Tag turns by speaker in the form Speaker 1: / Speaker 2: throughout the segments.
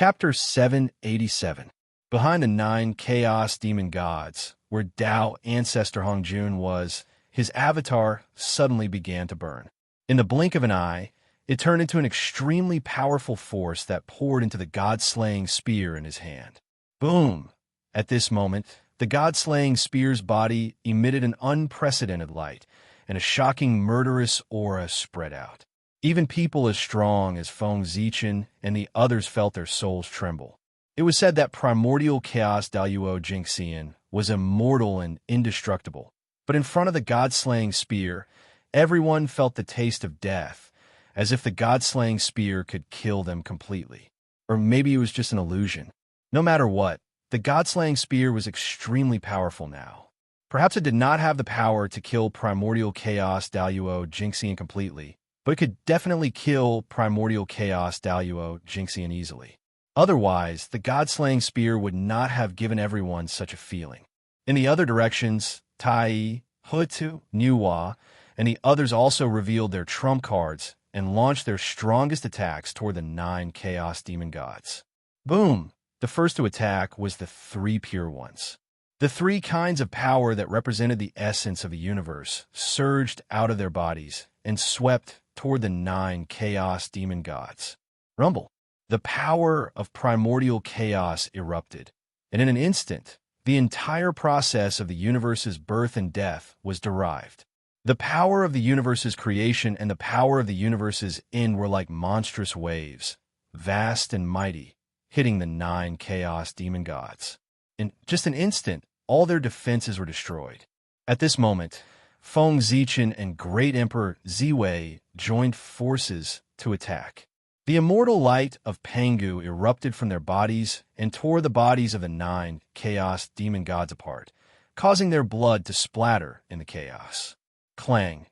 Speaker 1: Chapter 787. Behind the 9 Chaos Demon Gods, where Tao ancestor Hongjun was, his avatar suddenly began to burn. In the blink of an eye, it turned into an extremely powerful force that poured into the god-slaying spear in his hand. Boom! At this moment, the god-slaying spear's body emitted an unprecedented light, and a shocking murderous aura spread out. Even people as strong as Feng Zichen and the others felt their souls tremble. It was said that primordial chaos Daluo Jingxian was immortal and indestructible, but in front of the god-slaying spear, everyone felt the taste of death, as if the god-slaying spear could kill them completely. Or maybe it was just an illusion. No matter what, the god-slaying spear was extremely powerful now. Perhaps it did not have the power to kill primordial chaos Daluo Jingxian completely, but it could definitely kill primordial chaos Daluo Jingxian easily. Otherwise, the god-slaying spear would not have given everyone such a feeling. In the other directions, Tai, Hutu, Nuwa, and the others also revealed their trump cards and launched their strongest attacks toward the 9 Chaos Demon Gods. Boom! The first to attack was the 3 Pure Ones. The 3 kinds of power that represented the essence of the universe surged out of their bodies and swept toward the 9 Chaos Demon Gods. Rumble! The power of primordial chaos erupted, and in an instant, the entire process of the universe's birth and death was derived. The power of the universe's creation and the power of the universe's end were like monstrous waves, vast and mighty, hitting the 9 Chaos Demon Gods. In just an instant, all their defenses were destroyed. At this moment, Feng Zichen and Great Emperor Ziwei joined forces to attack. The immortal light of Pangu erupted from their bodies and tore the bodies of the 9 Chaos Demon Gods apart, causing their blood to splatter in the chaos. Clang!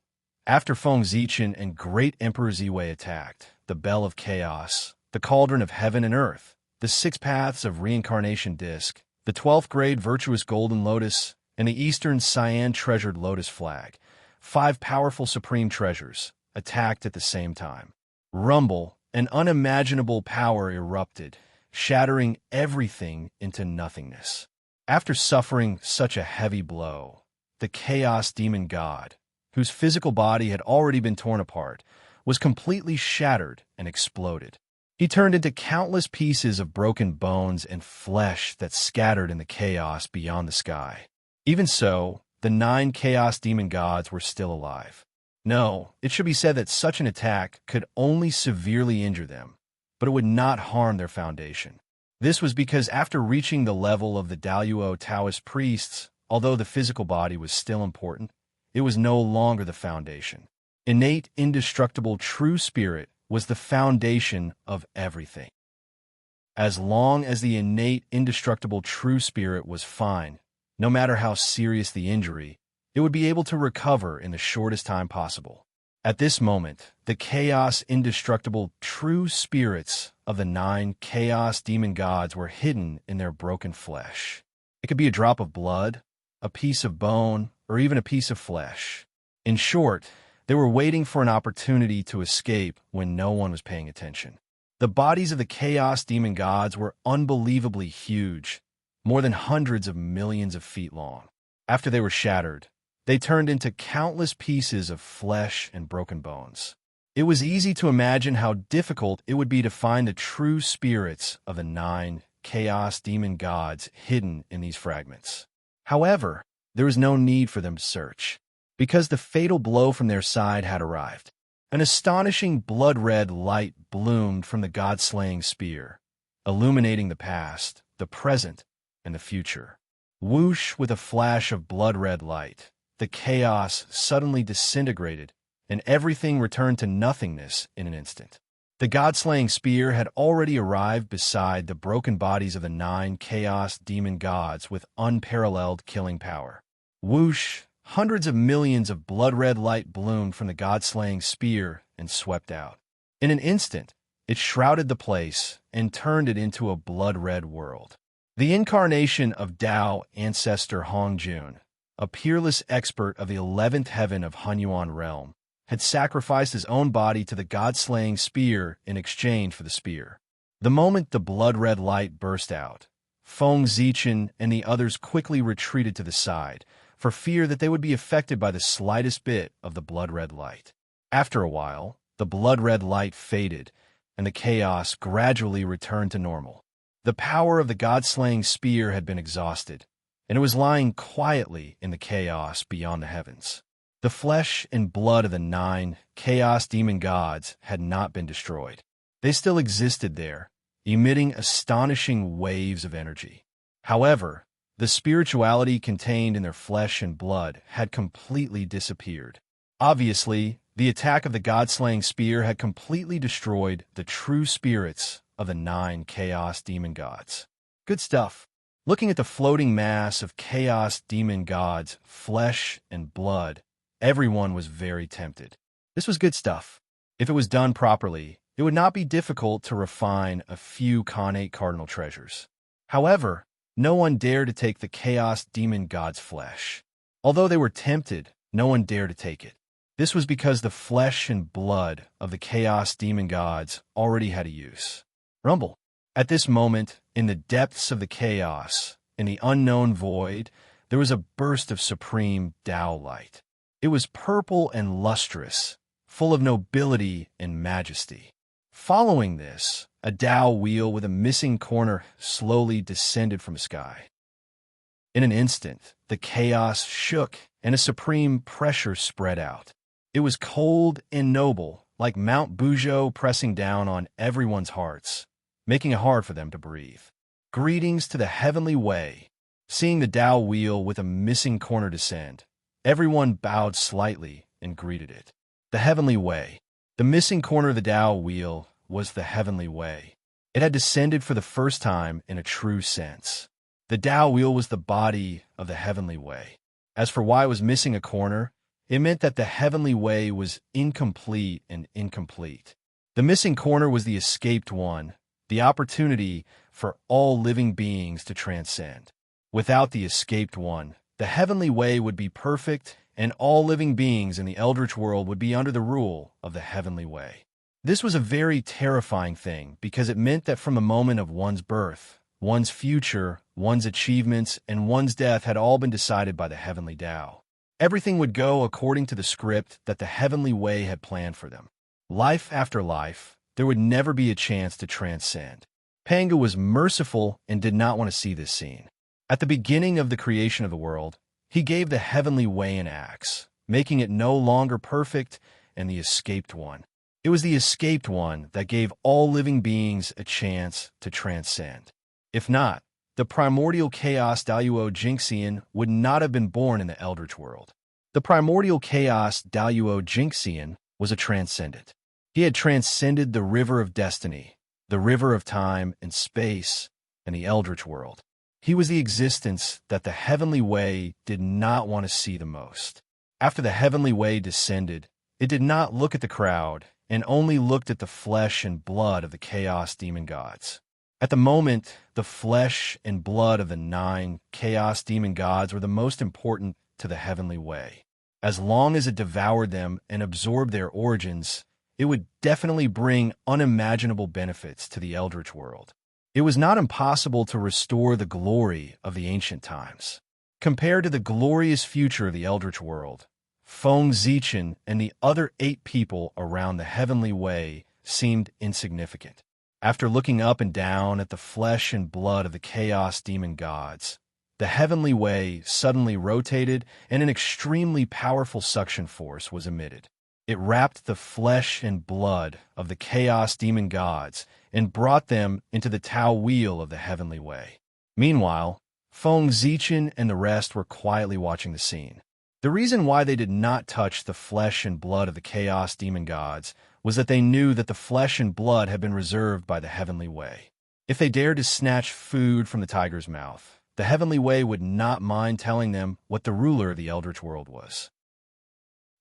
Speaker 1: After Feng Zichen and Great Emperor Ziwei attacked, the Bell of Chaos, the Cauldron of Heaven and Earth, the 6 Paths of Reincarnation Disc, the 12th Grade Virtuous Golden Lotus, and the Eastern Cyan Treasured Lotus Flag, 5 powerful supreme treasures, attacked at the same time. Rumble! An unimaginable power erupted, shattering everything into nothingness. After suffering such a heavy blow, the Chaos Demon God, whose physical body had already been torn apart, was completely shattered and exploded. He turned into countless pieces of broken bones and flesh that scattered in the chaos beyond the sky. Even so, the 9 Chaos Demon Gods were still alive. No, it should be said that such an attack could only severely injure them, but it would not harm their foundation. This was because after reaching the level of the Daluo Taoist priests, although the physical body was still important, it was no longer the foundation. Innate, indestructible, true spirit was the foundation of everything. As long as the innate, indestructible, true spirit was fine, no matter how serious the injury, it would be able to recover in the shortest time possible. At this moment, the chaos indestructible true spirits of the 9 Chaos Demon Gods were hidden in their broken flesh. It could be a drop of blood, a piece of bone, or even a piece of flesh. In short, they were waiting for an opportunity to escape when no one was paying attention. The bodies of the Chaos Demon Gods were unbelievably huge, more than hundreds of millions of feet long. After they were shattered, they turned into countless pieces of flesh and broken bones. It was easy to imagine how difficult it would be to find the true spirits of the 9 Chaos Demon Gods hidden in these fragments. However, there was no need for them to search, because the fatal blow from their side had arrived. An astonishing blood-red light bloomed from the god-slaying spear, illuminating the past, the present, and the future. Whoosh! With a flash of blood-red light, the chaos suddenly disintegrated, and everything returned to nothingness in an instant. The god-slaying spear had already arrived beside the broken bodies of the 9 Chaos Demon Gods with unparalleled killing power. Whoosh! Hundreds of millions of blood-red light bloomed from the god-slaying spear and swept out. In an instant, it shrouded the place and turned it into a blood-red world. The incarnation of Tao ancestor Hongjun, a peerless expert of the 11th heaven of Hunyuan realm, had sacrificed his own body to the god-slaying spear in exchange for the spear. The moment the blood-red light burst out, Feng Zichen and the others quickly retreated to the side, for fear that they would be affected by the slightest bit of the blood-red light. After a while, the blood-red light faded, and the chaos gradually returned to normal. The power of the god-slaying spear had been exhausted, and it was lying quietly in the chaos beyond the heavens. The flesh and blood of the 9 chaos demon gods had not been destroyed. They still existed there, emitting astonishing waves of energy. However, the spirituality contained in their flesh and blood had completely disappeared. Obviously, the attack of the god-slaying spear had completely destroyed the true spirits of the 9 chaos demon gods. Good stuff. Looking at the floating mass of chaos demon gods' flesh and blood, everyone was very tempted. This was good stuff. If it was done properly, it would not be difficult to refine a few Khanate cardinal treasures. However, no one dared to take the chaos demon god's flesh. Although they were tempted, no one dared to take it. This was because the flesh and blood of the chaos demon gods already had a use. Rumble. At this moment, in the depths of the chaos, in the unknown void, there was a burst of supreme Tao light. It was purple and lustrous, full of nobility and majesty. Following this, a Tao wheel with a missing corner slowly descended from the sky. In an instant, the chaos shook and a supreme pressure spread out. It was cold and noble, like Mount Buzhou pressing down on everyone's hearts, making it hard for them to breathe. Greetings to the heavenly way. Seeing the Tao wheel with a missing corner descend, everyone bowed slightly and greeted it. The heavenly way. The missing corner of the Tao wheel was the heavenly way. It had descended for the first time in a true sense. The Tao wheel was the body of the heavenly way. As for why it was missing a corner, it meant that the heavenly way was incomplete and incomplete. The missing corner was the escaped one, the opportunity for all living beings to transcend. Without the escaped one, the heavenly way would be perfect, and all living beings in the eldritch world would be under the rule of the heavenly way. This was a very terrifying thing because it meant that from the moment of one's birth, one's future, one's achievements, and one's death had all been decided by the heavenly Tao. Everything would go according to the script that the heavenly way had planned for them. Life after life, there would never be a chance to transcend. Pangu was merciful and did not want to see this scene. At the beginning of the creation of the world, he gave the heavenly way an axe, making it no longer perfect and the escaped one. It was the escaped one that gave all living beings a chance to transcend. If not, the primordial chaos Daluo Jinxian would not have been born in the eldritch world. The primordial chaos Daluo Jinxian was a transcendent. He had transcended the river of destiny, the river of time and space, and the eldritch world. He was the existence that the heavenly way did not want to see the most. After the heavenly way descended, it did not look at the crowd and only looked at the flesh and blood of the chaos demon gods. At the moment, the flesh and blood of the 9 chaos demon gods were the most important to the heavenly way. As long as it devoured them and absorbed their origins, it would definitely bring unimaginable benefits to the eldritch world. It was not impossible to restore the glory of the ancient times. Compared to the glorious future of the eldritch world, Feng Zichen and the other 8 people around the heavenly way seemed insignificant. After looking up and down at the flesh and blood of the chaos demon gods, the heavenly way suddenly rotated and an extremely powerful suction force was emitted. It wrapped the flesh and blood of the chaos demon gods and brought them into the Tao wheel of the heavenly way. Meanwhile, Feng Zichen and the rest were quietly watching the scene. The reason why they did not touch the flesh and blood of the chaos demon gods was that they knew that the flesh and blood had been reserved by the heavenly way. If they dared to snatch food from the tiger's mouth, the heavenly way would not mind telling them what the ruler of the eldritch world was.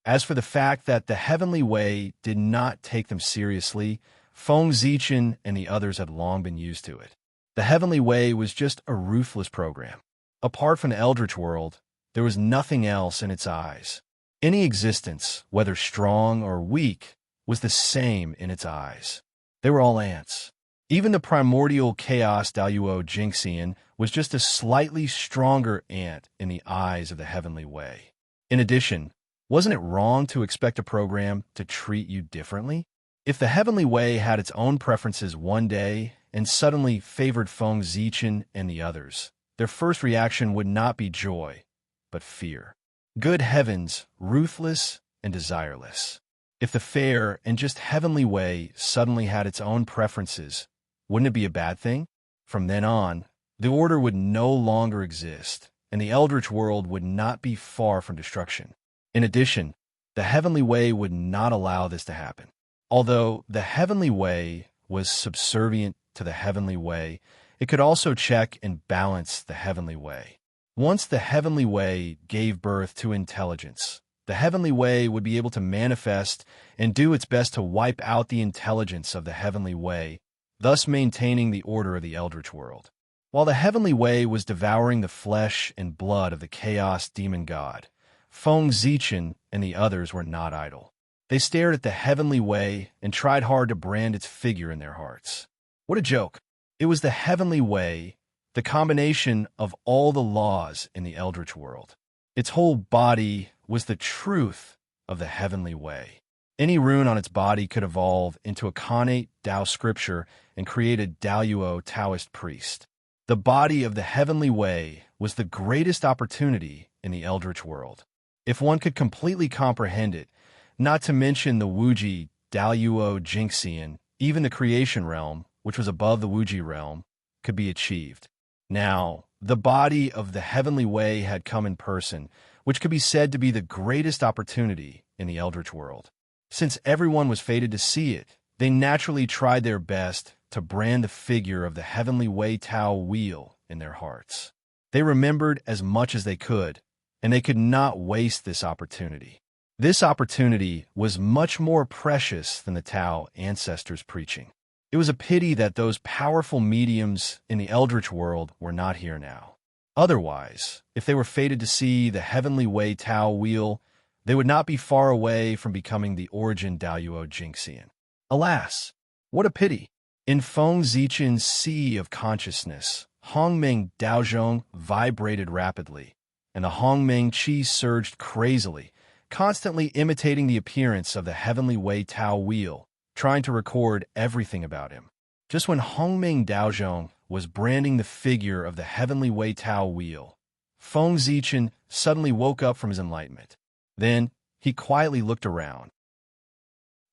Speaker 1: As for the fact that the heavenly way did not take them seriously, Feng Zichen and the others had long been used to it. The heavenly way was just a ruthless program. Apart from the eldritch world, there was nothing else in its eyes. Any existence, whether strong or weak, was the same in its eyes. They were all ants. Even the primordial chaos Daluo Jinxian was just a slightly stronger ant in the eyes of the Heavenly Way. In addition, wasn't it wrong to expect a program to treat you differently? If the Heavenly Way had its own preferences one day and suddenly favored Feng Zichen and the others, their first reaction would not be joy, but fear. Good heavens, ruthless and desireless. If the fair and just Heavenly Way suddenly had its own preferences, wouldn't it be a bad thing? From then on, the order would no longer exist, and the eldritch world would not be far from destruction. In addition, the Heavenly Way would not allow this to happen. Although the Heavenly Way was subservient to the Heavenly Way, it could also check and balance the Heavenly Way. Once the Heavenly Way gave birth to intelligence, the Heavenly Way would be able to manifest and do its best to wipe out the intelligence of the Heavenly Way, thus maintaining the order of the eldritch world. While the Heavenly Way was devouring the flesh and blood of the Chaos Demon God, Feng Zichen and the others were not idle. They stared at the Heavenly Way and tried hard to brand its figure in their hearts. What a joke. It was the Heavenly Way, the combination of all the laws in the eldritch world. Its whole body was the truth of the Heavenly Way. Any rune on its body could evolve into a Khanate Dao scripture and create a Daluo Taoist priest. The body of the Heavenly Way was the greatest opportunity in the eldritch world. If one could completely comprehend it, not to mention the Wuji Daluo Jinxian, even the creation realm, which was above the Wuji realm, could be achieved. Now, the body of the Heavenly Way had come in person, which could be said to be the greatest opportunity in the eldritch world. Since everyone was fated to see it, they naturally tried their best to brand the figure of the Heavenly Way Tao wheel in their hearts. They remembered as much as they could, and they could not waste this opportunity. This opportunity was much more precious than the Tao ancestors' preaching. It was a pity that those powerful mediums in the eldritch world were not here now. Otherwise, if they were fated to see the Heavenly Way Tao wheel, they would not be far away from becoming the origin Daluo Jinxian. Alas, what a pity! In Feng Zichen's sea of consciousness, Hongmeng Daozhong vibrated rapidly, and the Hongmeng Qi surged crazily, constantly imitating the appearance of the Heavenly Way Tao wheel, trying to record everything about him. Just when Hongmeng Daozhong was branding the figure of the Heavenly Way Tao wheel, Feng Zichen suddenly woke up from his enlightenment. Then, he quietly looked around.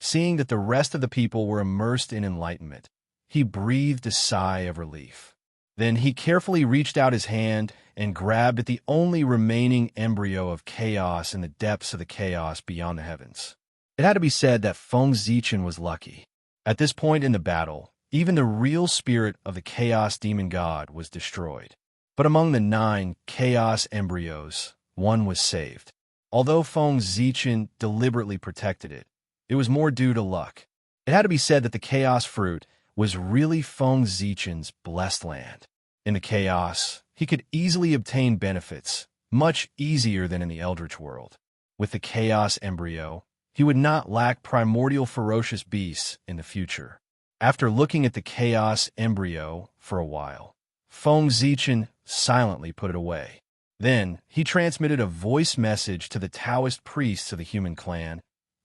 Speaker 1: Seeing that the rest of the people were immersed in enlightenment, he breathed a sigh of relief. Then he carefully reached out his hand and grabbed at the only remaining embryo of chaos in the depths of the chaos beyond the heavens. It had to be said that Feng Zichen was lucky. At this point in the battle, even the real spirit of the Chaos Demon God was destroyed. But among the 9 chaos embryos, one was saved. Although Feng Zichen deliberately protected it, it was more due to luck. It had to be said that the chaos fruit was really Feng Zichen's blessed land. In the chaos, he could easily obtain benefits, much easier than in the eldritch world. With the chaos embryo, he would not lack primordial ferocious beasts in the future. After looking at the chaos embryo for a while, Feng Zichen silently put it away. Then, he transmitted a voice message to the Taoist priests of the human clan,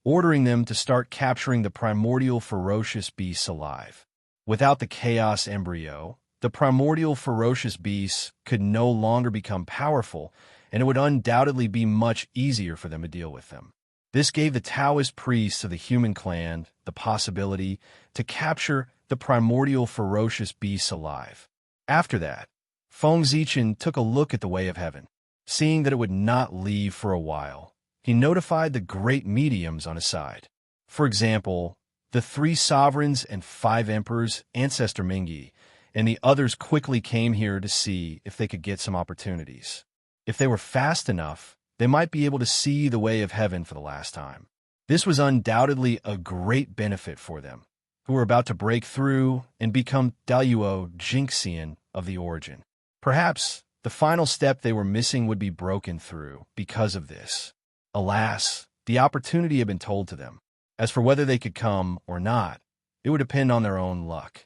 Speaker 1: ordering them to start capturing the primordial ferocious beasts alive. Without the chaos embryo, the primordial ferocious beasts could no longer become powerful, and it would undoubtedly be much easier for them to deal with them. This gave the Taoist priests of the human clan the possibility to capture the primordial ferocious beasts alive. After that, Feng Zichen took a look at the Way of Heaven. Seeing that it would not leave for a while, he notified the great mediums on his side. For example, the 3 sovereigns and 5 emperors, Ancestor Mingyi, and the others quickly came here to see if they could get some opportunities. If they were fast enough, they might be able to see the Way of Heaven for the last time. This was undoubtedly a great benefit for them, who were about to break through and become Daluo Jinxian of the origin. Perhaps the final step they were missing would be broken through because of this. Alas, the opportunity had been told to them. As for whether they could come or not, it would depend on their own luck.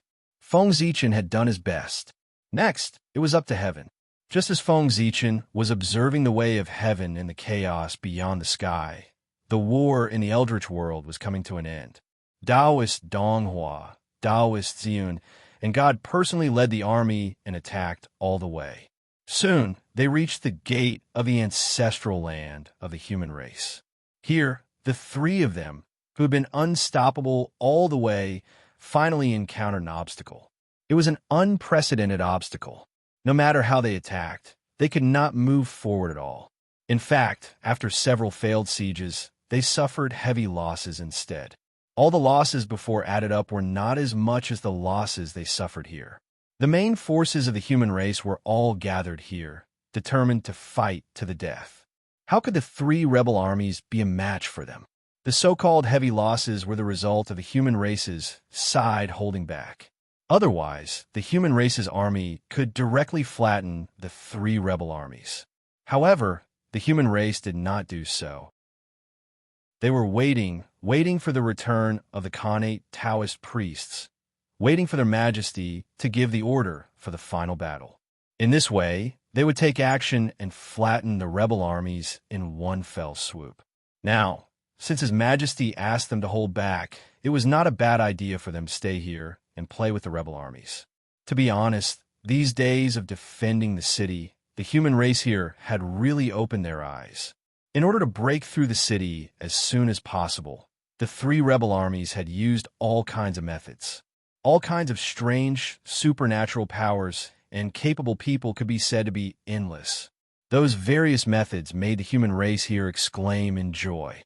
Speaker 1: Feng Zichen had done his best. Next, it was up to heaven. Just as Feng Zichen was observing the way of heaven in the chaos beyond the sky, the war in the Eldritch world was coming to an end. Taoist Donghua, Taoist Ziyun, and God personally led the army and attacked all the way. Soon, they reached the gate of the ancestral land of the human race. Here, the three of them, who had been unstoppable all the way, finally encountered an obstacle. It was an unprecedented obstacle. No matter how they attacked, they could not move forward at all. In fact, after several failed sieges, they suffered heavy losses instead. All the losses before added up were not as much as the losses they suffered here. The main forces of the human race were all gathered here, determined to fight to the death. How could the three rebel armies be a match for them? The so-called heavy losses were the result of the human race's side holding back. Otherwise, the human race's army could directly flatten the three rebel armies. However, the human race did not do so. They were waiting for the return of the Khanate Taoist priests, waiting for their majesty to give the order for the final battle. In this way, they would take action and flatten the rebel armies in one fell swoop. Now, since His Majesty asked them to hold back, it was not a bad idea for them to stay here and play with the rebel armies. To be honest, these days of defending the city, the human race here had really opened their eyes. In order to break through the city as soon as possible, the three rebel armies had used all kinds of methods. All kinds of strange, supernatural powers and capable people could be said to be endless. Those various methods made the human race here exclaim in joy.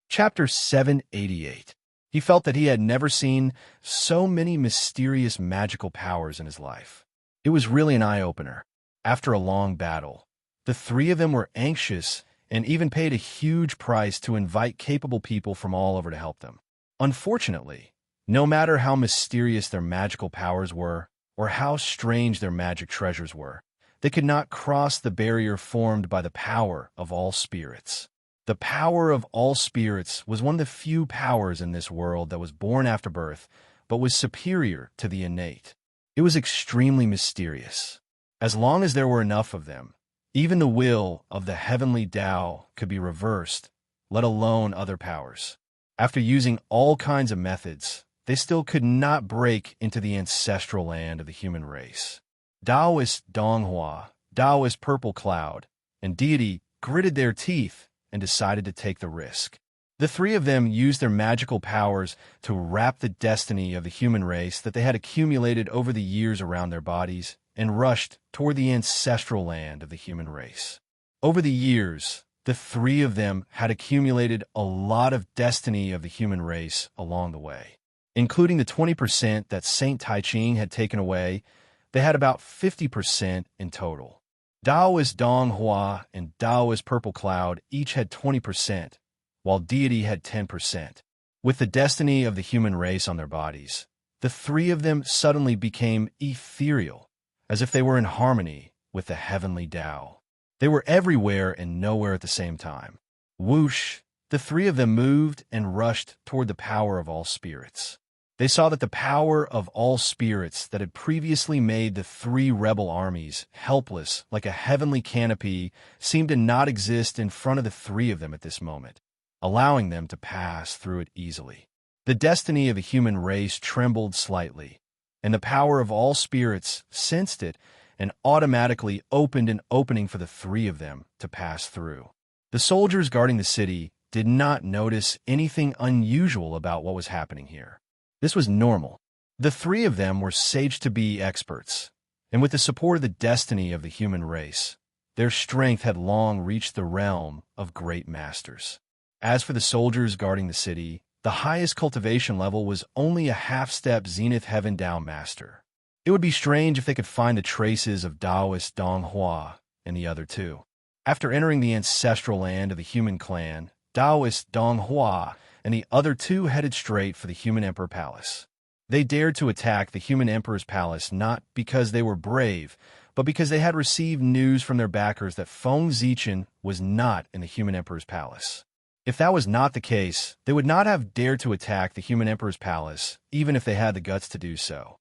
Speaker 1: Chapter 788. He felt that he had never seen so many mysterious magical powers in his life. It was really an eye-opener. After a long battle, the three of them were anxious and even paid a huge price to invite capable people from all over to help them. Unfortunately, no matter how mysterious their magical powers were, or how strange their magic treasures were, they could not cross the barrier formed by the power of all spirits. The power of all spirits was one of the few powers in this world that was born after birth, but was superior to the innate. It was extremely mysterious. As long as there were enough of them, even the will of the heavenly Tao could be reversed, let alone other powers. After using all kinds of methods, they still could not break into the ancestral land of the human race. Taoist Donghua, Taoist Purple Cloud, and Deity gritted their teeth and decided to take the risk. The three of them used their magical powers to wrap the destiny of the human race that they had accumulated over the years around their bodies and rushed toward the ancestral land of the human race. Over the years, the three of them had accumulated a lot of destiny of the human race along the way. Including the 20% that Saint Tai Ching had taken away, they had about 50% in total. Taoist Donghua and Taoist Purple Cloud each had 20%, while Deity had 10%. With the destiny of the human race on their bodies, the three of them suddenly became ethereal, as if they were in harmony with the heavenly Tao. They were everywhere and nowhere at the same time. Whoosh! The three of them moved and rushed toward the power of all spirits. They saw that the power of all spirits that had previously made the three rebel armies helpless like a heavenly canopy seemed to not exist in front of the three of them at this moment, allowing them to pass through it easily. The destiny of the human race trembled slightly, and the power of all spirits sensed it and automatically opened an opening for the three of them to pass through. The soldiers guarding the city did not notice anything unusual about what was happening here. This was normal. The three of them were sage-to-be experts, and with the support of the destiny of the human race, their strength had long reached the realm of great masters. As for the soldiers guarding the city, the highest cultivation level was only a half-step Zenith Heaven Tao Master. It would be strange if they could find the traces of Taoist Donghua in the other two. After entering the ancestral land of the human clan, Taoist Donghua and the other two headed straight for the human emperor palace. They dared to attack the human emperor's palace not because they were brave, but because they had received news from their backers that Feng Zichen was not in the human emperor's palace. If that was not the case, they would not have dared to attack the human emperor's palace, even if they had the guts to do so.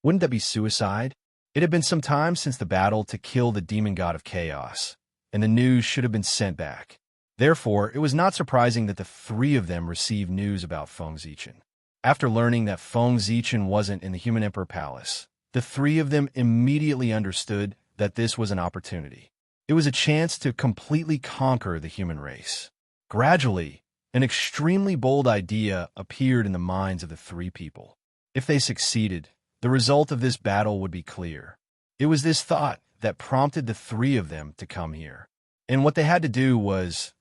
Speaker 1: Wouldn't that be suicide? It had been some time since the battle to kill the demon god of chaos, and the news should have been sent back. Therefore, it was not surprising that the three of them received news about Feng Zichen. After learning that Feng Zichen wasn't in the human emperor palace, the three of them immediately understood that this was an opportunity. It was a chance to completely conquer the human race. Gradually, an extremely bold idea appeared in the minds of the three people. If they succeeded, the result of this battle would be clear. It was this thought that prompted the three of them to come here. And what they had to do was,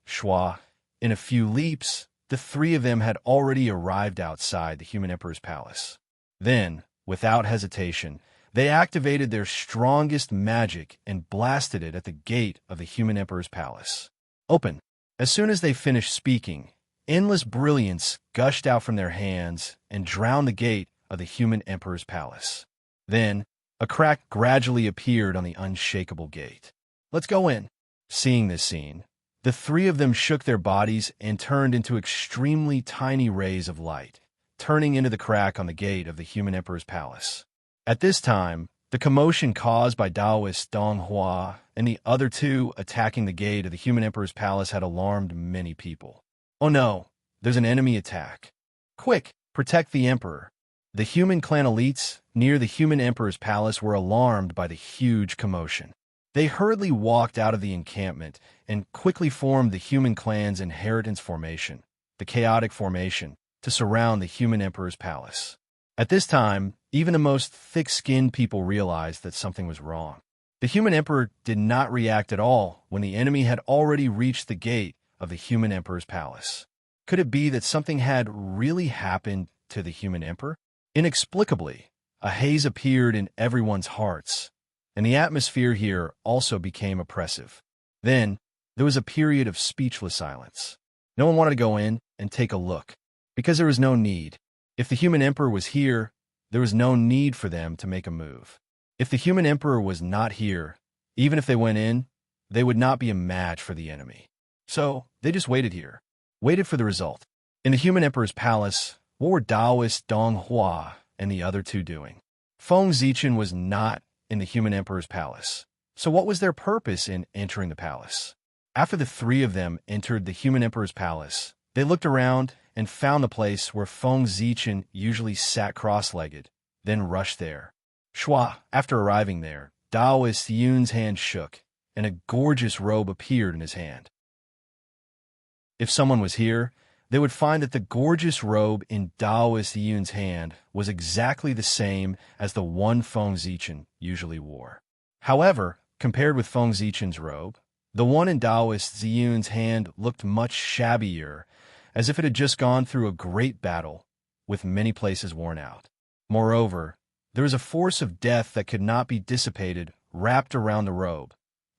Speaker 1: in a few leaps, the three of them had already arrived outside the human emperor's palace. Then, without hesitation, they activated their strongest magic and blasted it at the gate of the human emperor's palace. Open. As soon as they finished speaking, endless brilliance gushed out from their hands and drowned the gate of the human emperor's palace. Then, a crack gradually appeared on the unshakable gate. Let's go in. Seeing this scene, the three of them shook their bodies and turned into extremely tiny rays of light, turning into the crack on the gate of the human emperor's palace. At this time, the commotion caused by Taoist Dong Hua and the other two attacking the gate of the human emperor's palace had alarmed many people. Oh no, there's an enemy attack. Quick, protect the emperor. The human clan elites near the human emperor's palace were alarmed by the huge commotion. They hurriedly walked out of the encampment and quickly formed the human clan's inheritance formation, the chaotic formation, to surround the human emperor's palace. At this time, even the most thick-skinned people realized that something was wrong. The human emperor did not react at all when the enemy had already reached the gate of the human emperor's palace. Could it be that something had really happened to the human emperor? Inexplicably, a haze appeared in everyone's hearts, and the atmosphere here also became oppressive. Then, there was a period of speechless silence. No one wanted to go in and take a look, because there was no need. If the human emperor was here, there was no need for them to make a move. If the human emperor was not here, even if they went in, they would not be a match for the enemy. So, they just waited here, waited for the result. In the human emperor's palace, what were Taoist Dong Hua and the other two doing? Feng Zichen was not in the human emperor's palace. So what was their purpose in entering the palace? After the three of them entered the human emperor's palace, they looked around and found the place where Feng Zichen usually sat cross-legged, then rushed there. After arriving there, Taoist Yun's hand shook, and a gorgeous robe appeared in his hand. If someone was here, they would find that the gorgeous robe in Taoist Yun's hand was exactly the same as the one Feng Zichen usually wore. However, compared with Feng Zichen's robe, the one in Taoist Yun's hand looked much shabbier, as if it had just gone through a great battle, with many places worn out. Moreover, there was a force of death that could not be dissipated wrapped around the robe,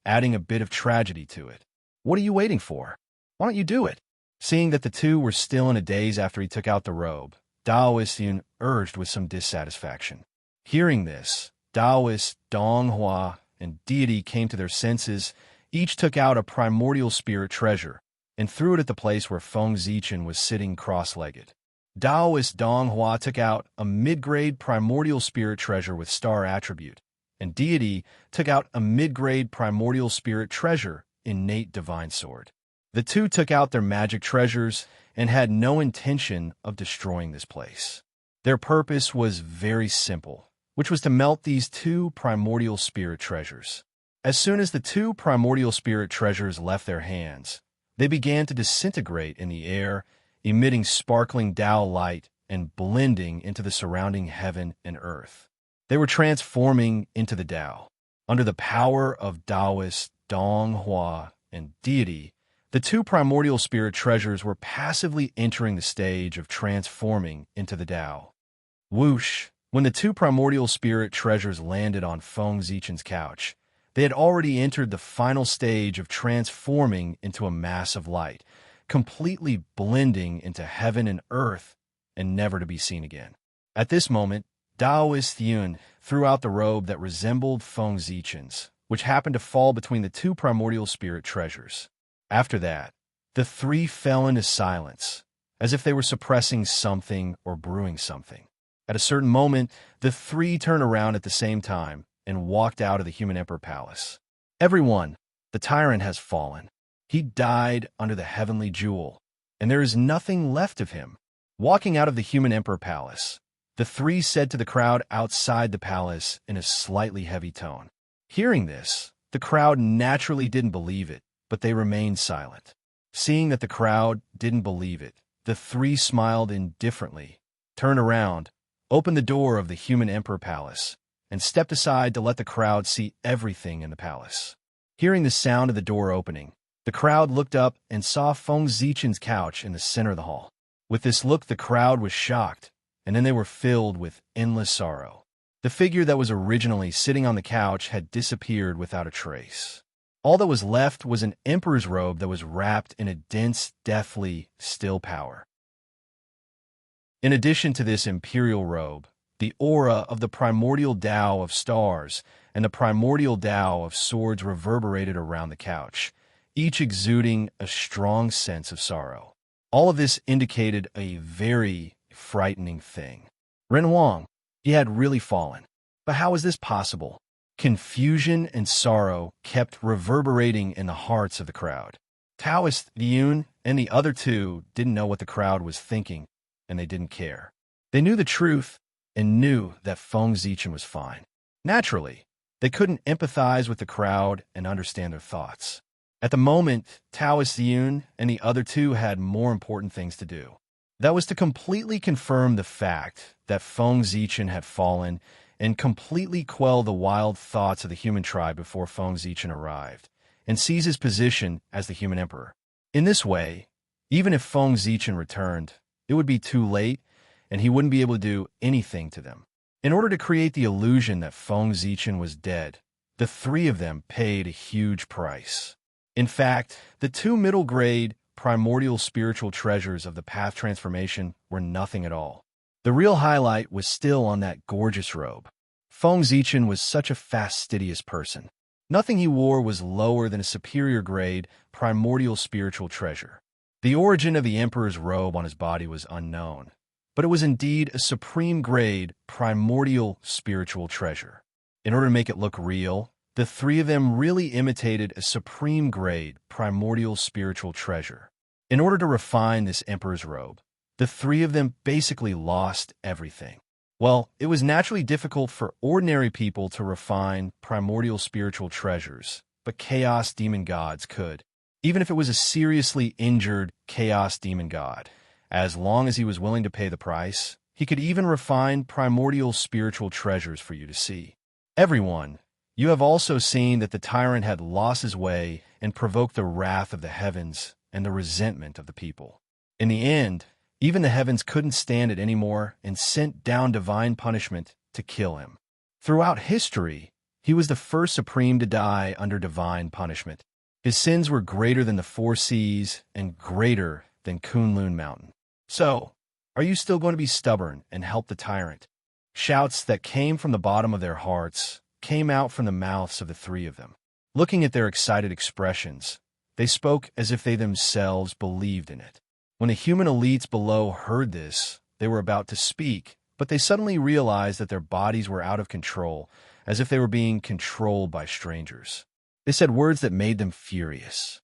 Speaker 1: adding a bit of tragedy to it. What are you waiting for? Why don't you do it? Seeing that the two were still in a daze after he took out the robe, Taoist Yun urged with some dissatisfaction. Hearing this, Taoist Dong Hua and Deity came to their senses. Each took out a primordial spirit treasure and threw it at the place where Feng Zichen was sitting cross-legged. Taoist Dong Hua took out a mid-grade primordial spirit treasure with star attribute, and Deity took out a mid-grade primordial spirit treasure, innate divine sword. The two took out their magic treasures and had no intention of destroying this place. Their purpose was very simple, which was to melt these two primordial spirit treasures. As soon as the two primordial spirit treasures left their hands, they began to disintegrate in the air, emitting sparkling Tao light and blending into the surrounding heaven and earth. They were transforming into the Tao. Under the power of Taoist Dong Hua and Deity, the two primordial spirit treasures were passively entering the stage of transforming into the Tao. Whoosh! When the two primordial spirit treasures landed on Feng Zichen's couch, they had already entered the final stage of transforming into a mass of light, completely blending into heaven and earth, and never to be seen again. At this moment, Taoist Yun threw out the robe that resembled Feng Zichen's, which happened to fall between the two primordial spirit treasures. After that, the three fell into silence, as if they were suppressing something or brewing something. At a certain moment, the three turned around at the same time and walked out of the human emperor palace. Everyone, the tyrant has fallen. He died under the heavenly jewel, and there is nothing left of him. Walking out of the human emperor palace, the three said to the crowd outside the palace in a slightly heavy tone. Hearing this, the crowd naturally didn't believe it, but they remained silent. Seeing that the crowd didn't believe it, the three smiled indifferently, turned around, opened the door of the human emperor palace, and stepped aside to let the crowd see everything in the palace. Hearing the sound of the door opening, the crowd looked up and saw Feng Zichen's couch in the center of the hall. With this look, the crowd was shocked, and then they were filled with endless sorrow. The figure that was originally sitting on the couch had disappeared without a trace. All that was left was an emperor's robe that was wrapped in a dense, deathly, still power. In addition to this imperial robe, the aura of the primordial Tao of stars and the primordial Tao of swords reverberated around the couch, each exuding a strong sense of sorrow. All of this indicated a very frightening thing. Ren Wang, he had really fallen. But how was this possible? Confusion and sorrow kept reverberating in the hearts of the crowd. Taoist Yun and the other two didn't know what the crowd was thinking, and they didn't care. They knew the truth and knew that Feng Zichen was fine. Naturally, they couldn't empathize with the crowd and understand their thoughts. At the moment, Taoist Yun and the other two had more important things to do. That was to completely confirm the fact that Feng Zichen had fallen and completely quell the wild thoughts of the human tribe before Feng Zichen arrived, and seize his position as the human emperor. In this way, even if Feng Zichen returned, it would be too late, and he wouldn't be able to do anything to them. In order to create the illusion that Feng Zichen was dead, the three of them paid a huge price. In fact, the two middle-grade, primordial spiritual treasures of the path transformation were nothing at all. The real highlight was still on that gorgeous robe. Feng Zichen was such a fastidious person. Nothing he wore was lower than a superior-grade, primordial spiritual treasure. The origin of the emperor's robe on his body was unknown, but it was indeed a supreme-grade, primordial spiritual treasure. In order to make it look real, the three of them really imitated a supreme-grade, primordial spiritual treasure. In order to refine this emperor's robe, the three of them basically lost everything. Well, it was naturally difficult for ordinary people to refine primordial spiritual treasures, but chaos demon gods could. Even if it was a seriously injured chaos demon god, as long as he was willing to pay the price, he could even refine primordial spiritual treasures for you to see. Everyone, you have also seen that the tyrant had lost his way and provoked the wrath of the heavens and the resentment of the people. In the end, even the heavens couldn't stand it anymore and sent down divine punishment to kill him. Throughout history, he was the first supreme to die under divine punishment. His sins were greater than the four seas and greater than Kunlun Mountain. So, are you still going to be stubborn and help the tyrant? Shouts that came from the bottom of their hearts came out from the mouths of the three of them. Looking at their excited expressions, they spoke as if they themselves believed in it. When the human elites below heard this, they were about to speak, but they suddenly realized that their bodies were out of control, as if they were being controlled by strangers. They said words that made them furious.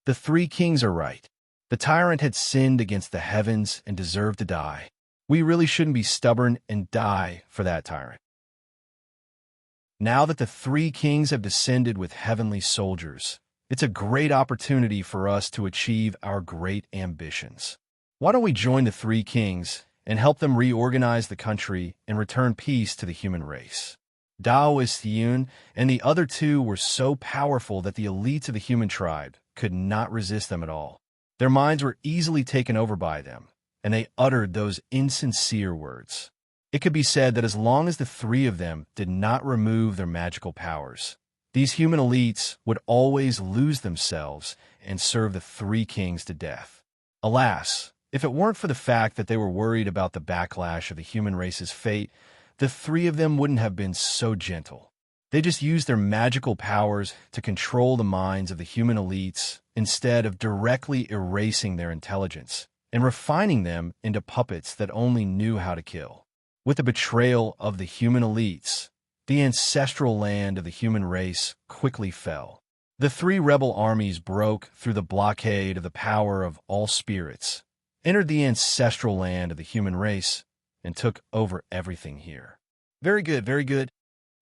Speaker 1: The three kings are right. The tyrant had sinned against the heavens and deserved to die. We really shouldn't be stubborn and die for that tyrant. Now that the three kings have descended with heavenly soldiers, it's a great opportunity for us to achieve our great ambitions. Why don't we join the three kings and help them reorganize the country and return peace to the human race? Taoist Yun and the other two were so powerful that the elites of the human tribe could not resist them at all. Their minds were easily taken over by them, and they uttered those insincere words. It could be said that as long as the three of them did not remove their magical powers, these human elites would always lose themselves and serve the three kings to death. Alas, if it weren't for the fact that they were worried about the backlash of the human race's fate, the three of them wouldn't have been so gentle. They just used their magical powers to control the minds of the human elites instead of directly erasing their intelligence and refining them into puppets that only knew how to kill. With the betrayal of the human elites, the ancestral land of the human race quickly fell. The three rebel armies broke through the blockade of the power of all spirits, entered the ancestral land of the human race, and took over everything here. Very good, very good.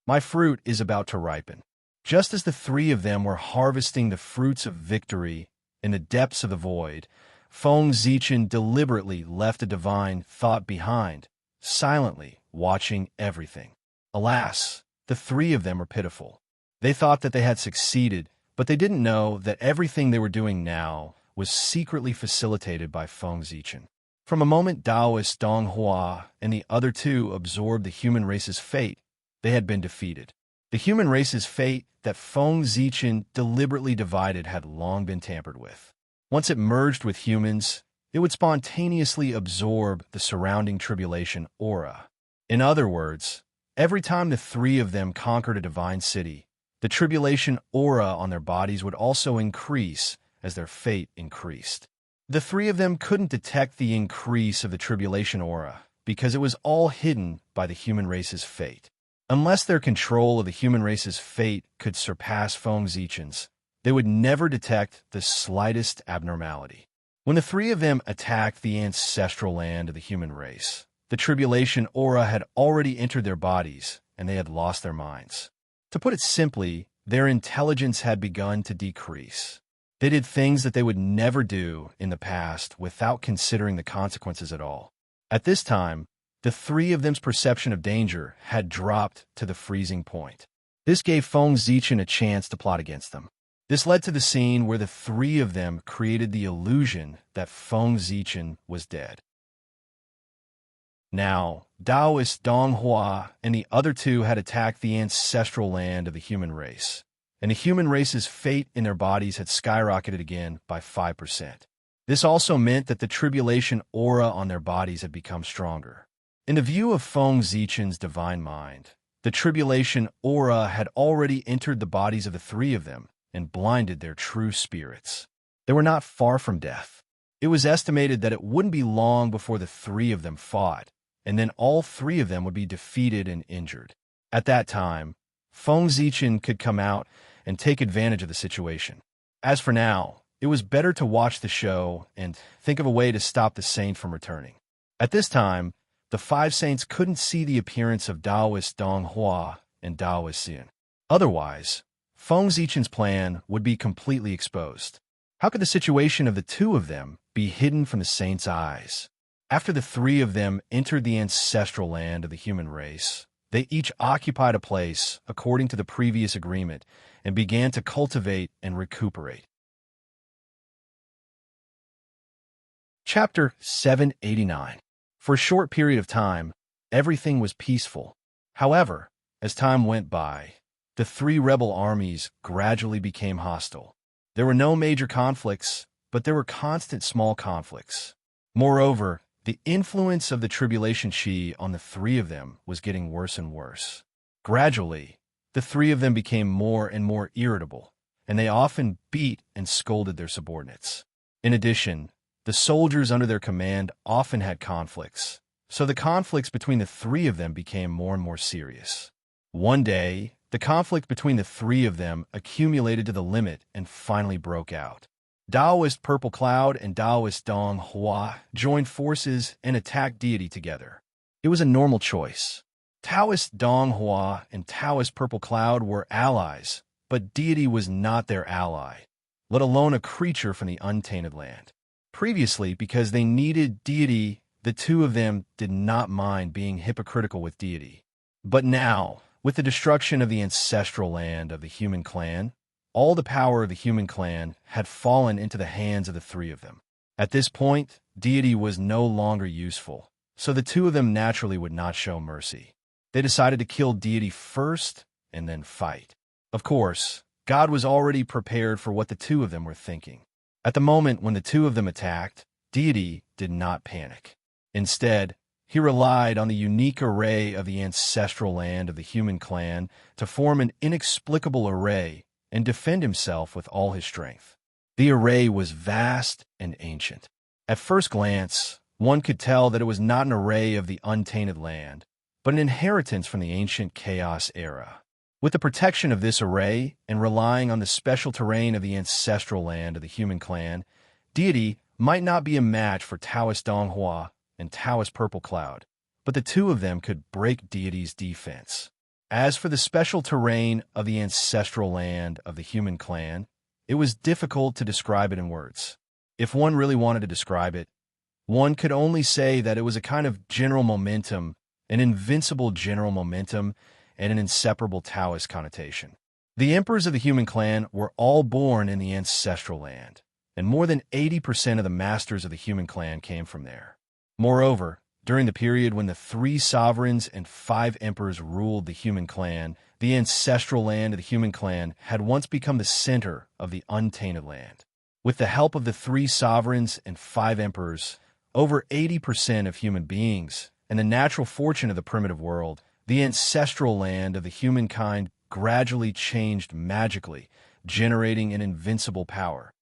Speaker 1: My fruit is about to ripen. Just as the three of them were harvesting the fruits of victory in the depths of the void, Feng Zichen deliberately left a divine thought behind, silently watching everything. Alas, the three of them were pitiful. They thought that they had succeeded, but they didn't know that everything they were doing now was secretly facilitated by Feng Zichen. From a moment Taoist Dong Hua and the other two absorbed the human race's fate, they had been defeated. The human race's fate that Feng Zichen deliberately divided had long been tampered with. Once it merged with humans, it would spontaneously absorb the surrounding tribulation aura. In other words, every time the three of them conquered a divine city, the tribulation aura on their bodies would also increase as their fate increased. The three of them couldn't detect the increase of the tribulation aura because it was all hidden by the human race's fate. Unless their control of the human race's fate could surpass Feng Zichen's, they would never detect the slightest abnormality. When the three of them attacked the ancestral land of the human race, the tribulation aura had already entered their bodies, and they had lost their minds. To put it simply, their intelligence had begun to decrease. They did things that they would never do in the past without considering the consequences at all. At this time, the three of them's perception of danger had dropped to the freezing point. This gave Feng Zichen a chance to plot against them. This led to the scene where the three of them created the illusion that Feng Zichen was dead. Now, Taoist Dong Hua and the other two had attacked the ancestral land of the human race, and the human race's fate in their bodies had skyrocketed again by 5%. This also meant that the tribulation aura on their bodies had become stronger. In the view of Feng Zichen's divine mind, the tribulation aura had already entered the bodies of the three of them and blinded their true spirits. They were not far from death. It was estimated that it wouldn't be long before the three of them fought, and then all three of them would be defeated and injured. At that time, Feng Zichen could come out and take advantage of the situation. As for now, it was better to watch the show and think of a way to stop the saint from returning. At this time, the five saints couldn't see the appearance of Taoist Dong Hua and Taoist Xin. Otherwise, Feng Zichen's plan would be completely exposed. How could the situation of the two of them be hidden from the saints' eyes? After the three of them entered the ancestral land of the human race, they each occupied a place according to the previous agreement and began to cultivate and recuperate. Chapter 789. For a short period of time, everything was peaceful. However, as time went by, the three rebel armies gradually became hostile. There were no major conflicts, but there were constant small conflicts. Moreover, the influence of the tribulation Shi on the three of them was getting worse and worse. Gradually, the three of them became more and more irritable, and they often beat and scolded their subordinates. In addition, the soldiers under their command often had conflicts, so the conflicts between the three of them became more and more serious. One day, the conflict between the three of them accumulated to the limit and finally broke out. Taoist Purple Cloud and Taoist Dong Hua joined forces and attacked deity together. It was a normal choice. Taoist Dong Hua and Taoist Purple Cloud were allies, but deity was not their ally, let alone a creature from the untainted land. Previously, because they needed deity, the two of them did not mind being hypocritical with deity. But now, with the destruction of the ancestral land of the human clan, all the power of the human clan had fallen into the hands of the three of them. At this point, deity was no longer useful, so the two of them naturally would not show mercy. They decided to kill deity first and then fight. Of course, God was already prepared for what the two of them were thinking. At the moment when the two of them attacked, deity did not panic. Instead, he relied on the unique array of the ancestral land of the human clan to form an inexplicable array and defend himself with all his strength. The array was vast and ancient. At first glance, one could tell that it was not an array of the untainted land, but an inheritance from the ancient chaos era. With the protection of this array and relying on the special terrain of the ancestral land of the human clan, deity might not be a match for Taoist Donghua and Taoist Purple Cloud, but the two of them could break deity's defense. As for the special terrain of the ancestral land of the human clan, it was difficult to describe it in words. If one really wanted to describe it, one could only say that it was a kind of general momentum, an invincible general momentum, and an inseparable Taoist connotation. The emperors of the human clan were all born in the ancestral land, and more than 80% of the masters of the human clan came from there. Moreover, during the period when the 3 sovereigns and 5 emperors ruled the human clan, the ancestral land of the human clan had once become the center of the untainted land. With the help of the 3 sovereigns and 5 emperors, over 80% of human beings, and the natural fortune of the primitive world, the ancestral land of the humankind gradually changed magically, generating an invincible power.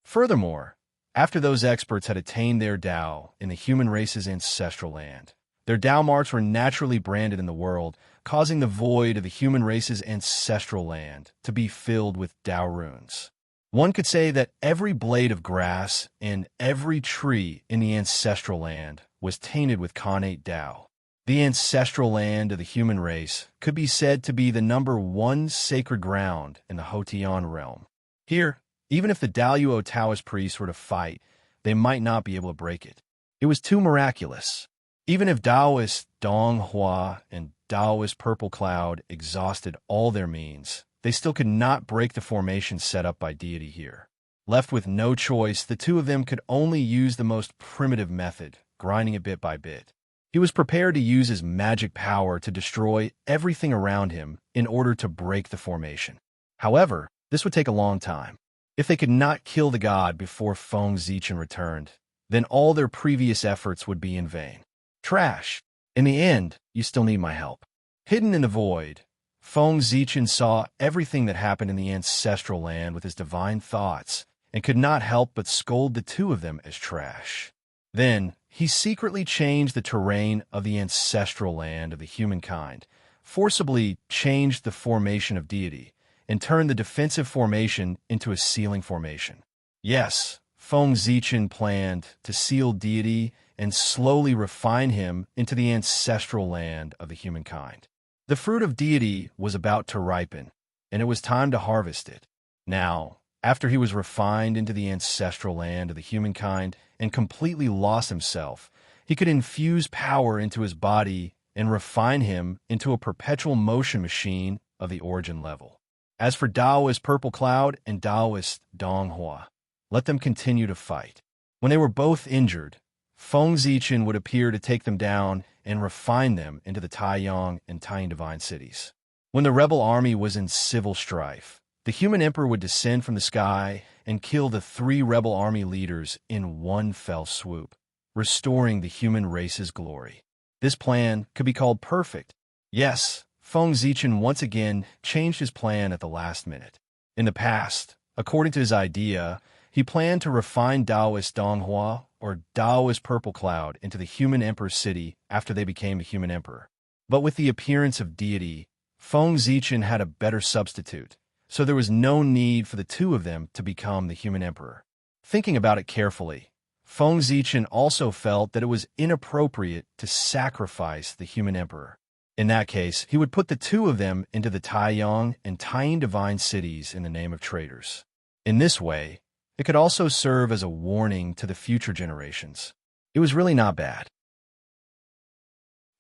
Speaker 1: Furthermore, after those experts had attained their Tao in the human race's ancestral land, their Tao marks were naturally branded in the world, causing the void of the human race's ancestral land to be filled with Tao runes. One could say that every blade of grass and every tree in the ancestral land was tainted with connate Tao. The ancestral land of the human race could be said to be the number 1 sacred ground in the Hotian realm. Here, even if the Daluo Taoist priests were to fight, they might not be able to break it. It was too miraculous. Even if Taoist Donghua and Taoist Purple Cloud exhausted all their means, they still could not break the formation set up by deity here. Left with no choice, the two of them could only use the most primitive method, grinding it bit by bit. He was prepared to use his magic power to destroy everything around him in order to break the formation. However, this would take a long time. If they could not kill the god before Feng Zichen returned, then all their previous efforts would be in vain. Trash. In the end, you still need my help. Hidden in the void, Feng Zichen saw everything that happened in the ancestral land with his divine thoughts and could not help but scold the two of them as trash. Then, he secretly changed the terrain of the ancestral land of the humankind, forcibly changed the formation of deity, and turned the defensive formation into a sealing formation. Yes, Feng Zichen planned to seal deity and slowly refine him into the ancestral land of the humankind. The fruit of deity was about to ripen, and it was time to harvest it. Now, after he was refined into the ancestral land of the humankind and completely lost himself, he could infuse power into his body and refine him into a perpetual motion machine of the origin level. As for Taoist Purple Cloud and Taoist Donghua, let them continue to fight. When they were both injured, Feng Zichen would appear to take them down and refine them into the Taiyang and Taiying divine cities. When the rebel army was in civil strife, the human emperor would descend from the sky and kill the 3 rebel army leaders in one fell swoop, restoring the human race's glory. This plan could be called perfect. Yes, Feng Zichen once again changed his plan at the last minute. In the past, according to his idea, he planned to refine Taoist Donghua or Taoist Purple Cloud into the human emperor's city after they became the human emperor. But with the appearance of deity, Feng Zichen had a better substitute, so there was no need for the two of them to become the human emperor. Thinking about it carefully, Feng Zichen also felt that it was inappropriate to sacrifice the human emperor. In that case, he would put the two of them into the Taiyang and Taiying divine cities in the name of traitors. In this way, it could also serve as a warning to the future generations. It was really not bad.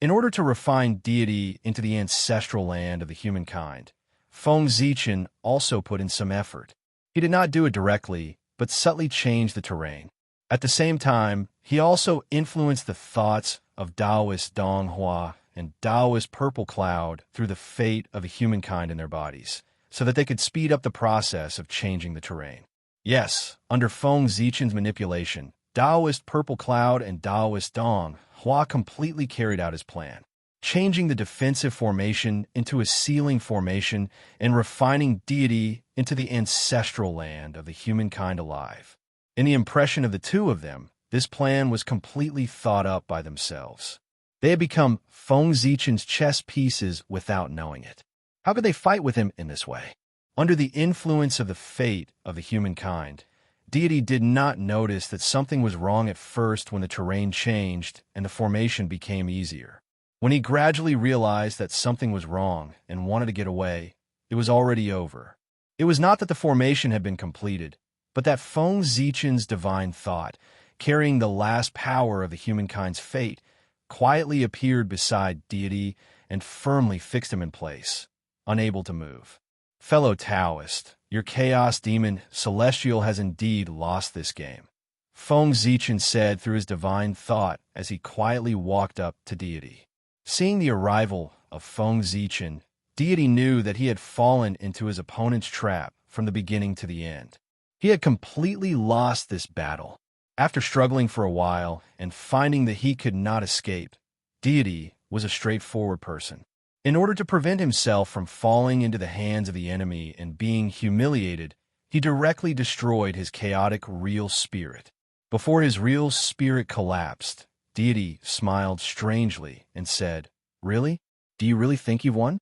Speaker 1: In order to refine deity into the ancestral land of the humankind, Feng Zichen also put in some effort. He did not do it directly, but subtly changed the terrain. At the same time, he also influenced the thoughts of Taoist Donghua and Taoist Purple Cloud through the fate of the humankind in their bodies, so that they could speed up the process of changing the terrain. Yes, under Feng Zichen's manipulation, Taoist Purple Cloud and Taoist Dong, Hua completely carried out his plan, changing the defensive formation into a sealing formation and refining deity into the ancestral land of the humankind alive. In the impression of the two of them, this plan was completely thought up by themselves. They had become Feng Zichen's chess pieces without knowing it. How could they fight with him in this way? Under the influence of the fate of the humankind, deity did not notice that something was wrong at first when the terrain changed and the formation became easier. When he gradually realized that something was wrong and wanted to get away, it was already over. It was not that the formation had been completed, but that Feng Zichen's divine thought, carrying the last power of the humankind's fate, quietly appeared beside deity and firmly fixed him in place, unable to move. Fellow Taoist, your chaos demon celestial has indeed lost this game, Feng Zichen said through his divine thought as he quietly walked up to deity. Seeing the arrival of Feng Zichen, deity knew that he had fallen into his opponent's trap from the beginning to the end. He had completely lost this battle. After struggling for a while and finding that he could not escape, deity was a straightforward person. In order to prevent himself from falling into the hands of the enemy and being humiliated, he directly destroyed his chaotic real spirit. Before his real spirit collapsed, deity smiled strangely and said, "Really? Do you really think you've won?"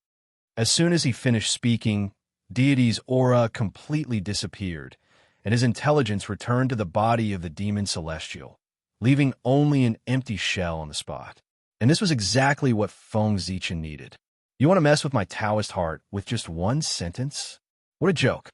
Speaker 1: As soon as he finished speaking, deity's aura completely disappeared, and his intelligence returned to the body of the demon celestial, leaving only an empty shell on the spot. And this was exactly what Feng Zichen needed. You want to mess with my Taoist heart with just one sentence? What a joke.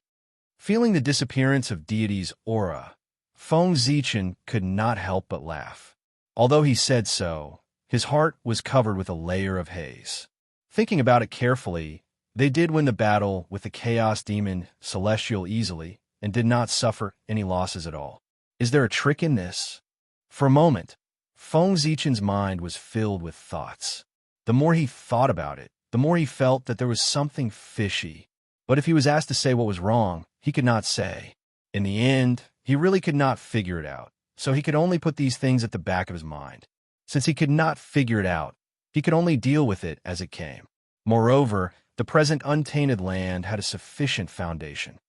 Speaker 1: Feeling the disappearance of deity's aura, Feng Zichen could not help but laugh. Although he said so, his heart was covered with a layer of haze. Thinking about it carefully, they did win the battle with the chaos demon celestial easily and did not suffer any losses at all. Is there a trick in this? For a moment, Feng Zichen's mind was filled with thoughts. The more he thought about it, the more he felt that there was something fishy. But if he was asked to say what was wrong, he could not say. In the end, he really could not figure it out, so he could only put these things at the back of his mind. Since he could not figure it out, he could only deal with it as it came. Moreover, the present untainted land had a sufficient foundation.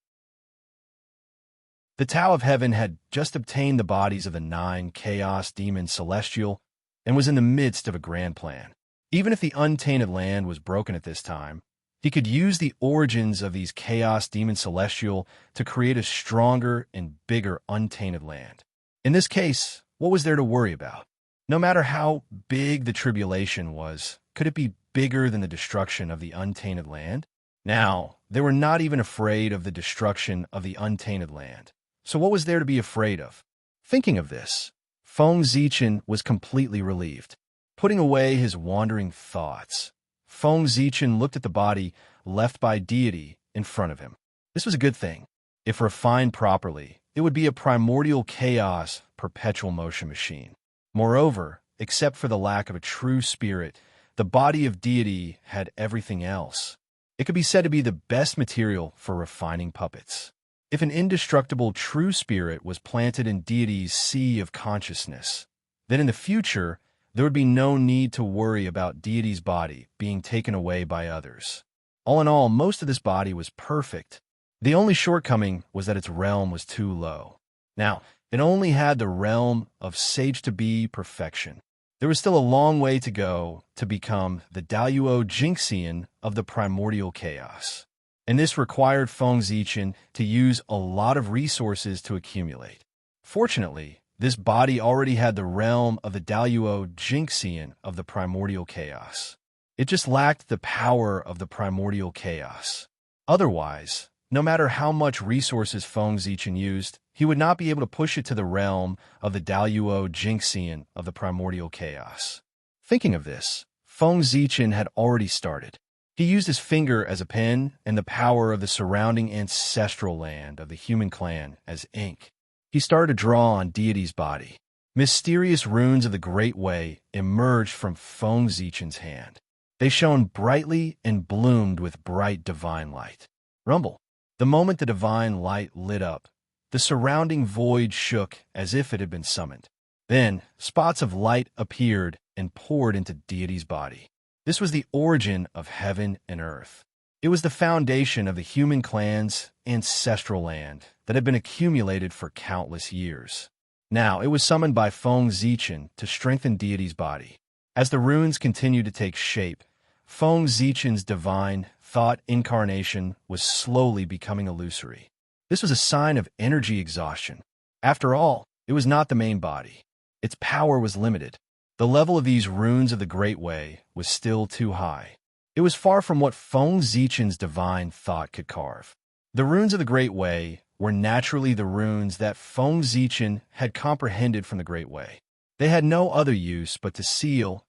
Speaker 1: The Tao of Heaven had just obtained the bodies of the 9 chaos demons celestial and was in the midst of a grand plan. Even if the untainted land was broken at this time, he could use the origins of these chaos demons celestial to create a stronger and bigger untainted land. In this case, what was there to worry about? No matter how big the tribulation was, could it be bigger than the destruction of the untainted land? Now, they were not even afraid of the destruction of the untainted land. So what was there to be afraid of? Thinking of this, Feng Zichen was completely relieved. Putting away his wandering thoughts, Feng Zichen looked at the body left by deity in front of him. This was a good thing. If refined properly, it would be a primordial chaos perpetual motion machine. Moreover, except for the lack of a true spirit, the body of deity had everything else. It could be said to be the best material for refining puppets. If an indestructible true spirit was planted in deity's sea of consciousness, then in the future, there would be no need to worry about deity's body being taken away by others. All in all, most of this body was perfect. The only shortcoming was that its realm was too low. Now, it only had the realm of sage-to-be perfection. There was still a long way to go to become the Daluo Jinxian of the primordial chaos. And this required Feng Zichen to use a lot of resources to accumulate. Fortunately, this body already had the realm of the Daluo Jinxian of the primordial chaos. It just lacked the power of the primordial chaos. Otherwise, no matter how much resources Feng Zichen used, he would not be able to push it to the realm of the Daluo Jinxian of the primordial chaos. Thinking of this, Feng Zichen had already started. He used his finger as a pen and the power of the surrounding ancestral land of the human clan as ink. He started to draw on deity's body. Mysterious runes of the Great Way emerged from Feng Zichen's hand. They shone brightly and bloomed with bright divine light. Rumble. The moment the divine light lit up, The surrounding void shook as if it had been summoned. Then, spots of light appeared and poured into deity's body. This was the origin of heaven and earth. It was the foundation of the human clan's ancestral land that had been accumulated for countless years. Now, it was summoned by Feng Zichen to strengthen deity's body. As the runes continued to take shape, Feng Zichen's divine thought incarnation was slowly becoming illusory. This was a sign of energy exhaustion. After all, it was not the main body. Its power was limited. The level of these runes of the Great Way was still too high. It was far from what Feng Zichen's divine thought could carve. The runes of the Great Way were naturally the runes that Feng Zichen had comprehended from the Great Way. They had no other use but to seal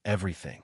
Speaker 1: everything.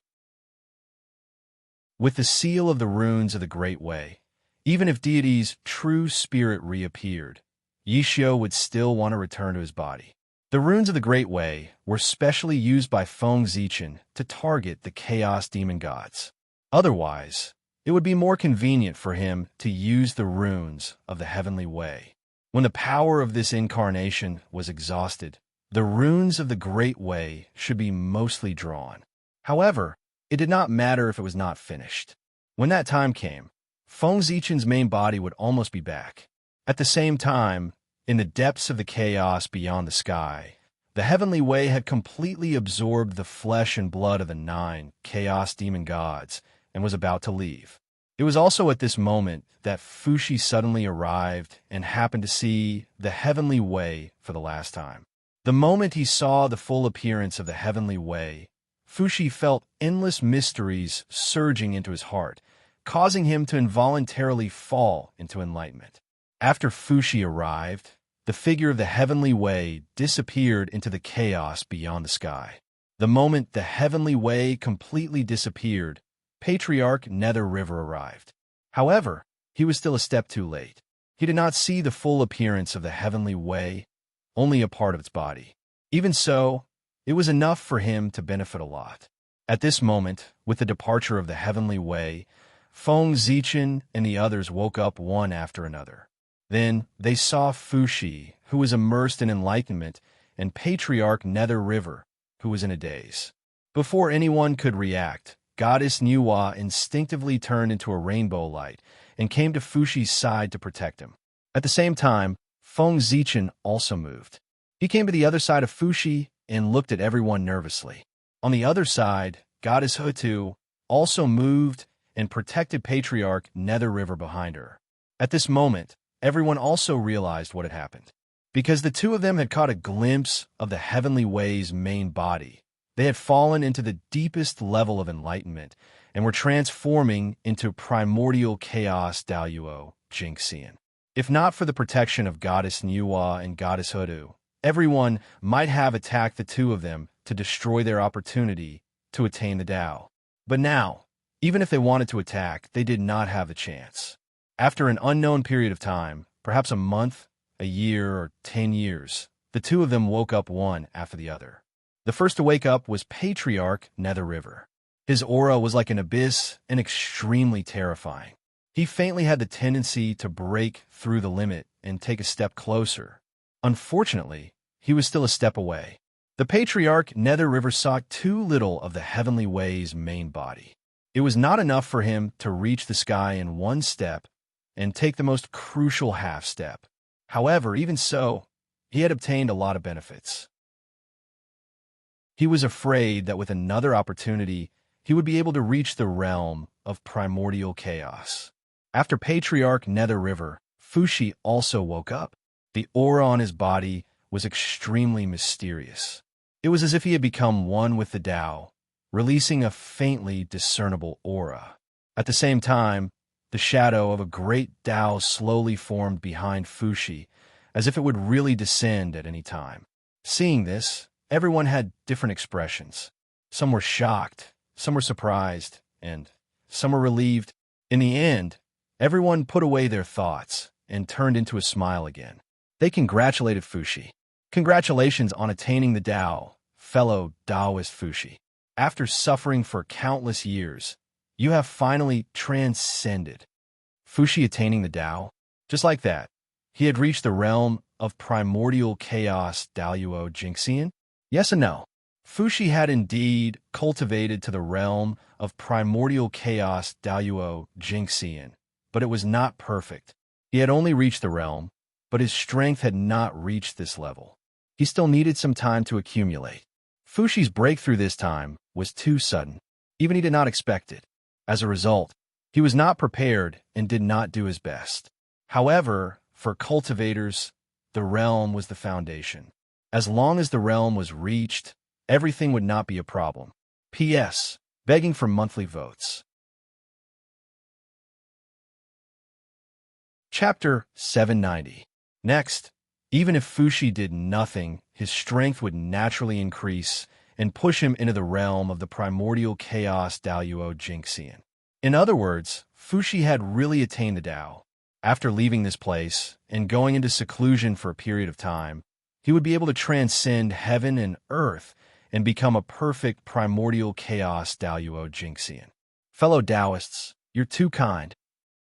Speaker 1: With the seal of the runes of the Great Way, even if deity's true spirit reappeared, Yishio would still want to return to his body. The runes of the Great Way were specially used by Feng Zichen to target the chaos demon gods. Otherwise, it would be more convenient for him to use the runes of the Heavenly Way. When the power of this incarnation was exhausted, the runes of the Great Way should be mostly drawn. However, it did not matter if it was not finished. When that time came, Feng Zichen's main body would almost be back. At the same time, in the depths of the chaos beyond the sky, the Heavenly Way had completely absorbed the flesh and blood of the 9 chaos demon gods and was about to leave. It was also at this moment that Fushi suddenly arrived and happened to see the Heavenly Way for the last time. The moment he saw the full appearance of the Heavenly Way, Fushi felt endless mysteries surging into his heart, causing him to involuntarily fall into enlightenment. After Fushi arrived, the figure of the Heavenly Way disappeared into the chaos beyond the sky. The moment the Heavenly Way completely disappeared, Patriarch Nether River arrived. However, he was still a step too late. He did not see the full appearance of the Heavenly Way, only a part of its body. Even so, it was enough for him to benefit a lot. At this moment, with the departure of the Heavenly Way, Feng Zichen and the others woke up one after another. Then they saw Fushi, who was immersed in enlightenment, and Patriarch Nether River, who was in a daze. Before anyone could react, Goddess Nuwa instinctively turned into a rainbow light and came to Fushi's side to protect him. At the same time, Feng Zichen also moved. He came to the other side of Fushi and looked at everyone nervously. On the other side, Goddess Hutu also moved and protected Patriarch Nether River behind her. At this moment, everyone also realized what had happened. Because the two of them had caught a glimpse of the Heavenly Way's main body, they had fallen into the deepest level of enlightenment and were transforming into primordial chaos Daoyuo Jingxian. If not for the protection of Goddess Nuwa and Goddess Hutu, everyone might have attacked the two of them to destroy their opportunity to attain the Tao. But now, even if they wanted to attack, they did not have the chance. After an unknown period of time, perhaps a month, a year, or 10 years, the two of them woke up one after the other. The first to wake up was Patriarch Nether River. His aura was like an abyss and extremely terrifying. He faintly had the tendency to break through the limit and take a step closer. Unfortunately, he was still a step away. The Patriarch Nether River saw too little of the Heavenly Way's main body. It was not enough for him to reach the sky in one step and take the most crucial half step. However, even so, he had obtained a lot of benefits. He was afraid that with another opportunity, he would be able to reach the realm of primordial chaos. After Patriarch Nether River, Fushi also woke up. The aura on his body was extremely mysterious. It was as if he had become one with the Tao, releasing a faintly discernible aura. At the same time, the shadow of a great Tao slowly formed behind Fushi, as if it would really descend at any time. Seeing this, everyone had different expressions. Some were shocked, some were surprised, and some were relieved. In the end, everyone put away their thoughts and turned into a smile again. They congratulated Fushi. Congratulations on attaining the Tao, fellow Taoist Fushi. After suffering for countless years, you have finally transcended. Fushi attaining the Tao? Just like that, he had reached the realm of primordial chaos Daluo Jinxian? Yes and no. Fushi had indeed cultivated to the realm of primordial chaos Daluo Jinxian, but it was not perfect. He had only reached the realm, but his strength had not reached this level. He still needed some time to accumulate. Fushi's breakthrough this time was too sudden. Even he did not expect it. As a result, he was not prepared and did not do his best. However, for cultivators, the realm was the foundation. As long as the realm was reached, everything would not be a problem. P.S. Begging for monthly votes. Chapter 790. Next, even if Fushi did nothing, his strength would naturally increase and push him into the realm of the primordial chaos Daluo Jinxian. In other words, Fushi had really attained the Tao. After leaving this place and going into seclusion for a period of time, he would be able to transcend heaven and earth and become a perfect primordial chaos Daluo Jinxian. Fellow Taoists, you're too kind,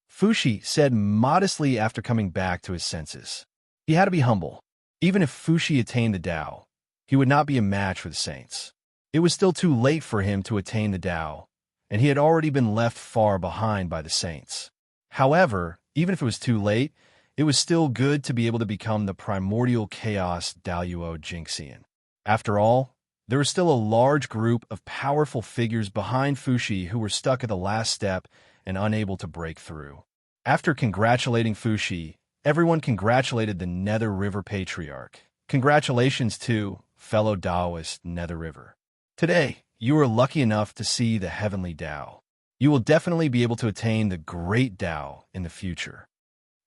Speaker 1: Fushi said modestly after coming back to his senses. He had to be humble. Even if Fushi attained the Tao, he would not be a match for the saints. It was still too late for him to attain the Tao, and he had already been left far behind by the saints. However, even if it was too late, it was still good to be able to become the primordial chaos Daluo Jinxian. After all, there was still a large group of powerful figures behind Fushi who were stuck at the last step and unable to break through. After congratulating Fushi, everyone congratulated the Nether River Patriarch. Congratulations to fellow Taoist Nether River. Today, you are lucky enough to see the heavenly Tao. You will definitely be able to attain the great Tao in the future.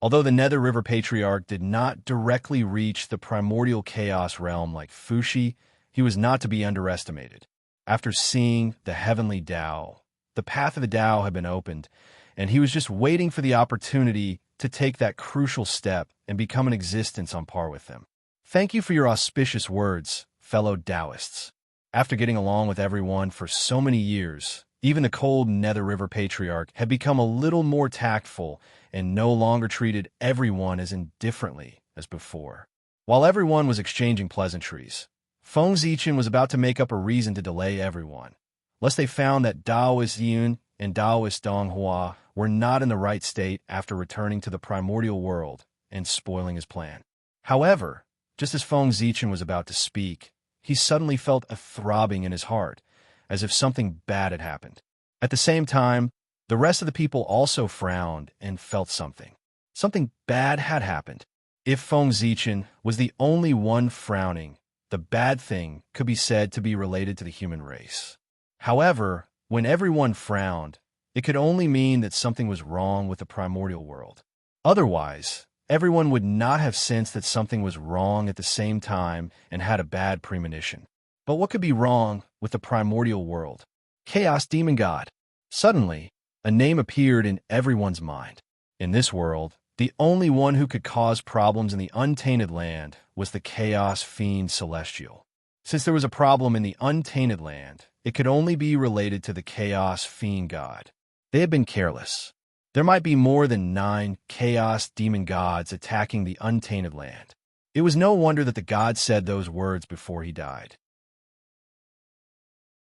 Speaker 1: Although the Nether River Patriarch did not directly reach the primordial chaos realm like Fushi, he was not to be underestimated. After seeing the heavenly Tao, the path of the Tao had been opened, and he was just waiting for the opportunity to take that crucial step and become an existence on par with them. Thank you for your auspicious words, fellow Taoists. After getting along with everyone for so many years, even the cold Nether River Patriarch had become a little more tactful and no longer treated everyone as indifferently as before. While everyone was exchanging pleasantries, Feng Zichen was about to make up a reason to delay everyone, lest they found that Taoist Yun and Taoist Donghua were not in the right state after returning to the primordial world and spoiling his plan. However, just as Feng Zichen was about to speak, he suddenly felt a throbbing in his heart, as if something bad had happened. At the same time, the rest of the people also frowned and felt something. Something bad had happened. If Feng Zichen was the only one frowning, the bad thing could be said to be related to the human race. However, when everyone frowned, it could only mean that something was wrong with the primordial world. Otherwise, everyone would not have sensed that something was wrong at the same time and had a bad premonition. But what could be wrong with the primordial world? Chaos Demon God. Suddenly, a name appeared in everyone's mind. In this world, the only one who could cause problems in the untainted land was the Chaos Fiend Celestial. Since there was a problem in the untainted land, it could only be related to the Chaos Fiend God. They had been careless. There might be more than 9 Chaos Demon Gods attacking the untainted land. It was no wonder that the god said those words before he died.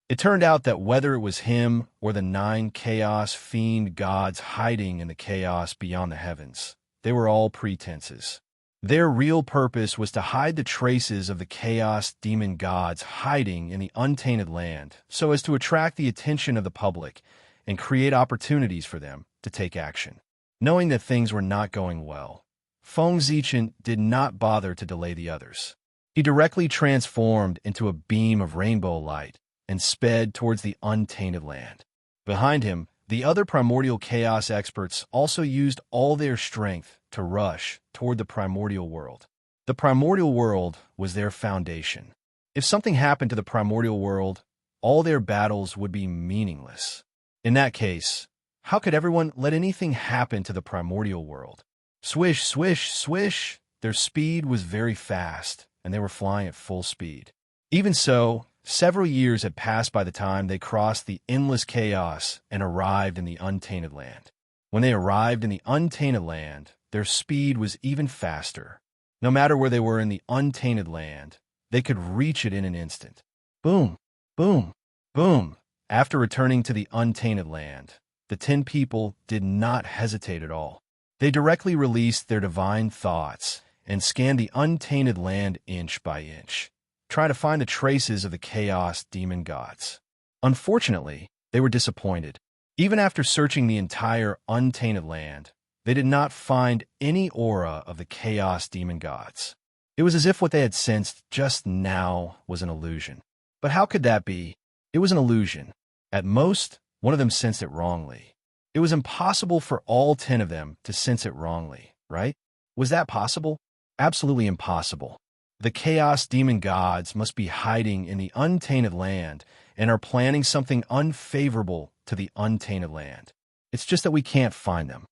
Speaker 1: It turned out that whether it was him or the 9 Chaos Fiend Gods hiding in the chaos beyond the heavens, they were all pretenses. Their real purpose was to hide the traces of the Chaos Demon Gods hiding in the untainted land so as to attract the attention of the public and create opportunities for them to take action. Knowing that things were not going well, Feng Zichen did not bother to delay the others. He directly transformed into a beam of rainbow light and sped towards the untainted land. Behind him, the other primordial chaos experts also used all their strength to rush toward the primordial world. The primordial world was their foundation. If something happened to the primordial world, all their battles would be meaningless. In that case, how could everyone let anything happen to the primordial world? Swish, swish, swish! Their speed was very fast, and they were flying at full speed. Even so, several years had passed by the time they crossed the endless chaos and arrived in the untainted land. When they arrived in the untainted land, their speed was even faster. No matter where they were in the untainted land, they could reach it in an instant. Boom, boom, boom. After returning to the untainted land, the 10 people did not hesitate at all. They directly released their divine thoughts and scanned the untainted land inch by inch, trying to find the traces of the chaos demon gods. Unfortunately, they were disappointed. Even after searching the entire untainted land, they did not find any aura of the chaos demon gods. It was as if what they had sensed just now was an illusion. But how could that be? It was an illusion. At most, one of them sensed it wrongly. It was impossible for all 10 of them to sense it wrongly, right? Was that possible? Absolutely impossible. The chaos demon gods must be hiding in the untainted land and are planning something unfavorable to the untainted land. It's just that we can't find them.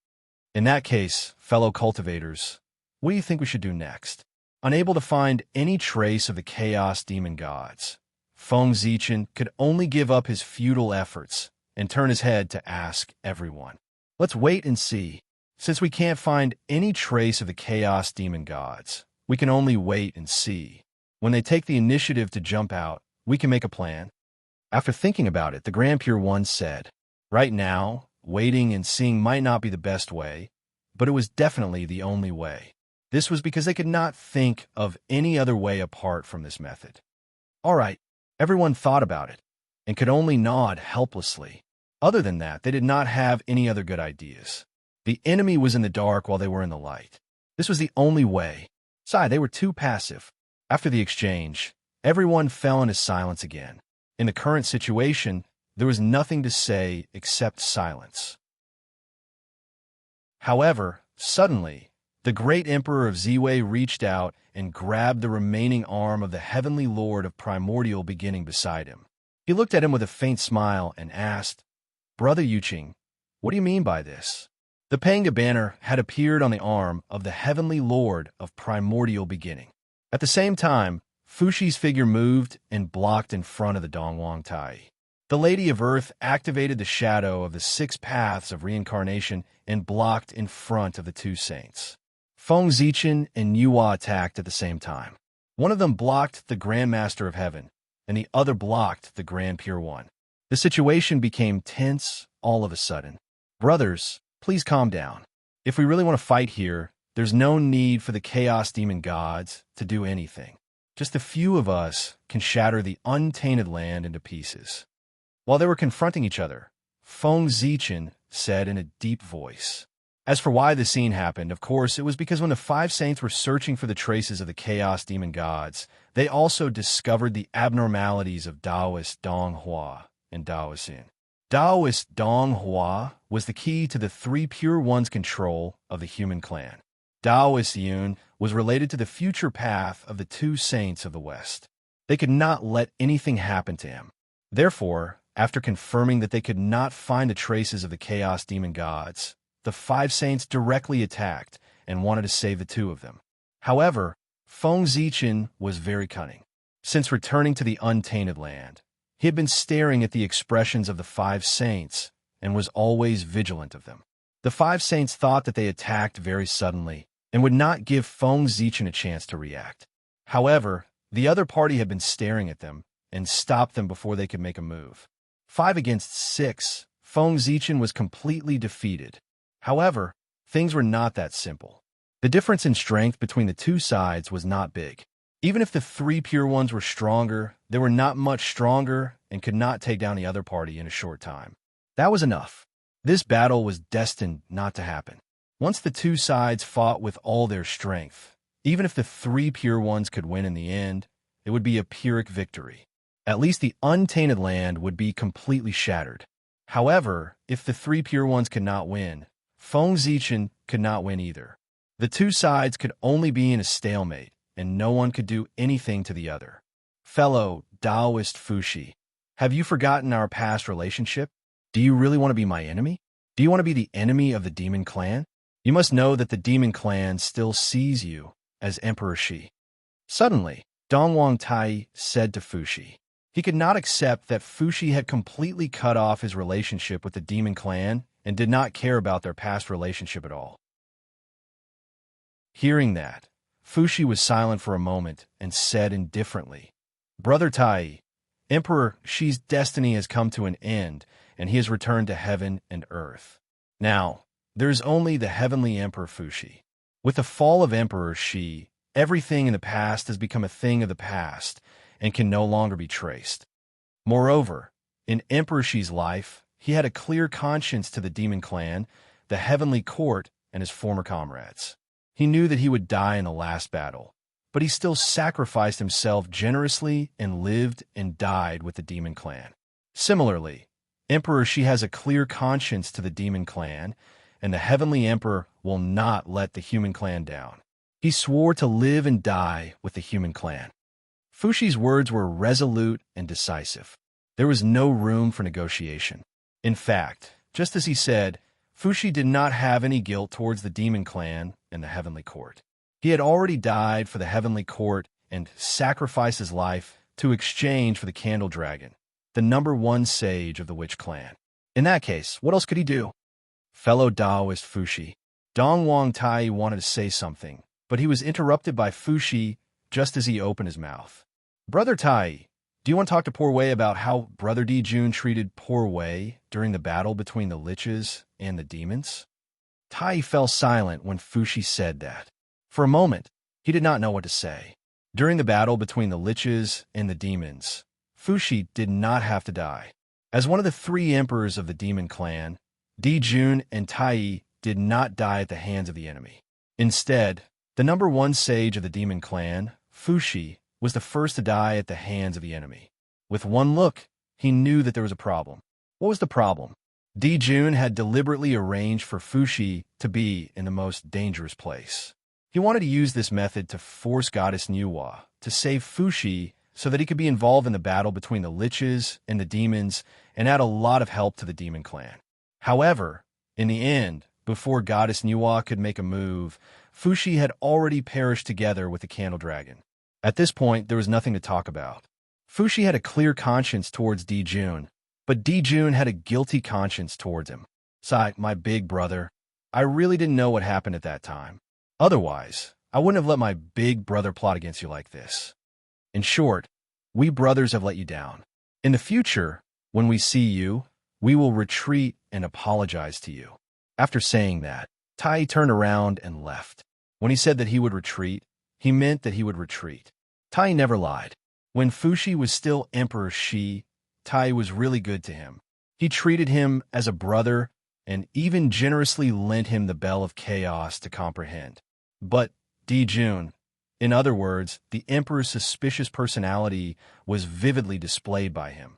Speaker 1: In that case, fellow cultivators, what do you think we should do next? Unable to find any trace of the chaos demon gods, Feng Zichen could only give up his futile efforts and turn his head to ask everyone. Let's wait and see. Since we can't find any trace of the chaos demon gods, we can only wait and see. When they take the initiative to jump out, we can make a plan. After thinking about it, the Grand Pure One said, right now, waiting and seeing might not be the best way, but it was definitely the only way. This was because they could not think of any other way apart from this method. All right, everyone thought about it and could only nod helplessly. Other than that, they did not have any other good ideas. The enemy was in the dark while they were in the light. This was the only way. Besides, they were too passive. After the exchange, everyone fell into silence again. In the current situation, there was nothing to say except silence. However, suddenly, the great Emperor of Ziwei reached out and grabbed the remaining arm of the Heavenly Lord of Primordial Beginning beside him. He looked at him with a faint smile and asked, Brother Yuqing, what do you mean by this? The Panga banner had appeared on the arm of the Heavenly Lord of Primordial Beginning. At the same time, Fushi's figure moved and blocked in front of the Dongwang Tai. The Lady of Earth activated the shadow of the 6 paths of reincarnation and blocked in front of the 2 saints. Feng Zichen and Yuhua attacked at the same time. One of them blocked the Grand Master of Heaven, and the other blocked the Grand Pure One. The situation became tense all of a sudden. Brothers, please calm down. If we really want to fight here, there's no need for the Chaos Demon Gods to do anything. Just a few of us can shatter the untainted land into pieces. While they were confronting each other, Feng Zichen said in a deep voice. As for why the scene happened, of course, it was because when the 5 saints were searching for the traces of the Chaos Demon Gods, they also discovered the abnormalities of Taoist Donghua and Taoist Yin. Taoist Donghua was the key to the 3 Pure Ones' control of the human clan. Taoist Yun was related to the future path of the 2 saints of the West. They could not let anything happen to him. Therefore, after confirming that they could not find the traces of the Chaos Demon Gods, the 5 saints directly attacked and wanted to save the 2 of them. However, Feng Zichen was very cunning. Since returning to the untainted land, he had been staring at the expressions of the 5 saints and was always vigilant of them. The 5 saints thought that they attacked very suddenly and would not give Feng Zichen a chance to react. However, the other party had been staring at them and stopped them before they could make a move. 5 against 6, Feng Zichen was completely defeated. However, things were not that simple. The difference in strength between the 2 sides was not big. Even if the 3 Pure Ones were stronger, they were not much stronger and could not take down the other party in a short time. That was enough. This battle was destined not to happen. Once the 2 sides fought with all their strength, even if the 3 Pure Ones could win in the end, it would be a Pyrrhic victory. At least the untainted land would be completely shattered. However, if the 3 Pure Ones could not win, Feng Zichen could not win either. The 2 sides could only be in a stalemate, and no one could do anything to the other. Fellow Taoist Fushi, have you forgotten our past relationship? Do you really want to be my enemy? Do you want to be the enemy of the Demon Clan? You must know that the Demon Clan still sees you as Emperor Shi. Suddenly, Dongwang Tai said to Fushi. He could not accept that Fushi had completely cut off his relationship with the Demon Clan and did not care about their past relationship at all. Hearing that, Fushi was silent for a moment and said indifferently, "Brother Tai, Emperor Shi's destiny has come to an end, and he has returned to heaven and earth. Now, there is only the heavenly Emperor Fushi. With the fall of Emperor Shi, everything in the past has become a thing of the past and can no longer be traced. Moreover, in Emperor Shi's life, he had a clear conscience to the demon clan, the heavenly court, and his former comrades. He knew that he would die in the last battle, but he still sacrificed himself generously and lived and died with the demon clan. Similarly, Emperor Shi has a clear conscience to the demon clan, and the heavenly emperor will not let the human clan down. He swore to live and die with the human clan." Fushi's words were resolute and decisive. There was no room for negotiation. In fact, just as he said, Fushi did not have any guilt towards the demon clan and the heavenly court. He had already died for the heavenly court and sacrificed his life to exchange for the candle dragon, the #1 sage of the witch clan. In that case, what else could he do? Fellow Taoist Fushi. Dong Wang Tai wanted to say something, but he was interrupted by Fushi just as he opened his mouth. "Brother Tai, do you want to talk to Poor Wei about how Brother Di Jun treated Poor Wei during the battle between the liches and the demons?" Tai fell silent when Fushi said that. For a moment, he did not know what to say. During the battle between the liches and the demons, Fushi did not have to die. As one of the 3 emperors of the demon clan, Di Jun and Tai did not die at the hands of the enemy. Instead, the #1 sage of the demon clan, Fushi, was the first to die at the hands of the enemy. With one look, he knew that there was a problem. What was the problem? Di Jun had deliberately arranged for Fushi to be in the most dangerous place. He wanted to use this method to force Goddess Nuwa to save Fushi so that he could be involved in the battle between the liches and the demons and add a lot of help to the demon clan. However, in the end, before Goddess Nuwa could make a move, Fushi had already perished together with the candle dragon. At this point, there was nothing to talk about. Fushi had a clear conscience towards Di Jun, but Di Jun had a guilty conscience towards him. "Sai, my big brother, I really didn't know what happened at that time. Otherwise, I wouldn't have let my big brother plot against you like this. In short, we brothers have let you down. In the future, when we see you, we will retreat and apologize to you." After saying that, Tai turned around and left. When he said that he would retreat, he meant that he would retreat. Tai never lied. When Fushi was still Emperor Shi, Tai was really good to him. He treated him as a brother and even generously lent him the Bell of Chaos to comprehend. But Di Jun, in other words, the Emperor's suspicious personality, was vividly displayed by him.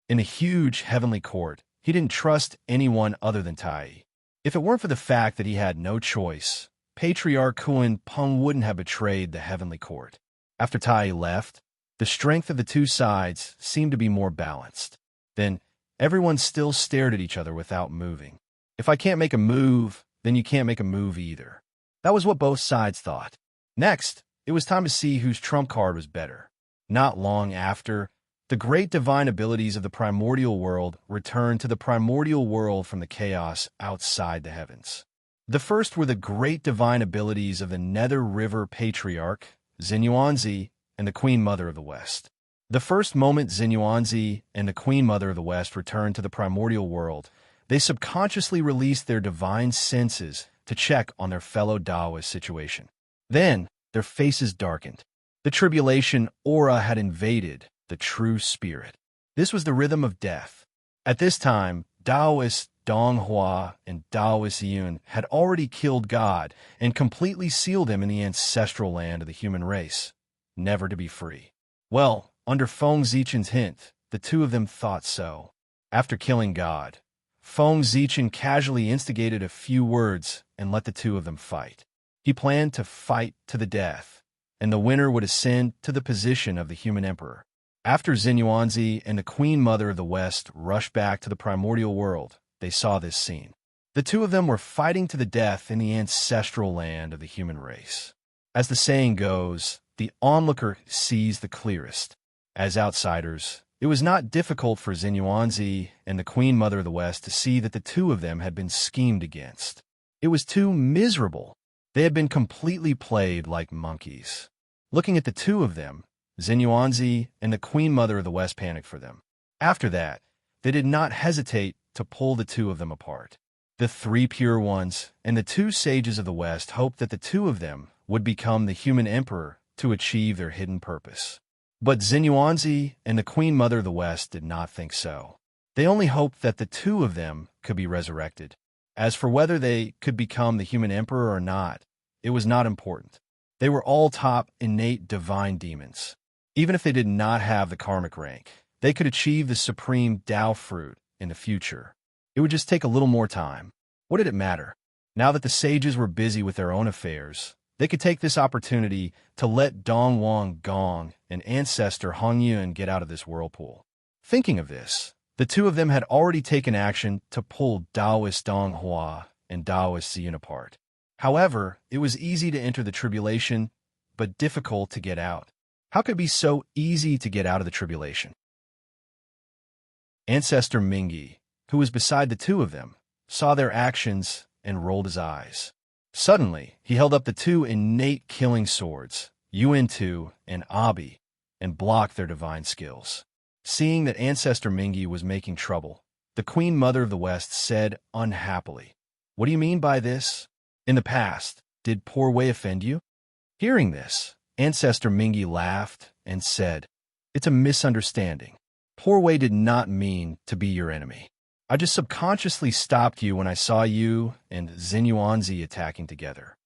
Speaker 1: In the huge heavenly court, he didn't trust anyone other than Tai. If it weren't for the fact that he had no choice, Patriarch Kun Peng wouldn't have betrayed the heavenly court. After Tai left, the strength of the 2 sides seemed to be more balanced. Then, everyone still stared at each other without moving. If I can't make a move, then you can't make a move either. That was what both sides thought. Next, it was time to see whose trump card was better. Not long after, the great divine abilities of the primordial world returned to the primordial world from the chaos outside the heavens. The first were the great divine abilities of the Nether River Patriarch, Xinyuanzi, and the Queen Mother of the West. The first moment Xinyuanzi and the Queen Mother of the West returned to the primordial world, they subconsciously released their divine senses to check on their fellow Taoist situation. Then, their faces darkened. The tribulation aura had invaded the true spirit. This was the rhythm of death. At this time, Taoist Dong Hua and Taoist Yun had already killed God and completely sealed him in the ancestral land of the human race, never to be free. Well, under Feng Zichen's hint, the 2 of them thought so. After killing God, Feng Zichen casually instigated a few words and let the 2 of them fight. He planned to fight to the death, and the winner would ascend to the position of the human emperor. After Xinyuanzi and the Queen Mother of the West rushed back to the primordial world, they saw this scene. The 2 of them were fighting to the death in the ancestral land of the human race. As the saying goes, the onlooker sees the clearest. As outsiders, it was not difficult for Xinyuanzi and the Queen Mother of the West to see that the 2 of them had been schemed against. It was too miserable They had been completely played like monkeys. Looking at the two of them, Xinyuanzi and the Queen Mother of the West panicked for them. After that, they did not hesitate to pull the two of them apart. The three pure ones and the two sages of the West hoped that the two of them would become the human emperor to achieve their hidden purpose. But Xinyuanzi and the Queen Mother of the West did not think so. They only hoped that the two of them could be resurrected. As for whether they could become the human emperor or not, it was not important. They were all top innate divine demons. Even if they did not have the karmic rank, they could achieve the supreme Tao fruit in the future. It would just take a little more time. What did it matter? Now that the sages were busy with their own affairs, they could take this opportunity to let Dongwang Gong and ancestor Hongyun get out of this whirlpool. Thinking of this, the two of them had already taken action to pull Taoist Donghua and Taoist Ziyun apart. However, it was easy to enter the tribulation, but difficult to get out. How could it be so easy to get out of the tribulation? Ancestor Mingi, who was beside the two of them, saw their actions and rolled his eyes. Suddenly, he held up the two innate killing swords, Yuan-Tu and Abi, and blocked their divine skills. Seeing that Ancestor Mingi was making trouble, the Queen Mother of the West said unhappily, "What do you mean by this? In the past, did Poor Wei offend you?" Hearing this, Ancestor Mingi laughed and said, "It's a misunderstanding. Poor Wei did not mean to be your enemy. I just subconsciously stopped you when I saw you and Xinyuanzi attacking together."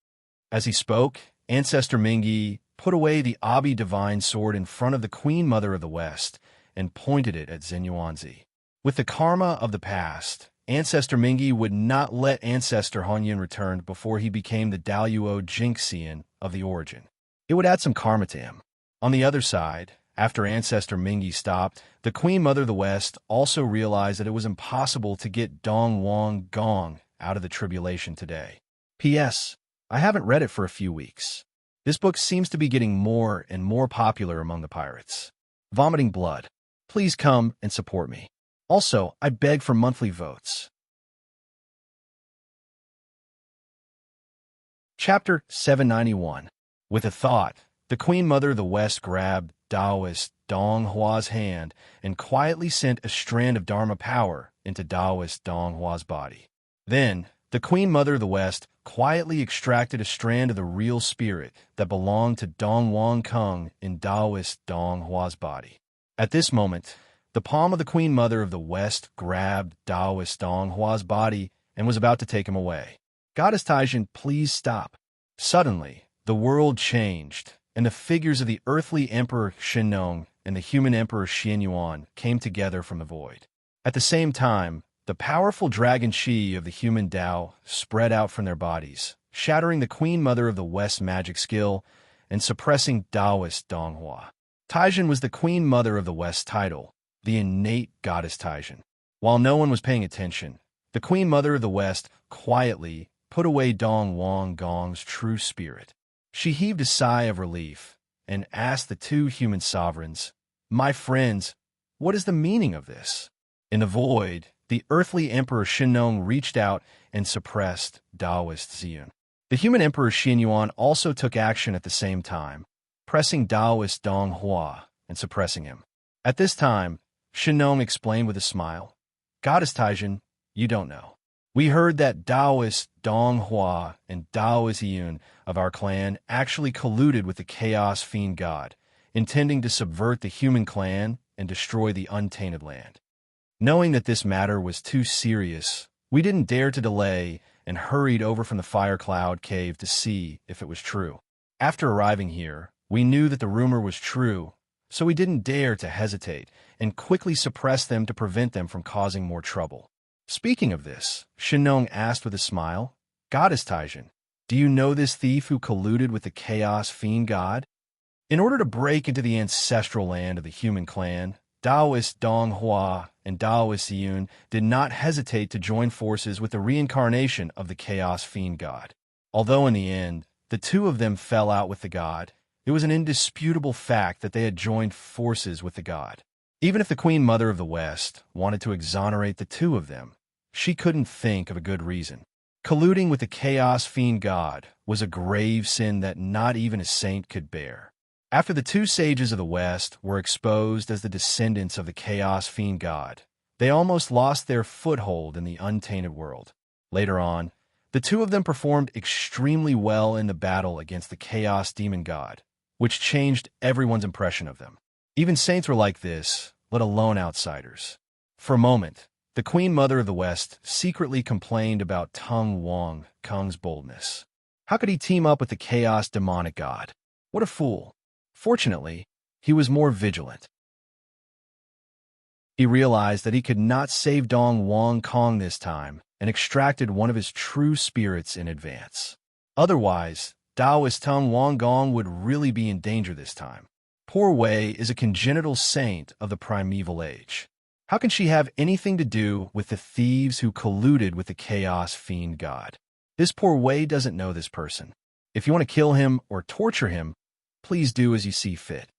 Speaker 1: As he spoke, Ancestor Mingi put away the Abi divine sword in front of the Queen Mother of the West and pointed it at Xinyuanzi. With the karma of the past, Ancestor Mingi would not let Ancestor Hongyun return before he became the Daluo Jinxian of the origin. It would add some karma to him. On the other side, after Ancestor Mingi stopped, the Queen Mother of the West also realized that it was impossible to get Dongwang Gong out of the tribulation today. P.S. I haven't read it for a few weeks. This book seems to be getting more and more popular among the pirates. Vomiting blood. Please come and support me. Also, I beg for monthly votes. Chapter 791. With a thought, the Queen Mother of the West grabbed Taoist Donghua's hand and quietly sent a strand of Dharma power into Taoist Donghua's body. Then, the Queen Mother of the West quietly extracted a strand of the real spirit that belonged to Dongwang Kung in Taoist Donghua's body. At this moment, the palm of the Queen Mother of the West grabbed Taoist Donghua's body and was about to take him away. "Goddess Taijin, please stop." Suddenly, the world changed, and the figures of the earthly Emperor Shennong and the human Emperor Xianyuan came together from the void. At the same time, the powerful dragon Qi of the human Tao spread out from their bodies, shattering the Queen Mother of the West's magic skill and suppressing Taoist Donghua. Taijin was the Queen Mother of the West's title, the innate Goddess Taijin. While no one was paying attention, the Queen Mother of the West quietly put away Dongwang Gong's true spirit. She heaved a sigh of relief and asked the two human sovereigns, "My friends, what is the meaning of this?" In the void, the earthly Emperor Shennong reached out and suppressed Taoist Ziyun. The human Emperor Xianyuan also took action at the same time, pressing Taoist Donghua and suppressing him. At this time, Shennong explained with a smile, "Goddess Taijin, you don't know. We heard that Taoist Donghua and Taoist Ziyun of our clan actually colluded with the Chaos Fiend God, intending to subvert the human clan and destroy the untainted land. Knowing that this matter was too serious, we didn't dare to delay and hurried over from the Fire Cloud Cave to see if it was true. After arriving here, we knew that the rumor was true, so we didn't dare to hesitate and quickly suppressed them to prevent them from causing more trouble." Speaking of this, Shennong asked with a smile, "Goddess Taijin, do you know this thief who colluded with the Chaos Fiend God? In order to break into the ancestral land of the human clan, Taoist Donghua and Taoist Ziyun did not hesitate to join forces with the reincarnation of the Chaos Fiend God. Although in the end, the two of them fell out with the god, it was an indisputable fact that they had joined forces with the god. Even if the Queen Mother of the West wanted to exonerate the two of them, she couldn't think of a good reason. Colluding with the chaos fiend god was a grave sin that not even a saint could bear. After the two sages of the West were exposed as the descendants of the chaos fiend god, they almost lost their foothold in the untainted world. Later on, the two of them performed extremely well in the battle against the chaos demon god, which changed everyone's impression of them. Even saints were like this, let alone outsiders. For a moment, the Queen Mother of the West secretly complained about Tung Wang Kung's boldness. How could he team up with the chaos demonic god? What a fool. Fortunately, he was more vigilant. He realized that he could not save Dong Wang Kong this time and extracted one of his true spirits in advance. Otherwise, Taoist Tung Wang Gong would really be in danger this time. Poor Wei is a congenital saint of the primeval age. How can she have anything to do with the thieves who colluded with the chaos fiend god? This poor Wei doesn't know this person. If you want to kill him or torture him, please do as you see fit.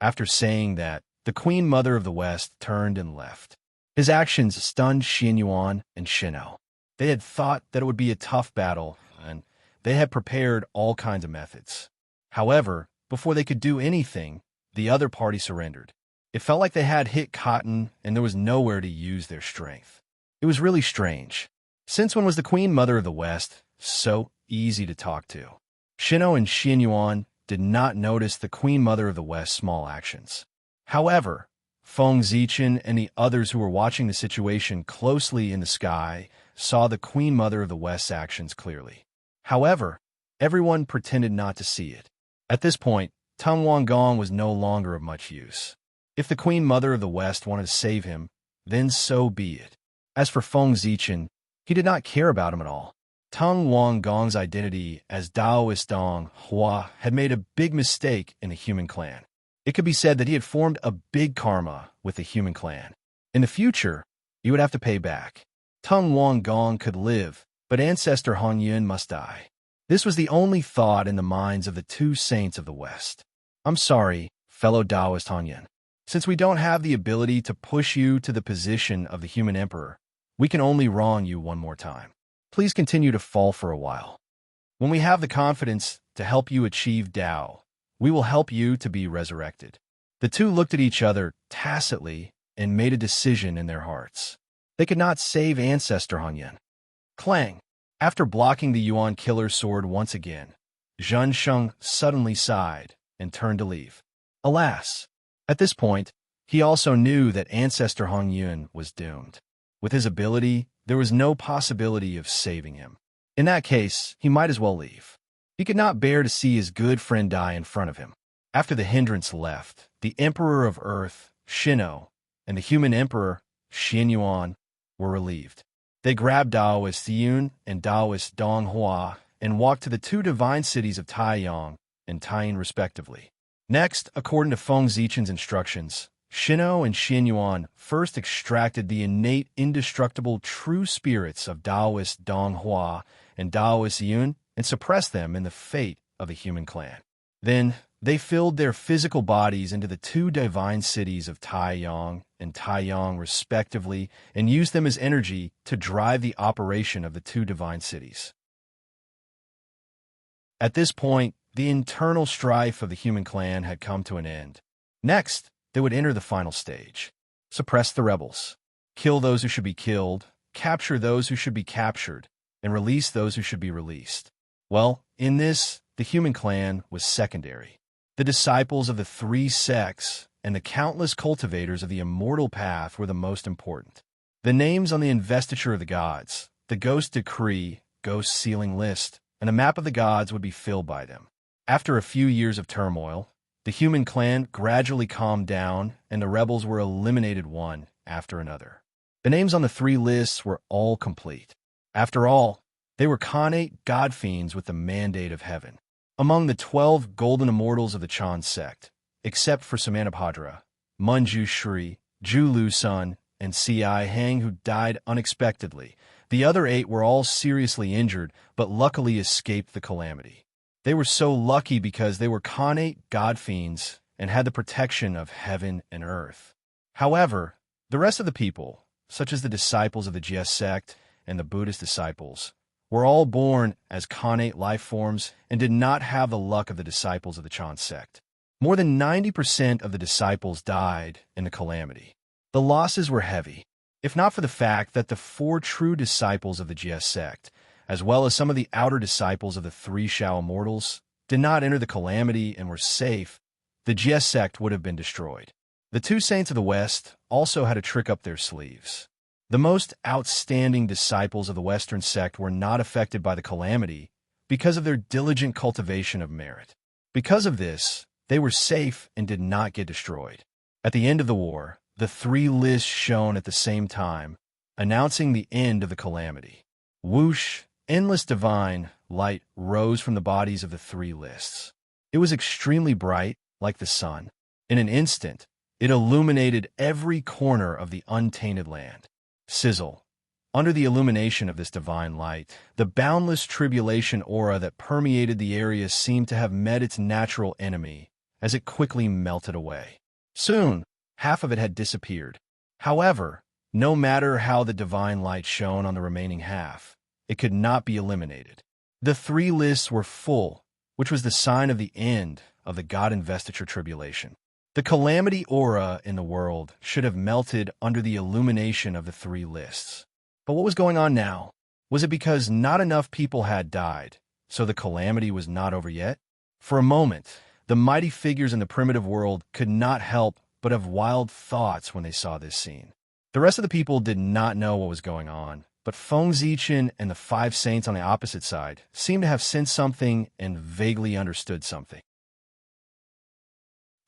Speaker 1: After saying that, the Queen Mother of the West turned and left. His actions stunned Xin Yuan and Shino. They had thought that it would be a tough battle, and they had prepared all kinds of methods. However, before they could do anything, the other party surrendered. It felt like they had hit cotton and there was nowhere to use their strength. It was really strange. Since when was the Queen Mother of the West so easy to talk to? Shino and Xin Yuan did not notice the Queen Mother of the West's small actions. However, Feng Zichen and the others who were watching the situation closely in the sky saw the Queen Mother of the West's actions clearly. However, everyone pretended not to see it. At this point, Tung Wang Gong was no longer of much use. If the Queen Mother of the West wanted to save him, then so be it. As for Feng Zichen, he did not care about him at all. Tung Wang Gong's identity as Taoist Dong Hua had made a big mistake in the human clan. It could be said that he had formed a big karma with the human clan. In the future, he would have to pay back. Tung Wang Gong could live, but ancestor Hong Yun must die. This was the only thought in the minds of the two saints of the West. I'm sorry, fellow Taoist Hong Yun. Since we don't have the ability to push you to the position of the human emperor, we can only wrong you one more time. Please continue to fall for a while. When we have the confidence to help you achieve Tao, we will help you to be resurrected. The two looked at each other tacitly and made a decision in their hearts. They could not save ancestor Hong Yun. Clang! After blocking the Yuan killer's sword once again, Zhen Sheng suddenly sighed and turned to leave. Alas! At this point, he also knew that ancestor Hong Yun was doomed. With his ability, there was no possibility of saving him. In that case, he might as well leave. He could not bear to see his good friend die in front of him. After the hindrance left, the Emperor of Earth, Shino, and the human Emperor, Xin Yuan, were relieved. They grabbed Taoist Yun and Taoist Dong Hua and walked to the two divine cities of Taiyang and Taiyin respectively. Next, according to Feng Zichen's instructions, Shino and Xin Yuan first extracted the innate, indestructible true spirits of Taoist Dong Hua and Taoist Yun and suppressed them in the fate of the human clan. Then, they filled their physical bodies into the two divine cities of Taiyang and Taiyang respectively and used them as energy to drive the operation of the two divine cities. At this point, the internal strife of the human clan had come to an end. Next, they would enter the final stage. Suppress the rebels, kill those who should be killed, capture those who should be captured, and release those who should be released. Well, in this, the human clan was secondary. The disciples of the three sects and the countless cultivators of the immortal path were the most important. The names on the investiture of the gods, the ghost decree, ghost sealing list, and a map of the gods would be filled by them. After a few years of turmoil, the human clan gradually calmed down and the rebels were eliminated one after another. The names on the three lists were all complete. After all, they were Khanate god fiends with the mandate of heaven. Among the 12 golden immortals of the Chan sect, except for Samantabhadra, Munju Shri, Ju Lu Sun, and Si Hang who died unexpectedly, the other 8 were all seriously injured but luckily escaped the calamity. They were so lucky because they were Khanate god fiends and had the protection of heaven and earth. However, the rest of the people, such as the disciples of the Jia sect and the Buddhist disciples, were all born as connate life forms and did not have the luck of the disciples of the Chan sect. More than 90% of the disciples died in the calamity. The losses were heavy, if not for the fact that the 4 true disciples of the GS sect, as well as some of the outer disciples of the 3 Shao immortals, did not enter the calamity and were safe, the GS sect would have been destroyed. The 2 saints of the West also had a trick up their sleeves. The most outstanding disciples of the Western sect were not affected by the calamity because of their diligent cultivation of merit. Because of this, they were safe and did not get destroyed. At the end of the war, the 3 lists shone at the same time, announcing the end of the calamity. Whoosh, endless divine light rose from the bodies of the 3 lists. It was extremely bright, like the sun. In an instant, it illuminated every corner of the untainted land. Sizzle. Under the illumination of this divine light, the boundless tribulation aura that permeated the area seemed to have met its natural enemy as it quickly melted away. Soon, half of it had disappeared. However, no matter how the divine light shone on the remaining half, it could not be eliminated. The 3 lists were full, which was the sign of the end of the God Investiture tribulation. The calamity aura in the world should have melted under the illumination of the 3 lists. But what was going on now? Was it because not enough people had died, so the calamity was not over yet? For a moment, the mighty figures in the primitive world could not help but have wild thoughts when they saw this scene. The rest of the people did not know what was going on, but Feng Zichen and the 5 saints on the opposite side seemed to have sensed something and vaguely understood something.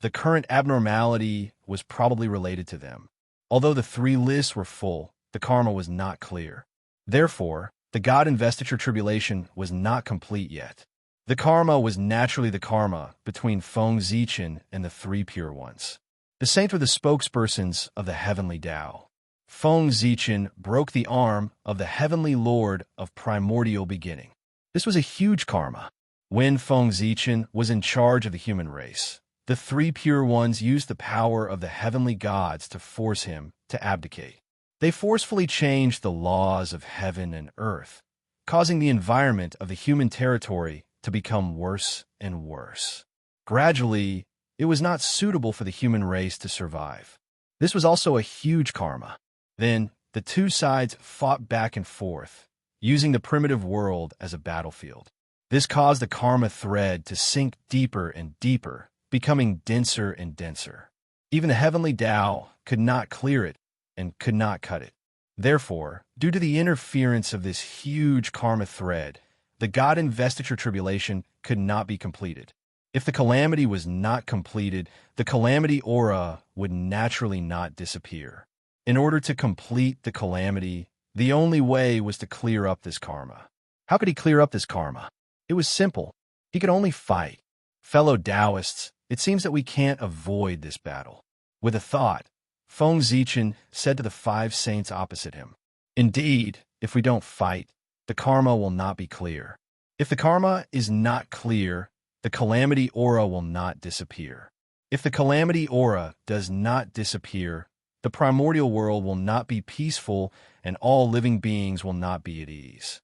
Speaker 1: The current abnormality was probably related to them. Although the 3 lists were full, the karma was not clear. Therefore, the God Investiture tribulation was not complete yet. The karma was naturally the karma between Feng Zichen and the 3 pure ones. The saints were the spokespersons of the heavenly Tao. Feng Zichen broke the arm of the heavenly lord of primordial beginning. This was a huge karma. When Feng Zichen was in charge of the human race, the 3 pure ones used the power of the heavenly gods to force him to abdicate. They forcefully changed the laws of heaven and earth, causing the environment of the human territory to become worse and worse. Gradually, it was not suitable for the human race to survive. This was also a huge karma. Then, the 2 sides fought back and forth, using the primitive world as a battlefield. This caused the karma thread to sink deeper and deeper, becoming denser and denser. Even the heavenly Tao could not clear it and could not cut it. Therefore, due to the interference of this huge karma thread, the God Investiture tribulation could not be completed. If the calamity was not completed, the calamity aura would naturally not disappear. In order to complete the calamity, the only way was to clear up this karma. How could he clear up this karma? It was simple. He could only fight. Fellow Taoists, it seems that we can't avoid this battle. With a thought, Feng Zichen said to the 5 saints opposite him, "Indeed, if we don't fight, the karma will not be clear. If the karma is not clear, the calamity aura will not disappear. If the calamity aura does not disappear, the primordial world will not be peaceful and all living beings will not be at ease.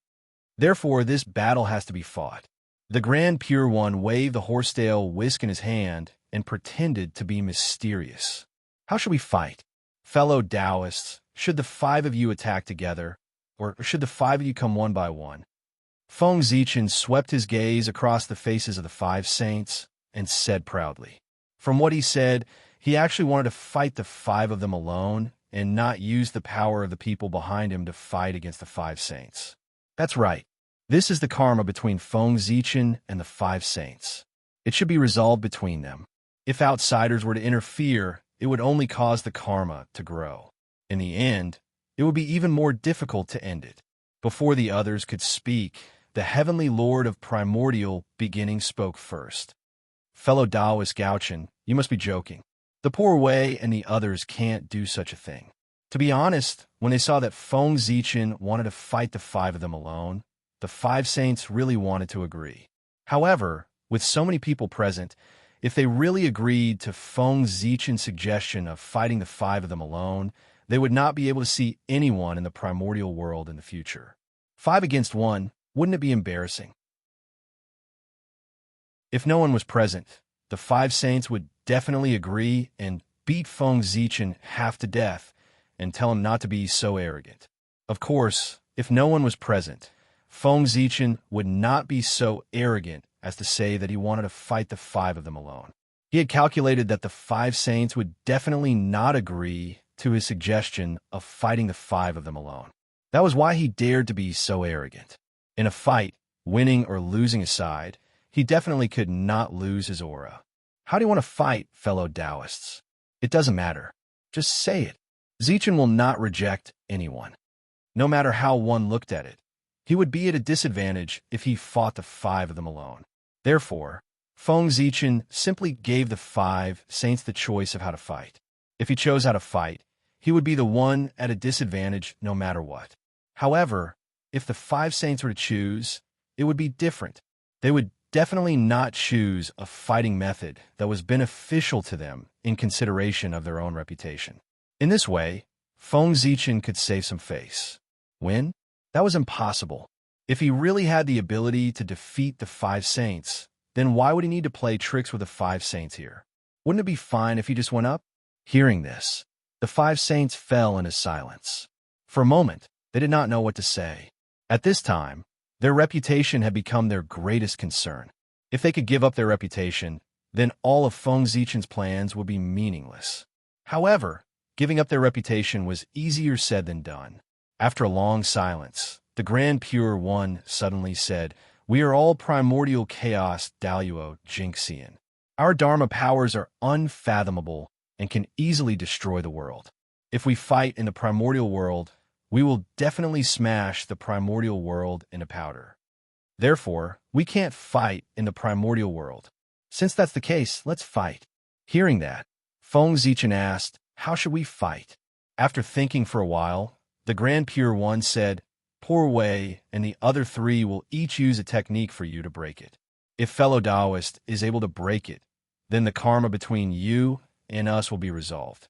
Speaker 1: Therefore, this battle has to be fought." The Grand Pure One waved the horsetail whisk in his hand and pretended to be mysterious. "How should we fight? Fellow Taoists, should the 5 of you attack together, or should the 5 of you come one by one?" Feng Zichen swept his gaze across the faces of the 5 saints and said proudly. From what he said, he actually wanted to fight the 5 of them alone and not use the power of the people behind him to fight against the 5 saints. That's right. This is the karma between Feng Zichen and the 5 saints. It should be resolved between them. If outsiders were to interfere, it would only cause the karma to grow. In the end, it would be even more difficult to end it. Before the others could speak, the heavenly lord of primordial beginning spoke first. "Fellow Taoist Gauchen, you must be joking. The poor Wei and the others can't do such a thing." To be honest, when they saw that Feng Zichen wanted to fight the 5 of them alone, the 5 saints really wanted to agree. However, with so many people present, if they really agreed to Feng Zichen's suggestion of fighting the 5 of them alone, they would not be able to see anyone in the primordial world in the future. 5 against 1, Wouldn't it be embarrassing? If no one was present, the five saints would definitely agree and beat Feng Zichen half to death and tell him not to be so arrogant. Of course, if no one was present, Feng Zichen would not be so arrogant as to say that he wanted to fight the five of them alone. He had calculated that the five saints would definitely not agree to his suggestion of fighting the five of them alone. That was why he dared to be so arrogant. In a fight, winning or losing aside, he definitely could not lose his aura. How do you want to fight, fellow Taoists? It doesn't matter. Just say it. Zichen will not reject anyone. No matter how one looked at it, he would be at a disadvantage if he fought the five of them alone. Therefore, Feng Zichen simply gave the five saints the choice of how to fight. If he chose how to fight, he would be the one at a disadvantage no matter what. However, if the five saints were to choose, it would be different. They would definitely not choose a fighting method that was beneficial to them in consideration of their own reputation. In this way, Feng Zichen could save some face. Win? That was impossible. If he really had the ability to defeat the five saints, then why would he need to play tricks with the five saints here? Wouldn't it be fine if he just went up? Hearing this, the five saints fell into silence. For a moment, they did not know what to say. At this time, their reputation had become their greatest concern. If they could give up their reputation, then all of Feng Zichen's plans would be meaningless. However, giving up their reputation was easier said than done. After a long silence, the Grand Pure One suddenly said, "We are all primordial chaos Daluo Jinxian. Our Dharma powers are unfathomable and can easily destroy the world. If we fight in the primordial world, we will definitely smash the primordial world into powder. Therefore, we can't fight in the primordial world. Since that's the case, let's fight." Hearing that, Feng Zichen asked, "How should we fight?" After thinking for a while, the Grand Pure One said, "Poor Wei and the other three will each use a technique for you to break it. If fellow Taoist is able to break it, then the karma between you and us will be resolved.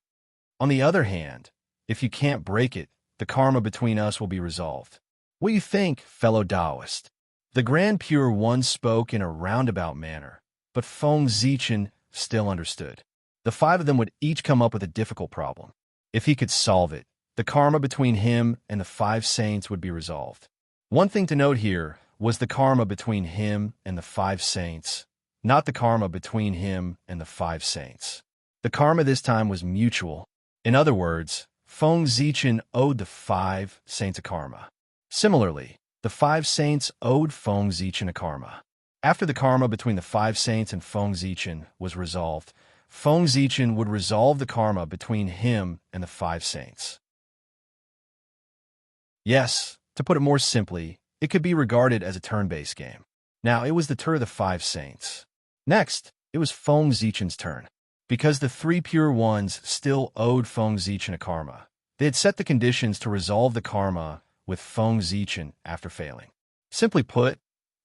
Speaker 1: On the other hand, if you can't break it, the karma between us will be resolved. What do you think, fellow Taoist?" The Grand Pure One spoke in a roundabout manner, but Feng Zichen still understood. The five of them would each come up with a difficult problem. If he could solve it, the karma between him and the five saints would be resolved. One thing to note here was the karma between him and the five saints, not the karma between him and the five saints. The karma this time was mutual. In other words, Feng Zichen owed the five saints a karma. Similarly, the five saints owed Feng Zichen a karma. After the karma between the five saints and Feng Zichen was resolved, Feng Zichen would resolve the karma between him and the five saints. Yes, to put it more simply, it could be regarded as a turn-based game. Now, it was the turn of the five saints. Next, it was Feng Zichen's turn. Because the three pure ones still owed Feng Zichen a karma, they had set the conditions to resolve the karma with Feng Zichen after failing. Simply put,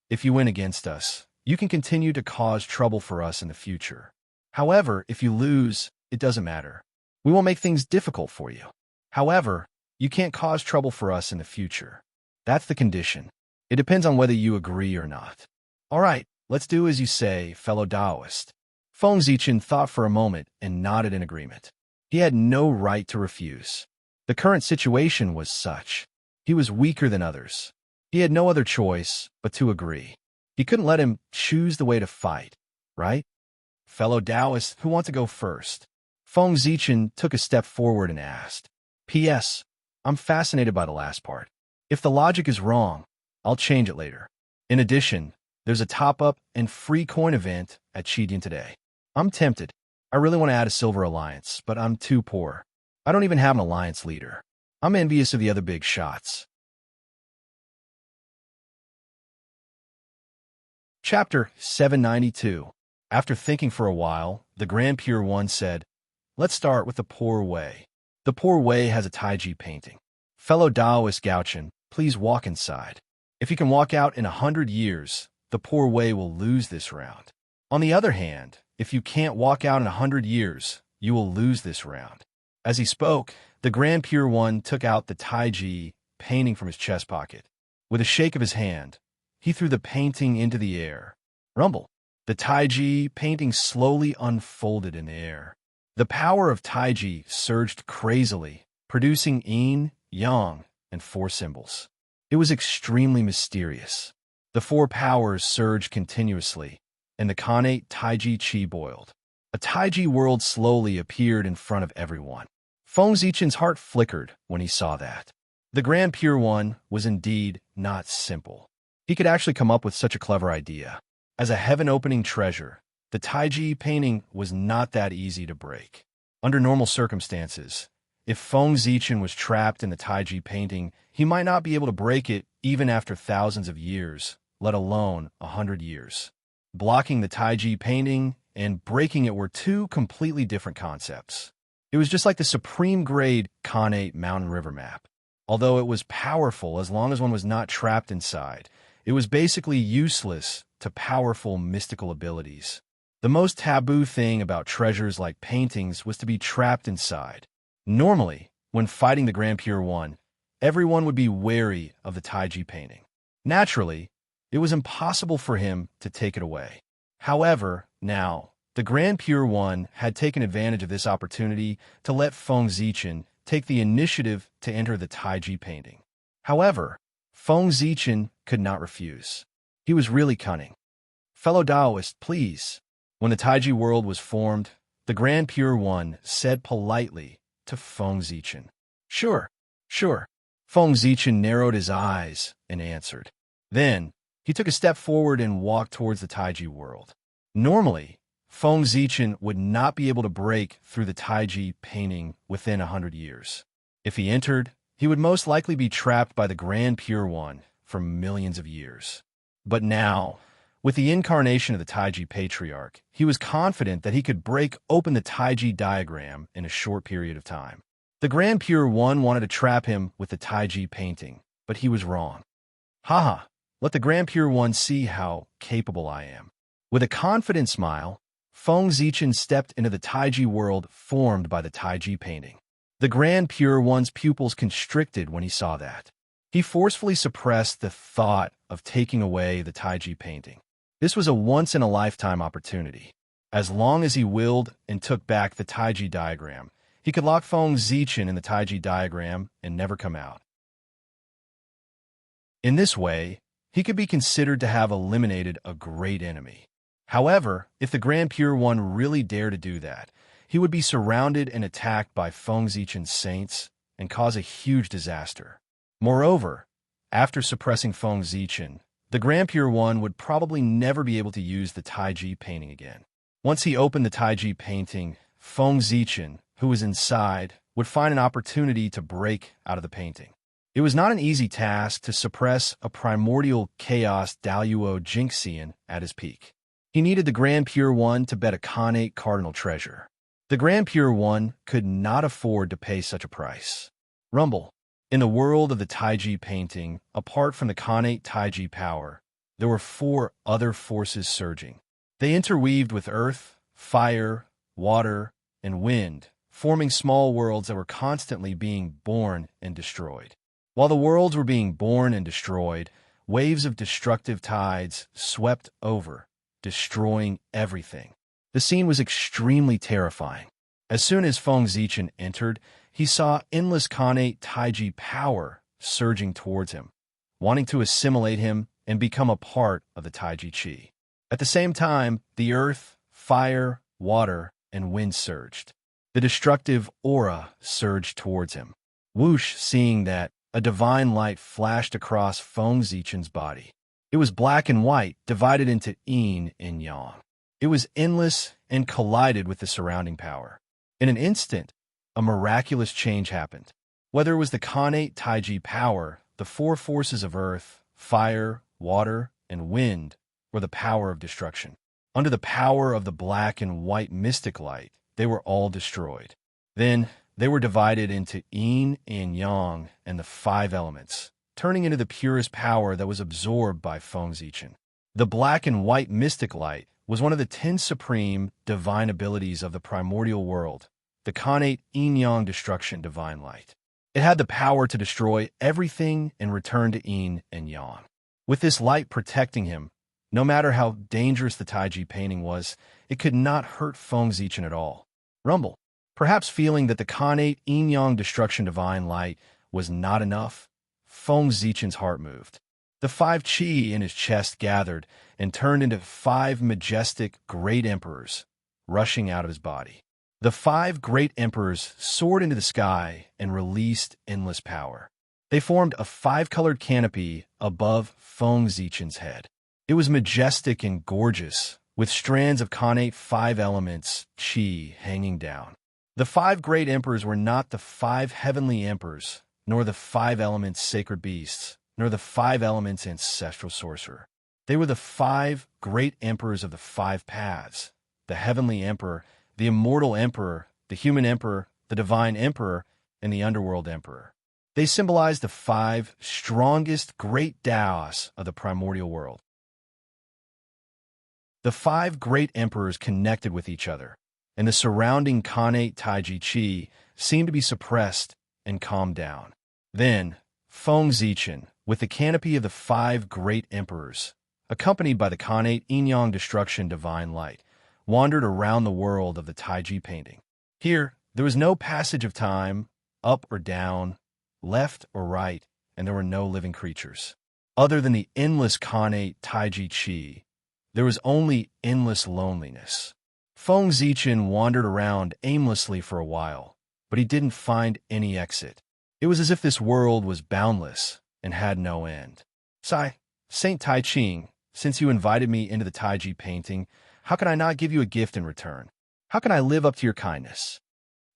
Speaker 1: if you win against us, you can continue to cause trouble for us in the future. However, if you lose, it doesn't matter. We won't make things difficult for you. However, you can't cause trouble for us in the future. That's the condition. It depends on whether you agree or not. All right, let's do as you say, fellow Taoist. Feng Zichen thought for a moment and nodded in agreement. He had no right to refuse. The current situation was such. He was weaker than others. He had no other choice but to agree. He couldn't let him choose the way to fight, right? Fellow Taoists, who want to go first? Feng Zichen took a step forward and asked. P.S. I'm fascinated by the last part. If the logic is wrong, I'll change it later. In addition, there's a top-up and free coin event at Chidian today. I'm tempted. I really want to add a silver alliance, but I'm too poor. I don't even have an alliance leader. I'm envious of the other big shots. Chapter 792. After thinking for a while, the Grand Pure One said, "Let's start with the Poor Wei. The Poor Wei has a Taiji painting. Fellow Taoist Gauchen, please walk inside. If you can walk out in 100 years, the Poor Wei will lose this round. On the other hand, if you can't walk out in 100 years, you will lose this round." As he spoke, the Grand Pure One took out the Taiji painting from his chest pocket. With a shake of his hand, he threw the painting into the air. Rumble. The Taiji painting slowly unfolded in the air. The power of Taiji surged crazily, producing yin, yang, and 4 symbols. It was extremely mysterious. The 4 powers surged continuously, and the Kanate Taiji Chi boiled. A Taiji world slowly appeared in front of everyone. Feng Zichen's heart flickered when he saw that. The Grand Pure One was indeed not simple. He could actually come up with such a clever idea. As a heaven-opening treasure, the Taiji painting was not that easy to break. Under normal circumstances, if Feng Zichen was trapped in the Taiji painting, he might not be able to break it even after thousands of years, let alone 100 years. Blocking the Taiji painting and breaking it were 2 completely different concepts. It was just like the supreme-grade Kanate mountain river map. Although it was powerful as long as one was not trapped inside, it was basically useless to powerful mystical abilities. The most taboo thing about treasures like paintings was to be trapped inside. Normally, when fighting the Grand Pure One, everyone would be wary of the Taiji painting. Naturally, it was impossible for him to take it away. However, now, the Grand Pure One had taken advantage of this opportunity to let Feng Zichen take the initiative to enter the Taiji painting. However, Feng Zichen could not refuse. He was really cunning. Fellow Taoist, please. When the Taiji world was formed, the Grand Pure One said politely to Feng Zichen. Sure. Feng Zichen narrowed his eyes and answered. Then, he took a step forward and walked towards the Taiji world. Normally, Feng Zichen would not be able to break through the Taiji painting within 100 years. If he entered, he would most likely be trapped by the Grand Pure One for millions of years. But now, with the incarnation of the Taiji Patriarch, he was confident that he could break open the Taiji diagram in a short period of time. The Grand Pure One wanted to trap him with the Taiji painting, but he was wrong. Haha, let the Grand Pure One see how capable I am. With a confident smile, Feng Zichen stepped into the Taiji world formed by the Taiji painting. The Grand Pure One's pupils constricted when he saw that. He forcefully suppressed the thought of taking away the Taiji painting. This was a once-in-a-lifetime opportunity. As long as he willed and took back the Taiji diagram, he could lock Feng Zichen in the Taiji diagram and never come out. In this way, he could be considered to have eliminated a great enemy. However, if the Grand Pure One really dared to do that, he would be surrounded and attacked by Feng Zichen's saints and cause a huge disaster. Moreover, after suppressing Feng Zichen, the Grand Pure One would probably never be able to use the Taiji painting again. Once he opened the Taiji painting, Feng Zichen, who was inside, would find an opportunity to break out of the painting. It was not an easy task to suppress a primordial chaos Daluo Jinxian at his peak. He needed the Grand Pure One to bet a Kanate cardinal treasure. The Grand Pure One could not afford to pay such a price. Rumble. In the world of the Taiji painting, apart from the Kanate Taiji power, there were 4 other forces surging. They interweaved with earth, fire, water, and wind, forming small worlds that were constantly being born and destroyed. While the worlds were being born and destroyed, waves of destructive tides swept over, destroying everything. The scene was extremely terrifying. As soon as Feng Zichen entered, he saw endless Kanate Taiji power surging towards him, wanting to assimilate him and become a part of the Taiji Chi. At the same time, the earth, fire, water, and wind surged. The destructive aura surged towards him. Whoosh, seeing that, a divine light flashed across Feng Zichen's body. It was black and white, divided into yin and yang. It was endless and collided with the surrounding power. In an instant, a miraculous change happened. Whether it was the Kanate Taiji power, the 4 forces of earth, fire, water, and wind, or the power of destruction. Under the power of the black and white mystic light, they were all destroyed. Then, they were divided into yin and yang and the 5 elements, turning into the purest power that was absorbed by Feng Zichen. The black and white mystic light was one of the 10 supreme divine abilities of the primordial world, the Kanate yin-yang destruction divine light. It had the power to destroy everything and return to yin and yang. With this light protecting him, no matter how dangerous the Taiji painting was, it could not hurt Feng Zichen at all. Rumble. Perhaps feeling that the Khanate yin-yang destruction divine light was not enough, Feng Zichen's heart moved. The 5 qi in his chest gathered and turned into 5 majestic great emperors, rushing out of his body. The 5 great emperors soared into the sky and released endless power. They formed a 5-colored canopy above Feng Zichen's head. It was majestic and gorgeous, with strands of Khanate 5 elements, qi, hanging down. The 5 great emperors were not the 5 heavenly emperors, nor the 5 elements sacred beasts, nor the 5 elements ancestral sorcerer. They were the 5 great emperors of the 5 paths: the heavenly emperor, the immortal emperor, the human emperor, the divine emperor, and the underworld emperor. They symbolized the 5 strongest great Taoists of the primordial world. The 5 great emperors connected with each other, and the surrounding Khanate Taiji Qi seemed to be suppressed and calmed down. Then, Feng Zichen, with the canopy of the 5 great emperors, accompanied by the Khanate yin-yang destruction divine light, wandered around the world of the Taiji painting. Here, there was no passage of time, up or down, left or right, and there were no living creatures. Other than the endless Khanate Taiji Qi, there was only endless loneliness. Feng Zichen wandered around aimlessly for a while, but he didn't find any exit. It was as if this world was boundless and had no end. Saint Tai Ching, since you invited me into the Taiji painting, how can I not give you a gift in return? How can I live up to your kindness?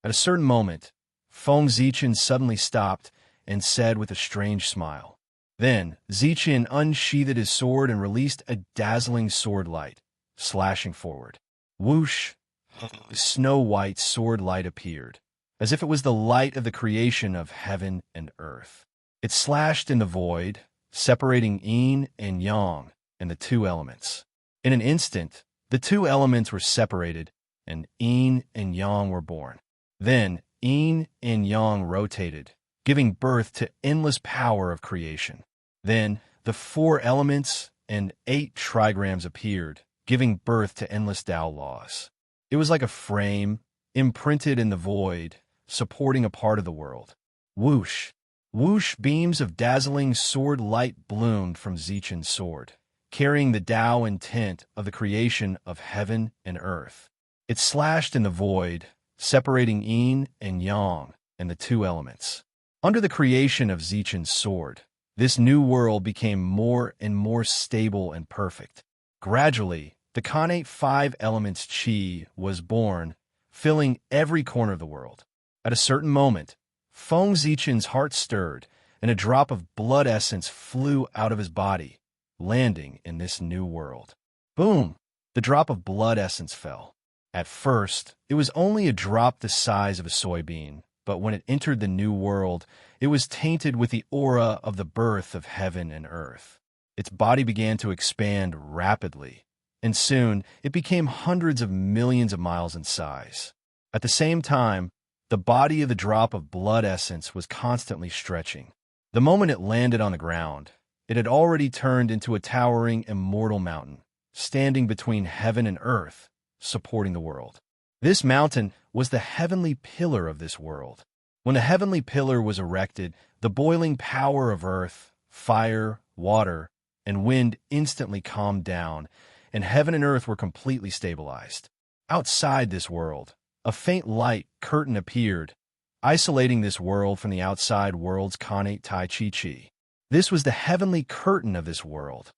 Speaker 1: At a certain moment, Feng Zichen suddenly stopped and said with a strange smile. Then, Zichen unsheathed his sword and released a dazzling sword light, slashing forward. Whoosh! A snow-white sword light appeared, as if it was the light of the creation of heaven and earth. It slashed in the void, separating yin and yang and the 2 elements. In an instant, the 2 elements were separated, and yin and yang were born. Then, yin and yang rotated, giving birth to endless power of creation. Then, the 4 elements and 8 trigrams appeared, giving birth to endless Tao laws. It was like a frame, imprinted in the void, supporting a part of the world. Whoosh! Whoosh! Beams of dazzling sword light bloomed from Zichen's sword, carrying the Tao intent of the creation of heaven and earth. It slashed in the void, separating yin and yang and the 2 elements. Under the creation of Zichen's sword, this new world became more and more stable and perfect. Gradually, the Khanate 5 elements qi was born, filling every corner of the world. At a certain moment, Feng Zichen's heart stirred, and a drop of blood essence flew out of his body, landing in this new world. Boom! The drop of blood essence fell. At first, it was only a drop the size of a soybean, but when it entered the new world, it was tainted with the aura of the birth of heaven and earth. Its body began to expand rapidly, and soon it became hundreds of millions of miles in size. At the same time, the body of the drop of blood essence was constantly stretching. The moment it landed on the ground, it had already turned into a towering immortal mountain, standing between heaven and earth, supporting the world. This mountain was the heavenly pillar of this world. When the heavenly pillar was erected, the boiling power of earth, fire, water, and wind instantly calmed down, and heaven and earth were completely stabilized. Outside this world, a faint light curtain appeared, isolating this world from the outside world's Khanate Tai Chi Chi. This was the heavenly curtain of this world.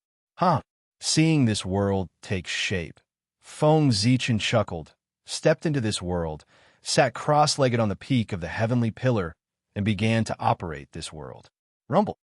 Speaker 1: Seeing this world take shape, Feng Zichen chuckled, stepped into this world, sat cross-legged on the peak of the heavenly pillar, and began to operate this world. Rumble.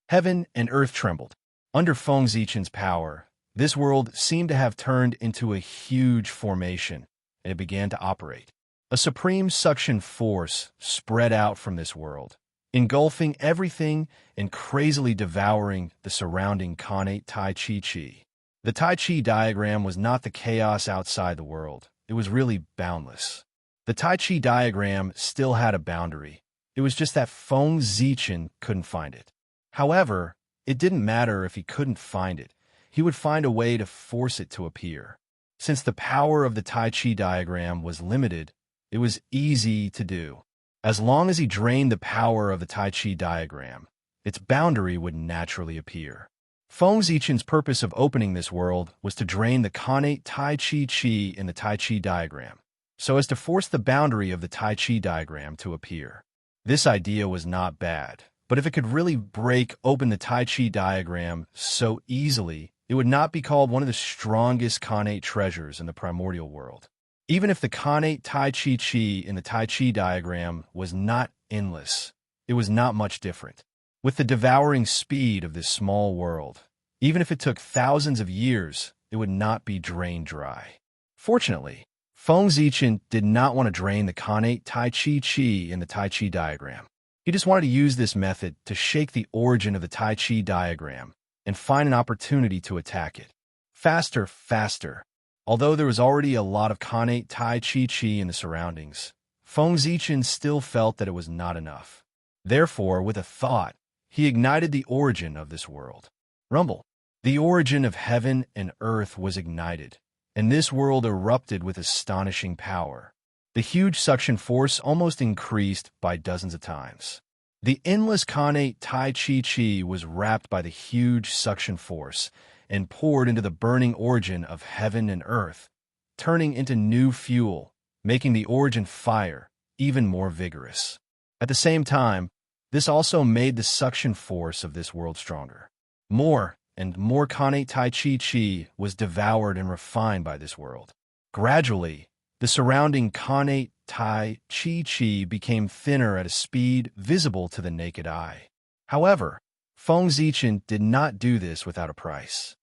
Speaker 1: Heaven and earth trembled. Under Feng Zichen's power, this world seemed to have turned into a huge formation, and it began to operate. A supreme suction force spread out from this world, engulfing everything and crazily devouring the surrounding Khanate Tai Chi Chi. The Tai Chi diagram was not the chaos outside the world. It was really boundless. The Tai Chi diagram still had a boundary. It was just that Feng Zichen couldn't find it. However, it didn't matter if he couldn't find it. He would find a way to force it to appear. Since the power of the Tai Chi diagram was limited, it was easy to do. As long as he drained the power of the Tai Chi diagram, its boundary would naturally appear. Feng Zichen's purpose of opening this world was to drain the connate Tai Chi in the Tai Chi diagram, so as to force the boundary of the Tai Chi diagram to appear. This idea was not bad, but if it could really break open the Tai Chi diagram so easily, it would not be called one of the strongest connate treasures in the primordial world. Even if the connate Tai Chi in the Tai Chi diagram was not endless, it was not much different. With the devouring speed of this small world, even if it took thousands of years, it would not be drained dry. Fortunately, Feng Zichen did not want to drain the connate Tai Chi in the Tai Chi diagram. He just wanted to use this method to shake the origin of the Tai Chi diagram and find an opportunity to attack it. Faster, faster. Although there was already a lot of connate Tai Chi in the surroundings, Feng Zichen still felt that it was not enough. Therefore, with a thought, he ignited the origin of this world. Rumble. The origin of heaven and earth was ignited, and this world erupted with astonishing power. The huge suction force almost increased by dozens of times. The endless connate Tai Chi was wrapped by the huge suction force and poured into the burning origin of heaven and earth, turning into new fuel, making the origin fire even more vigorous. At the same time, this also made the suction force of this world stronger. More and more connate Tai Chi was devoured and refined by this world. Gradually, the surrounding connate Tai Chi became thinner at a speed visible to the naked eye. However, Feng Zichen did not do this without a price.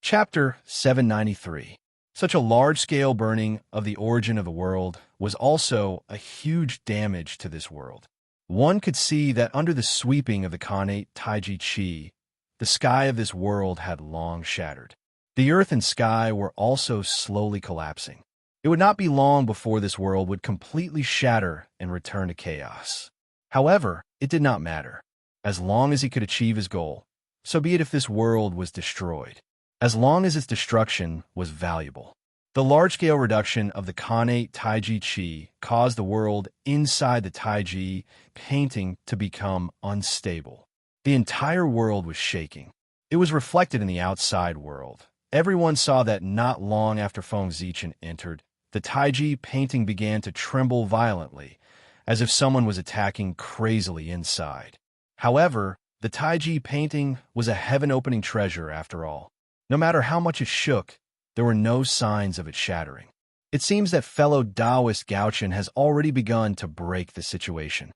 Speaker 1: Chapter 793. Such a large-scale burning of the origin of the world was also a huge damage to this world. One could see that under the sweeping of the connate Taiji Chi, the sky of this world had long shattered. The earth and sky were also slowly collapsing. It would not be long before this world would completely shatter and return to chaos. However, it did not matter. As long as he could achieve his goal, so be it if this world was destroyed. As long as its destruction was valuable. The large-scale reduction of the connate Taiji Chi caused the world inside the Taiji painting to become unstable. The entire world was shaking. It was reflected in the outside world. Everyone saw that not long after Feng Zichen entered, the Taiji painting began to tremble violently, as if someone was attacking crazily inside. However, the Taiji painting was a heaven-opening treasure after all. No matter how much it shook, there were no signs of it shattering. It seems that fellow Taoist Gaochen has already begun to break the situation.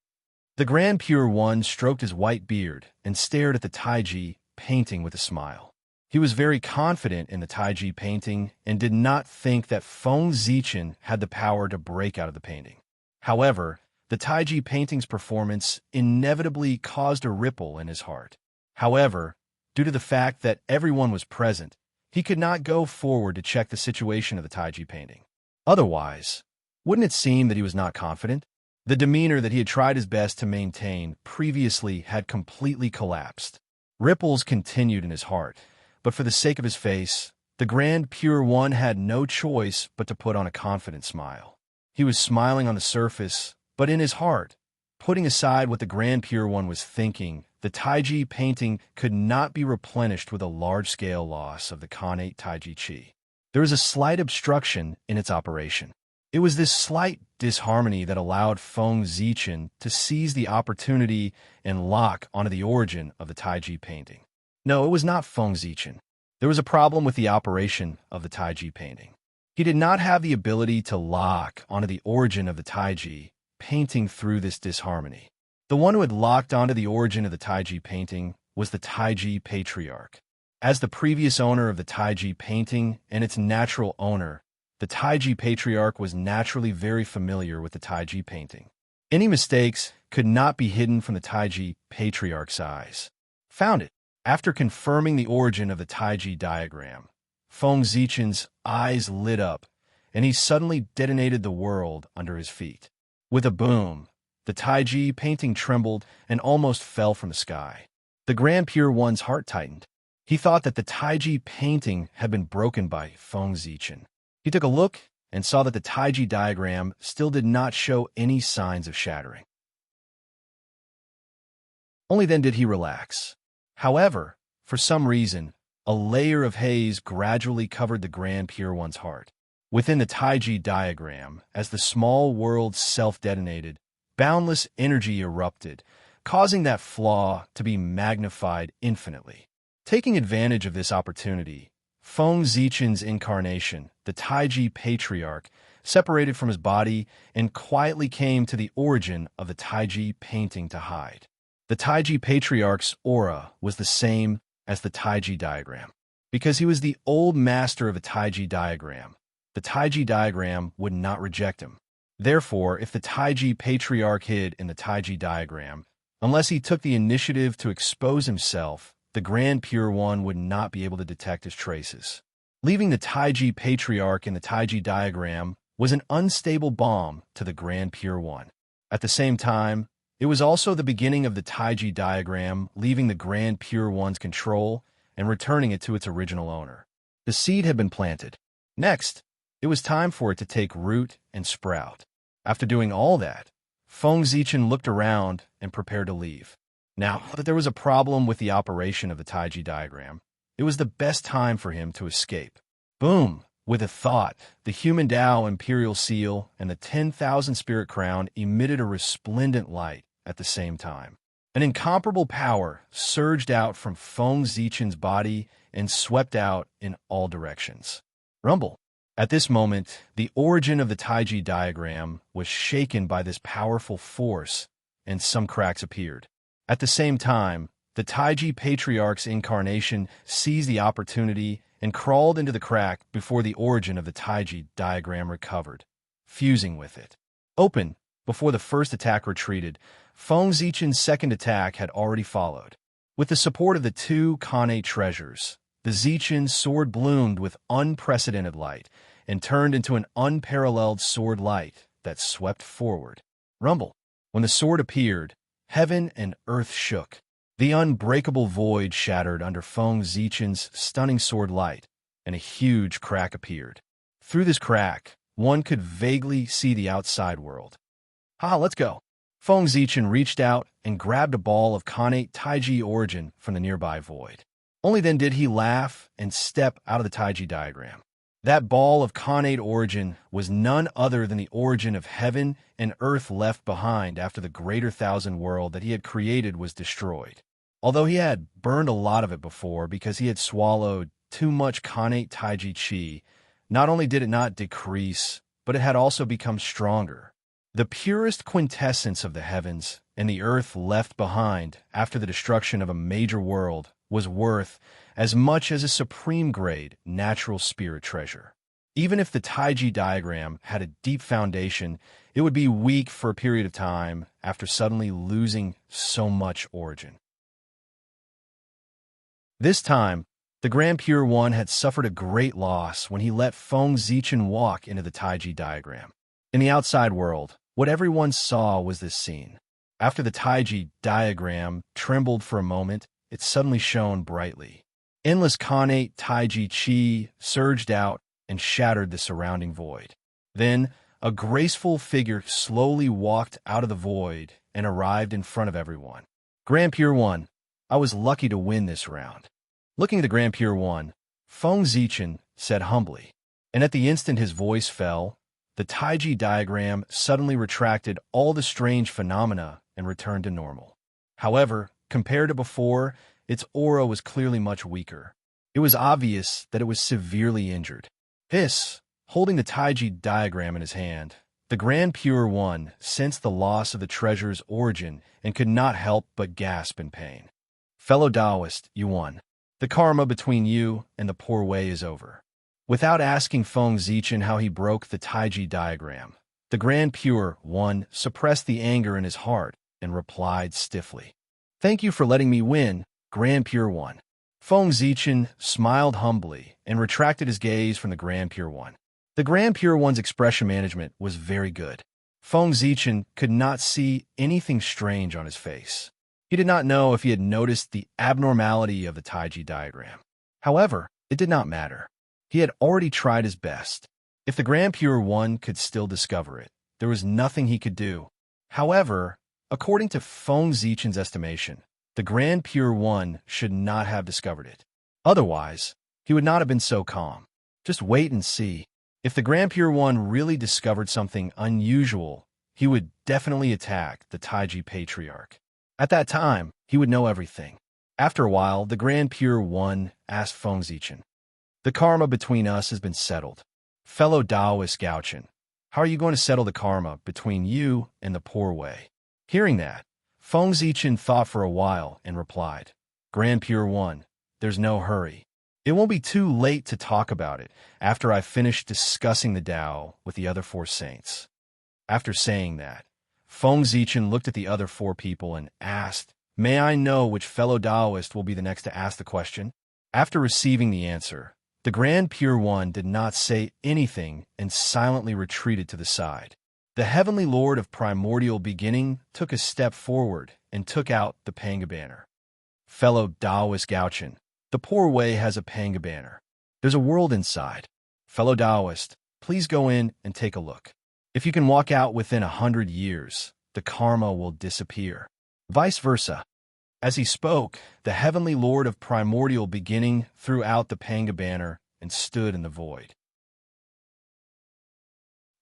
Speaker 1: The Grand Pure One stroked his white beard and stared at the Taiji painting with a smile. He was very confident in the Taiji painting and did not think that Feng Zichen had the power to break out of the painting. However, the Taiji painting's performance inevitably caused a ripple in his heart. However, due to the fact that everyone was present, he could not go forward to check the situation of the Taiji painting. Otherwise, wouldn't it seem that he was not confident? The demeanor that he had tried his best to maintain previously had completely collapsed. Ripples continued in his heart, but for the sake of his face, the Grand Pure One had no choice but to put on a confident smile. He was smiling on the surface, but in his heart, putting aside what the Grand Pure One was thinking, the Taiji painting could not be replenished with a large-scale loss of the connate Taiji Chi. There was a slight obstruction in its operation. It was this slight disharmony that allowed Feng Zichen to seize the opportunity and lock onto the origin of the Taiji painting. No, it was not Feng Zichen. There was a problem with the operation of the Taiji painting. He did not have the ability to lock onto the origin of the Taiji painting through this disharmony. The one who had locked onto the origin of the Taiji painting was the Taiji Patriarch. As the previous owner of the Taiji painting and its natural owner, the Taiji Patriarch was naturally very familiar with the Taiji painting. Any mistakes could not be hidden from the Taiji Patriarch's eyes. Found it. After confirming the origin of the Taiji diagram, Feng Zichen's eyes lit up, and he suddenly detonated the world under his feet. With a boom, The Taiji painting trembled and almost fell from the sky. The Grand Pure One's heart tightened. He thought that the Taiji painting had been broken by Feng Zichen. He took a look and saw that the Taiji diagram still did not show any signs of shattering. Only then did he relax. However, for some reason, a layer of haze gradually covered the Grand Pure One's heart. Within the Taiji diagram, as the small world self-detonated, boundless energy erupted, causing that flaw to be magnified infinitely. Taking advantage of this opportunity, Feng Zichen's incarnation, the Taiji patriarch, separated from his body and quietly came to the origin of the Taiji painting to hide. The Taiji patriarch's aura was the same as the Taiji diagram. Because he was the old master of a Taiji diagram, the Taiji diagram would not reject him. Therefore, if the Taiji patriarch hid in the Taiji diagram, unless he took the initiative to expose himself, the Grand Pure One would not be able to detect his traces. Leaving the Taiji patriarch in the Taiji diagram was an unstable bomb to the Grand Pure One. At the same time, it was also the beginning of the Taiji diagram leaving the Grand Pure One's control and returning it to its original owner. The seed had been planted. Next, it was time for it to take root and sprout. After doing all that, Feng Zichen looked around and prepared to leave. Now that there was a problem with the operation of the Taiji diagram, it was the best time for him to escape. Boom! With a thought, the human Tao imperial seal and the 10,000 spirit crown emitted a resplendent light at the same time. An incomparable power surged out from Feng Zichen's body and swept out in all directions. Rumble. At this moment, the origin of the Taiji diagram was shaken by this powerful force, and some cracks appeared. At the same time, the Taiji patriarch's incarnation seized the opportunity and crawled into the crack before the origin of the Taiji diagram recovered, fusing with it. Open, before the first attack retreated, Feng Zichen's second attack had already followed. With the support of the two Khanate treasures, the Zichen sword bloomed with unprecedented light and turned into an unparalleled sword light that swept forward. Rumble. When the sword appeared, heaven and earth shook. The unbreakable void shattered under Feng Zichen's stunning sword light, and a huge crack appeared. Through this crack, one could vaguely see the outside world. Let's go. Feng Zichen reached out and grabbed a ball of Khanate Taiji origin from the nearby void. Only then did he laugh and step out of the Taiji diagram. That ball of Khanate origin was none other than the origin of heaven and earth left behind after the greater thousand world that he had created was destroyed. Although he had burned a lot of it before because he had swallowed too much Khanate Taiji chi, not only did it not decrease, but it had also become stronger. The purest quintessence of the heavens and the earth left behind after the destruction of a major world was worth as much as a supreme-grade natural spirit treasure. Even if the Taiji diagram had a deep foundation, it would be weak for a period of time after suddenly losing so much origin. This time, the Grand Pure One had suffered a great loss when he let Feng Zichen walk into the Taiji diagram. In the outside world, what everyone saw was this scene. After the Taiji diagram trembled for a moment, it suddenly shone brightly. Endless Khanate Taiji chi surged out and shattered the surrounding void. Then, a graceful figure slowly walked out of the void and arrived in front of everyone. Grand Pure One, I was lucky to win this round. Looking at the Grand Pure One, Feng Zichen said humbly, and at the instant his voice fell, the Taiji diagram suddenly retracted all the strange phenomena and returned to normal. However, compared to before, its aura was clearly much weaker. It was obvious that it was severely injured. Holding the Taiji diagram in his hand, the Grand Pure One sensed the loss of the treasure's origin and could not help but gasp in pain. Fellow Taoist, you won. The karma between you and the poor way is over. Without asking Feng Zichen how he broke the Taiji diagram, the Grand Pure One suppressed the anger in his heart and replied stiffly, "Thank you for letting me win, Grand Pure One." Feng Zichen smiled humbly and retracted his gaze from the Grand Pure One. The Grand Pure One's expression management was very good. Feng Zichen could not see anything strange on his face. He did not know if he had noticed the abnormality of the Taiji diagram. However, it did not matter. He had already tried his best. If the Grand Pure One could still discover it, there was nothing he could do. However, according to Feng Zichen's estimation, the Grand Pure One should not have discovered it. Otherwise, he would not have been so calm. Just wait and see. If the Grand Pure One really discovered something unusual, he would definitely attack the Taiji Patriarch. At that time, he would know everything. After a while, the Grand Pure One asked Feng Zichen, "The karma between us has been settled. Fellow Taoist Gaochen, how are you going to settle the karma between you and the poor way?" Hearing that, Feng Zichen thought for a while and replied, "Grand Pure One, there's no hurry. It won't be too late to talk about it after I finish discussing the Tao with the other four saints." After saying that, Feng Zichen looked at the other four people and asked, "May I know which fellow Taoist will be the next to ask the question?" After receiving the answer, the Grand Pure One did not say anything and silently retreated to the side. The Heavenly Lord of Primordial Beginning took a step forward and took out the Panga banner. "Fellow Taoist Gaochen, the poor way has a Panga banner. There's a world inside. Fellow Taoist, please go in and take a look. If you can walk out within 100 years, the karma will disappear. Vice versa." As he spoke, the Heavenly Lord of Primordial Beginning threw out the Panga banner and stood in the void.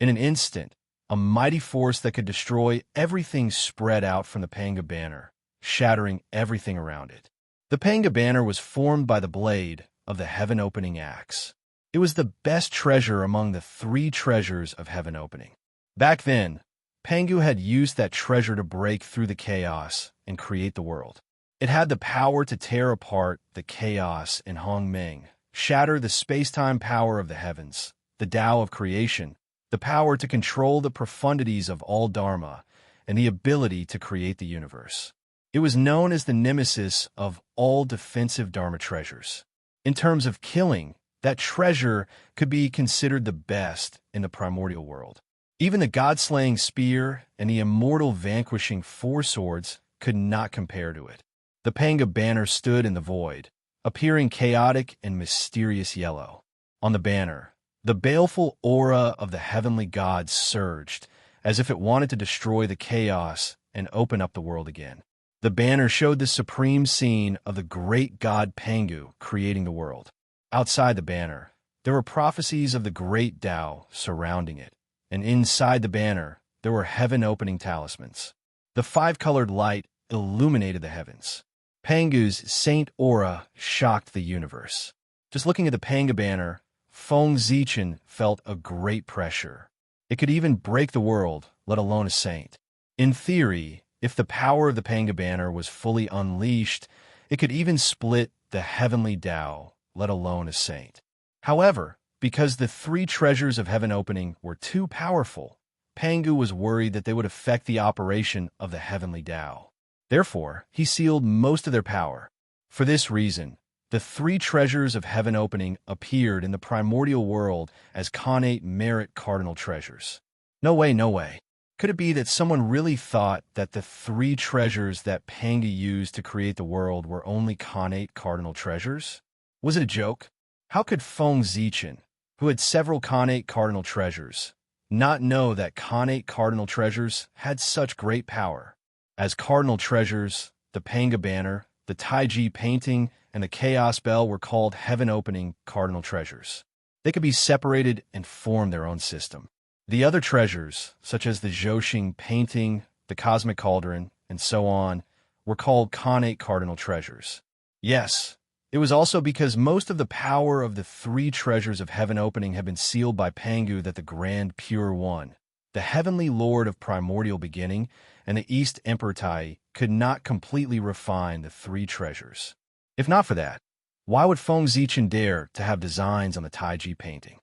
Speaker 1: In an instant, a mighty force that could destroy everything spread out from the Panga banner, shattering everything around it. The Panga banner was formed by the blade of the heaven-opening axe. It was the best treasure among the 3 treasures of heaven opening. Back then, Pangu had used that treasure to break through the chaos and create the world. It had the power to tear apart the chaos in Hongmeng, shatter the space-time power of the heavens, the Tao of creation, the power to control the profundities of all Dharma, and the ability to create the universe. It was known as the nemesis of all defensive Dharma treasures. In terms of killing, that treasure could be considered the best in the primordial world. Even the god-slaying spear and the immortal vanquishing 4 swords could not compare to it. The Panga banner stood in the void, appearing chaotic and mysterious yellow. On the banner, the baleful aura of the heavenly gods surged, as if it wanted to destroy the chaos and open up the world again. The banner showed the supreme scene of the great god Pangu creating the world. Outside the banner, there were prophecies of the great Tao surrounding it, and inside the banner, there were heaven-opening talismans. The 5-colored light illuminated the heavens. Pangu's saint aura shocked the universe. Just looking at the Panga banner, Feng Zichen felt a great pressure. It could even break the world, let alone a saint. In theory, if the power of the Panga banner was fully unleashed, it could even split the heavenly Tao, let alone a saint. However, because the 3 treasures of heaven opening were too powerful, Pangu was worried that they would affect the operation of the heavenly Tao. Therefore, he sealed most of their power. For this reason, the 3 treasures of heaven opening appeared in the primordial world as connate merit cardinal treasures. No way, no way. Could it be that someone really thought that the 3 treasures that Panga used to create the world were only connate cardinal treasures? Was it a joke? How could Feng Zichen, who had several connate cardinal treasures, not know that connate cardinal treasures had such great power? As cardinal treasures, the Panga banner, the Taiji painting, and the Chaos Bell were called heaven-opening cardinal treasures. They could be separated and form their own system. The other treasures, such as the Zhouxing painting, the Cosmic Cauldron, and so on, were called connate cardinal treasures. Yes, it was also because most of the power of the 3 treasures of heaven opening had been sealed by Pangu that the Grand Pure One, the Heavenly Lord of Primordial Beginning, and the East Emperor Tai could not completely refine the 3 treasures. If not for that, why would Feng Zichen dare to have designs on the Taiji painting?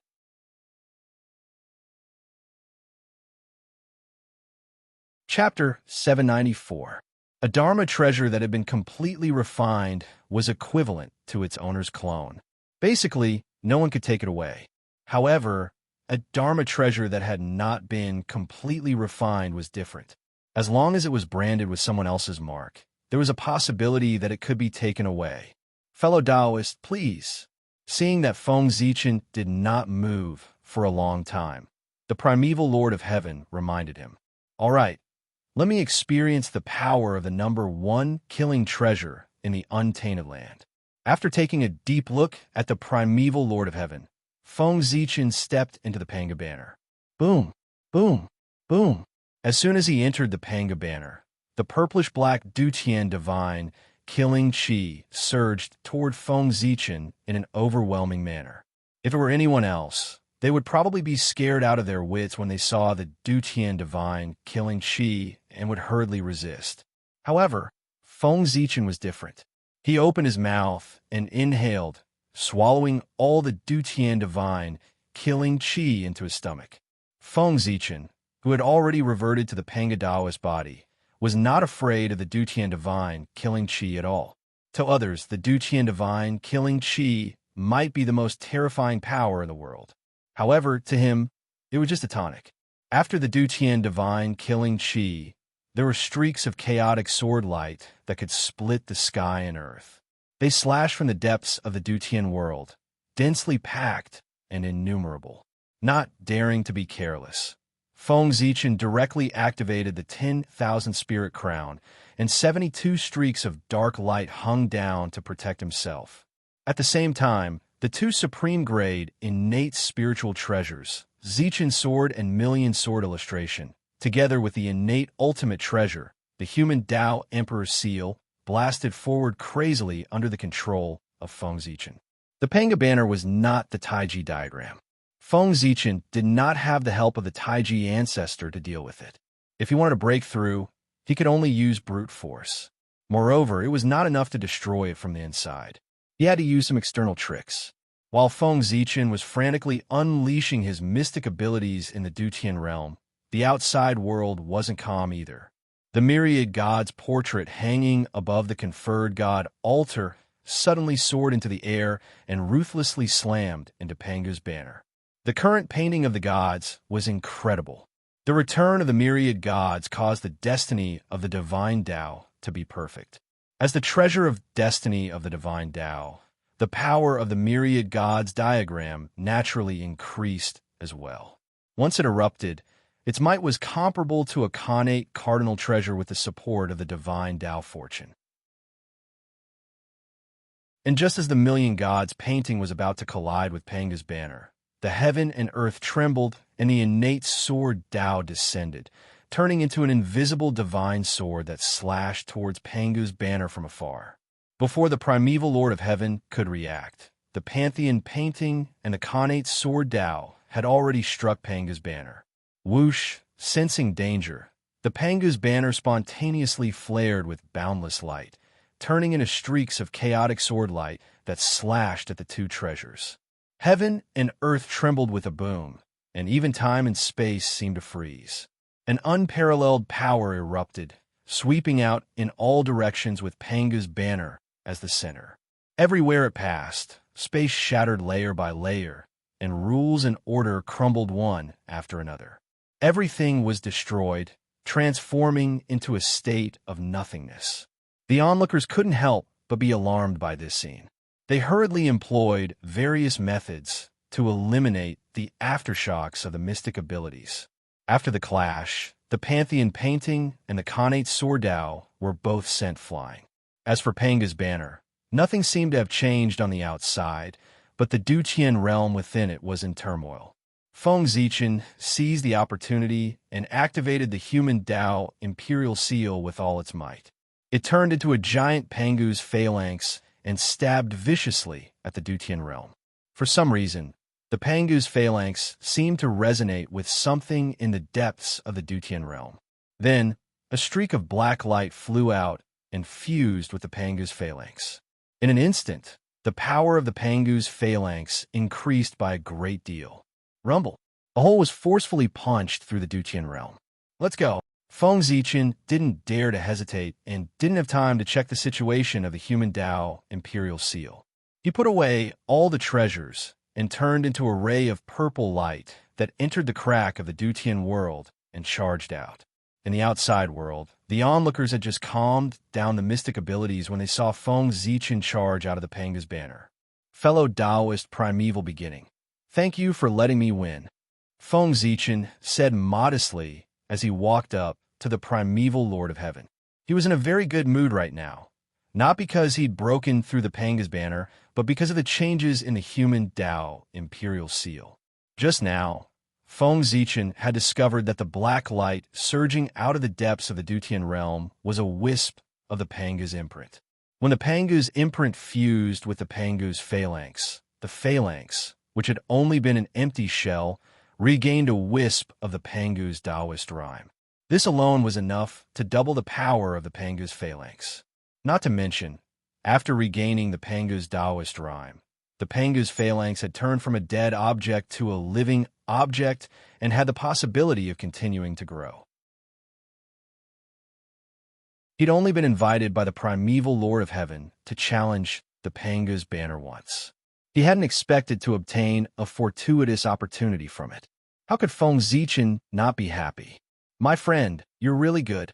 Speaker 1: Chapter 794. A Dharma treasure that had been completely refined was equivalent to its owner's clone. Basically, no one could take it away. However, a Dharma treasure that had not been completely refined was different. As long as it was branded with someone else's mark, there was a possibility that it could be taken away. Fellow Taoist, please. Seeing that Feng Zichen did not move for a long time, the primeval Lord of Heaven reminded him, "All right, let me experience the power of the number one killing treasure in the untainted land." After taking a deep look at the primeval Lord of Heaven, Feng Zichen stepped into the Panga banner. Boom, boom, boom. As soon as he entered the Panga banner, the purplish-black Dutian divine killing chi surged toward Feng Zichen in an overwhelming manner. If it were anyone else, they would probably be scared out of their wits when they saw the Dutian divine killing chi and would hurriedly resist. However, Feng Zichen was different. He opened his mouth and inhaled, swallowing all the Dutian divine killing chi into his stomach. Feng Zichen, who had already reverted to the Panga Taoist body, was not afraid of the Dutian divine killing chi at all. To others, the Dutian divine killing chi might be the most terrifying power in the world. However, to him, it was just a tonic. After the Dutian divine killing chi, there were streaks of chaotic sword light that could split the sky and earth. They slashed from the depths of the Dutian world, densely packed and innumerable. Not daring to be careless, Feng Zichen directly activated the 10,000 Spirit Crown, and 72 streaks of dark light hung down to protect himself. At the same time, the two supreme-grade innate spiritual treasures, Zichen Sword and Million Sword Illustration, together with the innate ultimate treasure, the human Tao Emperor's Seal, blasted forward crazily under the control of Feng Zichen. The Panga banner was not the Taiji diagram. Feng Zichen did not have the help of the Taiji ancestor to deal with it. If he wanted to break through, he could only use brute force. Moreover, it was not enough to destroy it from the inside. He had to use some external tricks. While Feng Zichen was frantically unleashing his mystic abilities in the Dutian realm, the outside world wasn't calm either. The myriad gods' portrait hanging above the conferred god altar suddenly soared into the air and ruthlessly slammed into Panga's banner. The current painting of the gods was incredible. The return of the myriad gods caused the destiny of the divine Tao to be perfect. As the treasure of destiny of the divine Tao, the power of the myriad gods diagram naturally increased as well. Once it erupted, its might was comparable to a connate cardinal treasure with the support of the divine Tao fortune. And just as the million gods painting was about to collide with Panga's banner, the heaven and earth trembled, and the innate sword Tao descended, turning into an invisible divine sword that slashed towards Panga's banner from afar. Before the primeval Lord of Heaven could react, the Pantheon painting and the connate sword Tao had already struck Panga's banner. Whoosh, sensing danger, the Panga's banner spontaneously flared with boundless light, turning into streaks of chaotic sword light that slashed at the two treasures. Heaven and earth trembled with a boom, and even time and space seemed to freeze. An unparalleled power erupted, sweeping out in all directions with Panga's banner as the center. Everywhere it passed, space shattered layer by layer, and rules and order crumbled one after another. Everything was destroyed, transforming into a state of nothingness. The onlookers couldn't help but be alarmed by this scene. They hurriedly employed various methods to eliminate the aftershocks of the mystic abilities. After the clash, the Pantheon painting and the connate sword Tao were both sent flying. As for Panga's banner, nothing seemed to have changed on the outside, but the Dutian realm within it was in turmoil. Feng Zichen seized the opportunity and activated the human Tao Imperial Seal with all its might. It turned into a giant Pangu's phalanx and stabbed viciously at the Dutian realm. For some reason, the Pangu's phalanx seemed to resonate with something in the depths of the Dutian realm. Then, a streak of black light flew out and fused with the Pangu's phalanx. In an instant, the power of the Pangu's phalanx increased by a great deal. Rumble. A hole was forcefully punched through the Dutian realm. Let's go. Feng Zichen didn't dare to hesitate and didn't have time to check the situation of the human Tao Imperial Seal. He put away all the treasures and turned into a ray of purple light that entered the crack of the Dutian world and charged out. In the outside world, the onlookers had just calmed down the mystic abilities when they saw Feng Zichen charge out of the Panga's banner. Fellow Taoist primeval beginning, thank you for letting me win, Feng Zichen said modestly as he walked up to the primeval Lord of Heaven. He was in a very good mood right now, not because he'd broken through the Panga's banner, but because of the changes in the human Tao imperial seal. Just now, Feng Zichen had discovered that the black light surging out of the depths of the Dutian realm was a wisp of the Panga's imprint. When the Panga's imprint fused with the Panga's phalanx, the phalanx, which had only been an empty shell, regained a wisp of the Panga's Taoist rhyme. This alone was enough to double the power of the Panga's phalanx. Not to mention, after regaining the Panga's Taoist rhyme, the Panga's phalanx had turned from a dead object to a living object and had the possibility of continuing to grow. He'd only been invited by the primeval Lord of Heaven to challenge the Panga's banner once. He hadn't expected to obtain a fortuitous opportunity from it. How could Feng Zichen not be happy? My friend, you're really good,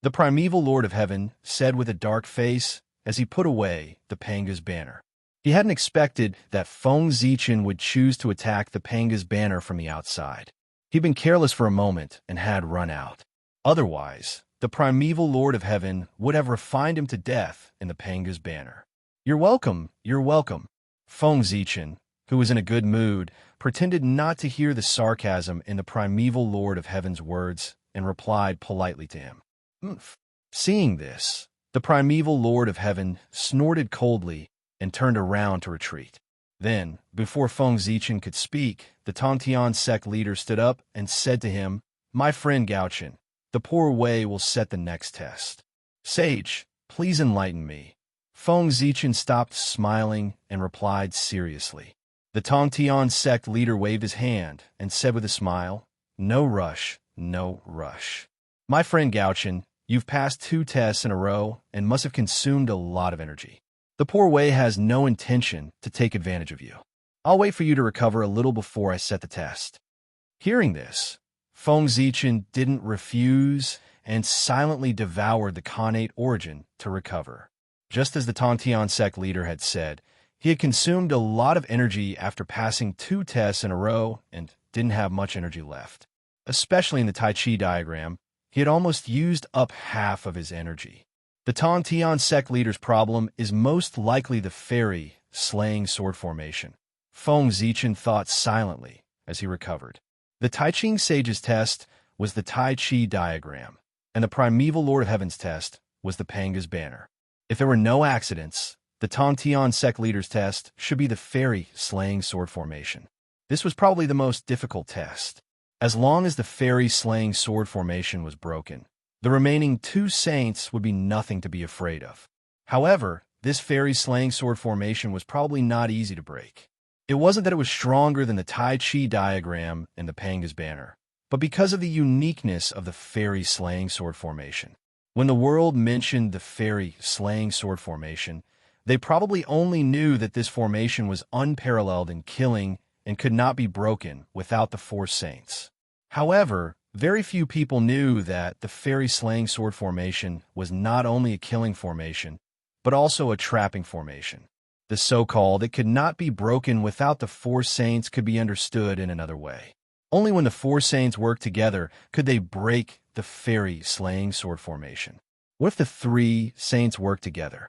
Speaker 1: the primeval Lord of Heaven said with a dark face as he put away the Panga's banner. He hadn't expected that Feng Zichen would choose to attack the Panga's banner from the outside. He'd been careless for a moment and had run out. Otherwise, the primeval Lord of Heaven would have refined him to death in the Panga's banner. You're welcome, Feng Zichen, who was in a good mood, pretended not to hear the sarcasm in the primeval Lord of Heaven's words and replied politely to him. Seeing this, the primeval Lord of Heaven snorted coldly and turned around to retreat. Then, before Feng Zichen could speak, the Tongtian sect leader stood up and said to him, My friend Gaochen, the poor way will set the next test. Sage, please enlighten me. Feng Zichen stopped smiling and replied seriously. The Tongtian sect leader waved his hand and said with a smile, No rush, no rush. My friend Gaochen, you've passed 2 tests in a row and must have consumed a lot of energy. The poor way has no intention to take advantage of you. I'll wait for you to recover a little before I set the test. Hearing this, Feng Zichen didn't refuse and silently devoured the Khanate origin to recover. Just as the Tongtian sect leader had said, he had consumed a lot of energy after passing 2 tests in a row and didn't have much energy left. Especially in the Tai Chi diagram, he had almost used up half of his energy. The Tongtian sect leader's problem is most likely the fairy slaying sword formation. Feng Zichen thought silently as he recovered. The Tai Ching sage's test was the Tai Chi diagram, and the primeval Lord of Heaven's test was the Panga's banner. If there were no accidents, the Tongtian sect leader's test should be the fairy slaying sword formation. This was probably the most difficult test. As long as the fairy slaying sword formation was broken, the remaining 2 saints would be nothing to be afraid of. However, this fairy slaying sword formation was probably not easy to break. It wasn't that it was stronger than the Tai Chi diagram and the Panga's banner, but because of the uniqueness of the fairy slaying sword formation. When the world mentioned the fairy slaying sword formation, they probably only knew that this formation was unparalleled in killing and could not be broken without the 4 saints. However, very few people knew that the fairy slaying sword formation was not only a killing formation, but also a trapping formation. The so-called it could not be broken without the 4 saints could be understood in another way. Only when the 4 saints worked together could they break the fairy slaying sword formation. What if the 3 saints worked together?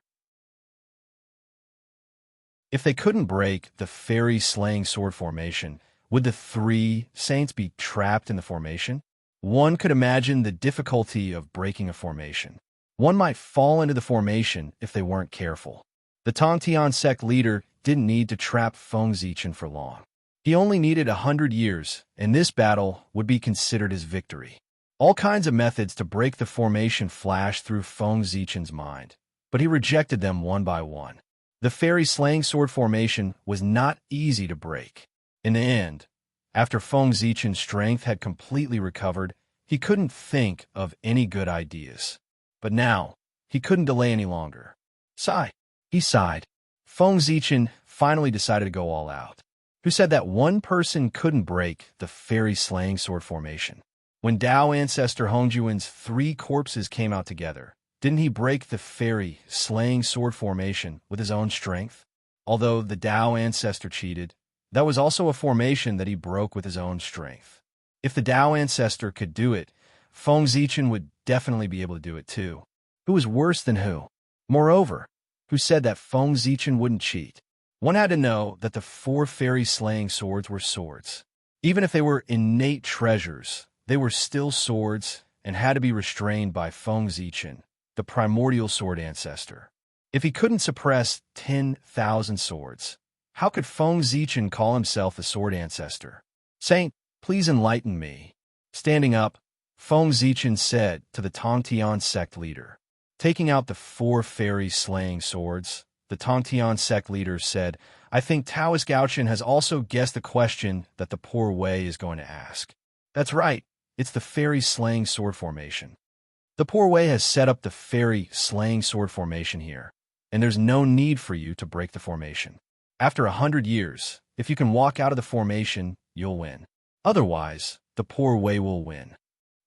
Speaker 1: If they couldn't break the fairy slaying sword formation, would the 3 saints be trapped in the formation? One could imagine the difficulty of breaking a formation. One might fall into the formation if they weren't careful. The Tongtian sect leader didn't need to trap Feng Zichen for long. He only needed 100 years, and this battle would be considered his victory. All kinds of methods to break the formation flashed through Feng Zichen's mind, but he rejected them one by one. The fairy slaying sword formation was not easy to break. In the end, after Feng Zichen's strength had completely recovered, he couldn't think of any good ideas. But now, he couldn't delay any longer. Sigh. He sighed. Feng Zichen finally decided to go all out. who said that one person couldn't break the fairy slaying sword formation. When Tao ancestor Hongjuan's 3 corpses came out together, didn't he break the fairy slaying sword formation with his own strength? Although the Tao ancestor cheated, that was also a formation that he broke with his own strength. If the Tao ancestor could do it, Feng Zichen would definitely be able to do it too. Who was worse than who? Moreover, who said that Feng Zichen wouldn't cheat? One had to know that the 4 fairy slaying swords were swords. Even if they were innate treasures, they were still swords and had to be restrained by Feng Zichen, the primordial sword ancestor. If he couldn't suppress 10,000 swords, how could Feng Zichen call himself the sword ancestor? Saint, please enlighten me. Standing up, Feng Zichen said to the Tongtian sect leader. Taking out the 4 fairy slaying swords, the Tongtian sect leader said, I think Taoist Gaochen has also guessed the question that the poor Wei is going to ask. That's right, it's the fairy slaying sword formation. The poor Wei has set up the fairy slaying sword formation here, and there's no need for you to break the formation. After 100 years, if you can walk out of the formation, you'll win. Otherwise, the poor Wei will win.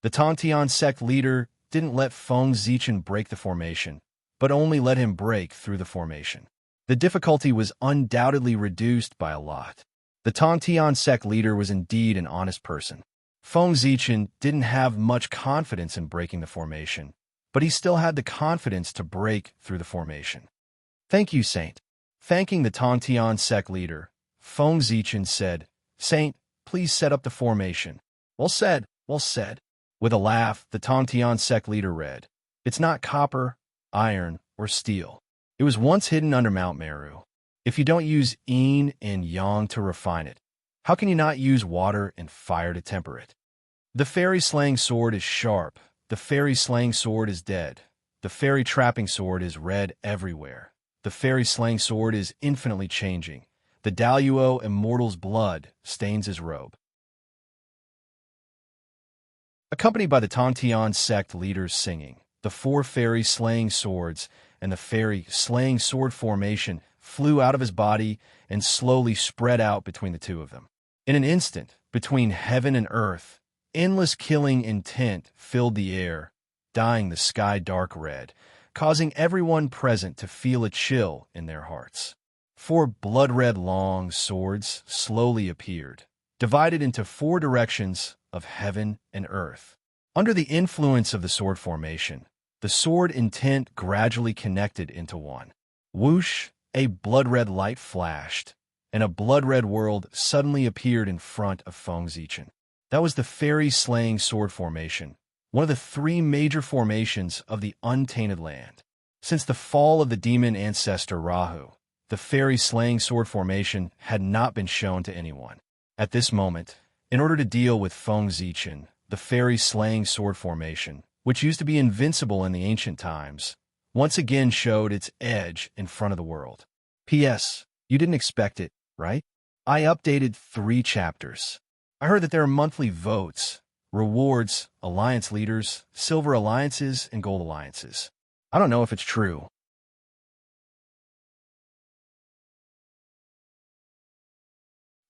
Speaker 1: The Tongtian sect leader didn't let Feng Zichen break the formation, but only let him break through the formation. The difficulty was undoubtedly reduced by a lot. The Tongtian sect leader was indeed an honest person. Feng Zichen didn't have much confidence in breaking the formation, but he still had the confidence to break through the formation. Thank you, Saint. Thanking the Tongtian sect leader, Feng Zichen said, Saint, please set up the formation. Well said, well said. With a laugh, the Tongtian sect leader read, It's not copper, iron, or steel. It was once hidden under Mount Meru. If you don't use yin and yang to refine it, how can you not use water and fire to temper it? The fairy slaying sword is sharp. The fairy slaying sword is dead. The fairy trapping sword is red everywhere. The fairy slaying sword is infinitely changing. The Daluo immortal's blood stains his robe. Accompanied by the Tongtian sect leaders singing, the 4 fairy slaying swords and the fairy slaying sword formation flew out of his body and slowly spread out between the 2 of them. In an instant, between heaven and earth, endless killing intent filled the air, dyeing the sky dark red, causing everyone present to feel a chill in their hearts. 4 blood-red long swords slowly appeared, divided into 4 directions of heaven and earth. Under the influence of the sword formation, the sword intent gradually connected into one. Whoosh, a blood-red light flashed, and a blood-red world suddenly appeared in front of Feng Zichen. That was the fairy slaying sword formation, one of the 3 major formations of the untainted land. Since the fall of the demon ancestor Rahu, the fairy slaying sword formation had not been shown to anyone. At this moment, in order to deal with Feng Zichen, the fairy slaying sword formation, which used to be invincible in the ancient times, once again showed its edge in front of the world. P.S. You didn't expect it, right? I updated 3 chapters. I heard that there are monthly votes, rewards, alliance leaders, silver alliances, and gold alliances. I don't know if it's true.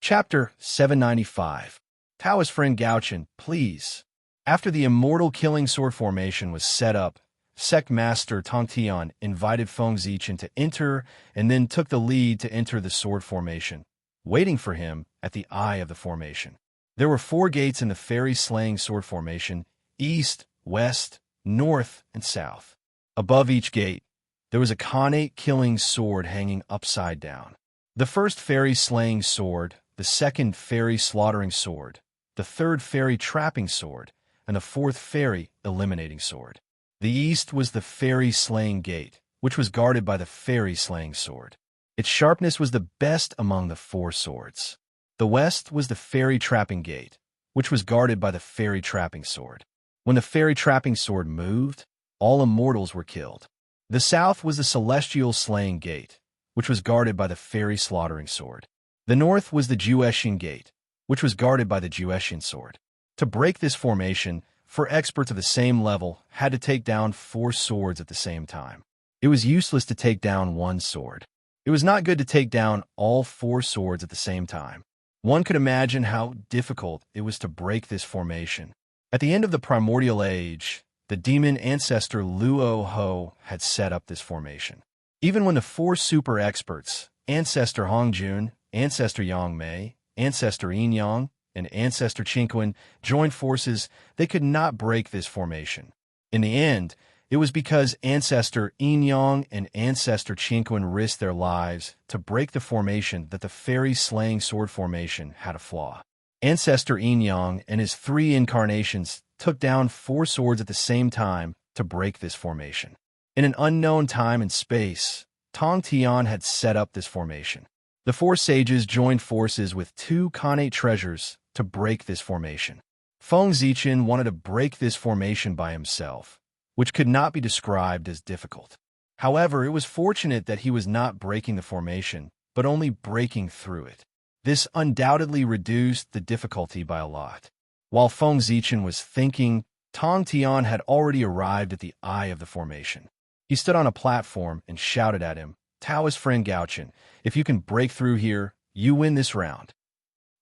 Speaker 1: Chapter 795. Taoist friend Gaochen, please. After the immortal killing sword formation was set up, Sect Master Tongtian invited Feng Zichen to enter and then took the lead to enter the sword formation, waiting for him at the eye of the formation. There were 4 gates in the fairy slaying sword formation, east, west, north, and south. Above each gate, there was a Khanate killing sword hanging upside down. The first fairy slaying sword, the second fairy slaughtering sword, the third fairy trapping sword, and the 4th fairy eliminating sword. The east was the fairy slaying gate, which was guarded by the fairy slaying sword. Its sharpness was the best among the 4 swords. The west was the fairy trapping gate, which was guarded by the fairy trapping sword. When the fairy trapping sword moved, all immortals were killed. The south was the celestial slaying gate, which was guarded by the fairy slaughtering sword. The north was the Jueshin gate, which was guarded by the Jueshin sword. To break this formation, 4 experts of the same level had to take down 4 swords at the same time. It was useless to take down one sword. It was not good to take down all 4 swords at the same time. One could imagine how difficult it was to break this formation. At the end of the primordial age, the demon ancestor Luo Ho had set up this formation. Even when the four super experts, Ancestor Hongjun, Ancestor Yang Mei, Ancestor Yin Yang, and Ancestor Qingquan joined forces, they could not break this formation. In the end, it was because Ancestor Yin Yang and Ancestor Qingquan risked their lives to break the formation that the fairy slaying sword formation had a flaw. Ancestor Yin Yang and his 3 incarnations took down 4 swords at the same time to break this formation. In an unknown time and space, Tong Tian had set up this formation. The 4 sages joined forces with 2 Khanate treasures to break this formation. Feng Zichen wanted to break this formation by himself, which could not be described as difficult. However, it was fortunate that he was not breaking the formation, but only breaking through it. This undoubtedly reduced the difficulty by a lot. While Feng Zichen was thinking, Tong Tian had already arrived at the eye of the formation. He stood on a platform and shouted at him, "Taoist friend Gaochen, if you can break through here, you win this round."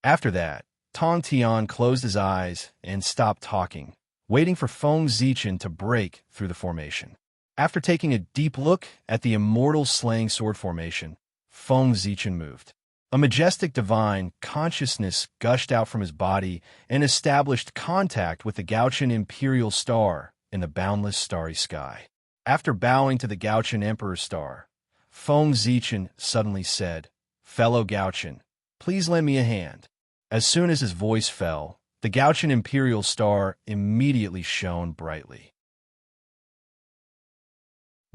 Speaker 1: After that, Tong Tian closed his eyes and stopped talking, waiting for Feng Zichen to break through the formation. After taking a deep look at the immortal slaying sword formation, Feng Zichen moved. A majestic divine consciousness gushed out from his body and established contact with the Gaochen Imperial Star in the boundless starry sky. After bowing to the Gaochen Emperor Star, Feng Zichen suddenly said, "Fellow Gaochen, please lend me a hand." As soon as his voice fell, the Gaochen Imperial Star immediately shone brightly.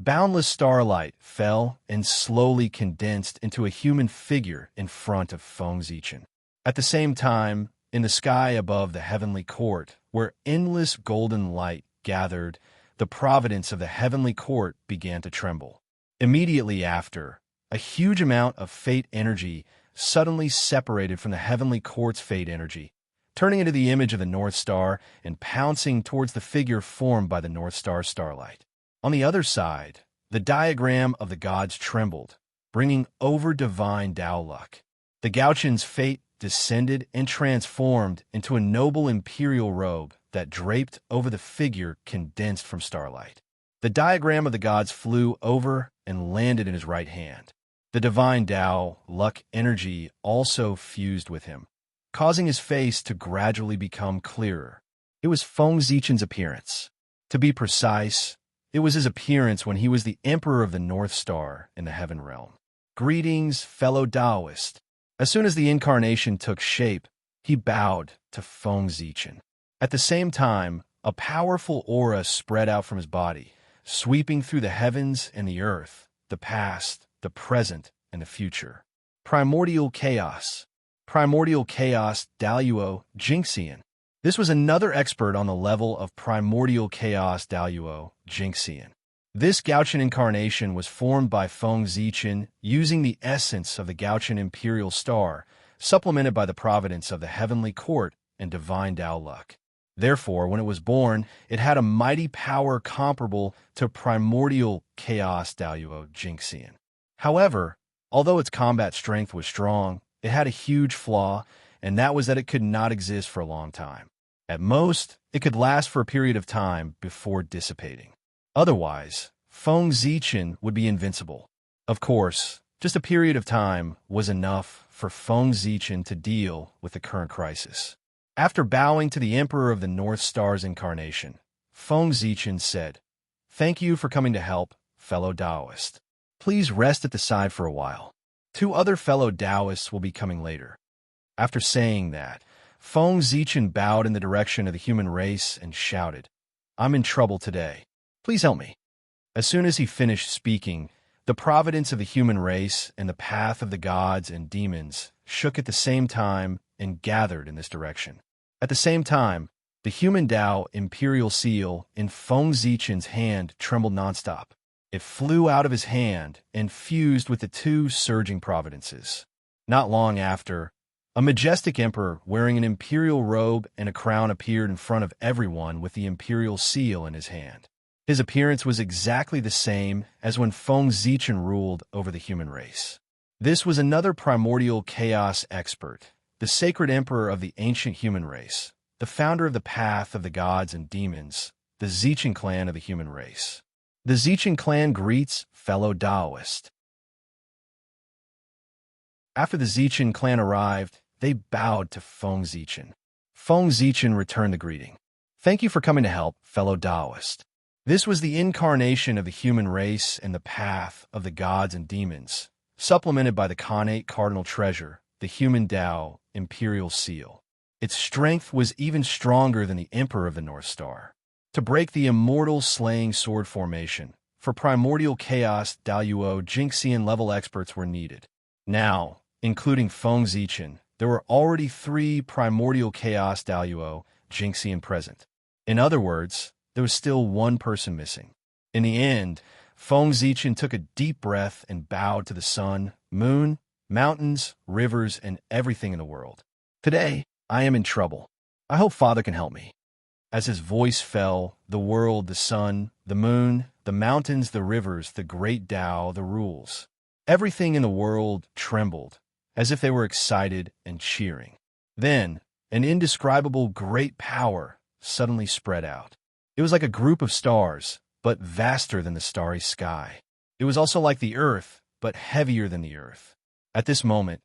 Speaker 1: Boundless starlight fell and slowly condensed into a human figure in front of Feng Zichen. At the same time, in the sky above the heavenly court, where endless golden light gathered, the providence of the heavenly court began to tremble. Immediately after, a huge amount of fate energy suddenly separated from the heavenly court's fate energy, turning into the image of the North Star and pouncing towards the figure formed by the North Star starlight. On the other side, the diagram of the gods trembled, bringing over divine Tao luck. The Gaochen's fate descended and transformed into a noble imperial robe that draped over the figure condensed from starlight. The diagram of the gods flew over and landed in his right hand. The divine Tao luck energy also fused with him, causing his face to gradually become clearer. It was Feng Zichen's appearance. To be precise, it was his appearance when he was the Emperor of the North Star in the Heaven Realm. Greetings, fellow Taoist. As soon as the incarnation took shape, he bowed to Feng Zichen. At the same time, a powerful aura spread out from his body, sweeping through the heavens and the earth, the past, the present, and the future. Primordial chaos. Primordial chaos Daluo Jingxian. This was another expert on the level of primordial chaos Daluo Jingxian. This Gaochen incarnation was formed by Feng Zichen using the essence of the Gaochen Imperial Star, supplemented by the providence of the heavenly court and divine Tao luck. Therefore, when it was born, it had a mighty power comparable to primordial chaos Daluo Jingxian. However, although its combat strength was strong, it had a huge flaw, and that was that it could not exist for a long time. At most, it could last for a period of time before dissipating. Otherwise, Feng Zichen would be invincible. Of course, just a period of time was enough for Feng Zichen to deal with the current crisis. After bowing to the Emperor of the North Star's incarnation, Feng Zichen said, "Thank you for coming to help, fellow Taoist. Please rest at the side for a while. 2 other fellow Taoists will be coming later." After saying that, Feng Zichen bowed in the direction of the human race and shouted, "I'm in trouble today. Please help me." As soon as he finished speaking, the providence of the human race and the path of the gods and demons shook at the same time and gathered in this direction. At the same time, the human Tao imperial seal in Feng Zichen's hand trembled nonstop. It flew out of his hand and fused with the 2 surging providences. Not long after, a majestic emperor wearing an imperial robe and a crown appeared in front of everyone with the imperial seal in his hand. His appearance was exactly the same as when Feng Zichen ruled over the human race. This was another primordial chaos expert, the sacred emperor of the ancient human race, the founder of the path of the gods and demons, the Zichen clan of the human race. The Zichen clan greets fellow Taoist. After the Zichen clan arrived, they bowed to Feng Zichen. Feng Zichen returned the greeting. Thank you for coming to help, fellow Taoist. This was the incarnation of the human race and the path of the gods and demons, supplemented by the Khanate cardinal treasure, the human Tao imperial seal. Its strength was even stronger than the Emperor of the North Star. To break the immortal slaying sword formation, for primordial chaos Daoyuo Jingxian level experts were needed. Now, including Feng Zichen, there were already 3 primordial chaos Daoyuo Jingxian present. In other words, there was still 1 person missing. In the end, Feng Zichen took a deep breath and bowed to the sun, moon, mountains, rivers, and everything in the world. Today, I am in trouble. I hope Father can help me. As his voice fell, the world, the sun, the moon, the mountains, the rivers, the great Tao, the rules. Everything in the world trembled, as if they were excited and cheering. Then, an indescribable great power suddenly spread out. It was like a group of stars, but vaster than the starry sky. It was also like the earth, but heavier than the earth. At this moment,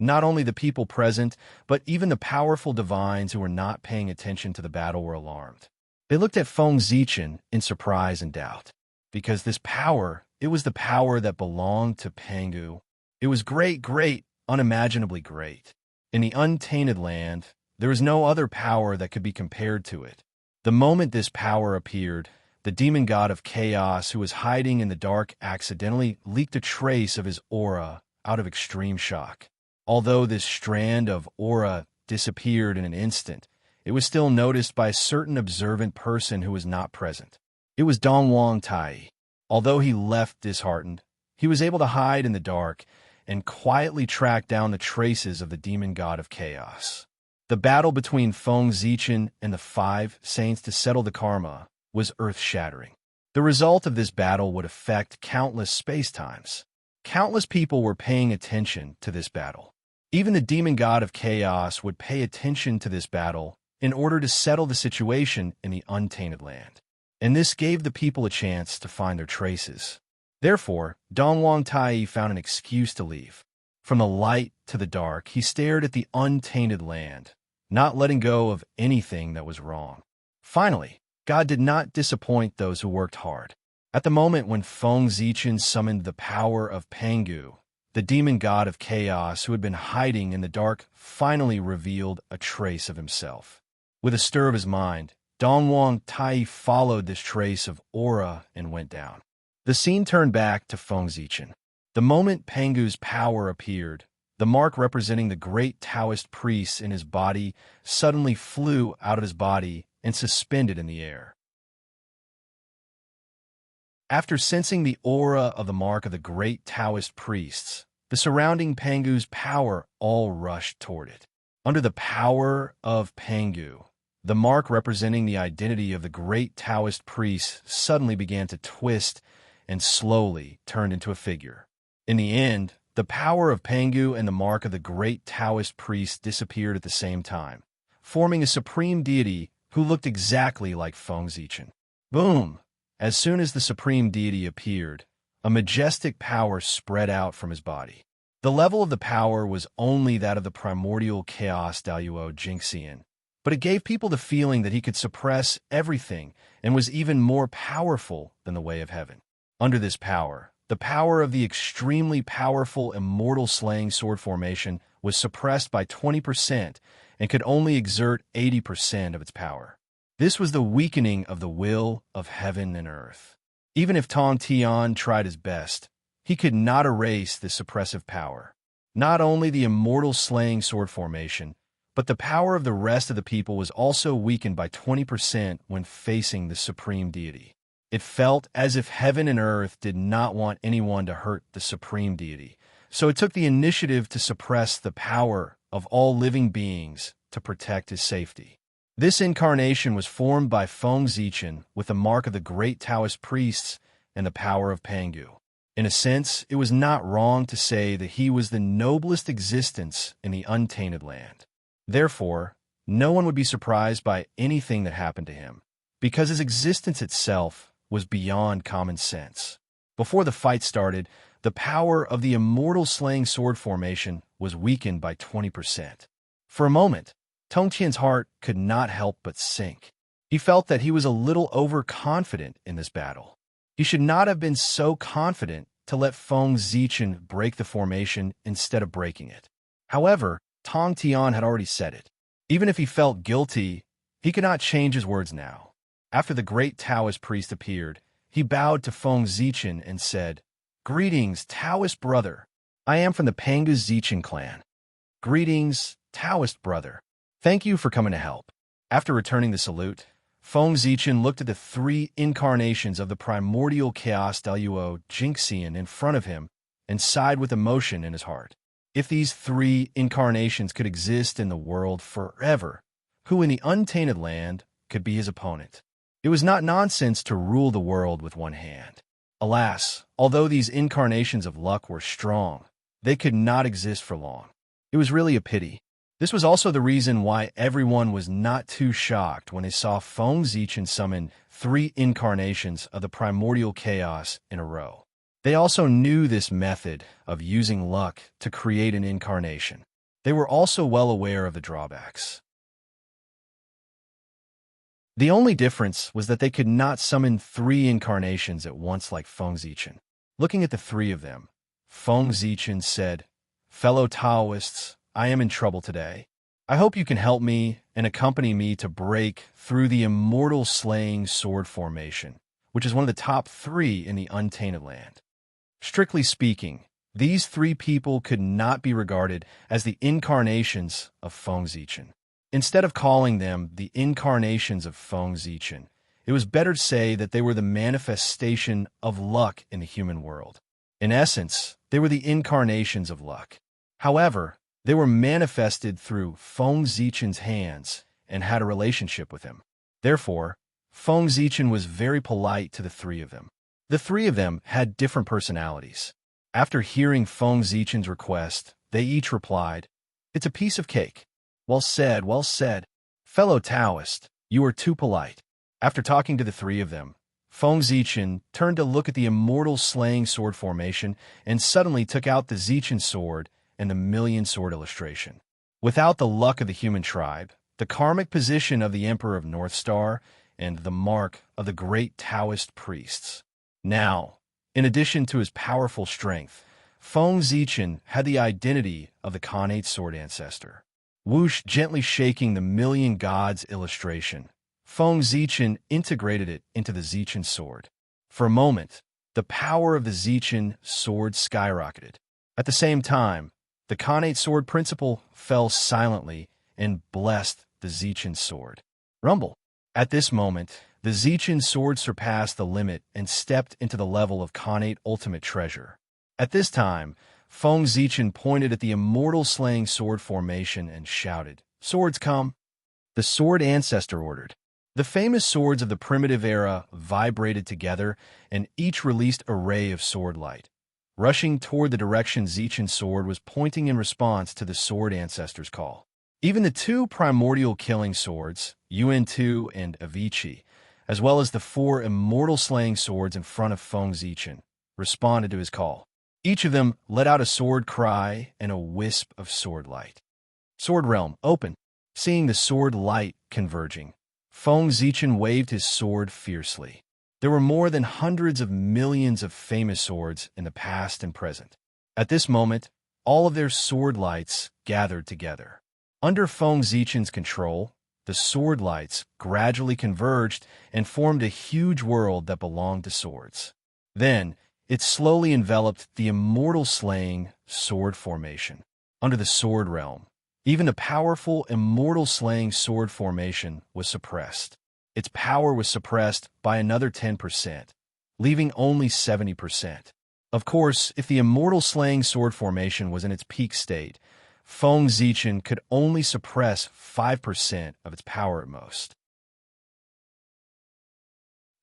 Speaker 1: not only the people present, but even the powerful divines who were not paying attention to the battle were alarmed. They looked at Feng Zichen in surprise and doubt. Because this power, it was the power that belonged to Pangu. It was great, unimaginably great. In the untainted land, there was no other power that could be compared to it. The moment this power appeared, the demon god of chaos who was hiding in the dark accidentally leaked a trace of his aura out of extreme shock. Although this strand of aura disappeared in an instant, it was still noticed by a certain observant person who was not present. It was Dongwang Tai. Although he left disheartened, he was able to hide in the dark and quietly track down the traces of the demon god of chaos. The battle between Feng Zichen and the 5 saints to settle the karma was earth-shattering. The result of this battle would affect countless space-times. Countless people were paying attention to this battle. Even the demon god of chaos would pay attention to this battle in order to settle the situation in the untainted land. And this gave the people a chance to find their traces. Therefore, Dongwang Tai found an excuse to leave. From the light to the dark, he stared at the untainted land, not letting go of anything that was wrong. Finally, God did not disappoint those who worked hard. At the moment when Feng Zichen summoned the power of Pangu, the demon god of chaos who had been hiding in the dark finally revealed a trace of himself. With a stir of his mind, Dongwang Tai followed this trace of aura and went down. The scene turned back to Feng Zichen. The moment Pangu's power appeared, the mark representing the great Taoist priest in his body suddenly flew out of his body and suspended in the air. After sensing the aura of the mark of the great Taoist priests, the surrounding Pangu's power all rushed toward it. Under the power of Pangu, the mark representing the identity of the great Taoist priests suddenly began to twist and slowly turned into a figure. In the end, the power of Pangu and the mark of the great Taoist priest disappeared at the same time, forming a supreme deity who looked exactly like Feng Zichen. Boom! As soon as the supreme deity appeared, a majestic power spread out from his body. The level of the power was only that of the primordial chaos Daoyuo Jingxian, but it gave people the feeling that he could suppress everything and was even more powerful than the way of heaven. Under this power, the power of the extremely powerful immortal slaying sword formation was suppressed by 20% and could only exert 80% of its power. This was the weakening of the will of heaven and earth. Even if Tong Tian tried his best, he could not erase this suppressive power. Not only the immortal slaying sword formation, but the power of the rest of the people was also weakened by 20% when facing the supreme deity. It felt as if heaven and earth did not want anyone to hurt the supreme deity, so it took the initiative to suppress the power of all living beings to protect his safety. This incarnation was formed by Feng Zichen with the mark of the great Taoist priests and the power of Pangu. In a sense, it was not wrong to say that he was the noblest existence in the untainted land. Therefore, no one would be surprised by anything that happened to him, because his existence itself was beyond common sense. Before the fight started, the power of the immortal slaying sword formation was weakened by 20%. For a moment, Tong Qian's heart could not help but sink. He felt that he was a little overconfident in this battle. He should not have been so confident to let Feng Zichen break the formation instead of breaking it. However, Tong Tian had already said it. Even if he felt guilty, he could not change his words now. After the great Taoist priest appeared, he bowed to Feng Zichen and said, "Greetings, Taoist brother. I am from the Panga Zichen clan." "Greetings, Taoist brother. Thank you for coming to help." After returning the salute, Feng Zichen looked at the 3 incarnations of the primordial chaos Luo Jingxian in front of him and sighed with emotion in his heart. If these 3 incarnations could exist in the world forever, who in the untainted land could be his opponent? It was not nonsense to rule the world with one hand. Alas, although these incarnations of luck were strong, they could not exist for long. It was really a pity. This was also the reason why everyone was not too shocked when they saw Feng Zichen summon 3 incarnations of the primordial chaos in a row. They also knew this method of using luck to create an incarnation. They were also well aware of the drawbacks. The only difference was that they could not summon 3 incarnations at once like Feng Zichen. Looking at the 3 of them, Feng Zichen said, "Fellow Taoists, I am in trouble today. I hope you can help me and accompany me to break through the immortal slaying sword formation, which is one of the top 3 in the untainted land." Strictly speaking, these 3 people could not be regarded as the incarnations of Feng Zichen. Instead of calling them the incarnations of Feng Zichen, it was better to say that they were the manifestation of luck in the human world. In essence, they were the incarnations of luck. However, they were manifested through Feng Zichen's hands and had a relationship with him. Therefore, Feng Zichen was very polite to the 3 of them. The 3 of them had different personalities. After hearing Feng Zichen's request, they each replied, "It's a piece of cake." "Well said, well said. Fellow Taoist, you are too polite." After talking to the 3 of them, Feng Zichen turned to look at the immortal slaying sword formation and suddenly took out the Zichen sword and the million sword illustration. Without the luck of the human tribe, the karmic position of the Emperor of North Star, and the mark of the great Taoist priests. Now, in addition to his powerful strength, Feng Zichen had the identity of the Khanate sword ancestor. Whoosh gently shaking the million gods illustration, Feng Zichen integrated it into the Zichen sword. For a moment, the power of the Zichen sword skyrocketed. At the same time, the Khanate sword principle fell silently and blessed the Zichen sword. Rumble. At this moment, the Zichen sword surpassed the limit and stepped into the level of Khanate ultimate treasure. At this time, Feng Zichen pointed at the immortal slaying sword formation and shouted, "Swords come!" The sword ancestor ordered. The famous swords of the primitive era vibrated together, and each released a ray of sword light, rushing toward the direction Zichen's sword was pointing in response to the sword ancestor's call. Even the 2 primordial killing swords, Yuan-Tu and Avicii, as well as the 4 immortal slaying swords in front of Feng Zichen, responded to his call. Each of them let out a sword cry and a wisp of sword light. Sword realm, open. Seeing the sword light converging, Feng Zichen waved his sword fiercely. There were more than hundreds of millions of famous swords in the past and present. At this moment, all of their sword lights gathered together. Under Feng Zichen's control, the sword lights gradually converged and formed a huge world that belonged to swords. Then, it slowly enveloped the immortal slaying sword formation. Under the sword realm, even the powerful immortal slaying sword formation was suppressed. Its power was suppressed by another 10%, leaving only 70%. Of course, if the immortal slaying sword formation was in its peak state, Feng Zichen could only suppress 5% of its power at most.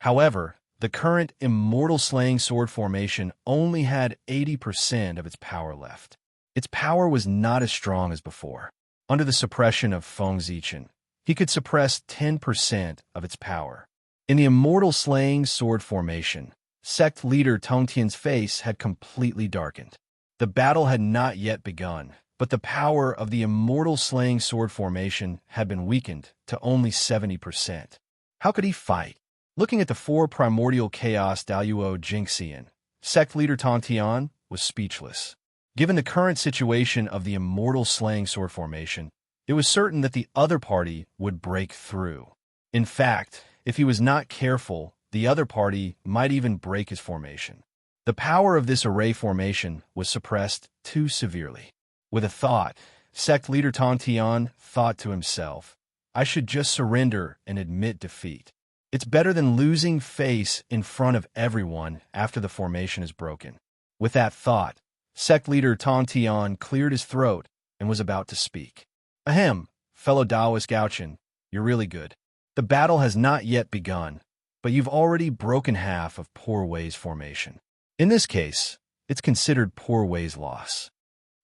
Speaker 1: However, the current immortal slaying sword formation only had 80% of its power left. Its power was not as strong as before. Under the suppression of Feng Zichen, he could suppress 10% of its power. In the immortal slaying sword formation, sect leader Tongtian's face had completely darkened. The battle had not yet begun, but the power of the immortal slaying sword formation had been weakened to only 70%. How could he fight? Looking at the four primordial chaos Daluo Jingxian, sect leader Tongtian was speechless. Given the current situation of the immortal slaying sword formation, it was certain that the other party would break through. In fact, if he was not careful, the other party might even break his formation. The power of this array formation was suppressed too severely. With a thought, sect leader Tongtian thought to himself, I should just surrender and admit defeat. It's better than losing face in front of everyone after the formation is broken. With that thought, sect leader Tongtian cleared his throat and was about to speak. Ahem, fellow Taoist Gaochen, you're really good. The battle has not yet begun, but you've already broken half of Poor Wei's formation. In this case, it's considered Poor Wei's loss.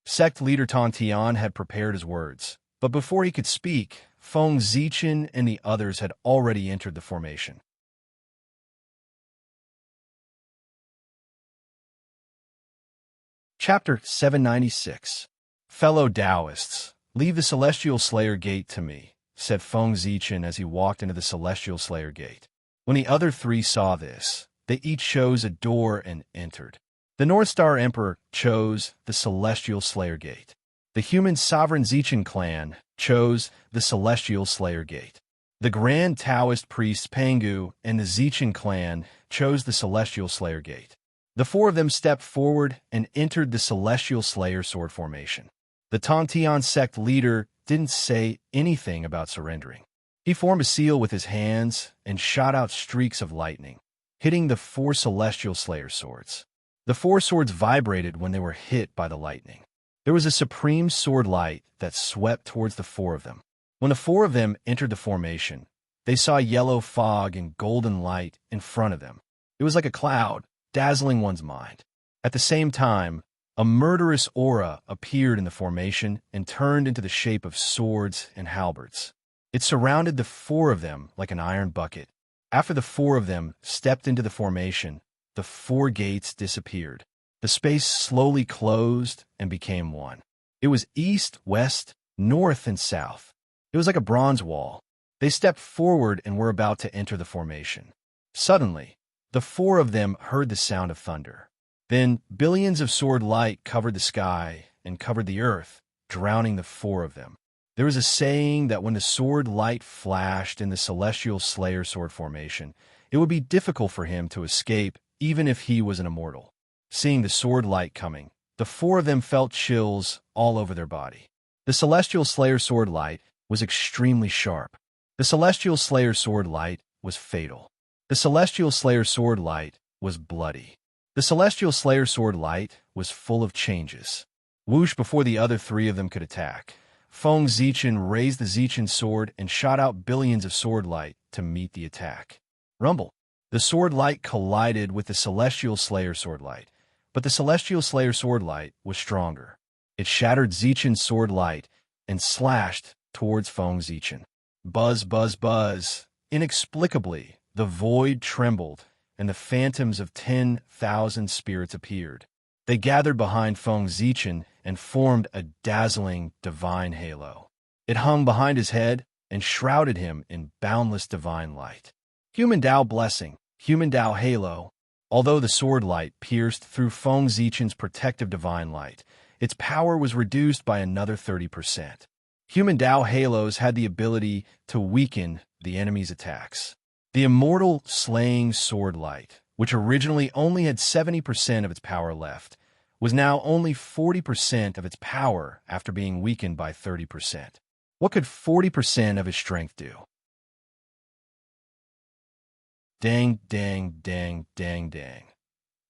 Speaker 1: Sect leader Tongtian had prepared his words, but before he could speak, Feng Zichen and the others had already entered the formation. Chapter 796. Fellow Taoists, leave the Celestial Slayer Gate to me, said Feng Zichen as he walked into the Celestial Slayer Gate. When the other three saw this, they each chose a door and entered. The North Star Emperor chose the Celestial Slayer Gate. The human sovereign Zichen clan chose the Celestial Slayer Gate. The Grand Taoist priests Pangu and the Zichen clan chose the Celestial Slayer Gate. The four of them stepped forward and entered the Celestial Slayer sword formation. The Tongtian sect leader didn't say anything about surrendering. He formed a seal with his hands and shot out streaks of lightning, hitting the four Celestial Slayer swords. The four swords vibrated when they were hit by the lightning. There was a supreme sword light that swept towards the four of them. When the four of them entered the formation, they saw yellow fog and golden light in front of them. It was like a cloud, dazzling one's mind. At the same time, a murderous aura appeared in the formation and turned into the shape of swords and halberds. It surrounded the four of them like an iron bucket. After the four of them stepped into the formation, the four gates disappeared. The space slowly closed and became one. It was east, west, north, and south. It was like a bronze wall. They stepped forward and were about to enter the formation. Suddenly, the four of them heard the sound of thunder. Then billions of sword light covered the sky and covered the earth, drowning the four of them. There was a saying that when the sword light flashed in the Celestial Slayer sword formation, it would be difficult for him to escape even if he was an immortal. Seeing the sword light coming, the four of them felt chills all over their body. The Celestial Slayer sword light was extremely sharp. The Celestial Slayer sword light was fatal. The Celestial Slayer sword light was bloody. The Celestial Slayer sword light was full of changes. Whoosh! Before the other three of them could attack, Feng Zichen raised the Zichen sword and shot out billions of sword light to meet the attack. Rumble! The sword light collided with the Celestial Slayer sword light, but the Celestial Slayer sword light was stronger. It shattered Zichen's sword light and slashed towards Feng Zichen. Buzz, buzz, buzz! Inexplicably, the void trembled, and the phantoms of 10,000 spirits appeared. They gathered behind Feng Zichen and formed a dazzling divine halo. It hung behind his head and shrouded him in boundless divine light. Human Tao blessing, human Tao halo. Although the sword light pierced through Feng Zichen's protective divine light, its power was reduced by another 30%. Human Tao halos had the ability to weaken the enemy's attacks. The immortal slaying sword light, which originally only had 70% of its power left, was now only 40% of its power after being weakened by 30%. What could 40% of his strength do? Dang, dang, dang, dang, dang.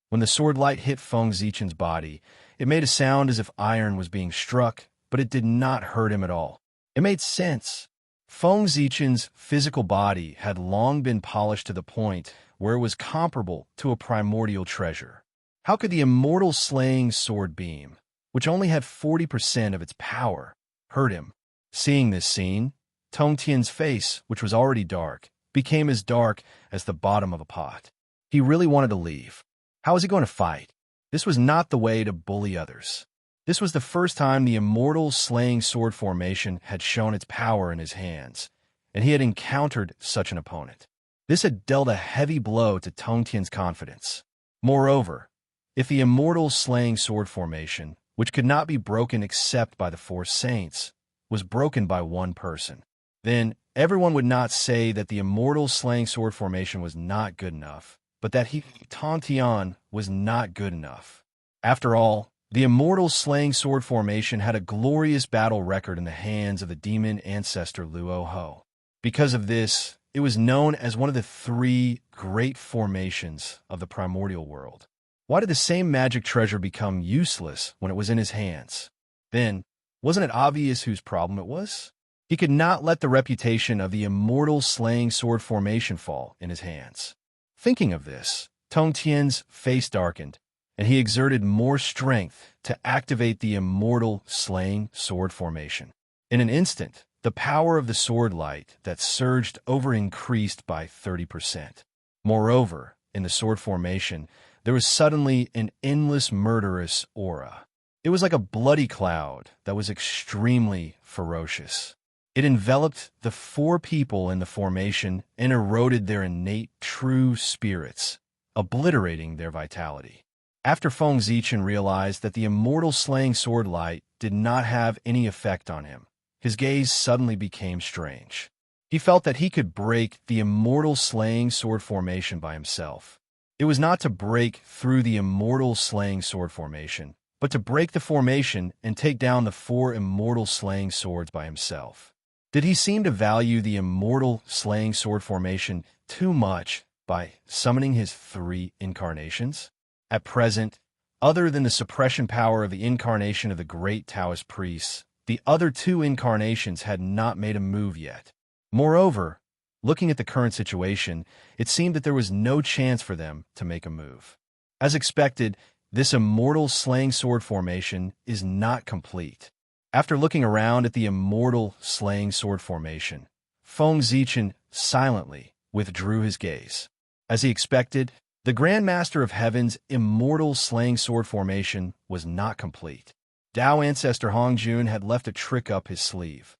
Speaker 1: When the sword light hit Feng Zichen's body, it made a sound as if iron was being struck, but it did not hurt him at all. It made sense. Feng Zichen's physical body had long been polished to the point where it was comparable to a primordial treasure. How could the immortal slaying sword beam, which only had 40% of its power, hurt him? Seeing this scene, Tong Tian's face, which was already dark, became as dark as the bottom of a pot. He really wanted to leave. How was he going to fight? This was not the way to bully others. This was the first time the immortal slaying sword formation had shown its power in his hands, and he had encountered such an opponent. This had dealt a heavy blow to Tong Tian's confidence. Moreover, if the immortal slaying sword formation, which could not be broken except by the four saints, was broken by one person, then everyone would not say that the immortal slaying sword formation was not good enough, but that Tong Tian was not good enough. After all, the immortal slaying sword formation had a glorious battle record in the hands of the demon ancestor Luo Ho. Because of this, it was known as one of the three great formations of the primordial world. Why did the same magic treasure become useless when it was in his hands? Then, wasn't it obvious whose problem it was? He could not let the reputation of the immortal slaying sword formation fall in his hands. Thinking of this, Tong Tian's face darkened, and he exerted more strength to activate the immortal slaying sword formation. In an instant, the power of the sword light that surged over increased by 30%. Moreover, in the sword formation, there was suddenly an endless murderous aura. It was like a bloody cloud that was extremely ferocious. It enveloped the four people in the formation and eroded their innate true spirits, obliterating their vitality. After Feng Zichen realized that the immortal slaying sword light did not have any effect on him, his gaze suddenly became strange. He felt that he could break the immortal slaying sword formation by himself. It was not to break through the immortal slaying sword formation, but to break the formation and take down the four immortal slaying swords by himself. Did he seem to value the immortal slaying sword formation too much by summoning his three incarnations? At present, other than the suppression power of the incarnation of the great Taoist priests, the other two incarnations had not made a move yet. Moreover, looking at the current situation, it seemed that there was no chance for them to make a move. As expected, this immortal slaying sword formation is not complete. After looking around at the immortal slaying sword formation, Feng Zichen silently withdrew his gaze. As he expected, the Grand Master of Heaven's immortal slaying sword formation was not complete. Tao ancestor Hongjun had left a trick up his sleeve.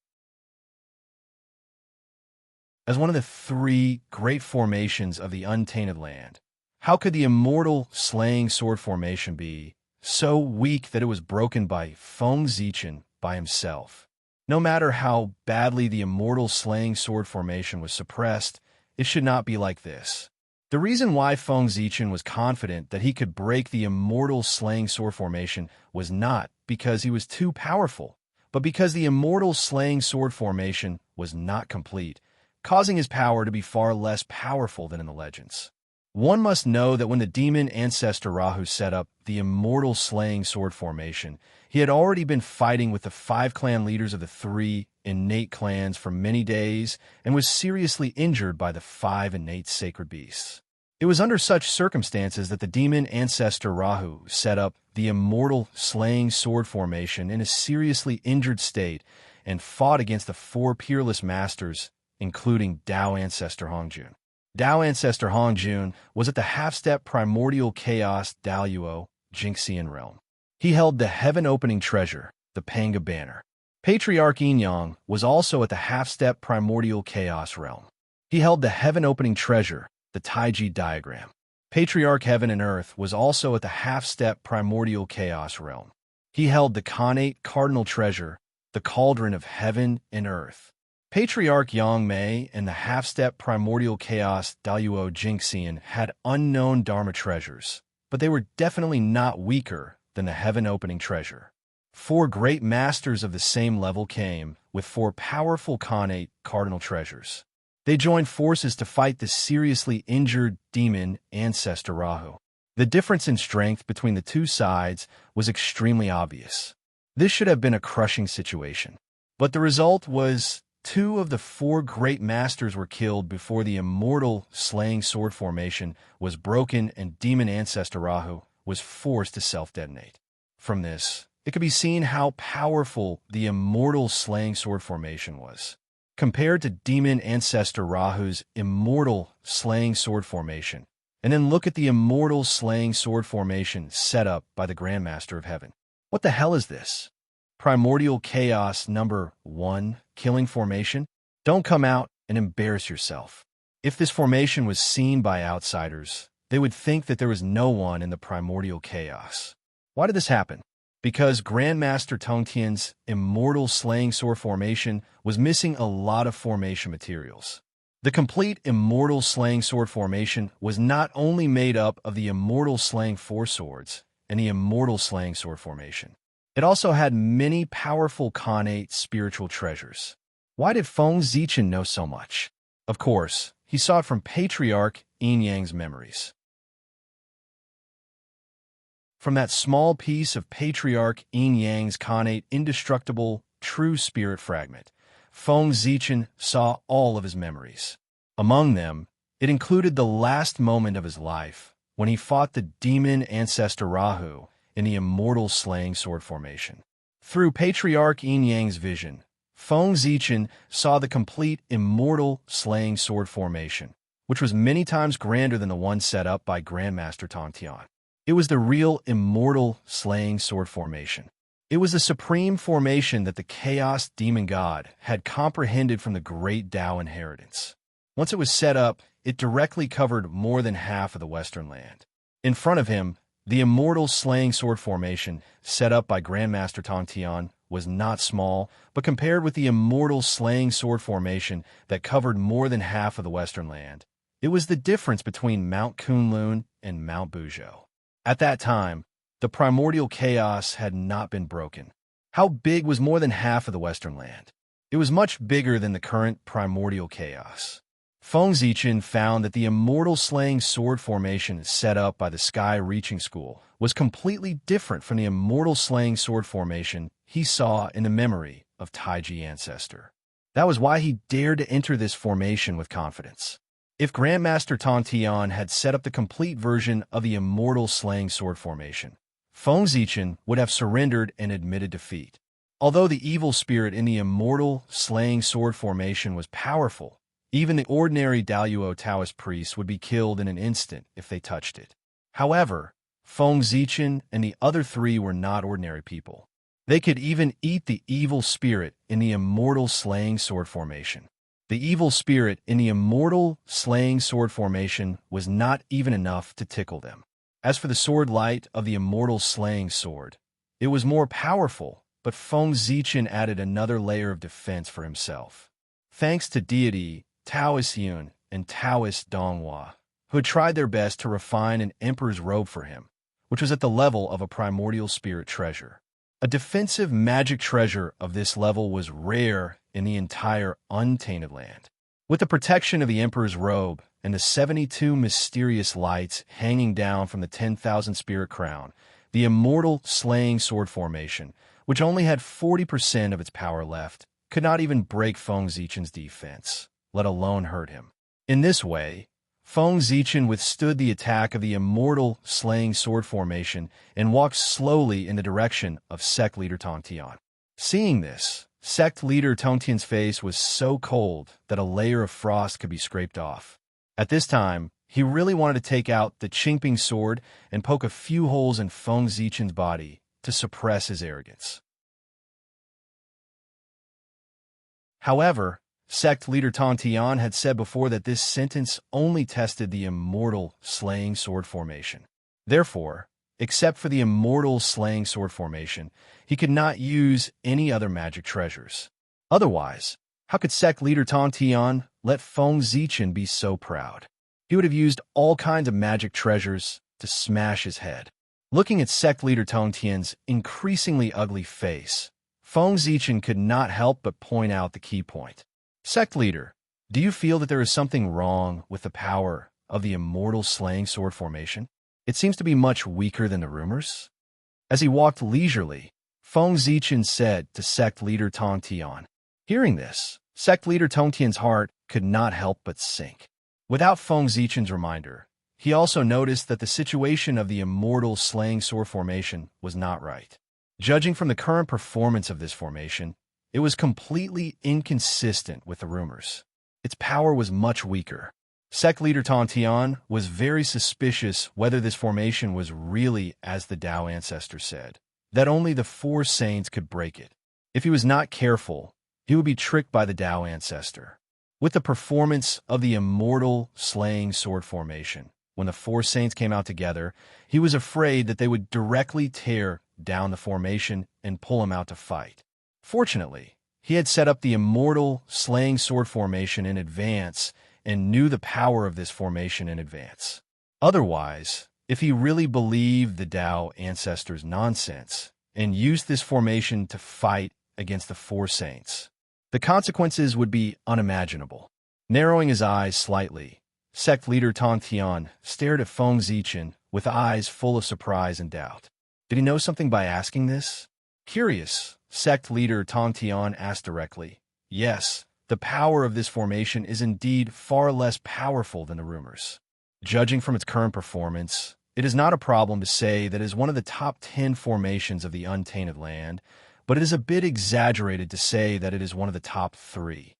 Speaker 1: As one of the three great formations of the untainted land, how could the immortal slaying sword formation be so weak that it was broken by Feng Zichen by himself? No matter how badly the immortal slaying sword formation was suppressed, it should not be like this. The reason why Feng Zichen was confident that he could break the immortal slaying sword formation was not because he was too powerful, but because the immortal slaying sword formation was not complete, causing his power to be far less powerful than in the legends. One must know that when the demon ancestor Rahu set up the immortal slaying sword formation, he had already been fighting with the 5 clan leaders of the 3 innate clans for many days and was seriously injured by the 5 innate sacred beasts. It was under such circumstances that the demon ancestor Rahu set up the immortal slaying sword formation in a seriously injured state and fought against the 4 peerless masters, including Tao ancestor Hongjun. Tao ancestor Hongjun was at the half-step primordial chaos Daluo Jingxian realm. He held the heaven-opening treasure, the Panga banner. Patriarch Yin was also at the half-step primordial chaos realm. He held the heaven-opening treasure, the Taiji diagram. Patriarch Heaven and Earth was also at the half-step primordial chaos realm. He held the Khanate cardinal treasure, the cauldron of heaven and earth. Patriarch Yang Mei and the half-step primordial chaos Daluo Jingxian had unknown Dharma treasures, but they were definitely not weaker than the heaven-opening treasure. 4 great masters of the same level came with 4 powerful Khanate cardinal treasures. They joined forces to fight the seriously injured demon ancestor Rahu. The difference in strength between the 2 sides was extremely obvious. This should have been a crushing situation. But the result was 2 of the 4 great masters were killed before the immortal slaying sword formation was broken and demon ancestor Rahu was forced to self-detonate. From this, it could be seen how powerful the immortal slaying sword formation was. Compared to demon ancestor Rahu's immortal slaying sword formation, and then look at the immortal slaying sword formation set up by the Grandmaster of Heaven. What the hell is this? Primordial Chaos number 1, killing formation? Don't come out and embarrass yourself. If this formation was seen by outsiders, they would think that there was no one in the Primordial Chaos. Why did this happen? Because Grandmaster Tongtian's immortal slaying sword formation was missing a lot of formation materials. The complete immortal slaying sword formation was not only made up of the immortal slaying 4 swords and the immortal slaying sword formation. It also had many powerful connate spiritual treasures. Why did Feng Zichen know so much? Of course, he saw it from Patriarch Yin Yang's memories. From that small piece of Patriarch Yin Yang's connate indestructible true spirit fragment, Feng Zichen saw all of his memories. Among them, it included the last moment of his life, when he fought the demon ancestor Rahu in the immortal slaying sword formation. Through Patriarch Yin Yang's vision, Feng Zichen saw the complete immortal slaying sword formation, which was many times grander than the one set up by Grandmaster Tongtian. It was the real immortal slaying sword formation. It was the supreme formation that the Chaos Demon God had comprehended from the great Tao inheritance. Once it was set up, it directly covered more than half of the Western land. In front of him, the immortal slaying sword formation set up by Grandmaster Tongtian was not small, but compared with the immortal slaying sword formation that covered more than half of the Western land, it was the difference between Mount Kunlun and Mount Buzhou. At that time, the primordial chaos had not been broken. How big was more than half of the Western land? It was much bigger than the current primordial chaos. Feng Zichen found that the immortal slaying sword formation set up by the Sky Reaching School was completely different from the immortal slaying sword formation he saw in the memory of Taiji Ancestor. That was why he dared to enter this formation with confidence. If Grandmaster Tongtian had set up the complete version of the immortal slaying sword formation, Feng Zichen would have surrendered and admitted defeat. Although the evil spirit in the immortal slaying sword formation was powerful, even the ordinary Daluo Taoist priests would be killed in an instant if they touched it. However, Feng Zichen and the other 3 were not ordinary people. They could even eat the evil spirit in the immortal slaying sword formation. The evil spirit in the immortal slaying sword formation was not even enough to tickle them. As for the sword light of the immortal slaying sword, it was more powerful, but Feng Zichen added another layer of defense for himself. Thanks to deity Taoist Yun and Taoist Donghua, who had tried their best to refine an emperor's robe for him, which was at the level of a primordial spirit treasure. A defensive magic treasure of this level was rare in the entire untainted land. With the protection of the emperor's robe and the 72 mysterious lights hanging down from the 10,000 spirit crown, the immortal slaying sword formation, which only had 40% of its power left, could not even break Feng Zichen's defense, let alone hurt him. In this way, Feng Zichen withstood the attack of the immortal slaying sword formation and walked slowly in the direction of sect leader Tongtian. Seeing this, sect leader Tongtian's face was so cold that a layer of frost could be scraped off. At this time, he really wanted to take out the Qingping sword and poke a few holes in Feng Zichen's body to suppress his arrogance. However, sect leader Tongtian had said before that this sentence only tested the immortal slaying sword formation. Therefore, except for the immortal slaying sword formation, he could not use any other magic treasures. Otherwise, how could sect leader Tongtian let Feng Zichen be so proud? He would have used all kinds of magic treasures to smash his head. Looking at sect leader Tongtian's increasingly ugly face, Feng Zichen could not help but point out the key point. Sect leader, do you feel that there is something wrong with the power of the immortal slaying sword formation? It seems to be much weaker than the rumors. As he walked leisurely, Feng Zichen said to sect leader Tongtian. Hearing this, Sect leader Tongtian's heart could not help but sink. Without Feng Zichen's reminder, he also noticed that the situation of the immortal slaying sword formation was not right. Judging from the current performance of this formation, it was completely inconsistent with the rumors. Its power was much weaker. Sect leader Tongtian was very suspicious whether this formation was really as the Tao ancestor said, that only the four saints could break it. If he was not careful, he would be tricked by the Tao ancestor. With the performance of the immortal slaying sword formation, when the four saints came out together, he was afraid that they would directly tear down the formation and pull him out to fight. Fortunately, he had set up the immortal slaying sword formation in advance and knew the power of this formation in advance. Otherwise, if he really believed the Tao ancestors' nonsense and used this formation to fight against the four saints, the consequences would be unimaginable. Narrowing his eyes slightly, sect leader Tongtian stared at Feng Zichen with eyes full of surprise and doubt. Did he know something by asking this? Curious, sect leader Tongtian asked directly. Yes, the power of this formation is indeed far less powerful than the rumors. Judging from its current performance, it is not a problem to say that it is one of the top 10 formations of the untainted land, but it is a bit exaggerated to say that it is one of the top 3.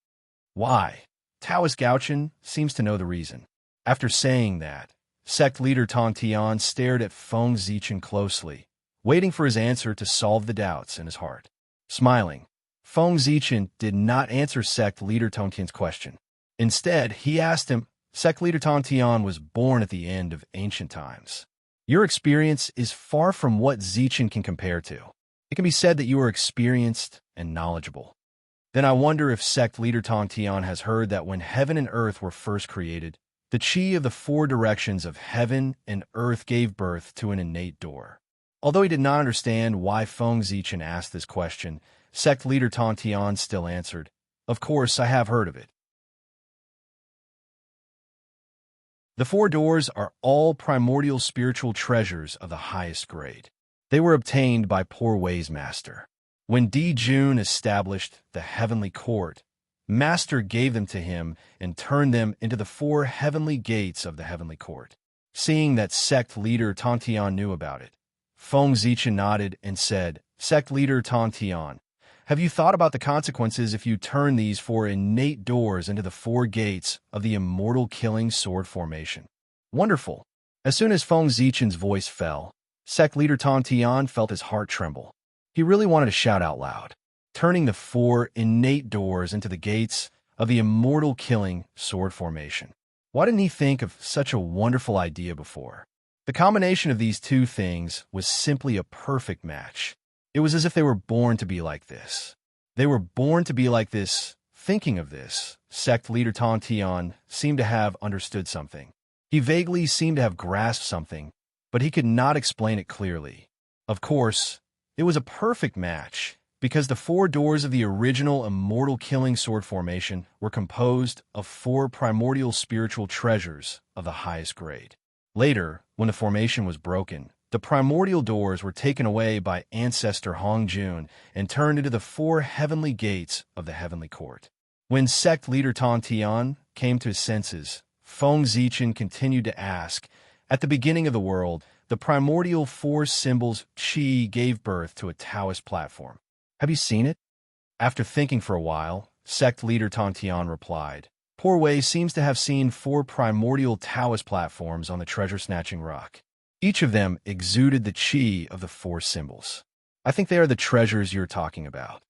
Speaker 1: Why? Taoist Gaochen seems to know the reason. After saying that, sect leader Tongtian stared at Feng Zichen closely, waiting for his answer to solve the doubts in his heart. Smiling, Feng Zichen did not answer sect leader Tongtian's question. Instead, he asked him, sect leader Tongtian was born at the end of ancient times. Your experience is far from what Zichen can compare to. It can be said that you are experienced and knowledgeable. Then I wonder if sect leader Tongtian has heard that when heaven and earth were first created, the chi of the four directions of heaven and earth gave birth to an innate door. Although he did not understand why Feng Zichen asked this question, sect leader Tongtian still answered, of course, I have heard of it. The four doors are all primordial spiritual treasures of the highest grade. They were obtained by Poor Wei's master. When Di Jun established the heavenly court, Master gave them to him and turned them into the 4 heavenly gates of the heavenly court. Seeing that sect leader Tongtian knew about it, Feng Zichen nodded and said, sect leader Tongtian, have you thought about the consequences if you turn these 4 innate doors into the 4 gates of the immortal killing sword formation? Wonderful. As soon as Feng Zichen's voice fell, sect leader Tongtian felt his heart tremble. He really wanted to shout out loud. Turning the 4 innate doors into the gates of the immortal killing sword formation. Why didn't he think of such a wonderful idea before? The combination of these two things was simply a perfect match. It was as if they were born to be like this. They were born to be like this. Thinking of this, sect leader Tongtian seemed to have understood something. He vaguely seemed to have grasped something, but he could not explain it clearly. Of course, it was a perfect match, because the 4 doors of the original immortal killing sword formation were composed of 4 primordial spiritual treasures of the highest grade. Later, when the formation was broken, the primordial doors were taken away by ancestor Hong Jun and turned into the 4 heavenly gates of the heavenly court. When sect leader Tongtian came to his senses, Feng Zichen continued to ask, at the beginning of the world, the primordial 4 symbols Qi gave birth to a Taoist platform. Have you seen it? After thinking for a while, sect leader Tongtian replied, Poor Wei seems to have seen 4 primordial Taoist platforms on the treasure-snatching rock. Each of them exuded the Qi of the 4 symbols. I think they are the treasures you're talking about.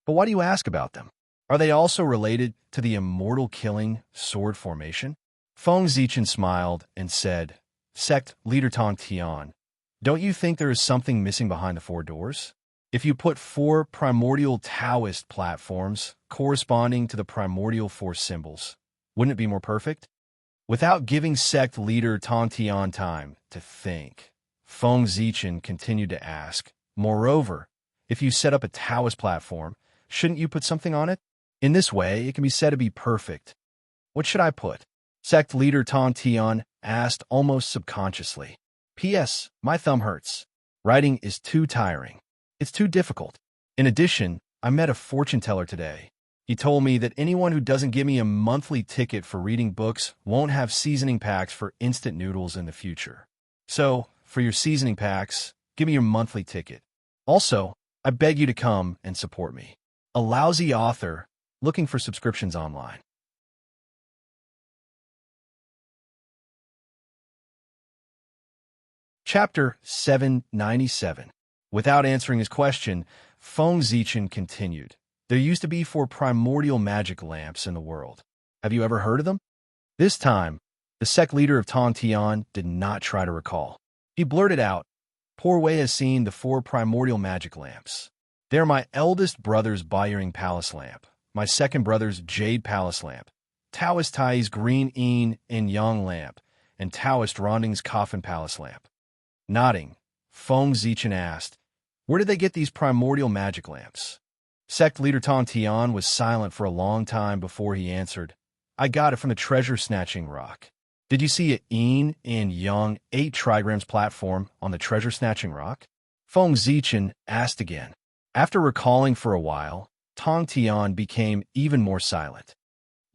Speaker 1: But why do you ask about them? Are they also related to the immortal killing sword formation? Feng Zichen smiled and said, Sect leader Tongtian, don't you think there is something missing behind the 4 doors? If you put 4 primordial Taoist platforms corresponding to the primordial 4 symbols, wouldn't it be more perfect? Without giving sect leader Tongtian time to think, Feng Zichen continued to ask, moreover, if you set up a Taoist platform, shouldn't you put something on it? In this way, it can be said to be perfect. What should I put? Sect leader Tongtian asked almost subconsciously. P.S. My thumb hurts. Writing is too tiring. It's too difficult. In addition, I met a fortune teller today. He told me that anyone who doesn't give me a monthly ticket for reading books won't have seasoning packs for instant noodles in the future. So, for your seasoning packs, give me your monthly ticket. Also, I beg you to come and support me. A lousy author looking for subscriptions online. Chapter 797. Without answering his question, Feng Zichen continued. There used to be 4 primordial magic lamps in the world. Have you ever heard of them? This time, the sect leader of Tong Tian did not try to recall. He blurted out, Poor Wei has seen the 4 primordial magic lamps. They're my eldest brother's Buyering Palace lamp, my second brother's Jade Palace lamp, Taoist Tai's Green Yin and Yang lamp, and Taoist Ronding's Coffin Palace lamp. Nodding, Feng Zichen asked, Where did they get these primordial magic lamps? Sect leader Tong Tian was silent for a long time before he answered, I got it from the treasure-snatching rock. Did you see a Yin and Yang 8 trigrams platform on the treasure-snatching rock? Feng Zichen asked again. After recalling for a while, Tong Tian became even more silent.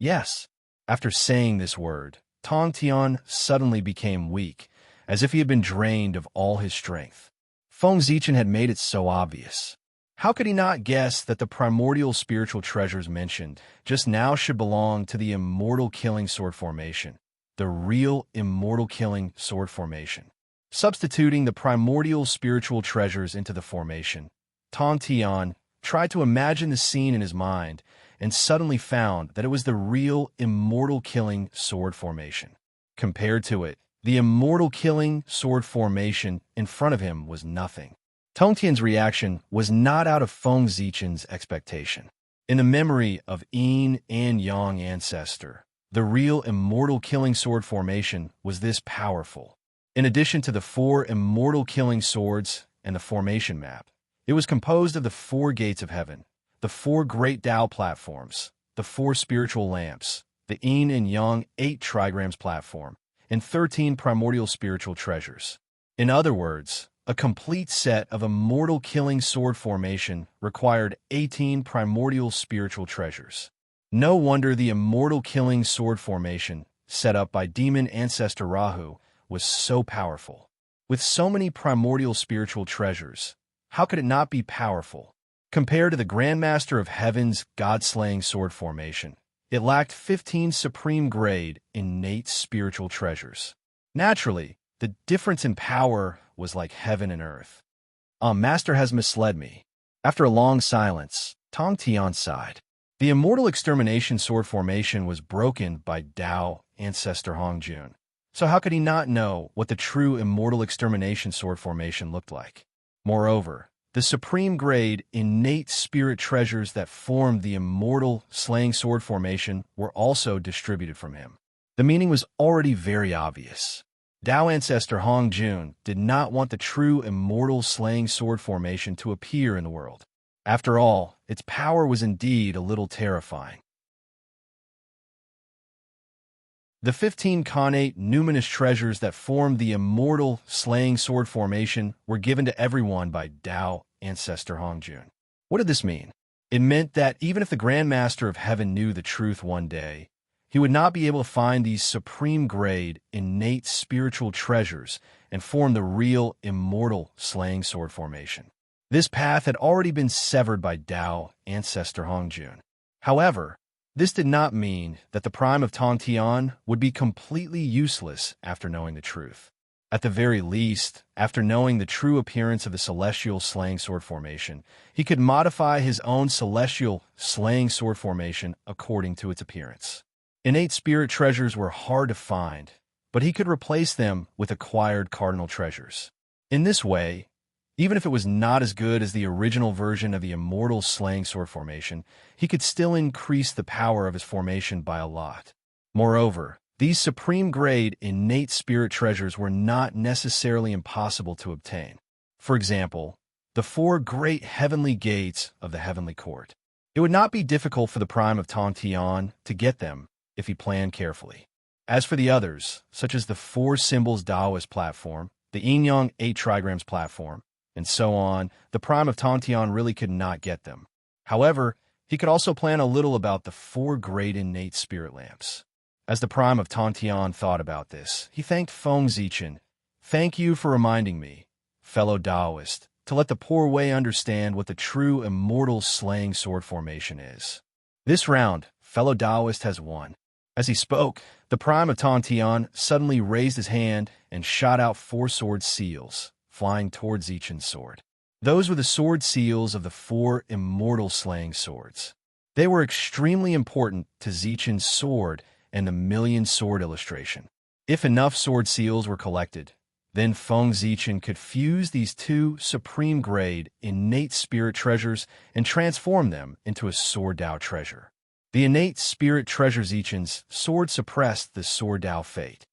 Speaker 1: Yes. After saying this word, Tong Tian suddenly became weak, as if he had been drained of all his strength. Feng Zichen had made it so obvious. How could he not guess that the primordial spiritual treasures mentioned just now should belong to the immortal killing sword formation, the real immortal killing sword formation? Substituting the primordial spiritual treasures into the formation, Tong Tian tried to imagine the scene in his mind and suddenly found that it was the real immortal killing sword formation. Compared to it, the immortal killing sword formation in front of him was nothing. Tong Tian's reaction was not out of Feng Zichen's expectation. In the memory of Yin and Yang ancestor, the real immortal killing sword formation was this powerful. In addition to the 4 immortal killing swords and the formation map, it was composed of the 4 gates of heaven, the 4 great Tao platforms, the 4 spiritual lamps, the Yin and Yang 8 trigrams platform, and 13 primordial spiritual treasures. In other words, a complete set of immortal killing sword formation required 18 primordial spiritual treasures. No wonder the immortal killing sword formation, set up by demon ancestor Rahu, was so powerful. With so many primordial spiritual treasures, how could it not be powerful? Compared to the Grandmaster of Heaven's God-slaying sword formation, it lacked 15 supreme grade innate spiritual treasures. Naturally, the difference in power was like heaven and earth. Master has misled me. After a long silence, Tong Tian sighed. The immortal extermination sword formation was broken by Tao ancestor Hongjun. So how could he not know what the true immortal extermination sword formation looked like? Moreover, the supreme grade innate spirit treasures that formed the immortal slaying sword formation were also distributed from him. The meaning was already very obvious. Tao ancestor Hongjun did not want the true immortal slaying sword formation to appear in the world. After all, its power was indeed a little terrifying. The 15 connate numinous treasures that formed the immortal slaying sword formation were given to everyone by Tao ancestor Hongjun. What did this mean? It meant that even if the Grandmaster of Heaven knew the truth one day, he would not be able to find these supreme grade innate spiritual treasures and form the real immortal slaying sword formation. This path had already been severed by Tao ancestor Hongjun. However, this did not mean that the prime of Tong Tian would be completely useless after knowing the truth. At the very least, after knowing the true appearance of the celestial slaying sword formation, he could modify his own celestial slaying sword formation according to its appearance. Innate spirit treasures were hard to find, but he could replace them with acquired cardinal treasures. In this way, even if it was not as good as the original version of the immortal slaying sword formation, he could still increase the power of his formation by a lot. Moreover, these supreme grade innate spirit treasures were not necessarily impossible to obtain. For example, the 4 great heavenly gates of the heavenly court. It would not be difficult for the prime of Tong Tian to get them if he planned carefully. As for the others, such as the 4 symbols Taoist platform, the Yin-Yang 8 trigrams platform, and so on, the prime of Tong Tian really could not get them. However, He could also plan a little about the 4 great innate spirit lamps. As the Prime of Tongtian thought about this, he thanked Feng Zichen. Thank you for reminding me, fellow Taoist, to let the poor Wei understand what the true immortal slaying sword formation is. This round, fellow Taoist has won. As he spoke, the Prime of Tongtian suddenly raised his hand and shot out 4 sword seals, flying towards Zichen's sword. Those were the sword seals of the 4 immortal slaying swords. They were extremely important to Zichen's sword and the million sword illustration. If enough sword seals were collected, then Feng Zichen could fuse these 2 supreme-grade innate spirit treasures and transform them into a sword Dao treasure. The innate spirit treasure Zichen's sword suppressed the sword Dao fate.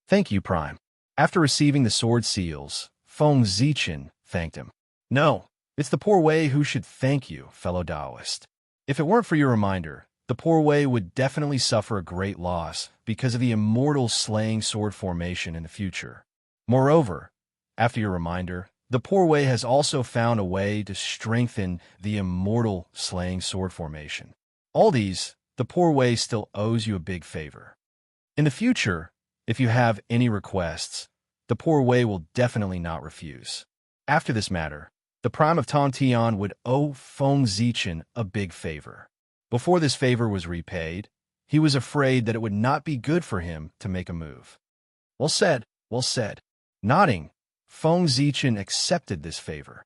Speaker 1: Thank you, Prime. After receiving the sword seals, Feng Zichen thanked him. No, it's the poor Wei who should thank you, fellow Taoist. If it weren't for your reminder, the poor Wei would definitely suffer a great loss because of the immortal slaying sword formation in the future. Moreover, after your reminder, the poor Wei has also found a way to strengthen the immortal slaying sword formation. All these, the poor Wei still owes you a big favor. In the future, if you have any requests, the poor Wei will definitely not refuse. After this matter, the Prime of Tongtian would owe Feng Zichen a big favor. Before this favor was repaid, he was afraid that it would not be good for him to make a move. Well said, well said. Nodding, Feng Zichen accepted this favor.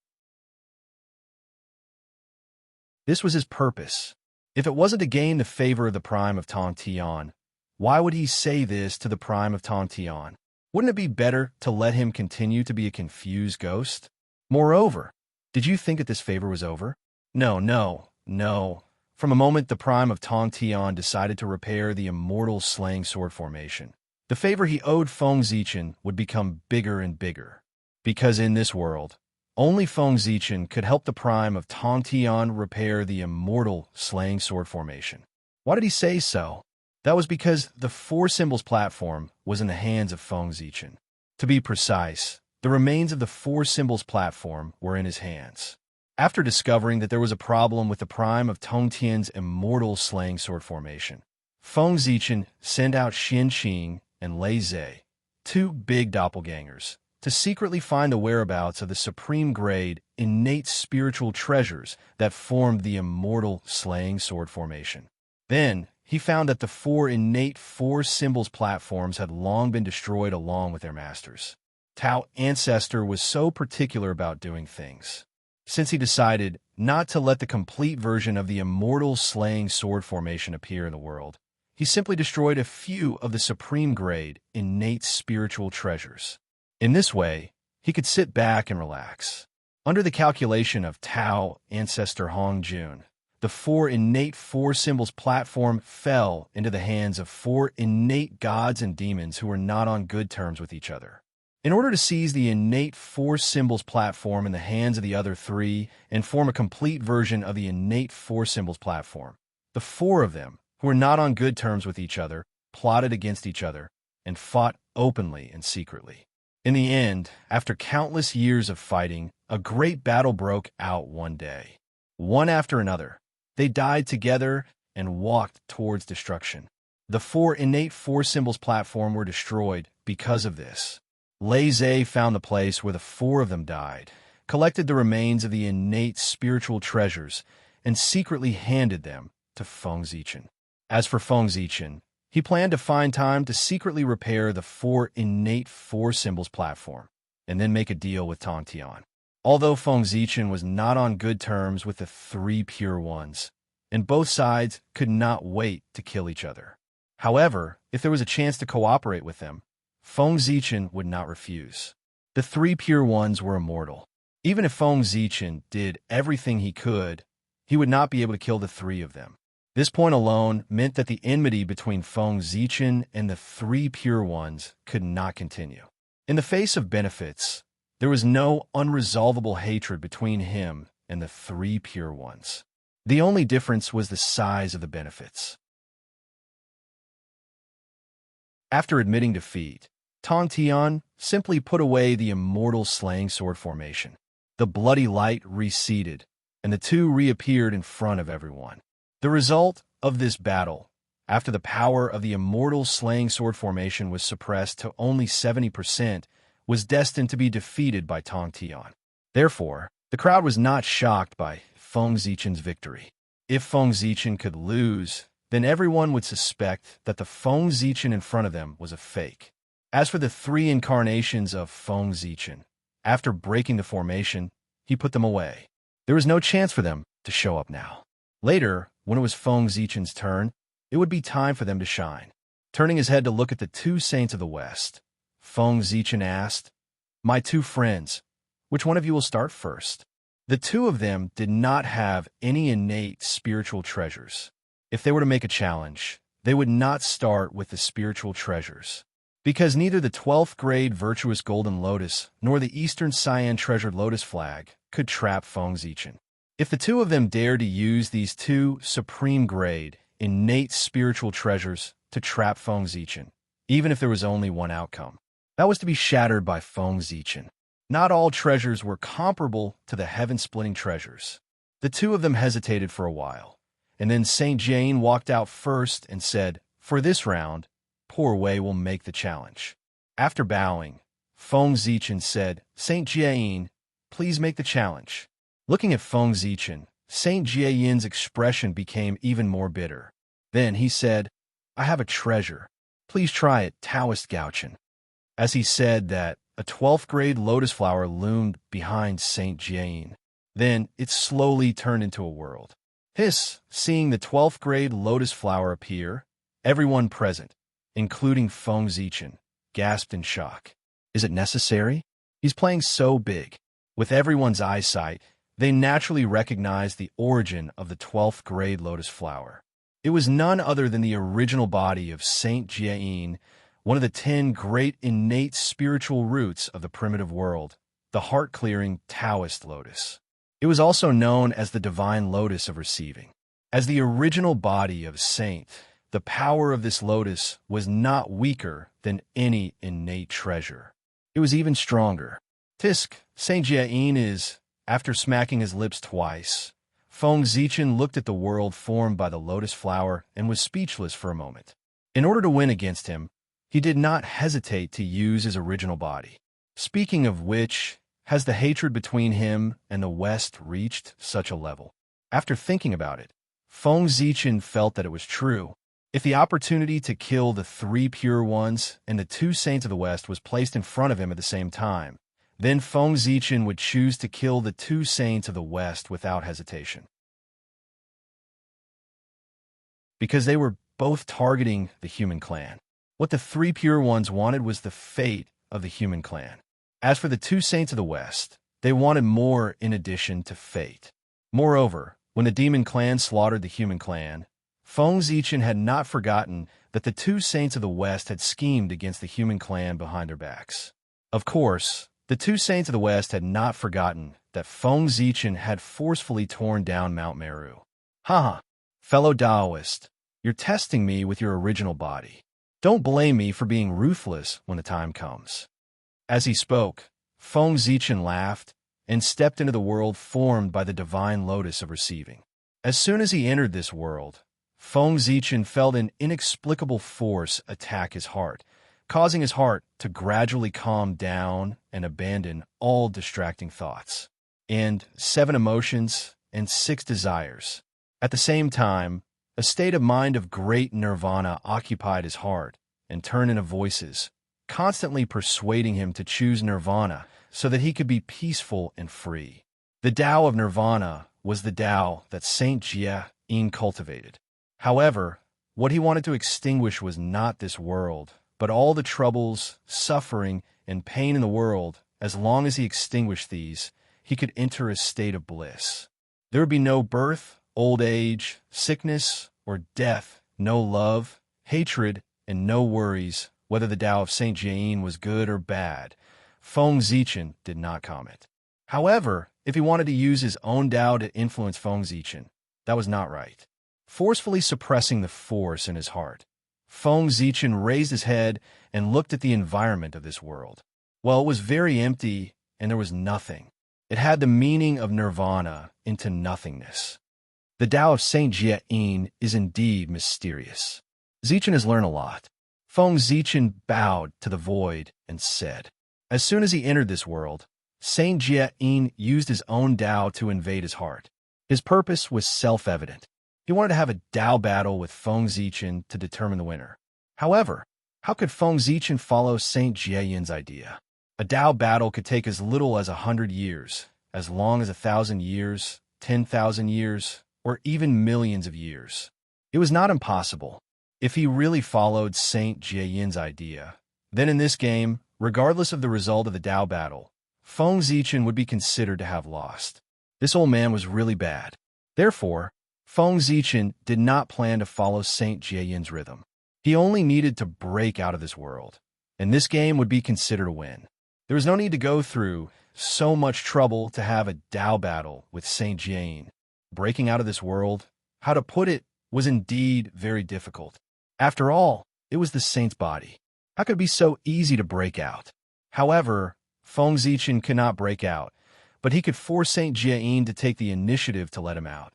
Speaker 1: This was his purpose. If it wasn't to gain the favor of the Prime of Tongtian, why would he say this to the Prime of Tongtian? Wouldn't it be better to let him continue to be a confused ghost? Moreover, did you think that this favor was over? No, no, no. From a moment the Prime of Tongtian decided to repair the immortal slaying sword formation, the favor he owed Feng Zichen would become bigger and bigger. Because in this world, only Feng Zichen could help the Prime of Tongtian repair the immortal slaying sword formation. Why did he say so? That was because the 4 symbols platform was in the hands of Feng Zichen. To be precise, the remains of the 4 symbols platform were in his hands. After discovering that there was a problem with the Prime of Tongtian's immortal slaying sword formation, Feng Zichen sent out Xin Qing and Lei Zhe, 2 big doppelgangers, to secretly find the whereabouts of the supreme-grade, innate spiritual treasures that formed the immortal slaying sword formation. Then, he found that the 4 innate 4 symbols platforms had long been destroyed along with their masters. Tao Ancestor was so particular about doing things, since he decided not to let the complete version of the immortal slaying sword formation appear in the world. He simply destroyed a few of the supreme-grade, innate spiritual treasures. In this way, he could sit back and relax. Under the calculation of Tao Ancestor Hongjun, the 4 innate 4 symbols platform fell into the hands of 4 innate gods and demons who were not on good terms with each other. In order to seize the innate 4 symbols platform in the hands of the other 3 and form a complete version of the innate 4 symbols platform, the 4 of them, who were not on good terms with each other, plotted against each other and fought openly and secretly. In the end, after countless years of fighting, a great battle broke out one day. One after another, they died together and walked towards destruction. The 4 innate 4 symbols platform were destroyed because of this. Lei Zhe found the place where the 4 of them died, collected the remains of the innate spiritual treasures, and secretly handed them to Feng Zichen. As for Feng Zichen, he planned to find time to secretly repair the 4 innate 4 symbols platform, and then make a deal with Tongtian. Although Feng Zichen was not on good terms with the 3 pure ones, and both sides could not wait to kill each other. However, if there was a chance to cooperate with them, Feng Zichen would not refuse. The 3 pure ones were immortal. Even if Feng Zichen did everything he could, he would not be able to kill the 3 of them. This point alone meant that the enmity between Feng Zichen and the 3 pure ones could not continue. In the face of benefits, there was no unresolvable hatred between him and the 3 pure ones. The only difference was the size of the benefits. After admitting defeat, Tongtian simply put away the immortal slaying sword formation. The bloody light receded, and the 2 reappeared in front of everyone. The result of this battle, after the power of the immortal slaying sword formation was suppressed to only 70%, was destined to be defeated by Tong Tian. Therefore, the crowd was not shocked by Feng Zichen's victory. If Feng Zichen could lose, then everyone would suspect that the Feng Zichen in front of them was a fake. As for the three incarnations of Feng Zichen, after breaking the formation, he put them away. There was no chance for them to show up now. Later, when it was Feng Zichen's turn, it would be time for them to shine. Turning his head to look at the two saints of the West, Feng Zichen asked, "My two friends, which one of you will start first?" The two of them did not have any innate spiritual treasures. If they were to make a challenge, they would not start with the spiritual treasures, because neither the 12th grade Virtuous Golden Lotus nor the Eastern Cyan Treasured Lotus Flag could trap Feng Zichen. If the two of them dared to use these two supreme grade, innate spiritual treasures to trap Feng Zichen, even if there was only one outcome, that was to be shattered by Feng Zichen. Not all treasures were comparable to the heaven-splitting treasures. The two of them hesitated for a while, and then Saint Jane walked out first and said, "For this round, Poor Wei will make the challenge." After bowing, Feng Zichen said, "Saint Jane, please make the challenge." Looking at Feng Zichen, Saint Jiayin's expression became even more bitter. Then he said, "I have a treasure. Please try it, Taoist Gaochen." As he said that, a 12th grade lotus flower loomed behind Saint Jiayin. Then it slowly turned into a world. Seeing the 12th grade lotus flower appear, everyone present, including Feng Zichen, gasped in shock. Is it necessary? He's playing so big. With everyone's eyesight, they naturally recognized the origin of the 12th grade lotus flower. It was none other than the original body of Saint Jiayin, one of the 10 great innate spiritual roots of the primitive world, the heart-clearing Taoist lotus. It was also known as the divine lotus of receiving. As the original body of Saint, the power of this lotus was not weaker than any innate treasure. It was even stronger. Saint Jiayin is, after smacking his lips twice, Feng Zichen looked at the world formed by the lotus flower and was speechless for a moment. In order to win against him, he did not hesitate to use his original body. Speaking of which, has the hatred between him and the West reached such a level? After thinking about it, Feng Zichen felt that it was true. If the opportunity to kill the three pure ones and the two saints of the West was placed in front of him at the same time, then Feng Zichen would choose to kill the two saints of the West without hesitation. Because they were both targeting the human clan. What the three pure ones wanted was the fate of the human clan. As for the two saints of the West, they wanted more in addition to fate. Moreover, when the demon clan slaughtered the human clan, Feng Zichen had not forgotten that the two saints of the West had schemed against the human clan behind their backs. Of course, the two saints of the West had not forgotten that Feng Zichen had forcefully torn down Mount Meru. Haha, fellow Taoist, you're testing me with your original body. Don't blame me for being ruthless when the time comes. As he spoke, Feng Zichen laughed and stepped into the world formed by the divine lotus of receiving. As soon as he entered this world, Feng Zichen felt an inexplicable force attack his heart, causing his heart to gradually calm down and abandon all distracting thoughts, and 7 emotions and 6 desires. At the same time, a state of mind of great nirvana occupied his heart and turned into voices, constantly persuading him to choose nirvana so that he could be peaceful and free. The Tao of nirvana was the Tao that Saint Jiayin cultivated. However, what he wanted to extinguish was not this world, but all the troubles, suffering, and pain in the world. As long as he extinguished these, he could enter a state of bliss. There would be no birth, old age, sickness, or death, no love, hatred, and no worries, whether the Tao of Saint Jiayin was good or bad. Feng Zichen did not comment. However, if he wanted to use his own Tao to influence Feng Zichen, that was not right. Forcefully suppressing the force in his heart, Feng Zichen raised his head and looked at the environment of this world. Well, it was very empty, and there was nothing. It had the meaning of nirvana into nothingness. The Tao of Saint Jie is indeed mysterious. Zichen has learned a lot. Feng Zichen bowed to the void and said, as soon as he entered this world, Saint Jie used his own Tao to invade his heart. His purpose was self-evident. He wanted to have a Tao battle with Feng Zichen to determine the winner. However, how could Feng Zichen follow Saint Jieyin's idea? A Tao battle could take as little as 100 years, as long as 1,000 years, 10,000 years, or even millions of years. It was not impossible. If he really followed Saint Jieyin's idea, then in this game, regardless of the result of the Tao battle, Feng Zichen would be considered to have lost. This old man was really bad. Therefore, Feng Zichen did not plan to follow Saint Jieyin's rhythm. He only needed to break out of this world, and this game would be considered a win. There was no need to go through so much trouble to have a Tao battle with Saint Jiayin. Breaking out of this world, how to put it, was indeed very difficult. After all, it was the saint's body. How could it be so easy to break out? However, Feng Zichen could not break out, but he could force Saint Jiayin to take the initiative to let him out.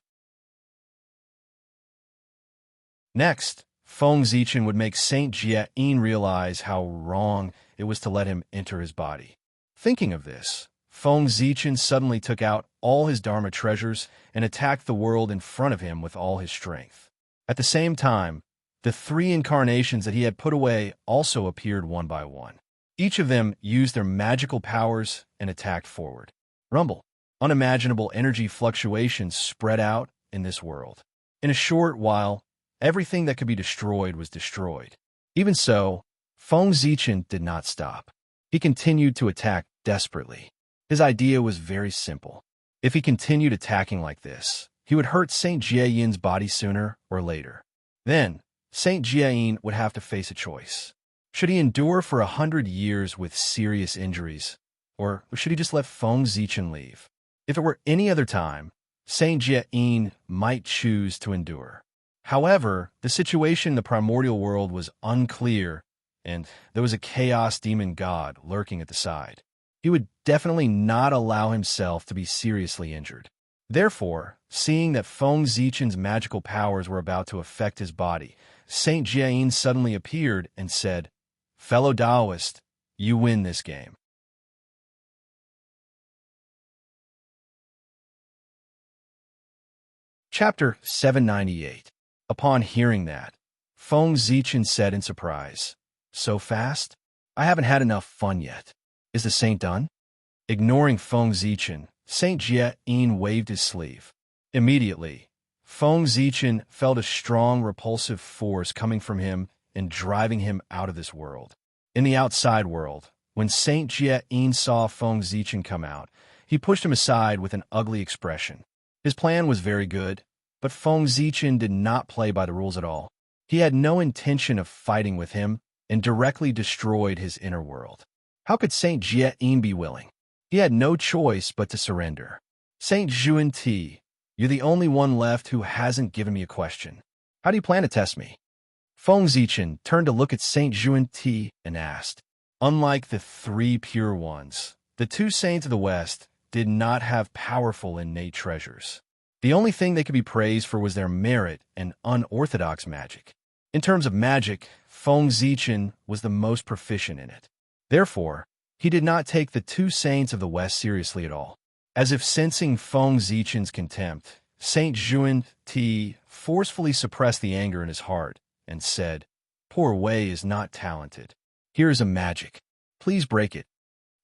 Speaker 1: Next, Feng Zichen would make Saint Jiayin realize how wrong it was to let him enter his body. Thinking of this, Feng Zichen suddenly took out all his Dharma treasures and attacked the world in front of him with all his strength. At the same time, the 3 incarnations that he had put away also appeared one by one. Each of them used their magical powers and attacked forward. Rumble. Unimaginable energy fluctuations spread out in this world. In a short while, everything that could be destroyed was destroyed. Even so, Feng Zichen did not stop. He continued to attack desperately. His idea was very simple. If he continued attacking like this, he would hurt Saint Jieyin's body sooner or later. Then, Saint Jiayin would have to face a choice. Should he endure for 100 years with serious injuries, or should he just let Feng Zichen leave? If it were any other time, Saint Jiayin might choose to endure. However, the situation in the primordial world was unclear, and there was a chaos demon god lurking at the side. He would definitely not allow himself to be seriously injured. Therefore, seeing that Feng Zichen's magical powers were about to affect his body, Saint Jiayin suddenly appeared and said, "Fellow Taoist, you win this game." Chapter 798. Upon hearing that, Feng Zichen said in surprise, "So fast? I haven't had enough fun yet. Is the saint done?" Ignoring Feng Zichen, Saint Jiayin waved his sleeve. Immediately, Feng Zichen felt a strong repulsive force coming from him and driving him out of this world. In the outside world, when Saint Jiayin saw Feng Zichen come out, he pushed him aside with an ugly expression. His plan was very good, but Feng Zichen did not play by the rules at all. He had no intention of fighting with him and directly destroyed his inner world. How could Saint Jiayin be willing? He had no choice but to surrender. "Saint Juan-Ti, you're the only one left who hasn't given me a question. How do you plan to test me?" Feng Zichen turned to look at Saint Juan-Ti and asked. Unlike the 3 pure ones, the 2 saints of the West did not have powerful innate treasures. The only thing they could be praised for was their merit and unorthodox magic. In terms of magic, Feng Zichen was the most proficient in it. Therefore, he did not take the 2 saints of the West seriously at all. As if sensing Feng Zichen's contempt, Saint Juan-Ti forcefully suppressed the anger in his heart and said, "Poor Wei is not talented. Here is a magic. Please break it."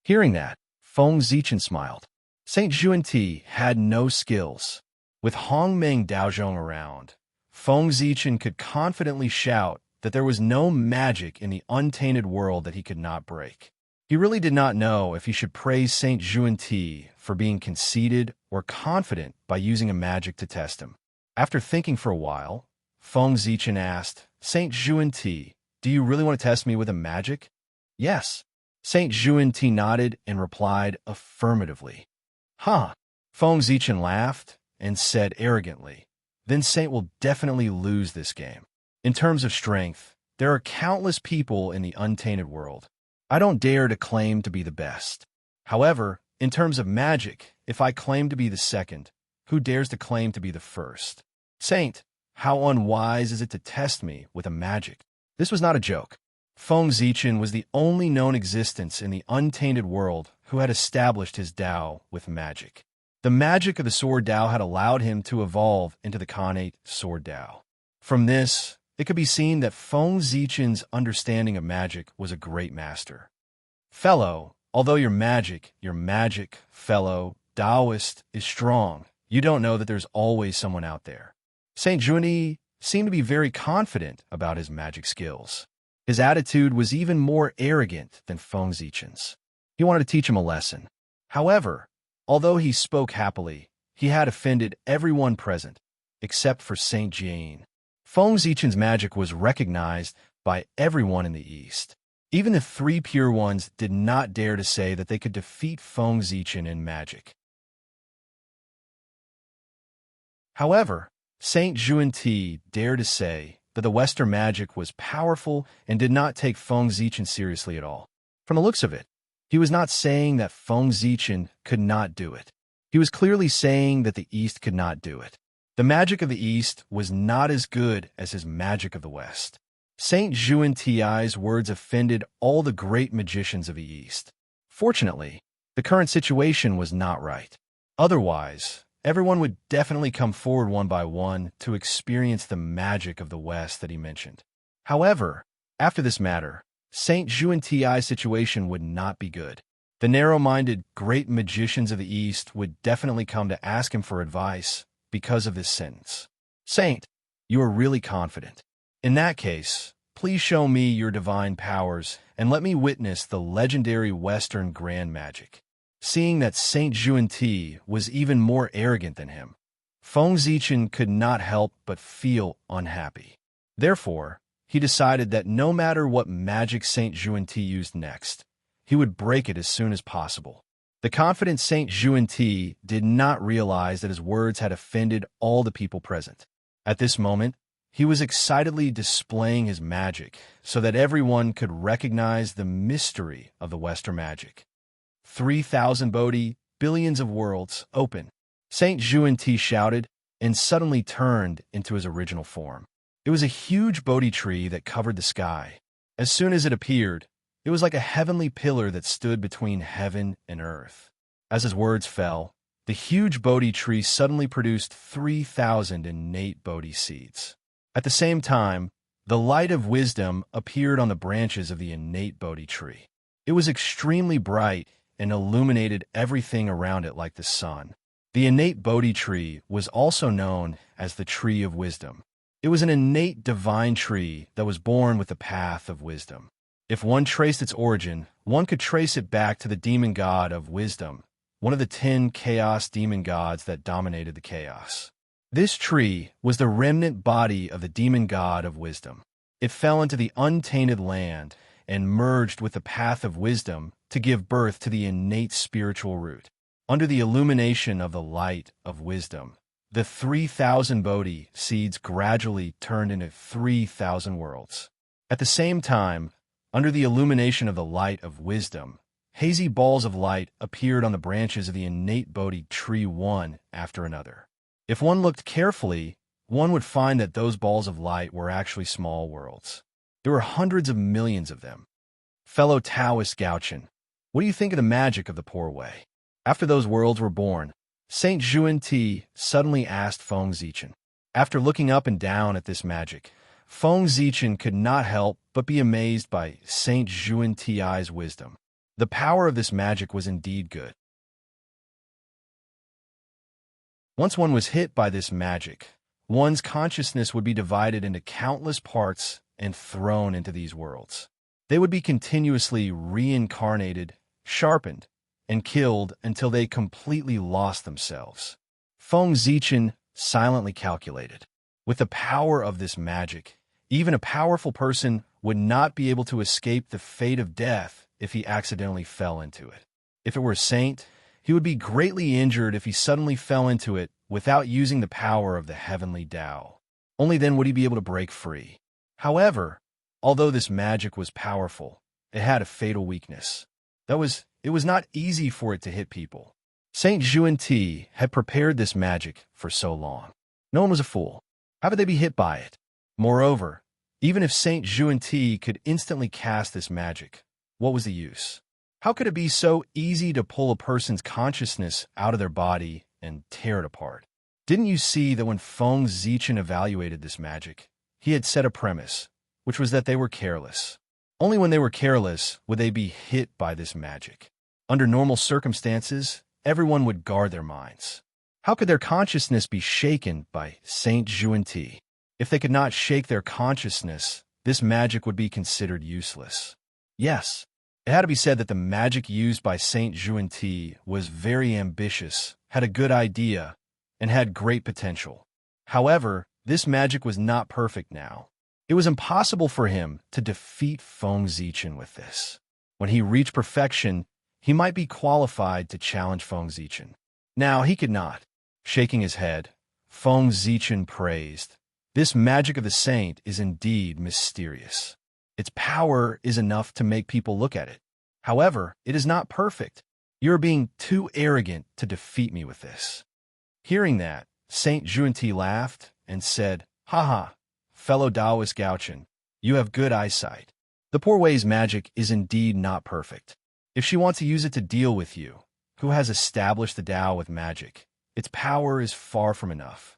Speaker 1: Hearing that, Feng Zichen smiled. Saint Juan-Ti had no skills. With Hongmeng Daozhong around, Feng Zichen could confidently shout that there was no magic in the untainted world that he could not break. He really did not know if he should praise Saint Juan-Ti for being conceited or confident by using a magic to test him. After thinking for a while, Feng Zichen asked, "Saint Juan-Ti, do you really want to test me with a magic?" "Yes." Saint Juan-Ti nodded and replied affirmatively. "Huh." Feng Zichen laughed and said arrogantly, "Then Saint will definitely lose this game. In terms of strength, there are countless people in the untainted world. I don't dare to claim to be the best. However, in terms of magic, if I claim to be the second, who dares to claim to be the first?" "Saint, how unwise is it to test me with a magic?" This was not a joke. Feng Zichen was the only known existence in the untainted world who had established his Tao with magic. The magic of the Sword Tao had allowed him to evolve into the Khanate Sword Tao. From this, it could be seen that Feng Zichen's understanding of magic was a great master. Fellow, although your magic, fellow, Taoist, is strong, you don't know that there's always someone out there. Saint Junie seemed to be very confident about his magic skills. His attitude was even more arrogant than Feng Zichen's. He wanted to teach him a lesson. However, although he spoke happily, he had offended everyone present, except for Saint Jane. Feng Zichen's magic was recognized by everyone in the East. Even the three pure ones did not dare to say that they could defeat Feng Zichen in magic. However, Saint Juan-Ti dared to say that the Western magic was powerful and did not take Feng Zichen seriously at all. From the looks of it, he was not saying that Feng Zichen could not do it. He was clearly saying that the East could not do it. The magic of the East was not as good as his magic of the West. Saint Juan-Ti's words offended all the great magicians of the East. Fortunately, the current situation was not right. Otherwise, everyone would definitely come forward one by one to experience the magic of the West that he mentioned. However, after this matter, Saint Juan-Ti's situation would not be good. The narrow-minded great magicians of the East would definitely come to ask him for advice because of this sentence. "Saint, you are really confident. In that case, please show me your divine powers and let me witness the legendary Western grand magic." Seeing that Saint Juan-Ti was even more arrogant than him, Feng Zichen could not help but feel unhappy. Therefore, he decided that no matter what magic Saint Juan-Ti used next, he would break it as soon as possible. The confident Saint Juan-Ti did not realize that his words had offended all the people present. At this moment, he was excitedly displaying his magic so that everyone could recognize the mystery of the Western magic. 3,000 Bodhi, billions of worlds, open. Saint Juan-Ti shouted and suddenly turned into his original form. It was a huge Bodhi tree that covered the sky. As soon as it appeared, it was like a heavenly pillar that stood between heaven and earth. As his words fell, the huge Bodhi tree suddenly produced 3,000 innate Bodhi seeds. At the same time, the light of wisdom appeared on the branches of the innate Bodhi tree. It was extremely bright and illuminated everything around it like the sun. The innate Bodhi tree was also known as the Tree of Wisdom. It was an innate divine tree that was born with the path of wisdom. If one traced its origin, one could trace it back to the demon god of wisdom, one of the 10 chaos demon gods that dominated the chaos. This tree was the remnant body of the demon god of wisdom. It fell into the untainted land and merged with the path of wisdom to give birth to the innate spiritual root. Under the illumination of the light of wisdom, the 3,000 Bodhi seeds gradually turned into 3,000 worlds. At the same time, under the illumination of the light of wisdom, hazy balls of light appeared on the branches of the innate Bodhi tree one after another. If one looked carefully, one would find that those balls of light were actually small worlds. There were hundreds of millions of them. Fellow Taoist Gauchen, what do you think of the magic of the Poor Way? After those worlds were born, Saint Juan-Ti suddenly asked Feng Zichen. After looking up and down at this magic, Feng Zichen could not help but be amazed by Saint Juan-Ti's wisdom. The power of this magic was indeed good. Once one was hit by this magic, one's consciousness would be divided into countless parts and thrown into these worlds. They would be continuously reincarnated, sharpened, and killed until they completely lost themselves. Feng Zichen silently calculated. With the power of this magic, even a powerful person would not be able to escape the fate of death if he accidentally fell into it. If it were a saint, he would be greatly injured if he suddenly fell into it without using the power of the heavenly Tao. Only then would he be able to break free. However, although this magic was powerful, it had a fatal weakness. It was not easy for it to hit people. Saint Juan-Ti had prepared this magic for so long. No one was a fool. How could they be hit by it? Moreover, even if Saint Juanti could instantly cast this magic, what was the use? How could it be so easy to pull a person's consciousness out of their body and tear it apart? Didn't you see that when Feng Zichen evaluated this magic, he had set a premise, which was that they were careless. Only when they were careless would they be hit by this magic. Under normal circumstances, everyone would guard their minds. How could their consciousness be shaken by Saint Juanti? If they could not shake their consciousness, this magic would be considered useless. Yes, it had to be said that the magic used by Saint Juanti was very ambitious, had a good idea, and had great potential. However, this magic was not perfect now. It was impossible for him to defeat Feng Zichen with this. When he reached perfection, he might be qualified to challenge Feng Zichen. Now he could not. Shaking his head, Feng Zichen praised, "This magic of the saint is indeed mysterious. Its power is enough to make people look at it. However, it is not perfect. You are being too arrogant to defeat me with this." Hearing that, Saint Juanti laughed and said, "Haha, fellow Taoist Gaochen, you have good eyesight. The poor way's magic is indeed not perfect. If she wants to use it to deal with you, who has established the Tao with magic, its power is far from enough.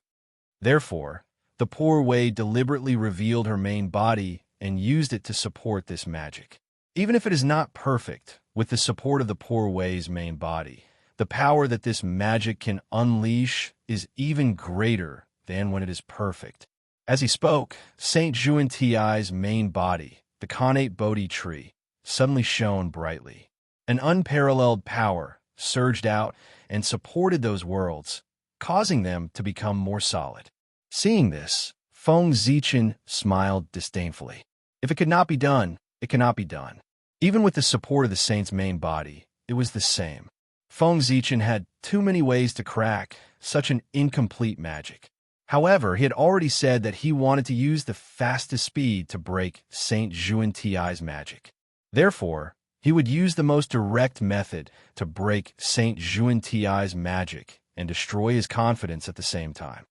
Speaker 1: Therefore, the poor way deliberately revealed her main body and used it to support this magic. Even if it is not perfect, with the support of the poor way's main body, the power that this magic can unleash is even greater than when it is perfect." As he spoke, Saint Juanti's main body, the connate Bodhi tree, suddenly shone brightly. An unparalleled power surged out and supported those worlds, causing them to become more solid. Seeing this, Feng Zichen smiled disdainfully. If it could not be done, it cannot be done. Even with the support of the saint's main body, it was the same. Feng Zichen had too many ways to crack such an incomplete magic. However, he had already said that he wanted to use the fastest speed to break Saint Juanti's magic. Therefore, he would use the most direct method to break Saint Juanti's magic and destroy his confidence at the same time.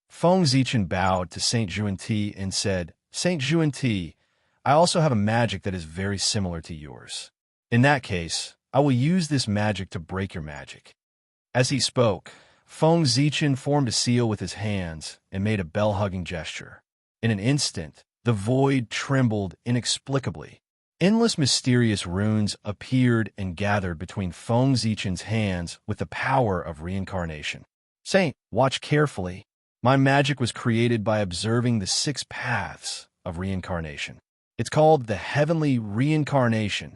Speaker 1: Feng Zichen bowed to Saint Juanti and said, "Saint Juanti, I also have a magic that is very similar to yours. In that case, I will use this magic to break your magic." As he spoke, Feng Zichen formed a seal with his hands and made a bell-hugging gesture. In an instant, the void trembled inexplicably. Endless mysterious runes appeared and gathered between Feng Zichen's hands with the power of reincarnation. "Saint, watch carefully. My magic was created by observing the 6 paths of reincarnation. It's called the heavenly reincarnation."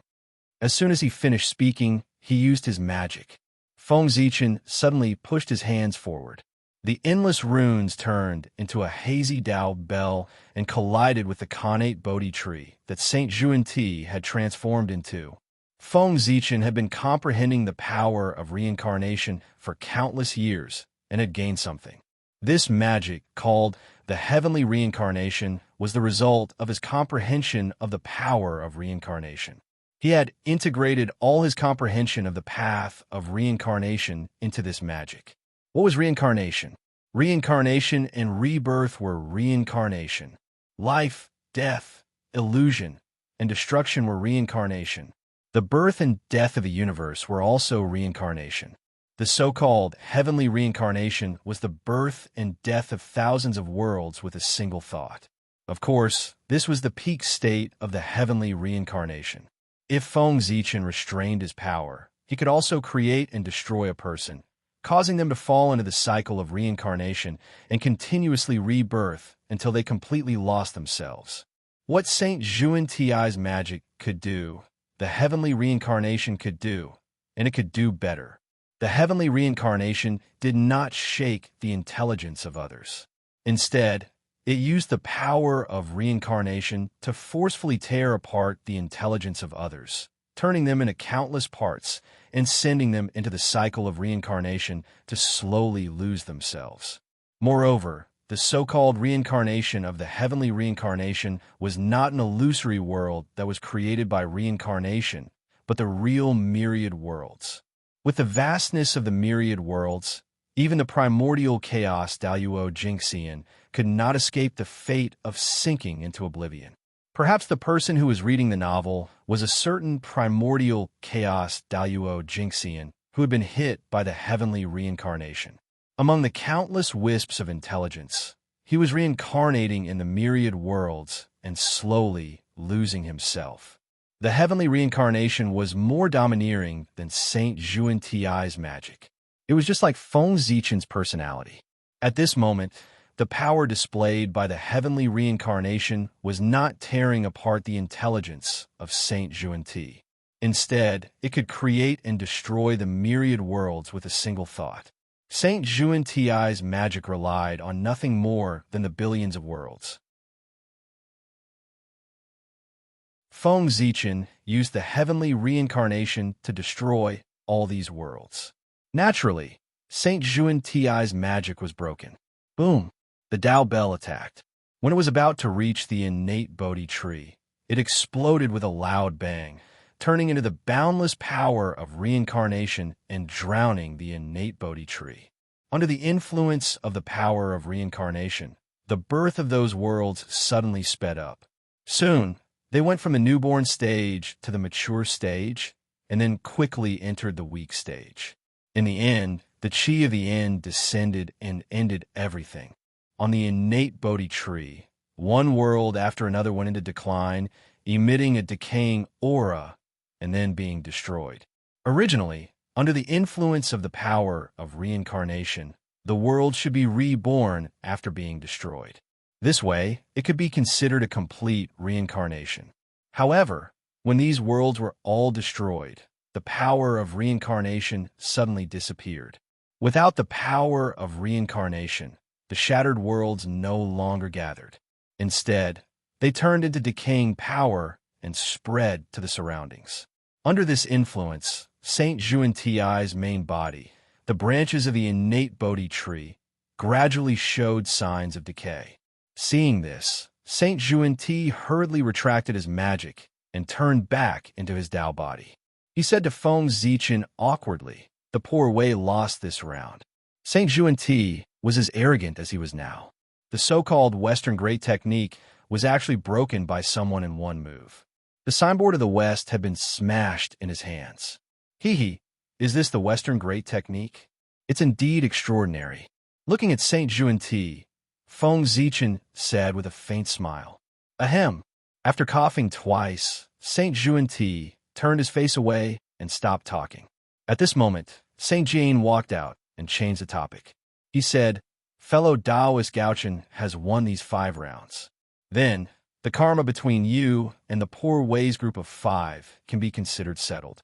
Speaker 1: As soon as he finished speaking, he used his magic. Feng Zichen suddenly pushed his hands forward. The endless runes turned into a hazy Tao bell and collided with the connate Bodhi tree that Saint Juanti had transformed into. Feng Zichen had been comprehending the power of reincarnation for countless years and had gained something. This magic, called the heavenly reincarnation, was the result of his comprehension of the power of reincarnation. He had integrated all his comprehension of the path of reincarnation into this magic. What was reincarnation? Reincarnation and rebirth were reincarnation. Life, death, illusion, and destruction were reincarnation. The birth and death of the universe were also reincarnation. The so-called heavenly reincarnation was the birth and death of thousands of worlds with a single thought. Of course, this was the peak state of the heavenly reincarnation. If Feng Zichen restrained his power, he could also create and destroy a person, causing them to fall into the cycle of reincarnation and continuously rebirth until they completely lost themselves. What Saint Juanti's magic could do, the heavenly reincarnation could do, and it could do better. The heavenly reincarnation did not shake the intelligence of others. Instead, it used the power of reincarnation to forcefully tear apart the intelligence of others, turning them into countless parts and sending them into the cycle of reincarnation to slowly lose themselves. Moreover, the so-called reincarnation of the heavenly reincarnation was not an illusory world that was created by reincarnation, but the real myriad worlds. With the vastness of the myriad worlds, Even the primordial chaos Daluo Jinxian could not escape the fate of sinking into oblivion. Perhaps the person who was reading the novel was a certain primordial chaos Daluo Jinxian who had been hit by the heavenly reincarnation. Among the countless wisps of intelligence, he was reincarnating in the myriad worlds and slowly losing himself. The heavenly reincarnation was more domineering than Saint Juan Ti's magic. It was just like Feng Zichen's personality. At this moment, the power displayed by the heavenly reincarnation was not tearing apart the intelligence of Saint Juan Ti. Instead, it could create and destroy the myriad worlds with a single thought. Saint Juan Ti's magic relied on nothing more than the billions of worlds. Feng Zichen used the heavenly reincarnation to destroy all these worlds. Naturally, Saint Juan Ti's magic was broken. Boom! The Dao Bell attacked. When it was about to reach the innate Bodhi tree, it exploded with a loud bang, turning into the boundless power of reincarnation and drowning the innate Bodhi tree. Under the influence of the power of reincarnation, the birth of those worlds suddenly sped up. Soon, they went from the newborn stage to the mature stage, and then quickly entered the weak stage. In the end, the chi of the end descended and ended everything. On the innate Bodhi tree, one world after another went into decline, emitting a decaying aura and then being destroyed. Originally, under the influence of the power of reincarnation, the world should be reborn after being destroyed. This way, it could be considered a complete reincarnation. However, when these worlds were all destroyed, the power of reincarnation suddenly disappeared. Without the power of reincarnation, the shattered worlds no longer gathered. Instead, they turned into decaying power and spread to the surroundings. Under this influence, Saint Juan Ti's main body, the branches of the innate Bodhi tree, gradually showed signs of decay. Seeing this, Saint Juan Ti hurriedly retracted his magic and turned back into his Dao body. He said to Feng Zichen awkwardly, "The poor Wei lost this round." Saint Juan Ti was as arrogant as he was now. The so-called Western Great Technique was actually broken by someone in one move. The signboard of the West had been smashed in his hands. Hee, is this the Western Great Technique? It's indeed extraordinary. Looking at Saint Juan Ti, Feng Zichen said with a faint smile, "Ahem." After coughing twice, Saint Juan Ti turned his face away and stopped talking. At this moment, Saint Jane walked out and changed the topic. He said, "Fellow Taoist Gauchen has won these 5 rounds. Then, the karma between you and the poor Wei's group of 5 can be considered settled.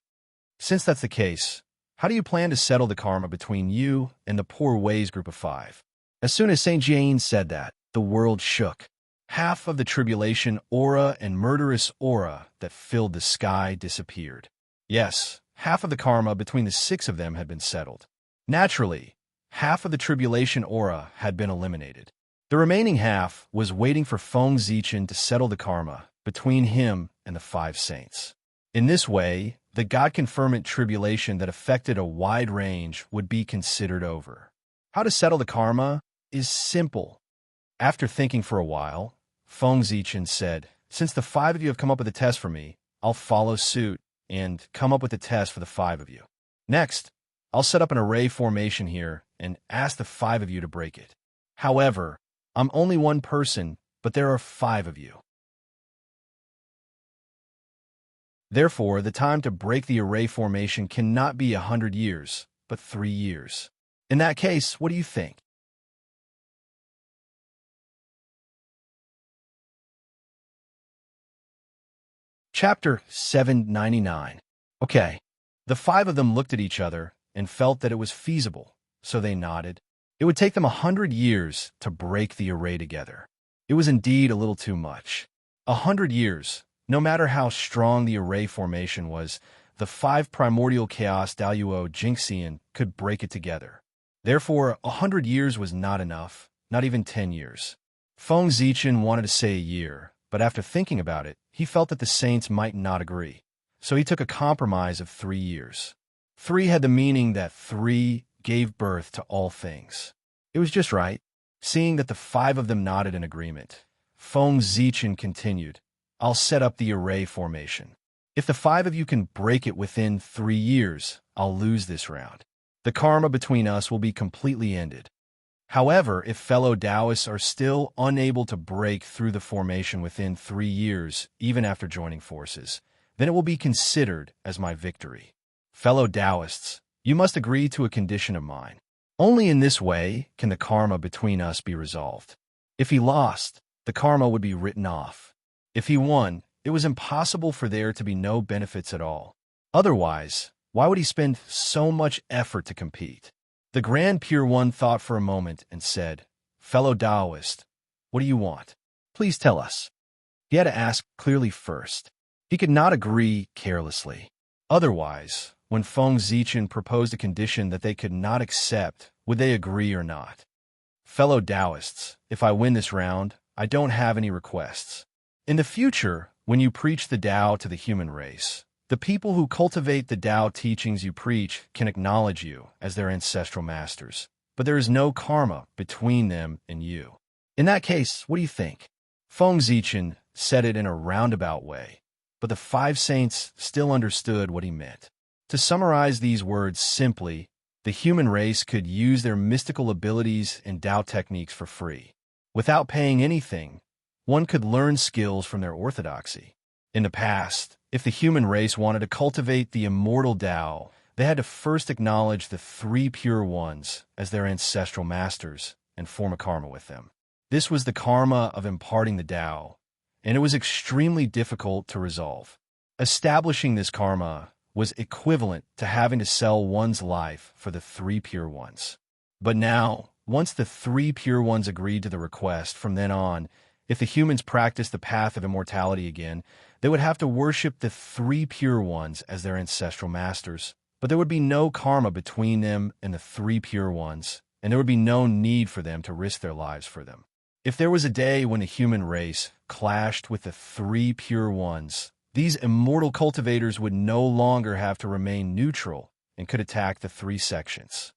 Speaker 1: Since that's the case, how do you plan to settle the karma between you and the poor Wei's group of 5? As soon as Saint Jane said that, the world shook. Half of the tribulation aura and murderous aura that filled the sky disappeared. Yes, half of the karma between the 6 of them had been settled. Naturally, half of the tribulation aura had been eliminated. The remaining half was waiting for Feng Zichen to settle the karma between him and the 5 saints. In this way, the God-confirmant tribulation that affected a wide range would be considered over. How to settle the karma is simple. After thinking for a while, Feng Zichen said, "Since the 5 of you have come up with a test for me, I'll follow suit and come up with a test for the 5 of you. Next, I'll set up an array formation here and ask the 5 of you to break it. However, I'm only one person, but there are 5 of you. Therefore, the time to break the array formation cannot be 100 years, but 3 years. In that case, what do you think?" Chapter 799. Okay. The 5 of them looked at each other and felt that it was feasible, so they nodded. It would take them 100 years to break the array together. It was indeed a little too much. 100 years, no matter how strong the array formation was, the 5 primordial chaos Daluo Jinxian could break it together. Therefore, 100 years was not enough, not even 10 years. Feng Zichen wanted to say a year, but after thinking about it, he felt that the saints might not agree. So he took a compromise of 3 years. 3 had the meaning that 3 gave birth to all things. It was just right. Seeing that the 5 of them nodded in agreement, Feng Zichen continued, I'll set up the array formation. If the 5 of you can break it within 3 years, I'll lose this round. The karma between us will be completely ended. However, if fellow Taoists are still unable to break through the formation within 3 years, even after joining forces, then it will be considered as my victory. Fellow Taoists, you must agree to a condition of mine. Only in this way can the karma between us be resolved. If he lost, the karma would be written off. If he won, it was impossible for there to be no benefits at all. Otherwise, why would he spend so much effort to compete? The Grand Pure One thought for a moment and said, Fellow Taoist, what do you want? Please tell us. He had to ask clearly first. He could not agree carelessly. Otherwise, when Feng Zichen proposed a condition that they could not accept, would they agree or not? Fellow Taoists, if I win this round, I don't have any requests. In the future, when you preach the Tao to the human race, the people who cultivate the Tao teachings you preach can acknowledge you as their ancestral masters, but there is no karma between them and you. In that case, what do you think? Feng Zichen said it in a roundabout way, but the 5 saints still understood what he meant. To summarize these words simply, the human race could use their mystical abilities and Tao techniques for free. Without paying anything, one could learn skills from their orthodoxy. In the past, if the human race wanted to cultivate the immortal Tao, they had to first acknowledge the 3 pure ones as their ancestral masters and form a karma with them. This was the karma of imparting the Tao, and it was extremely difficult to resolve. Establishing this karma was equivalent to having to sell one's life for the 3 pure ones. But now, once the 3 pure ones agreed to the request, from then on, if the humans practiced the path of immortality again, they would have to worship the 3 pure ones as their ancestral masters. But there would be no karma between them and the 3 pure ones, and there would be no need for them to risk their lives for them. If there was a day when the human race clashed with the 3 pure ones, these immortal cultivators would no longer have to remain neutral and could attack the 3 sections.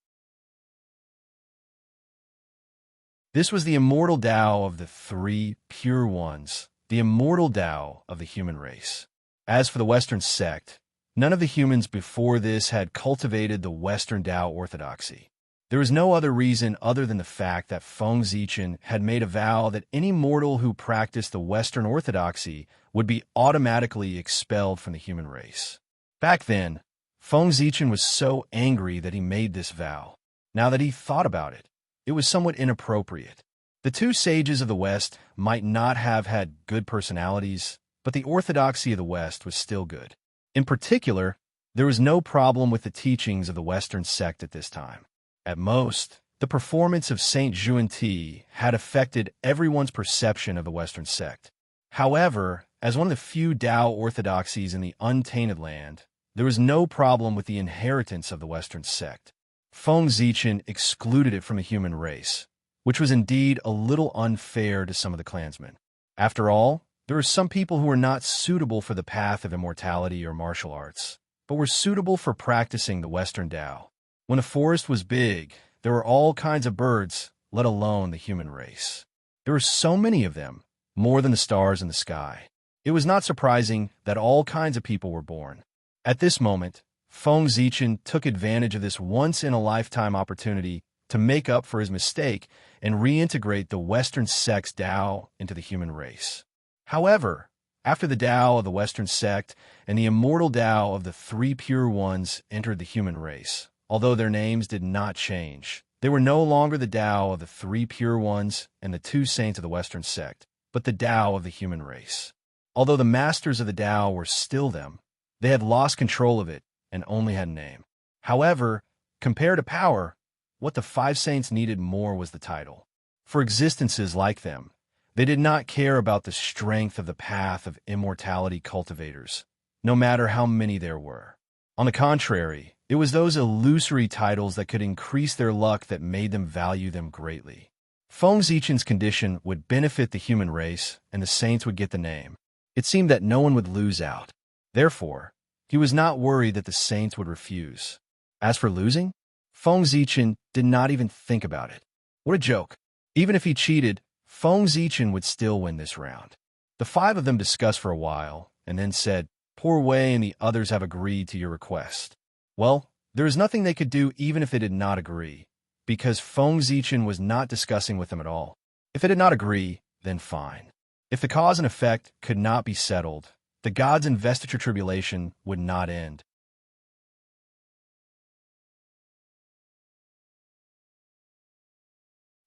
Speaker 1: This was the immortal Tao of the 3 pure ones, the immortal Tao of the human race. As for the Western sect, none of the humans before this had cultivated the Western Tao orthodoxy. There was no other reason other than the fact that Feng Zichen had made a vow that any mortal who practiced the Western orthodoxy would be automatically expelled from the human race. Back then, Feng Zichen was so angry that he made this vow. Now that he thought about it, it was somewhat inappropriate. The 2 sages of the West might not have had good personalities, but the orthodoxy of the West was still good. In particular, there was no problem with the teachings of the Western sect at this time. At most, the performance of Saint Xuanti had affected everyone's perception of the Western sect. However, as one of the few Tao orthodoxies in the untainted land, there was no problem with the inheritance of the Western sect. Feng Zichen excluded it from the human race, which was indeed a little unfair to some of the clansmen. After all, there were some people who were not suitable for the path of immortality or martial arts, but were suitable for practicing the Western Tao. When the forest was big, there were all kinds of birds, let alone the human race. There were so many of them, more than the stars in the sky. It was not surprising that all kinds of people were born. At this moment, Feng Zichen took advantage of this once-in-a-lifetime opportunity to make up for his mistake and reintegrate the Western sect's Tao into the human race. However, after the Tao of the Western sect and the immortal Tao of the 3 pure ones entered the human race, although their names did not change, they were no longer the Tao of the 3 pure ones and the 2 saints of the Western sect, but the Tao of the human race. Although the masters of the Tao were still them, they had lost control of it and only had a name. However, compared to power, what the 5 saints needed more was the title. For existences like them, they did not care about the strength of the path of immortality cultivators, no matter how many there were. On the contrary, it was those illusory titles that could increase their luck that made them value them greatly. Feng Zichen's condition would benefit the human race, and the saints would get the name. It seemed that no one would lose out. Therefore, he was not worried that the saints would refuse. As for losing, Feng Zichen did not even think about it. What a joke. Even if he cheated, Feng Zichen would still win this round. The five of them discussed for a while, and then said, "Poor Wei and the others have agreed to your request." Well, there is nothing they could do even if they did not agree, because Feng Zichen was not discussing with them at all. If they did not agree, then fine. If the cause and effect could not be settled, the gods' investiture tribulation would not end.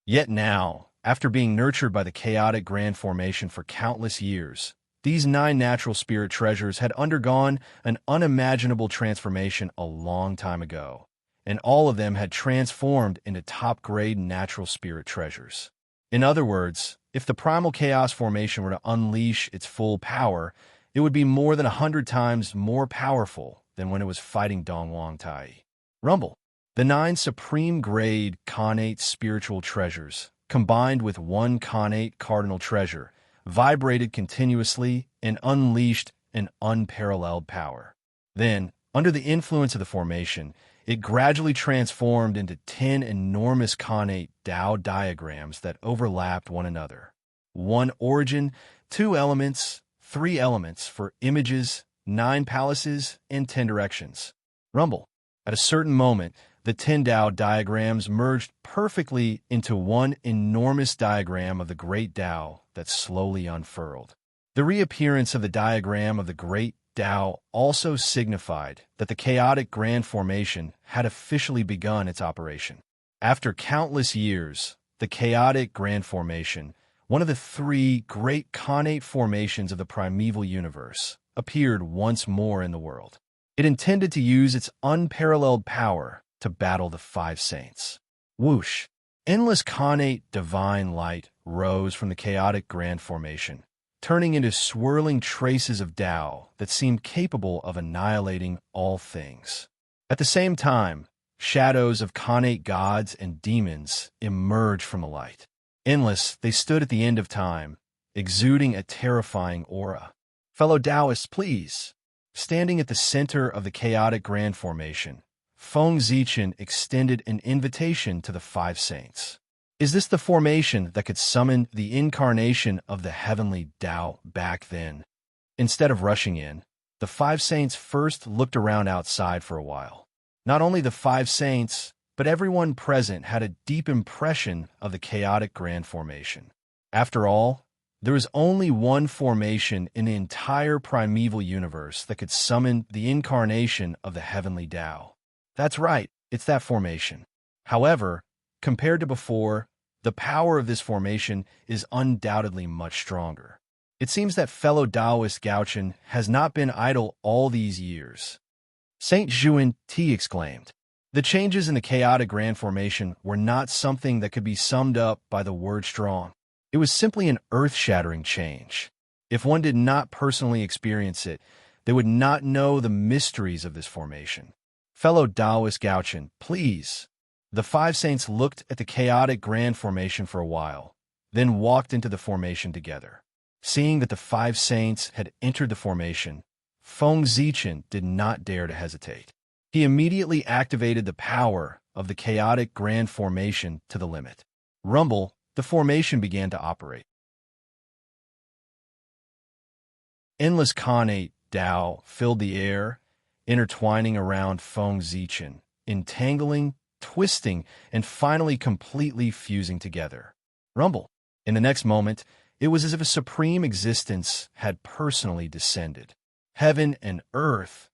Speaker 1: Yet now, after being nurtured by the chaotic grand formation for countless years, these 9 natural spirit treasures had undergone an unimaginable transformation a long time ago, and all of them had transformed into top-grade natural spirit treasures. In other words, if the primal chaos formation were to unleash its full power, it would be more than 100 times more powerful than when it was fighting Dongwang Tai. Rumble. The 9 supreme-grade connate spiritual treasures, combined with 1 connate cardinal treasure, vibrated continuously and unleashed an unparalleled power. Then, under the influence of the formation, it gradually transformed into 10 enormous connate Dao diagrams that overlapped one another. 1 origin, 2 elements, 3 elements for images, 9 palaces, and 10 directions. Rumble. At a certain moment, the 10 Dao diagrams merged perfectly into 1 enormous diagram of the Great Dao that slowly unfurled. The reappearance of the diagram of the Great Dao also signified that the chaotic grand formation had officially begun its operation. After countless years, the chaotic grand formation, one of the 3 great connate formations of the primeval universe, appeared once more in the world. It intended to use its unparalleled power to battle the 5 saints. Whoosh! Endless connate divine light rose from the chaotic grand formation, turning into swirling traces of Tao that seemed capable of annihilating all things. At the same time, shadows of connate gods and demons emerged from the light. Endless, they stood at the end of time, exuding a terrifying aura. Fellow Taoists, please! Standing at the center of the chaotic grand formation, Feng Zichen extended an invitation to the 5 saints. Is this the formation that could summon the incarnation of the heavenly Tao back then? Instead of rushing in, the 5 saints first looked around outside for a while. Not only the 5 saints, but everyone present had a deep impression of the chaotic grand formation. After all, there is only one formation in the entire primeval universe that could summon the incarnation of the heavenly Tao. That's right, it's that formation. However, compared to before, the power of this formation is undoubtedly much stronger. It seems that fellow Taoist Gaochen has not been idle all these years. Saint Zhuan Ti exclaimed. The changes in the chaotic grand formation were not something that could be summed up by the word strong. It was simply an earth-shattering change. If one did not personally experience it, they would not know the mysteries of this formation. Fellow Taoist Gaochen, please. The 5 saints looked at the chaotic grand formation for a while, then walked into the formation together. Seeing that the 5 saints had entered the formation, Feng Zichen did not dare to hesitate. He immediately activated the power of the chaotic grand formation to the limit. Rumble, the formation began to operate. Endless connate Tao filled the air, intertwining around Feng Zichen, entangling, twisting, and finally completely fusing together. Rumble. In the next moment, it was as if a supreme existence had personally descended. Heaven and earth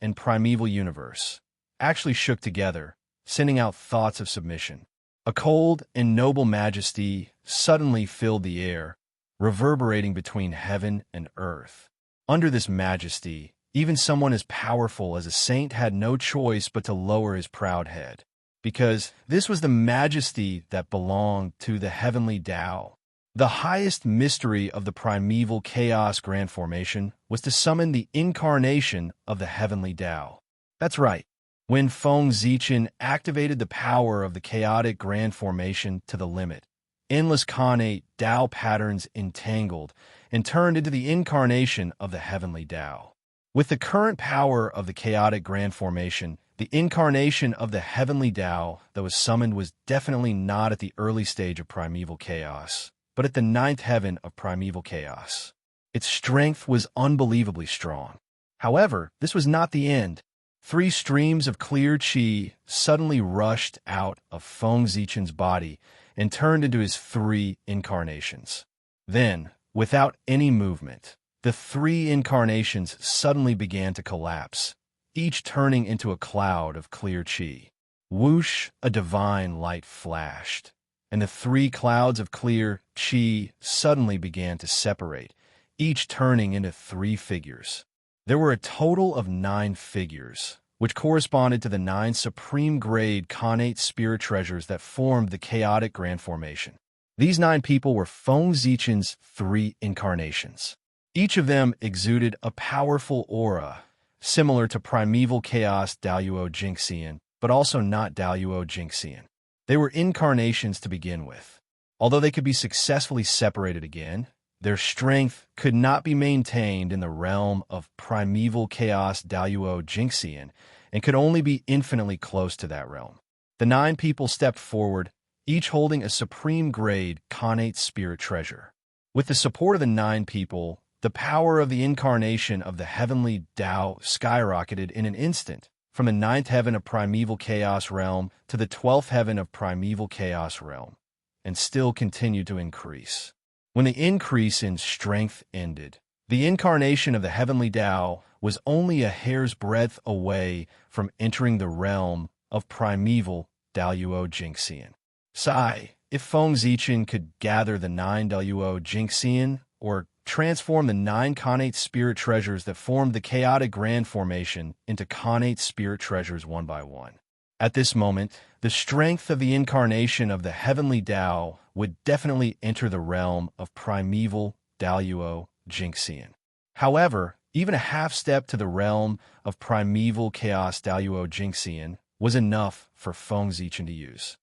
Speaker 1: and primeval universe actually shook together, sending out thoughts of submission. A cold and noble majesty suddenly filled the air, reverberating between heaven and earth. Under this majesty, even someone as powerful as a saint had no choice but to lower his proud head, because this was the majesty that belonged to the heavenly Tao. The highest mystery of the primeval chaos grand formation was to summon the incarnation of the heavenly Tao. That's right. When Feng Zichen activated the power of the chaotic grand formation to the limit, endless connate Tao patterns entangled and turned into the incarnation of the heavenly Tao. With the current power of the chaotic grand formation, The incarnation of the heavenly Tao that was summoned was definitely not at the early stage of primeval chaos, but at the ninth heaven of primeval chaos. Its strength was unbelievably strong. However, this was not the end. 3 streams of clear qi suddenly rushed out of Feng Zichen's body and turned into his 3 incarnations. Then, without any movement, the 3 incarnations suddenly began to collapse, each turning into a cloud of clear qi. Whoosh, a divine light flashed, and the 3 clouds of clear qi suddenly began to separate, each turning into 3 figures. There were a total of 9 figures, which corresponded to the 9 supreme-grade connate spirit treasures that formed the chaotic grand formation. These 9 people were Feng Zichen's 3 incarnations. Each of them exuded a powerful aura, similar to primeval chaos Daoyuo Jingxian, but also not Daoyuo Jingxian. They were incarnations to begin with. Although they could be successfully separated again, their strength could not be maintained in the realm of primeval chaos Daoyuo Jingxian and could only be infinitely close to that realm. The 9 people stepped forward, each holding a supreme-grade connate spirit treasure. With the support of the 9 people, the power of the incarnation of the heavenly Tao skyrocketed in an instant, from the 9th heaven of primeval chaos realm to the 12th heaven of primeval chaos realm, and still continued to increase. When the increase in strength ended, the incarnation of the heavenly Tao was only a hair's breadth away from entering the realm of primeval Daoyuo Jingxian. Sigh, if Feng Zichen could gather the 9 Daoyuo Jingxian, or transform the 9 connate spirit treasures that formed the chaotic grand formation into connate spirit treasures one by one. At this moment, the strength of the incarnation of the heavenly Tao would definitely enter the realm of primeval Daoyuo Jingxian. However, even a half step to the realm of primeval chaos Daoyuo Jingxian was enough for Feng Zichen to use.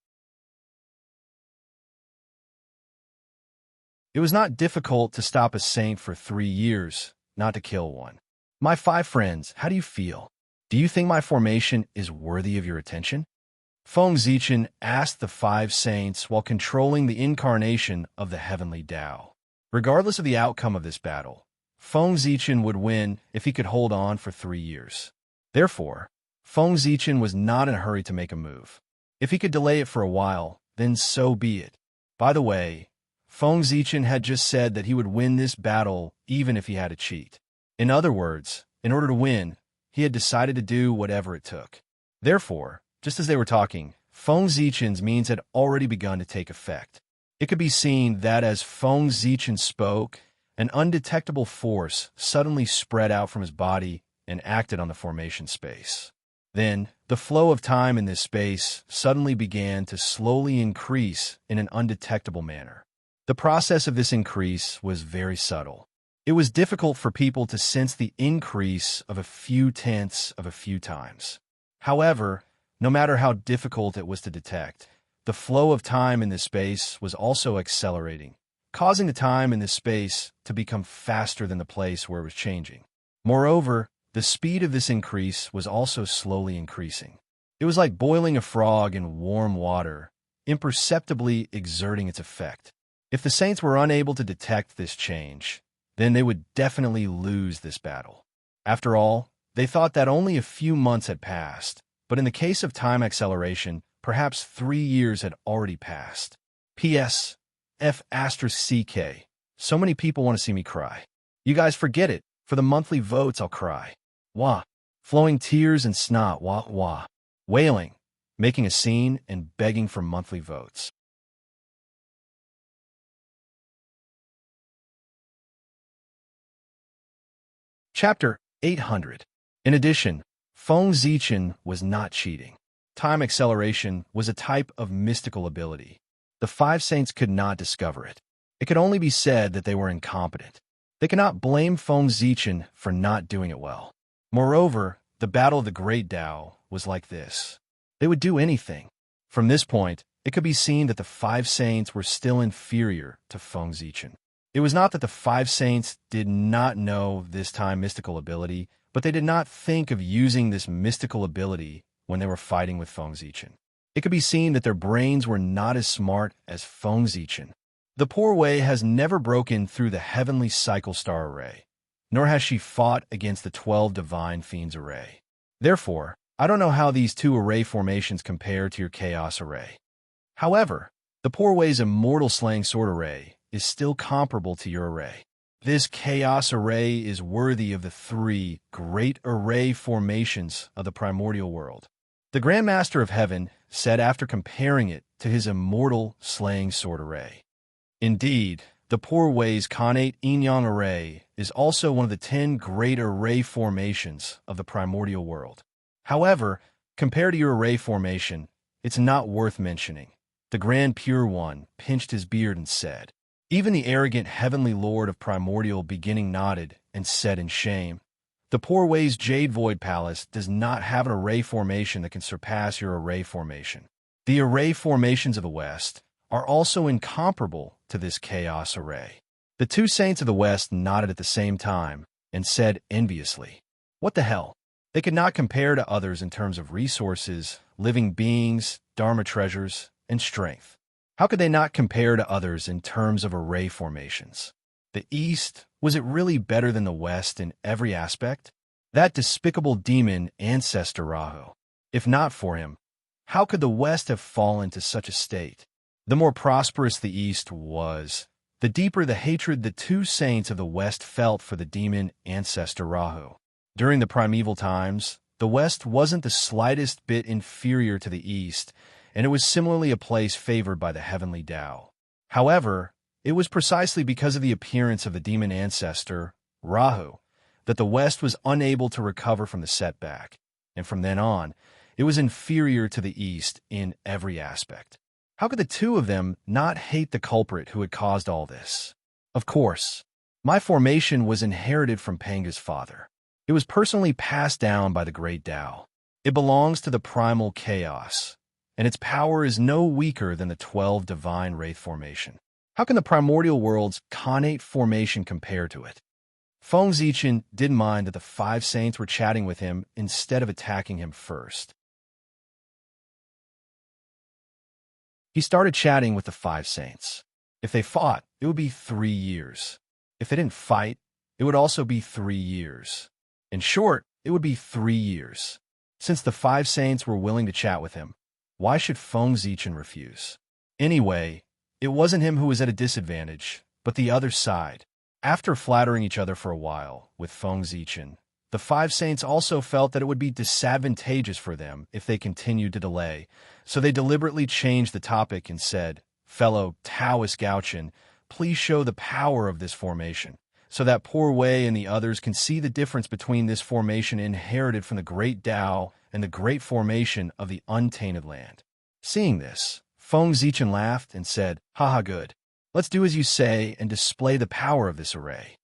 Speaker 1: It was not difficult to stop a saint for 3 years, not to kill one. My 5 friends, how do you feel? Do you think my formation is worthy of your attention? Feng Zichen asked the 5 saints while controlling the incarnation of the heavenly Tao. Regardless of the outcome of this battle, Feng Zichen would win if he could hold on for 3 years. Therefore, Feng Zichen was not in a hurry to make a move. If he could delay it for a while, then so be it. By the way, Feng Zichen had just said that he would win this battle even if he had to cheat. In other words, in order to win, he had decided to do whatever it took. Therefore, just as they were talking, Feng Zichen's means had already begun to take effect. It could be seen that as Feng Zichen spoke, an undetectable force suddenly spread out from his body and acted on the formation space. Then, the flow of time in this space suddenly began to slowly increase in an undetectable manner. The process of this increase was very subtle. It was difficult for people to sense the increase of a few tenths of a few times. However, no matter how difficult it was to detect, the flow of time in this space was also accelerating, causing the time in this space to become faster than the place where it was changing. Moreover, the speed of this increase was also slowly increasing. It was like boiling a frog in warm water, imperceptibly exerting its effect. If the saints were unable to detect this change, then they would definitely lose this battle. After all, they thought that only a few months had passed, but in the case of time acceleration, perhaps 3 years had already passed. P.S. F*CK. So many people want to see me cry. You guys forget it. For the monthly votes, I'll cry. Wah. Flowing tears and snot, wah wah. Wailing, making a scene, and begging for monthly votes. Chapter 800. In addition, Feng Zichen was not cheating. Time acceleration was a type of mystical ability. The 5 saints could not discover it. It could only be said that they were incompetent. They cannot blame Feng Zichen for not doing it well. Moreover, the Battle of the Great Tao was like this. They would do anything. From this point, it could be seen that the 5 saints were still inferior to Feng Zichen. It was not that the 5 saints did not know this time mystical ability, but they did not think of using this mystical ability when they were fighting with Feng Zichen. It could be seen that their brains were not as smart as Feng Zichen. The poor Wei has never broken through the heavenly cycle star array, nor has she fought against the 12 divine fiends array. Therefore, I don't know how these two array formations compare to your chaos array. However, the poor Wei's immortal slaying sword array is still comparable to your array. This chaos array is worthy of the 3 great array formations of the primordial world. The Grand Master of Heaven said after comparing it to his immortal slaying sword array. Indeed, the poor Wei's connate yin-yang array is also one of the 10 great array formations of the primordial world. However, compared to your array formation, it's not worth mentioning. The Grand Pure One pinched his beard and said, even the arrogant heavenly lord of primordial beginning nodded and said in shame, the poor Wei's Jade Void Palace does not have an array formation that can surpass your array formation. The array formations of the West are also incomparable to this chaos array. The 2 saints of the West nodded at the same time and said enviously, what the hell? They could not compare to others in terms of resources, living beings, dharma treasures, and strength. How could they not compare to others in terms of array formations? The East, was it really better than the West in every aspect? That despicable demon ancestor Rahu. If not for him, how could the West have fallen to such a state? The more prosperous the East was, the deeper the hatred the 2 saints of the West felt for the demon ancestor Rahu. During the primeval times, the West wasn't the slightest bit inferior to the East, and it was similarly a place favored by the heavenly Tao. However, it was precisely because of the appearance of the demon ancestor, Rahu, that the West was unable to recover from the setback, and from then on, it was inferior to the East in every aspect. How could the 2 of them not hate the culprit who had caused all this? Of course, my formation was inherited from Panga's father. It was personally passed down by the great Tao. It belongs to the primal chaos, and its power is no weaker than the 12 divine wraith formation. How can the primordial world's connate formation compare to it? Feng Zichen didn't mind that the 5 saints were chatting with him instead of attacking him first. He started chatting with the 5 saints. If they fought, it would be 3 years. If they didn't fight, it would also be 3 years. In short, it would be 3 years. Since the 5 saints were willing to chat with him, why should Feng Zichen refuse? Anyway, it wasn't him who was at a disadvantage, but the other side. After flattering each other for a while with Feng Zichen, the 5 saints also felt that it would be disadvantageous for them if they continued to delay, so they deliberately changed the topic and said, fellow Taoist Gaochen, please show the power of this formation, so that poor Wei and the others can see the difference between this formation inherited from the great Tao and the great formation of the untainted land. Seeing this, Feng Zichen laughed and said, haha, good. Let's do as you say and display the power of this array.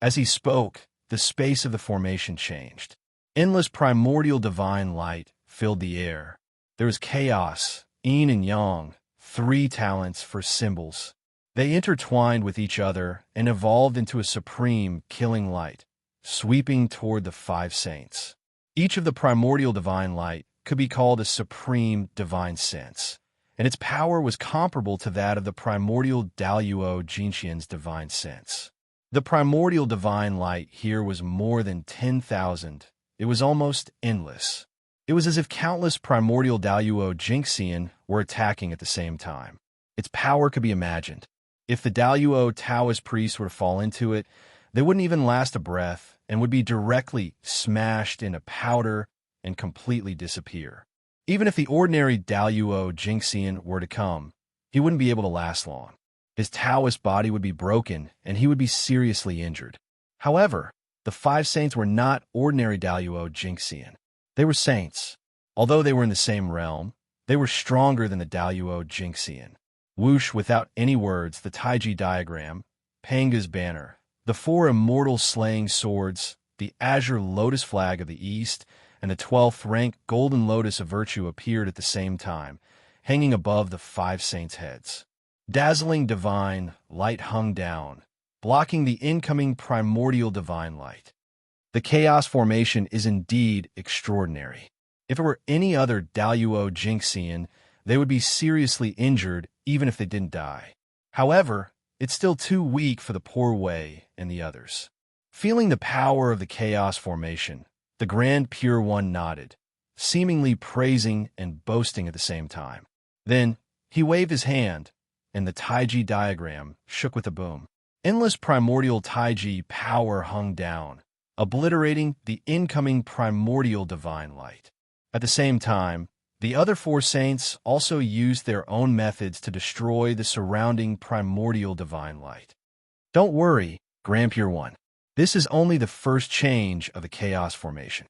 Speaker 1: As he spoke, the space of the formation changed. Endless primordial divine light filled the air. There was chaos, yin and yang, 3 talents for symbols. They intertwined with each other and evolved into a supreme killing light, sweeping toward the 5 saints. Each of the primordial divine light could be called a supreme divine sense, and its power was comparable to that of the primordial Daluo Jinxian's divine sense. The primordial divine light here was more than 10,000. It was almost endless. It was as if countless primordial Daluo Jinxian were attacking at the same time. Its power could be imagined. If the Daluo Taoist priests were to fall into it, they wouldn't even last a breath and would be directly smashed into powder and completely disappear. Even if the ordinary Daluo Jinxian were to come, he wouldn't be able to last long. His Taoist body would be broken and he would be seriously injured. However, the 5 saints were not ordinary Daluo Jinxian. They were saints. Although they were in the same realm, they were stronger than the Daluo Jinxian. Whoosh, without any words, the Taiji diagram, Panga's banner, the 4 immortal slaying swords, the azure lotus flag of the East, and the 12th rank golden lotus of virtue appeared at the same time, hanging above the 5 saints' heads. Dazzling divine light hung down, blocking the incoming primordial divine light. The chaos formation is indeed extraordinary. If it were any other Daluo Jinxian, they would be seriously injured even if they didn't die. However, it's still too weak for the poor Wei and the others. Feeling the power of the chaos formation, the Grand Pure One nodded, seemingly praising and boasting at the same time. Then, he waved his hand, and the Taiji diagram shook with a boom. Endless primordial Taiji power hung down, obliterating the incoming primordial divine light. At the same time, the other four saints also used their own methods to destroy the surrounding primordial divine light. Don't worry, Grand Pure One. This is only the first change of the chaos formation.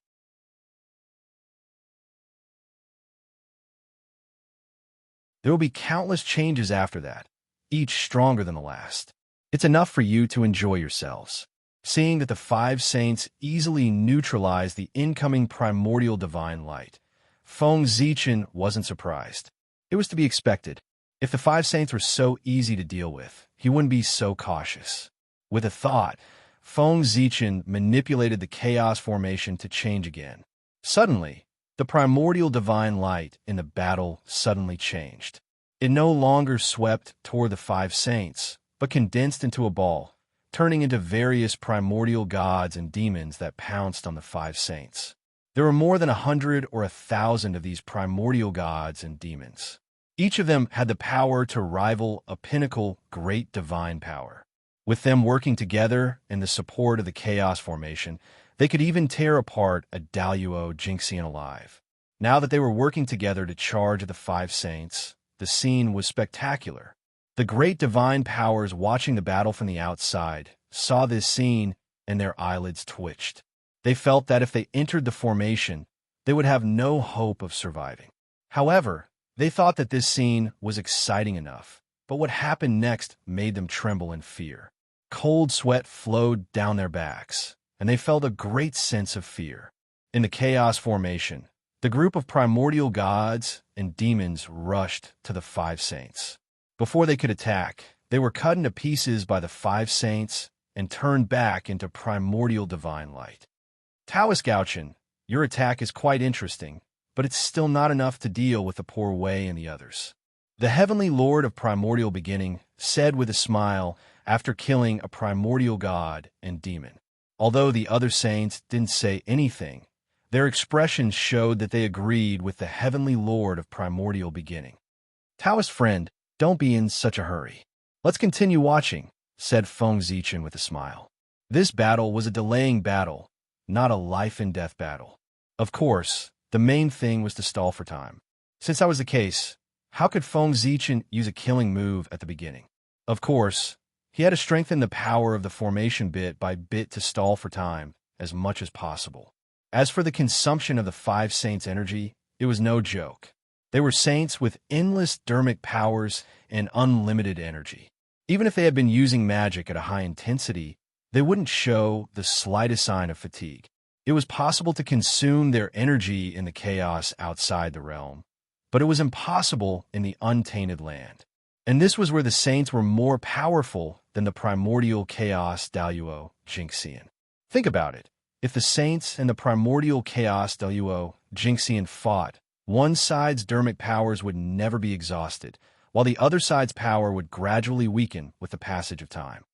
Speaker 1: There will be countless changes after that, each stronger than the last. It's enough for you to enjoy yourselves. Seeing that the five saints easily neutralized the incoming primordial divine light, Feng Zichen wasn't surprised. It was to be expected. If the five saints were so easy to deal with, he wouldn't be so cautious. With a thought, Feng Zichen manipulated the chaos formation to change again. Suddenly, the primordial divine light in the battle suddenly changed. It no longer swept toward the five saints, but condensed into a ball, turning into various primordial gods and demons that pounced on the five saints. There were more than 100 or 1,000 of these primordial gods and demons. Each of them had the power to rival a pinnacle great divine power. With them working together and the support of the chaos formation, they could even tear apart a Daluo Jinxian alive. Now that they were working together to charge at the five saints, the scene was spectacular. The great divine powers watching the battle from the outside saw this scene and their eyelids twitched. They felt that if they entered the formation, they would have no hope of surviving. However, they thought that this scene was exciting enough, but what happened next made them tremble in fear. Cold sweat flowed down their backs, and they felt a great sense of fear. In the chaos formation, the group of primordial gods and demons rushed to the five saints. Before they could attack, they were cut into pieces by the five saints and turned back into primordial divine light. Taoist Gauchen, your attack is quite interesting, but it's still not enough to deal with the poor Wei and the others. The Heavenly Lord of Primordial Beginning said with a smile after killing a primordial god and demon. Although the other saints didn't say anything, their expressions showed that they agreed with the Heavenly Lord of Primordial Beginning. Taoist friend, don't be in such a hurry. Let's continue watching, said Feng Zichen with a smile. This battle was a delaying battle, not a life-and-death battle. Of course, the main thing was to stall for time. Since that was the case, how could Feng Zichen use a killing move at the beginning? Of course, he had to strengthen the power of the formation bit by bit to stall for time as much as possible. As for the consumption of the five saints' energy, it was no joke. They were saints with endless dermic powers and unlimited energy. Even if they had been using magic at a high intensity, they wouldn't show the slightest sign of fatigue. It was possible to consume their energy in the chaos outside the realm, but it was impossible in the untainted land. And this was where the saints were more powerful than the primordial chaos Daluo Jinxian. Think about it. If the saints and the primordial chaos Daluo Jinxian fought, one side's dermic powers would never be exhausted, while the other side's power would gradually weaken with the passage of time.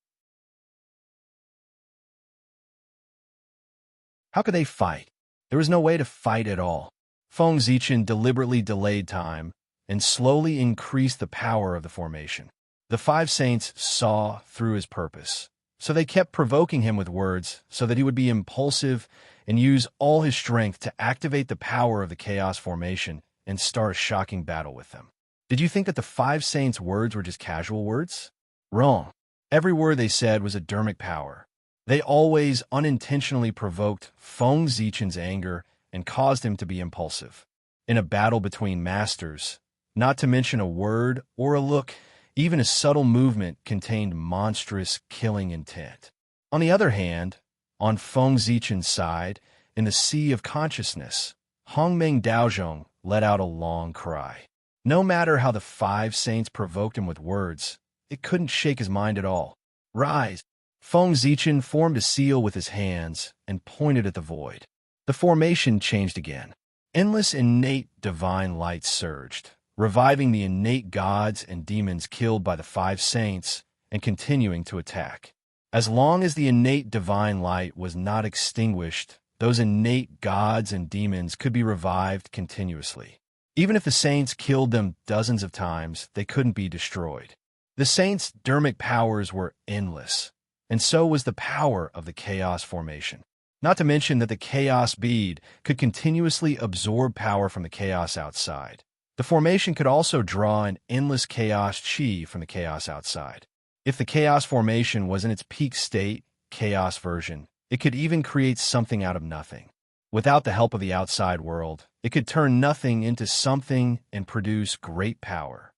Speaker 1: How could they fight? There was no way to fight at all. Feng Zichen deliberately delayed time and slowly increased the power of the formation. The five saints saw through his purpose, so they kept provoking him with words so that he would be impulsive and use all his strength to activate the power of the chaos formation and start a shocking battle with them. Did you think that the five saints' words were just casual words? Wrong. Every word they said was a dermic power. They always unintentionally provoked Feng Zichen's anger and caused him to be impulsive. In a battle between masters, not to mention a word or a look, even a subtle movement contained monstrous killing intent. On the other hand, on Feng Zichen's side, in the sea of consciousness, Hongmeng Daozhong let out a long cry. No matter how the five saints provoked him with words, it couldn't shake his mind at all. Rise! Feng Zichen formed a seal with his hands and pointed at the void. The formation changed again. endless innate divine light surged, reviving the innate gods and demons killed by the five saints and continuing to attack. As long as the innate divine light was not extinguished, those innate gods and demons could be revived continuously. Even if the saints killed them dozens of times, they couldn't be destroyed. The saints' dermic powers were endless, and so was the power of the chaos formation. Not to mention that the chaos bead could continuously absorb power from the chaos outside. The formation could also draw an endless chaos chi from the chaos outside. If the chaos formation was in its peak state, chaos version, it could even create something out of nothing. Without the help of the outside world, it could turn nothing into something and produce great power.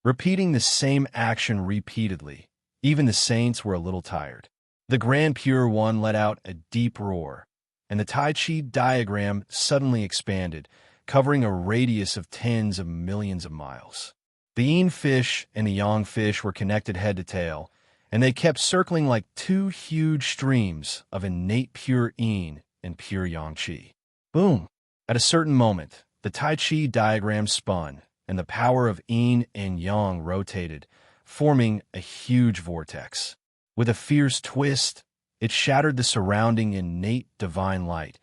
Speaker 1: Repeating the same action repeatedly, even the saints were a little tired. The Grand Pure One let out a deep roar, and the Tai Chi diagram suddenly expanded, covering a radius of tens of millions of miles. The yin fish and the yang fish were connected head to tail, and they kept circling like two huge streams of innate pure yin and pure yang chi. Boom! At a certain moment, the Tai Chi diagram spun, and the power of yin and yang rotated, forming a huge vortex. With a fierce twist, it shattered the surrounding innate divine light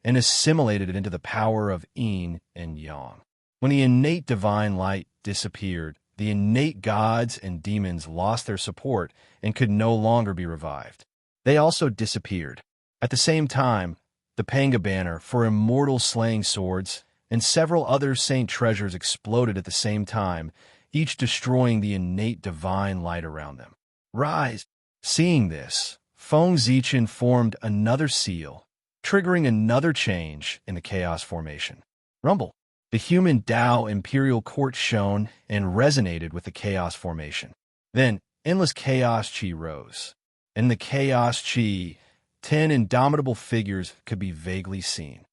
Speaker 1: and assimilated it into the power of yin and yang. When the innate divine light disappeared, the innate gods and demons lost their support and could no longer be revived. They also disappeared. At the same time, the Panga banner for immortal slaying swords and several other saint treasures exploded at the same time, each destroying the innate divine light around them. Rise! Seeing this, Feng Zichen formed another seal, triggering another change in the chaos formation. Rumble! The human Tao Imperial Court shone and resonated with the chaos formation. Then, endless chaos chi rose. In the chaos chi, 10 indomitable figures could be vaguely seen.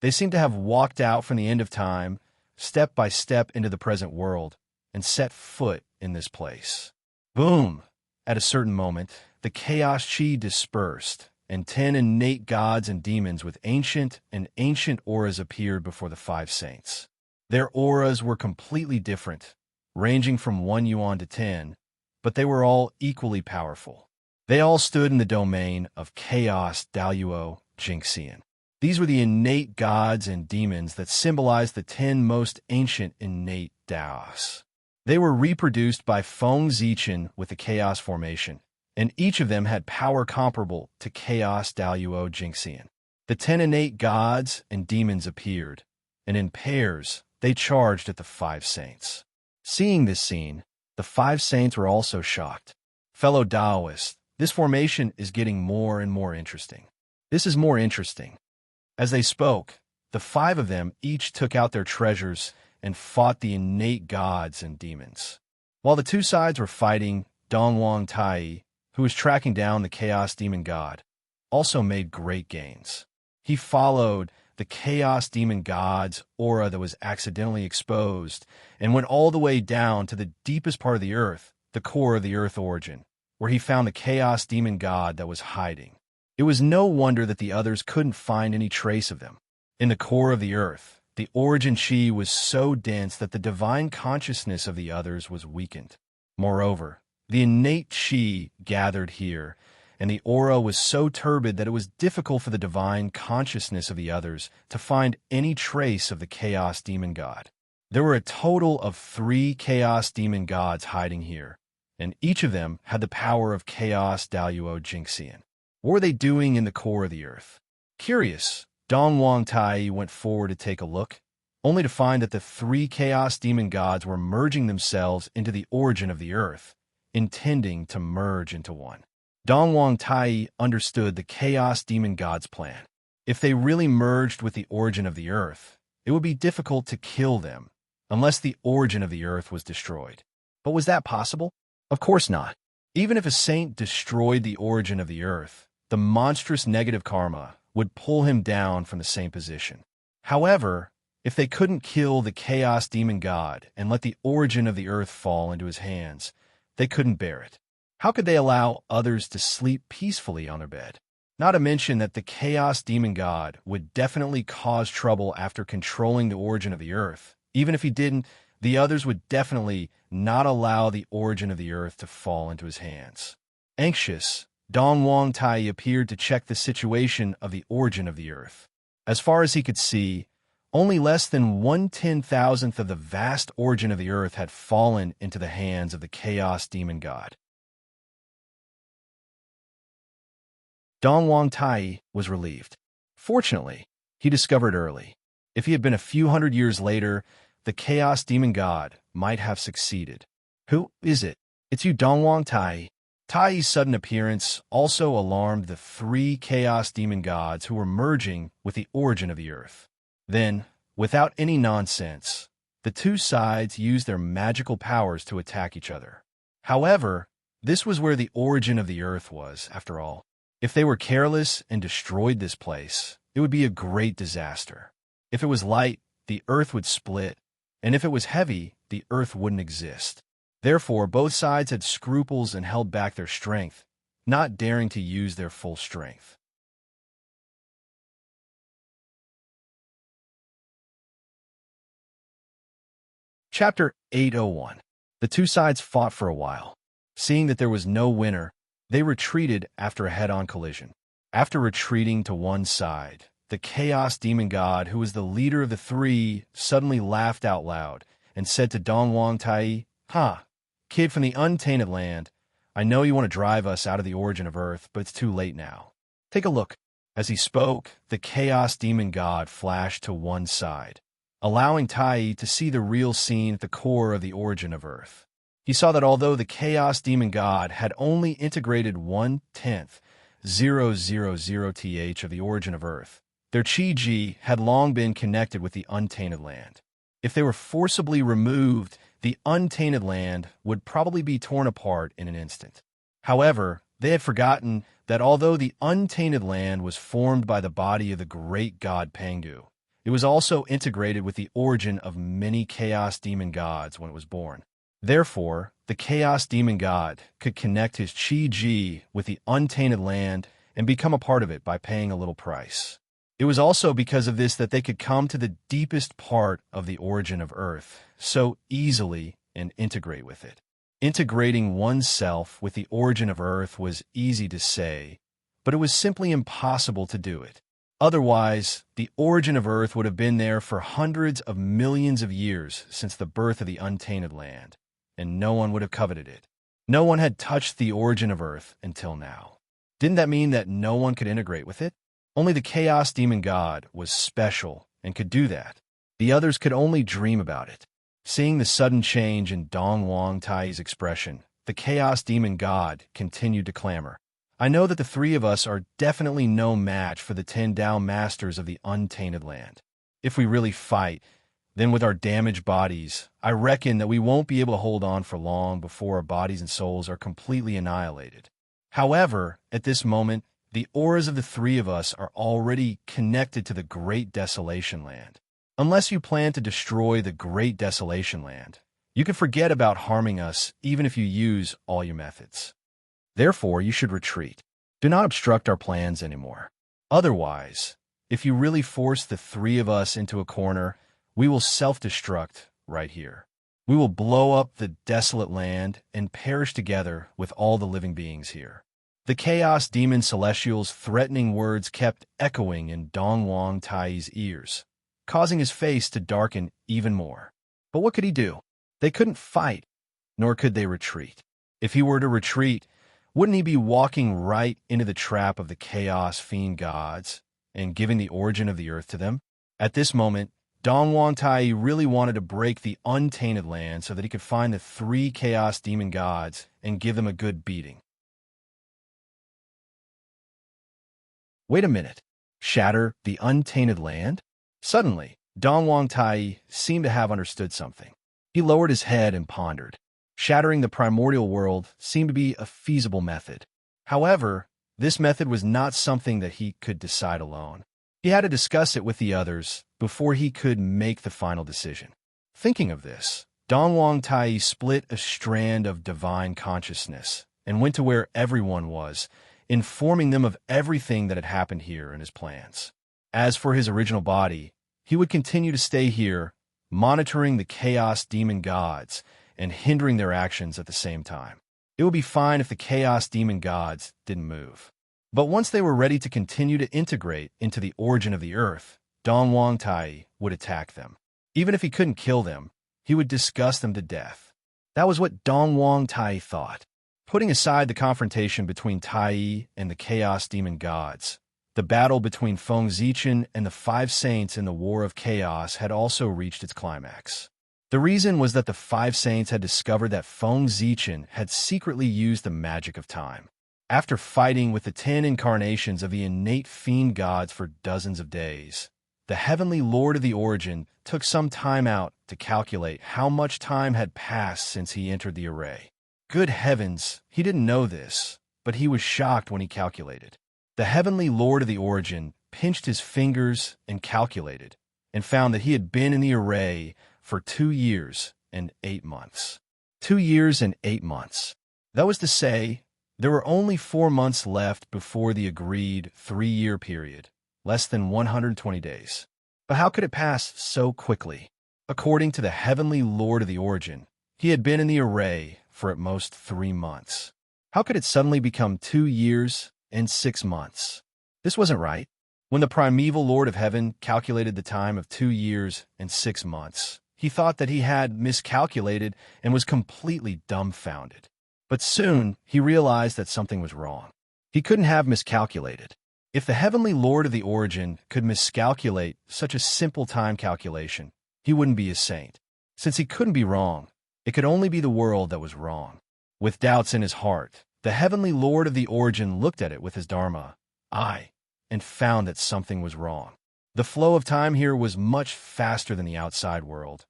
Speaker 1: They seemed to have walked out from the end of time, step by step into the present world, and set foot in this place. Boom! At a certain moment, the chaos chi dispersed, and 10 innate gods and demons with ancient auras appeared before the five saints. Their auras were completely different, ranging from 1 yuan to 10, but they were all equally powerful. They all stood in the domain of chaos Daluo Jingxian. These were the innate gods and demons that symbolized the 10 most ancient innate Daos. They were reproduced by Feng Zichen with the chaos formation, and each of them had power comparable to chaos Daluo Jingxian. The 10 innate gods and demons appeared, and in pairs, they charged at the five saints. Seeing this scene, the five saints were also shocked. Fellow Daoists, this formation is getting more and more interesting. This is more interesting. As they spoke, the five of them each took out their treasures and fought the innate gods and demons. While the two sides were fighting, Dongwang Tai, who was tracking down the chaos demon god, also made great gains. He followed the chaos demon god's aura that was accidentally exposed and went all the way down to the deepest part of the earth, the core of the earth origin, where he found the chaos demon god that was hiding. It was no wonder that the others couldn't find any trace of them. In the core of the earth, the origin chi was so dense that the divine consciousness of the others was weakened. Moreover, the innate chi gathered here, and the aura was so turbid that it was difficult for the divine consciousness of the others to find any trace of the chaos demon god. There were a total of 3 chaos demon gods hiding here, and each of them had the power of chaos Daluo Jingxian. What were they doing in the core of the earth? Curious, Dongwang Tai went forward to take a look, only to find that the 3 chaos demon gods were merging themselves into the origin of the earth, intending to merge into one. Dongwang Tai understood the chaos demon god's plan. If they really merged with the origin of the earth, it would be difficult to kill them, unless the origin of the earth was destroyed. But was that possible? Of course not. Even if a saint destroyed the origin of the earth, the monstrous negative karma would pull him down from the same position. However, if they couldn't kill the chaos demon god and let the origin of the earth fall into his hands, they couldn't bear it. How could they allow others to sleep peacefully on their bed? Not to mention that the Chaos Demon God would definitely cause trouble after controlling the origin of the earth. Even if he didn't, the others would definitely not allow the origin of the earth to fall into his hands. Anxious, Dong Wang Tai appeared to check the situation of the origin of the earth. As far as he could see, only less than 1/10,000th of the vast origin of the earth had fallen into the hands of the Chaos Demon God. Dong Wang Tai was relieved. Fortunately, he discovered early. If he had been a few hundred years later, the Chaos Demon God might have succeeded. Who is it? It's you, Dong Wang Tai. Tai's sudden appearance also alarmed the three Chaos Demon Gods who were merging with the origin of the earth. Then, without any nonsense, the two sides used their magical powers to attack each other. However, this was where the origin of the earth was, after all. If they were careless and destroyed this place, it would be a great disaster. If it was light, the earth would split, and if it was heavy, the earth wouldn't exist. Therefore, both sides had scruples and held back their strength, not daring to use their full strength. Chapter 801. The two sides fought for a while. Seeing that there was no winner, they retreated after a head-on collision. After retreating to one side, the Chaos Demon God, who was the leader of the three, suddenly laughed out loud and said to Dong Wang Tai, "Ha, kid from the untainted land, I know you want to drive us out of the origin of Earth, but it's too late now. Take a look." As he spoke, the Chaos Demon God flashed to one side, allowing Tai to see the real scene at the core of the origin of Earth. He saw that although the Chaos Demon God had only integrated 1/10,000th of the origin of Earth, their Chi-Ji had long been connected with the untainted land. If they were forcibly removed, the untainted land would probably be torn apart in an instant. However, they had forgotten that although the untainted land was formed by the body of the great god Pangu, it was also integrated with the origin of many Chaos Demon Gods when it was born. Therefore, the Chaos Demon God could connect his Chi-Ji with the untainted land and become a part of it by paying a little price. It was also because of this that they could come to the deepest part of the origin of Earth so easily and integrate with it. Integrating oneself with the origin of Earth was easy to say, but it was simply impossible to do it. Otherwise, the origin of Earth would have been there for hundreds of millions of years since the birth of the untainted land, and no one would have coveted it. No one had touched the origin of Earth until now. Didn't that mean that no one could integrate with it? Only the Chaos Demon God was special and could do that. The others could only dream about it. Seeing the sudden change in Dong Wang Tai's expression, the Chaos Demon God continued to clamor. "I know that the three of us are definitely no match for the 10 Tao Masters of the untainted land. If we really fight, then with our damaged bodies, I reckon that we won't be able to hold on for long before our bodies and souls are completely annihilated. However, at this moment, the auras of the three of us are already connected to the Great Desolation Land. Unless you plan to destroy the Great Desolation Land, you can forget about harming us even if you use all your methods. Therefore, you should retreat. Do not obstruct our plans anymore. Otherwise, if you really force the three of us into a corner, we will self-destruct right here. We will blow up the desolate land and perish together with all the living beings here." The Chaos Demon Celestial's threatening words kept echoing in Dong Wang Tai's ears, causing his face to darken even more. But what could he do? They couldn't fight, nor could they retreat. If he were to retreat, wouldn't he be walking right into the trap of the Chaos Fiend Gods and giving the origin of the earth to them? At this moment, Dong Wang Tai really wanted to break the untainted land so that he could find the three Chaos Demon Gods and give them a good beating. Wait a minute. Shatter the untainted land? Suddenly, Dong Wang Tai seemed to have understood something. He lowered his head and pondered. Shattering the primordial world seemed to be a feasible method. However, this method was not something that he could decide alone. He had to discuss it with the others before he could make the final decision. Thinking of this, Dong Wang Tai split a strand of divine consciousness and went to where everyone was informing them of everything that had happened here and his plans. As for his original body, he would continue to stay here, monitoring the chaos demon gods and hindering their actions at the same time. It would be fine if the chaos demon gods didn't move. But once they were ready to continue to integrate into the origin of the earth, Dongwang Tai would attack them. Even if he couldn't kill them, he would disgust them to death. That was what Dongwang Tai thought. Putting aside the confrontation between Tai and the chaos demon gods, the battle between Feng Zichen and the Five Saints in the War of Chaos had also reached its climax. The reason was that the Five Saints had discovered that Feng Zichen had secretly used the magic of time. After fighting with the 10 incarnations of the innate fiend gods for dozens of days, the heavenly lord of the origin took some time out to calculate how much time had passed since he entered the array. Good heavens, he didn't know this, but he was shocked when he calculated. The heavenly lord of the origin pinched his fingers and calculated, and found that he had been in the array for 2 years and 8 months. 2 years and 8 months. That was to say, there were only 4 months left before the agreed 3-year period, less than 120 days. But how could it pass so quickly? According to the heavenly lord of the origin, he had been in the array for at most 3 months. How could it suddenly become 2 years and 6 months? This wasn't right. When the primeval Lord of Heaven calculated the time of 2 years and 6 months, he thought that he had miscalculated and was completely dumbfounded. But soon he realized that something was wrong. He couldn't have miscalculated. If the heavenly Lord of the origin could miscalculate such a simple time calculation, he wouldn't be a saint. Since he couldn't be wrong, it could only be the world that was wrong. With doubts in his heart, the heavenly Lord of the origin looked at it with his Dharma eye and found that something was wrong. The flow of time here was much faster than the outside world,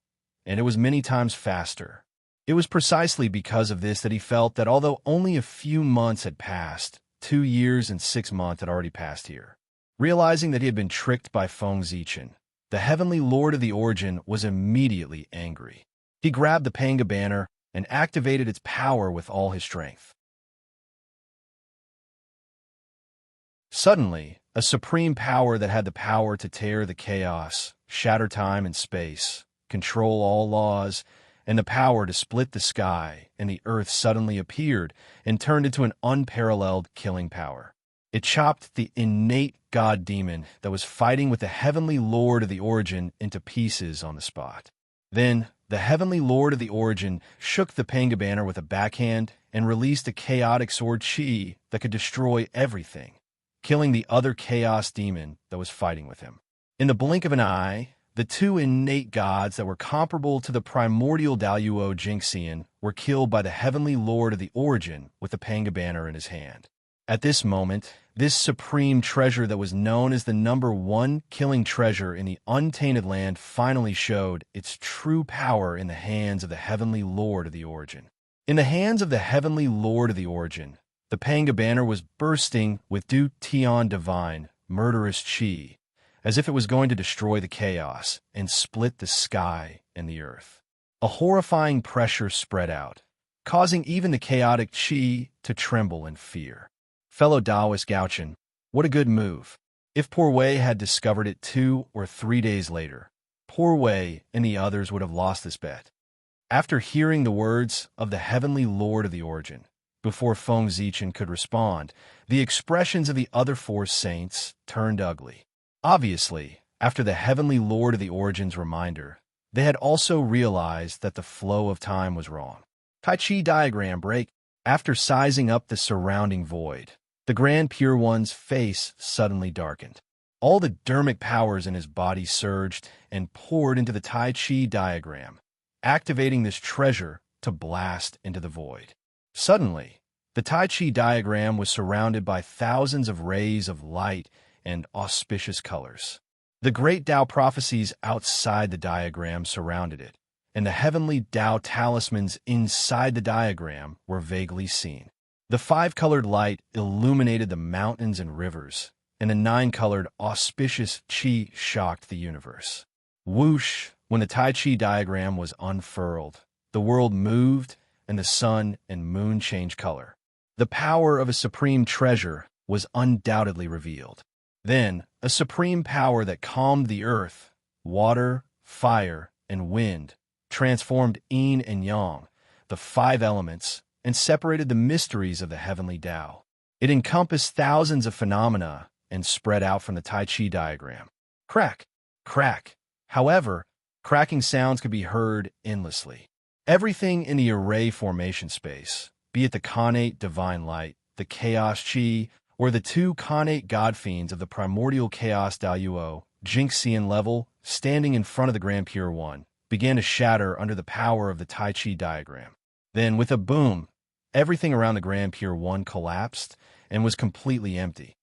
Speaker 1: and it was many times faster. It was precisely because of this that he felt that although only a few months had passed, 2 years and 6 months had already passed here. Realizing that he had been tricked by Feng Zichen, the heavenly Lord of the origin was immediately angry. He grabbed the Panga banner and activated its power with all his strength. Suddenly, a supreme power that had the power to tear the chaos, shatter time and space, control all laws, and the power to split the sky and the earth suddenly appeared and turned into an unparalleled killing power. It chopped the innate god demon that was fighting with the heavenly lord of the origin into pieces on the spot. Then, the heavenly lord of the origin shook the Panga banner with a backhand and released a chaotic sword chi that could destroy everything, killing the other chaos demon that was fighting with him. In the blink of an eye, the 2 innate gods that were comparable to the primordial Daluo Jinxian were killed by the heavenly lord of the origin with the Panga banner in his hand. At this moment, this supreme treasure that was known as the #1 killing treasure in the untainted land finally showed its true power in the hands of the heavenly lord of the origin. In the hands of the heavenly lord of the origin, the Panga banner was bursting with Du Tian divine, murderous chi, as if it was going to destroy the chaos and split the sky and the earth. A horrifying pressure spread out, causing even the chaotic chi to tremble in fear. Fellow Taoist Gauchen, what a good move. If Poor Wei had discovered it 2 or 3 days later, Poor Wei and the others would have lost this bet. After hearing the words of the heavenly lord of the origin, before Feng Zichen could respond, the expressions of the other 4 saints turned ugly. Obviously, after the heavenly lord of the origin's reminder, they had also realized that the flow of time was wrong. Tai Chi diagram break. After sizing up the surrounding void, the Grand Pure One's face suddenly darkened. All the dermic powers in his body surged and poured into the Tai Chi diagram, activating this treasure to blast into the void. Suddenly, the Tai Chi diagram was surrounded by thousands of rays of light and auspicious colors. The great Tao prophecies outside the diagram surrounded it, and the heavenly Tao talismans inside the diagram were vaguely seen. The 5-colored light illuminated the mountains and rivers, and the 9-colored auspicious chi shocked the universe. Whoosh! When the Tai Chi diagram was unfurled, the world moved, and the sun and moon changed color. The power of a supreme treasure was undoubtedly revealed. Then, a supreme power that calmed the earth, water, fire, and wind, transformed yin and yang, the five elements, and separated the mysteries of the heavenly Tao. It encompassed thousands of phenomena and spread out from the Tai Chi diagram. Crack, crack. However, cracking sounds could be heard endlessly. Everything in the array formation space, be it the Khanate divine light, the chaos chi, or the two Khanate god fiends of the primordial chaos Daoyuo, Jingxian level, standing in front of the Grand Pure One, began to shatter under the power of the Tai Chi diagram. Then, with a boom, everything around the Grand Pure One collapsed and was completely empty.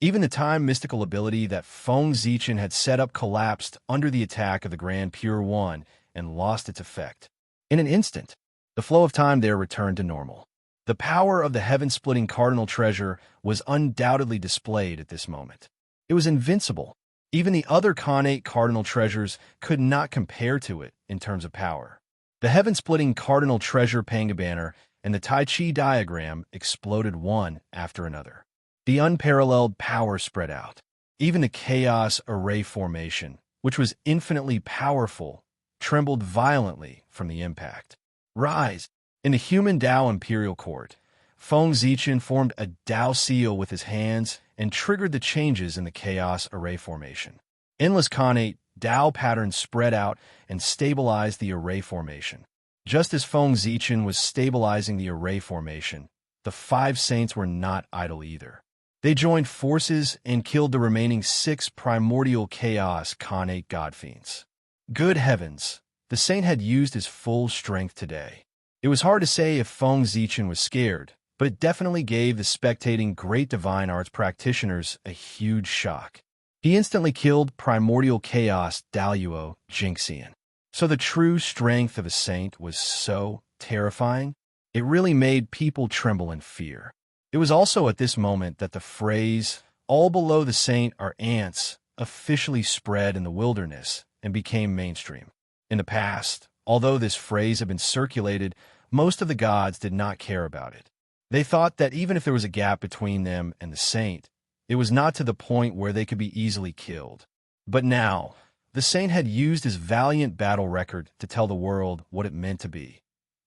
Speaker 1: Even the time mystical ability that Feng Zichen had set up collapsed under the attack of the Grand Pure One and lost its effect. In an instant, the flow of time there returned to normal. The power of the heaven-splitting cardinal treasure was undoubtedly displayed at this moment. It was invincible. Even the other Khanate cardinal treasures could not compare to it in terms of power. The heaven-splitting cardinal treasure Panga banner and the Tai Chi diagram exploded one after another. The unparalleled power spread out. Even the chaos array formation, which was infinitely powerful, trembled violently from the impact. Rise! In the human Tao Imperial Court, Feng Zichen formed a Tao seal with his hands and triggered the changes in the chaos array formation. Endless Khanate Tao patterns spread out and stabilized the array formation. Just as Feng Zichen was stabilizing the array formation, the five saints were not idle either. They joined forces and killed the remaining 6 primordial chaos Khanate godfiends. Good heavens, the saint had used his full strength today. It was hard to say if Feng Zichen was scared, but it definitely gave the spectating great divine arts practitioners a huge shock. He instantly killed primordial chaos Daoyuo Jingxian. So the true strength of a saint was so terrifying, it really made people tremble in fear. It was also at this moment that the phrase, "all below the saint are ants," officially spread in the wilderness and became mainstream. In the past, although this phrase had been circulated, most of the gods did not care about it. They thought that even if there was a gap between them and the saint, it was not to the point where they could be easily killed. But now, the saint had used his valiant battle record to tell the world what it meant to be.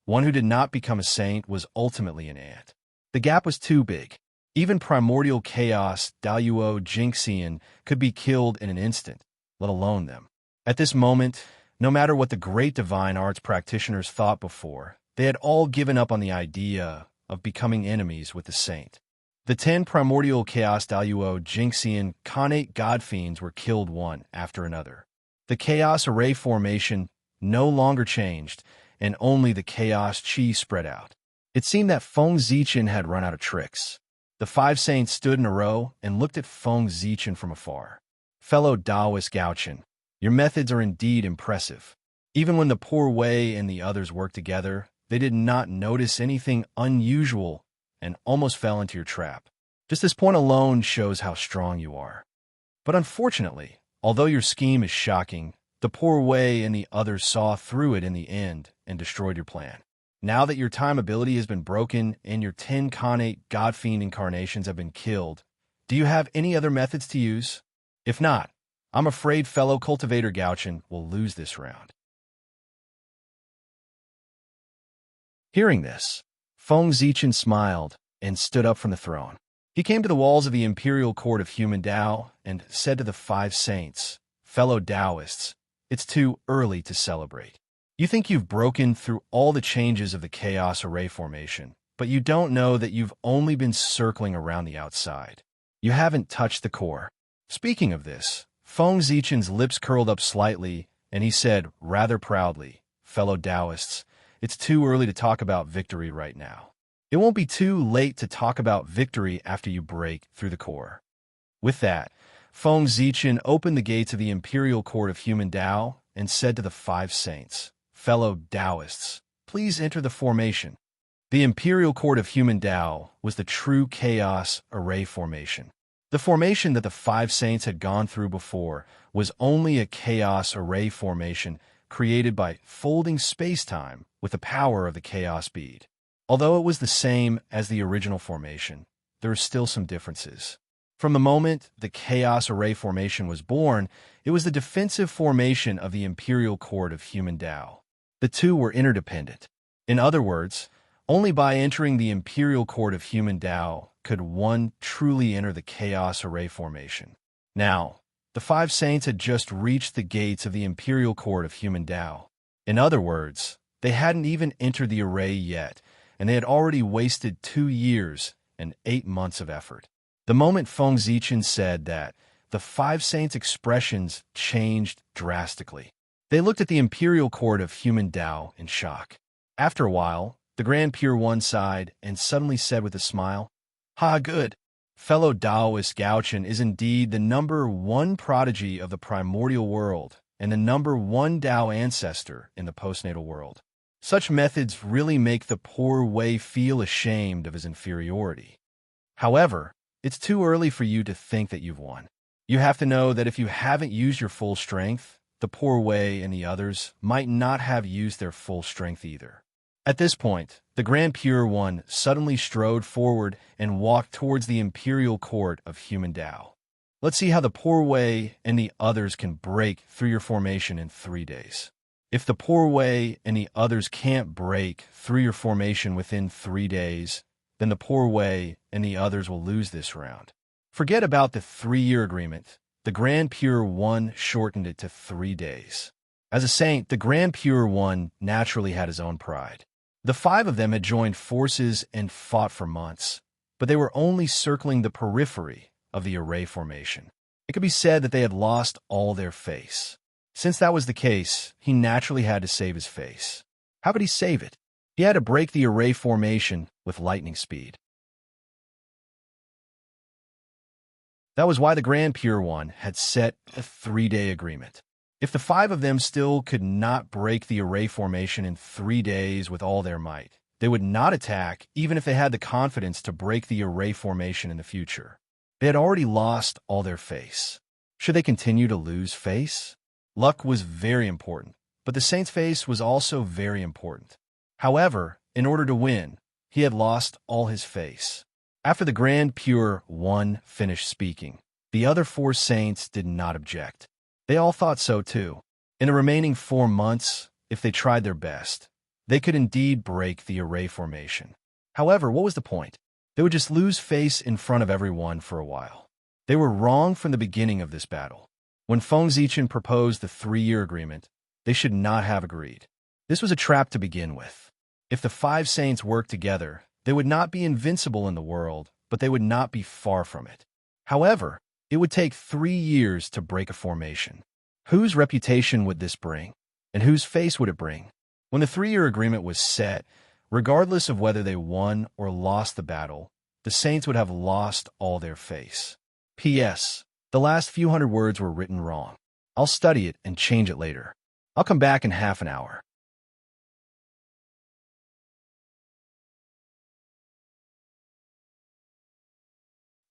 Speaker 1: One who did not become a saint was ultimately an ant. The gap was too big. Even primordial chaos Daoyuo Jingxian could be killed in an instant, let alone them. At this moment, no matter what the great divine arts practitioners thought before, they had all given up on the idea of becoming enemies with the saint. The 10 primordial chaos Daoyuo Jingxian Khanate godfiends were killed one after another. The chaos array formation no longer changed, and only the chaos chi spread out. It seemed that Feng Zichen had run out of tricks. The 5 saints stood in a row and looked at Feng Zichen from afar. Fellow Taoist Gaochen, your methods are indeed impressive. Even when the poor Wei and the others worked together, they did not notice anything unusual and almost fell into your trap. Just this point alone shows how strong you are. But unfortunately, although your scheme is shocking, the poor Wei and the others saw through it in the end and destroyed your plan. Now that your time ability has been broken and your 10 Khanate godfiend incarnations have been killed, do you have any other methods to use? If not, I'm afraid fellow Cultivator Gaochen will lose this round. Hearing this, Feng Zichen smiled and stood up from the throne. He came to the walls of the Imperial Court of Human Tao and said to the 5 saints, "Fellow Taoists, it's too early to celebrate. You think you've broken through all the changes of the chaos array formation, but you don't know that you've only been circling around the outside. You haven't touched the core." Speaking of this, Feng Zichen's lips curled up slightly, and he said rather proudly, "Fellow Taoists, it's too early to talk about victory right now. It won't be too late to talk about victory after you break through the core." With that, Feng Zichen opened the gates of the Imperial Court of Human Tao and said to the 5 saints, "Fellow Taoists, please enter the formation." The Imperial Court of Human Tao was the true chaos array formation. The formation that the 5 saints had gone through before was only a chaos array formation created by folding space-time with the power of the chaos bead. Although it was the same as the original formation, there are still some differences. From the moment the Chaos Array formation was born, it was the defensive formation of the Imperial Court of Human Tao. The two were interdependent. In other words, only by entering the Imperial Court of Human Tao could one truly enter the Chaos Array formation. Now, the five saints had just reached the gates of the Imperial Court of Human Tao. In other words, they hadn't even entered the array yet, and they had already wasted 2 years and 8 months of effort. The moment Feng Zichen said that, the five saints' expressions changed drastically. They looked at the Imperial Court of Human Tao in shock. After a while, the Grand Pure One sighed and suddenly said with a smile, "Ha, good. Fellow Taoist Gaochen is indeed the #1 prodigy of the primordial world and the #1 Tao ancestor in the postnatal world. Such methods really make the poor Wei feel ashamed of his inferiority. However, it's too early for you to think that you've won. You have to know that if you haven't used your full strength, the poor Wei and the others might not have used their full strength either." At this point, the Grand Pure One suddenly strode forward and walked towards the Imperial Court of Human Tao. "Let's see how the poor Wei and the others can break through your formation in 3 days. If the poor Wei and the others can't break through your formation within 3 days, then the poor Wei and the others will lose this round." Forget about the 3-year agreement. The Grand Pure One shortened it to 3 days. As a saint, the Grand Pure One naturally had his own pride. The 5 of them had joined forces and fought for months, but they were only circling the periphery of the array formation. It could be said that they had lost all their face. Since that was the case, he naturally had to save his face. How could he save it? He had to break the array formation with lightning speed. That was why the Grand Pure One had set a 3-day agreement. If the 5 of them still could not break the array formation in 3 days with all their might, they would not attack even if they had the confidence to break the array formation in the future. They had already lost all their face. Should they continue to lose face? Luck was very important, but the saint's face was also very important. However, in order to win, he had lost all his face. After the Grand Pure One finished speaking, the other 4 saints did not object. They all thought so too. In the remaining 4 months, if they tried their best, they could indeed break the array formation. However, what was the point? They would just lose face in front of everyone for a while. They were wrong from the beginning of this battle. When Feng Zichen proposed the 3-year agreement, they should not have agreed. This was a trap to begin with. If the 5 saints worked together, they would not be invincible in the world, but they would not be far from it. However, it would take 3 years to break a formation. Whose reputation would this bring? And whose face would it bring? When the 3-year agreement was set, regardless of whether they won or lost the battle, the saints would have lost all their face. P.S. The last few hundred words were written wrong. I'll study it and change it later. I'll come back in half an hour.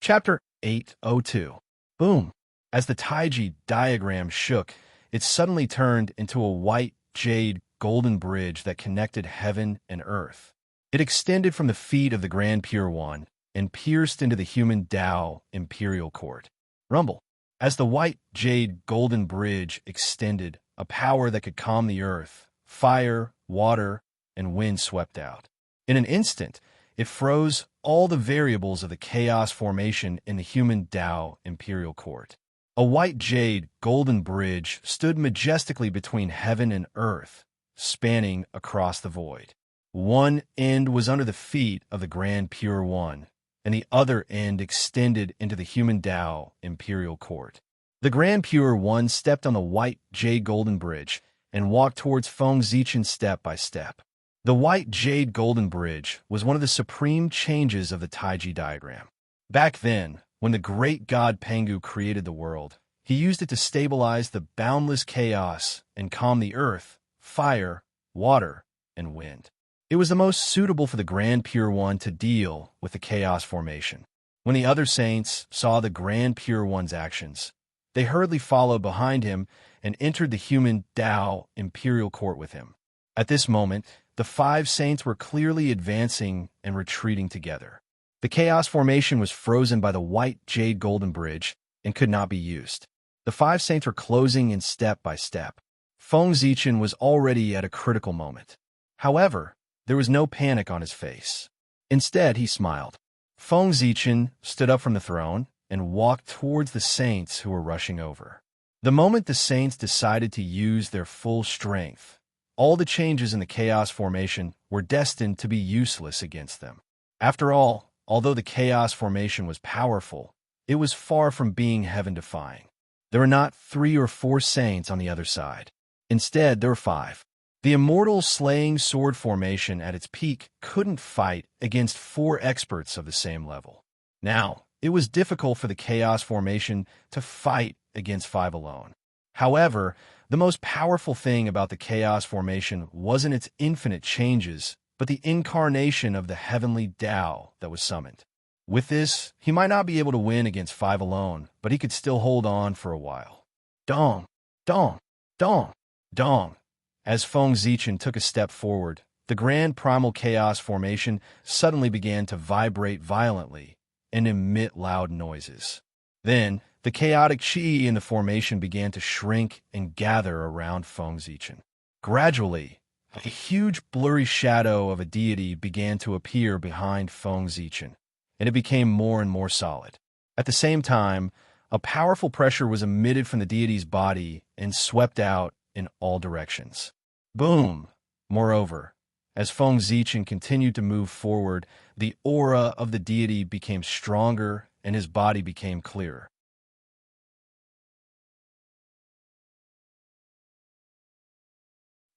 Speaker 1: Chapter 802. Boom. As the Taiji diagram shook, it suddenly turned into a white jade golden bridge that connected heaven and earth. It extended from the feet of the Grand Pure One and pierced into the human Tao Imperial Court. Rumble. As the white jade golden bridge extended, a power that could calm the earth, fire, water, and wind swept out. In an instant, it froze all the variables of the chaos formation in the human Tao Imperial Court. A white jade golden bridge stood majestically between heaven and earth, spanning across the void. One end was under the feet of the Grand Pure One, and the other end extended into the human Tao Imperial Court. The Grand Pure One stepped on the white jade golden bridge and walked towards Feng Zichen step by step. The white jade golden bridge was one of the supreme changes of the Taiji diagram. Back then, when the great god Pengu created the world, he used it to stabilize the boundless chaos and calm the earth, fire, water, and wind. It was the most suitable for the Grand Pure One to deal with the chaos formation. When the other saints saw the Grand Pure One's actions, They hurriedly followed behind him and entered the human Tao imperial court with him. At this moment, the five saints were clearly advancing and retreating together. The chaos formation was frozen by the white jade golden bridge and could not be used. The five saints were closing in step by step. Feng Zichen was already at a critical moment. However, there was no panic on his face. Instead, he smiled. Feng Zichen stood up from the throne and walked towards the saints who were rushing over. The moment the saints decided to use their full strength, all the changes in the chaos formation were destined to be useless against them. After all, although the chaos formation was powerful, it was far from being heaven-defying. There were not 3 or 4 saints on the other side. Instead, there were 5. The immortal slaying sword formation at its peak couldn't fight against 4 experts of the same level. Now, it was difficult for the chaos formation to fight against 5 alone. However, the most powerful thing about the chaos formation wasn't its infinite changes, but the incarnation of the heavenly Tao that was summoned. With this, he might not be able to win against 5 alone, but he could still hold on for a while. Dong, dong, dong, dong. As Feng Zichen took a step forward, the grand primal chaos formation suddenly began to vibrate violently and emit loud noises. Then, the chaotic chi in the formation began to shrink and gather around Feng Zichen. Gradually, a huge blurry shadow of a deity began to appear behind Feng Zichen, and it became more and more solid. At the same time, a powerful pressure was emitted from the deity's body and swept out in all directions. Boom! Moreover, as Feng Zichen continued to move forward, the aura of the deity became stronger and his body became clearer.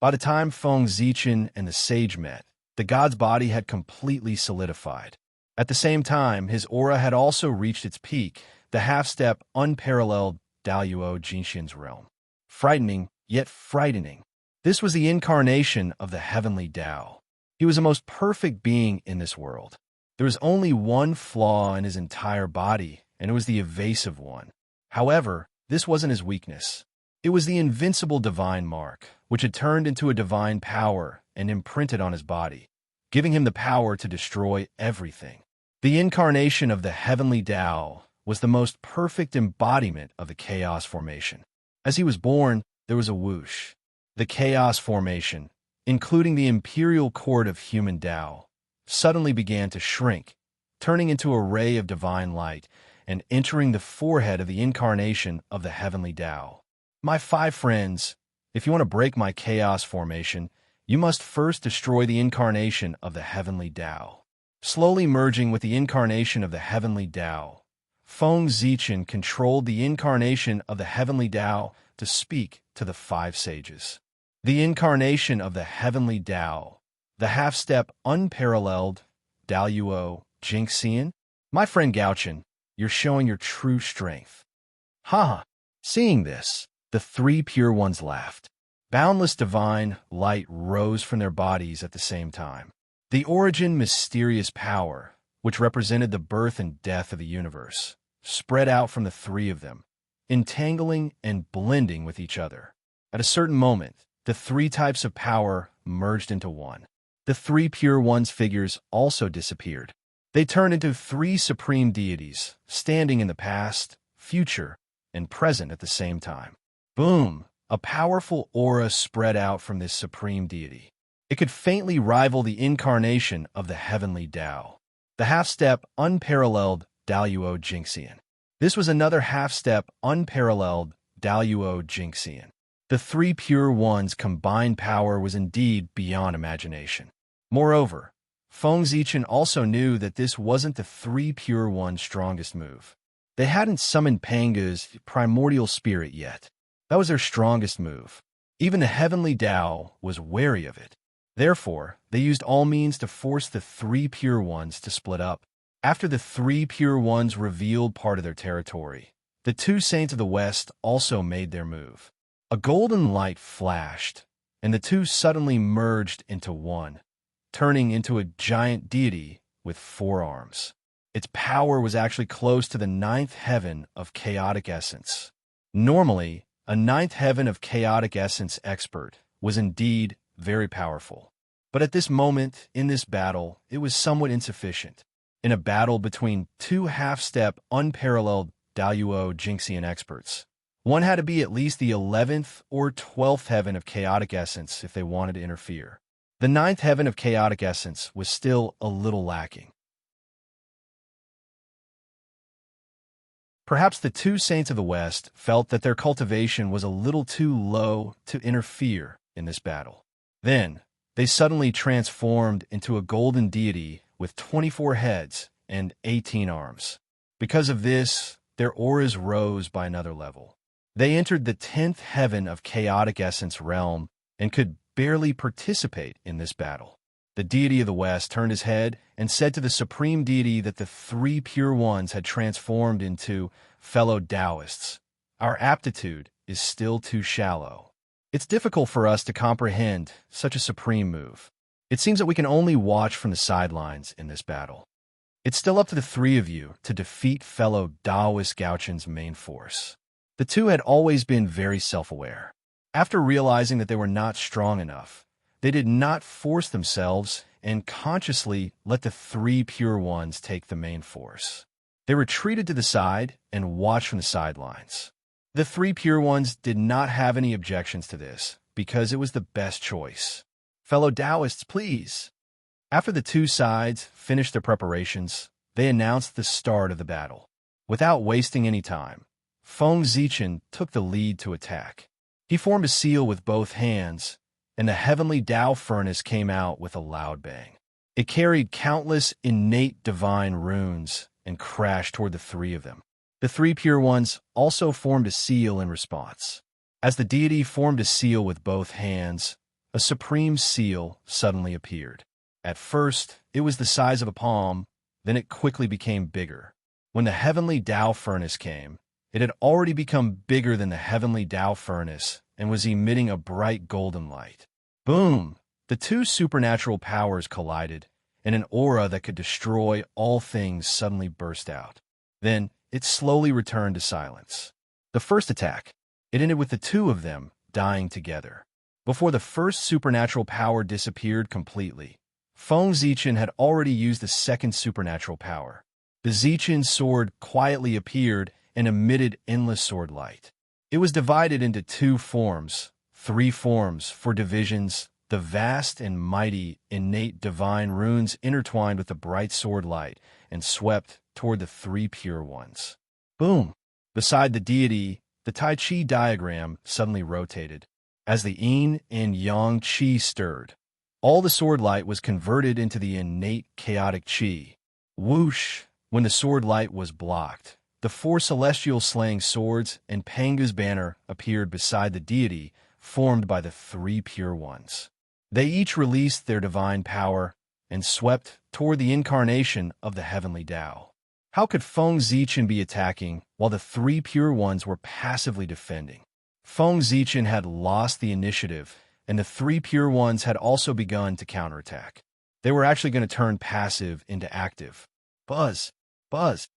Speaker 1: By the time Feng Zichen and the sage met, the god's body had completely solidified. At the same time, his aura had also reached its peak, the half-step, unparalleled Daoyuo Jinxian's realm. Frightening, yet frightening. This was the incarnation of the heavenly Tao. He was the most perfect being in this world. There was only one flaw in his entire body, and it was the evasive one. However, this wasn't his weakness. It was the invincible divine mark, which had turned into a divine power and imprinted on his body, giving him the power to destroy everything. The incarnation of the heavenly Tao was the most perfect embodiment of the chaos formation. As he was born, there was a whoosh. The chaos formation, including the imperial court of human Tao, suddenly began to shrink, turning into a ray of divine light and entering the forehead of the incarnation of the heavenly Tao. My 5 friends, if you want to break my chaos formation, you must first destroy the incarnation of the heavenly Tao. Slowly merging with the incarnation of the heavenly Tao, Feng Zichen controlled the incarnation of the heavenly Tao to speak to the 5 sages. The incarnation of the heavenly Tao, the half-step unparalleled Daoyuo Jinxian. My friend Gaochen, you're showing your true strength. Ha! Seeing this, the 3 pure ones laughed. Boundless divine light rose from their bodies at the same time. The origin mysterious power, which represented the birth and death of the universe, spread out from the 3 of them, entangling and blending with each other. At a certain moment, the 3 types of power merged into one. The 3 pure ones figures also disappeared. They turned into 3 supreme deities, standing in the past, future, and present at the same time. Boom! A powerful aura spread out from this supreme deity. It could faintly rival the incarnation of the heavenly Tao, the half-step unparalleled Daoyuo Jinxian. This was another half-step unparalleled Daoyuo Jinxian. The 3 pure ones' combined power was indeed beyond imagination. Moreover, Feng Zichen also knew that this wasn't the 3 pure ones' strongest move. They hadn't summoned Panga's primordial spirit yet. That was their strongest move. Even the heavenly Tao was wary of it. Therefore, they used all means to force the 3 pure ones to split up. After the 3 pure ones revealed part of their territory, the 2 saints of the West also made their move. A golden light flashed, and the 2 suddenly merged into one, turning into a giant deity with 4 arms. Its power was actually close to the 9th heaven of chaotic essence. Normally, a ninth heaven of chaotic essence expert was indeed very powerful. But at this moment, in this battle, it was somewhat insufficient. In a battle between two half-step, unparalleled Daluo Jinxian experts, one had to be at least the 11th or 12th heaven of chaotic essence if they wanted to interfere. The ninth heaven of chaotic essence was still a little lacking. Perhaps the two saints of the West felt that their cultivation was a little too low to interfere in this battle. Then, they suddenly transformed into a golden deity with 24 heads and 18 arms. Because of this, their auras rose by another level. They entered the 10th heaven of chaotic essence realm and could barely participate in this battle. The deity of the West turned his head and said to the supreme deity that the three pure ones had transformed into fellow Taoists, "Our aptitude is still too shallow. It's difficult for us to comprehend such a supreme move. It seems that we can only watch from the sidelines in this battle. It's still up to the three of you to defeat fellow Taoist Gauchen's main force." The two had always been very self-aware. After realizing that they were not strong enough, they did not force themselves and consciously let the three pure ones take the main force. They retreated to the side and watched from the sidelines. The three pure ones did not have any objections to this because it was the best choice. "Fellow Taoists, please." After the two sides finished their preparations, they announced the start of the battle. Without wasting any time, Feng Zichen took the lead to attack. He formed a seal with both hands, and the heavenly Tao furnace came out with a loud bang. It carried countless innate divine runes and crashed toward the three of them. The three pure ones also formed a seal in response. As the deity formed a seal with both hands, a supreme seal suddenly appeared. At first, it was the size of a palm, then it quickly became bigger. When the heavenly Tao furnace came, it had already become bigger than the heavenly Tao furnace and was emitting a bright golden light. Boom! The two supernatural powers collided, and an aura that could destroy all things suddenly burst out. Then, it slowly returned to silence. The first attack, it ended with the two of them dying together. Before the first supernatural power disappeared completely, Feng Zichen had already used the second supernatural power. The Zichen sword quietly appeared and emitted endless sword light. It was divided into three forms for divisions, the vast and mighty innate divine runes intertwined with the bright sword light and swept toward the three pure ones. Boom! Beside the deity, the Tai Chi diagram suddenly rotated. As the yin and yang chi stirred, all the sword light was converted into the innate chaotic chi. Whoosh! When the sword light was blocked, the four celestial slaying swords and Panga's banner appeared beside the deity, formed by the three pure ones. They each released their divine power and swept toward the incarnation of the heavenly Tao. How could Feng Zichen be attacking while the three pure ones were passively defending? Feng Zichen had lost the initiative, and the three pure ones had also begun to counterattack. They were actually going to turn passive into active. Buzz! Buzz!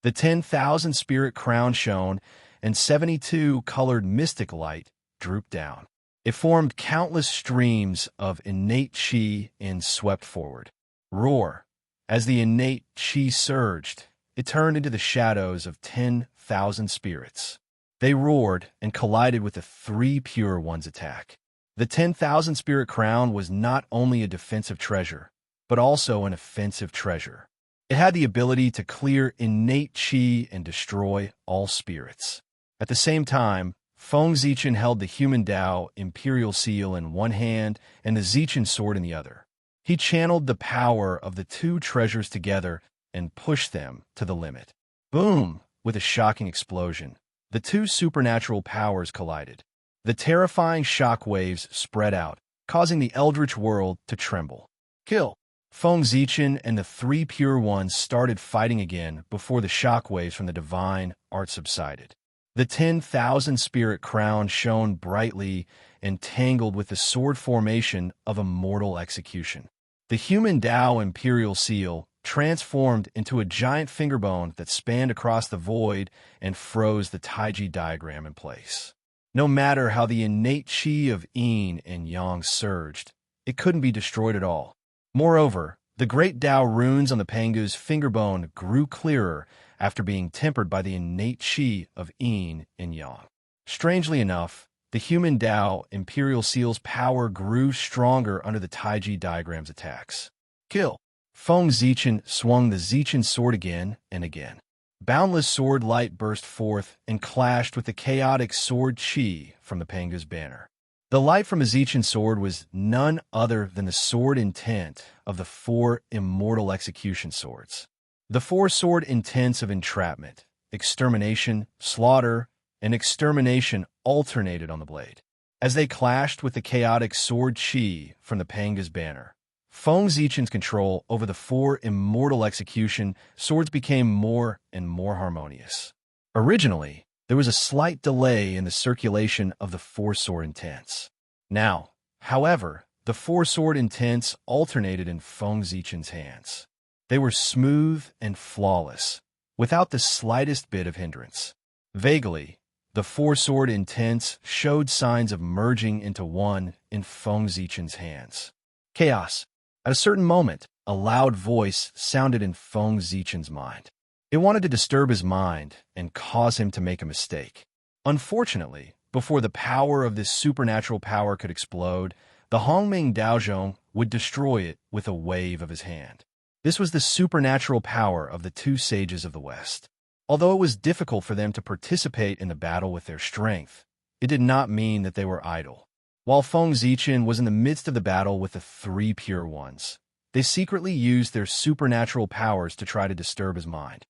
Speaker 1: The 10,000 spirit crown shone, and 72 colored mystic light drooped down. It formed countless streams of innate chi and swept forward. Roar! As the innate chi surged, it turned into the shadows of 10,000 spirits. They roared and collided with the three pure ones' attack. The 10,000 spirit crown was not only a defensive treasure, but also an offensive treasure. It had the ability to clear innate chi and destroy all spirits. At the same time, Feng Zichen held the human Tao imperial seal in one hand and the Zichen sword in the other. He channeled the power of the two treasures together and pushed them to the limit. Boom! With a shocking explosion, the two supernatural powers collided. The terrifying shock waves spread out, causing the eldritch world to tremble. Kill! Feng Zichen and the three pure ones started fighting again before the shock waves from the divine art subsided. The 10,000 spirit crown shone brightly and tangled with the sword formation of a mortal execution. The human Tao imperial seal transformed into a giant fingerbone that spanned across the void and froze the Taiji diagram in place. No matter how the innate chi of yin and yang surged, it couldn't be destroyed at all. Moreover, the great Tao runes on the Pangu's fingerbone grew clearer after being tempered by the innate chi of yin and yang. Strangely enough, the human Tao Imperial Seal's power grew stronger under the Taiji diagram's attacks. Kill! Feng Zichen swung the Zichen sword again and again. Boundless sword light burst forth and clashed with the chaotic sword chi from the Pangu's banner. The light from a Zichen sword was none other than the sword intent of the 4 immortal execution swords. The 4 sword intents of entrapment, extermination, slaughter, and extermination alternated on the blade. As they clashed with the chaotic sword chi from the Panga's banner, Feng Zichen's control over the 4 immortal execution swords became more and more harmonious. Originally, there was a slight delay in the circulation of the 4 sword intents. Now, however, the 4 sword intents alternated in Feng Zichen's hands. They were smooth and flawless, without the slightest bit of hindrance. Vaguely, the 4 sword intents showed signs of merging into one in Feng Zichen's hands. Chaos. At a certain moment, a loud voice sounded in Feng Zichen's mind. It wanted to disturb his mind and cause him to make a mistake. Unfortunately, before the power of this supernatural power could explode, the Hongming Daozhong would destroy it with a wave of his hand. This was the supernatural power of the 2 sages of the West. Although it was difficult for them to participate in the battle with their strength, it did not mean that they were idle. While Feng Zichen was in the midst of the battle with the 3 pure ones, they secretly used their supernatural powers to try to disturb his mind.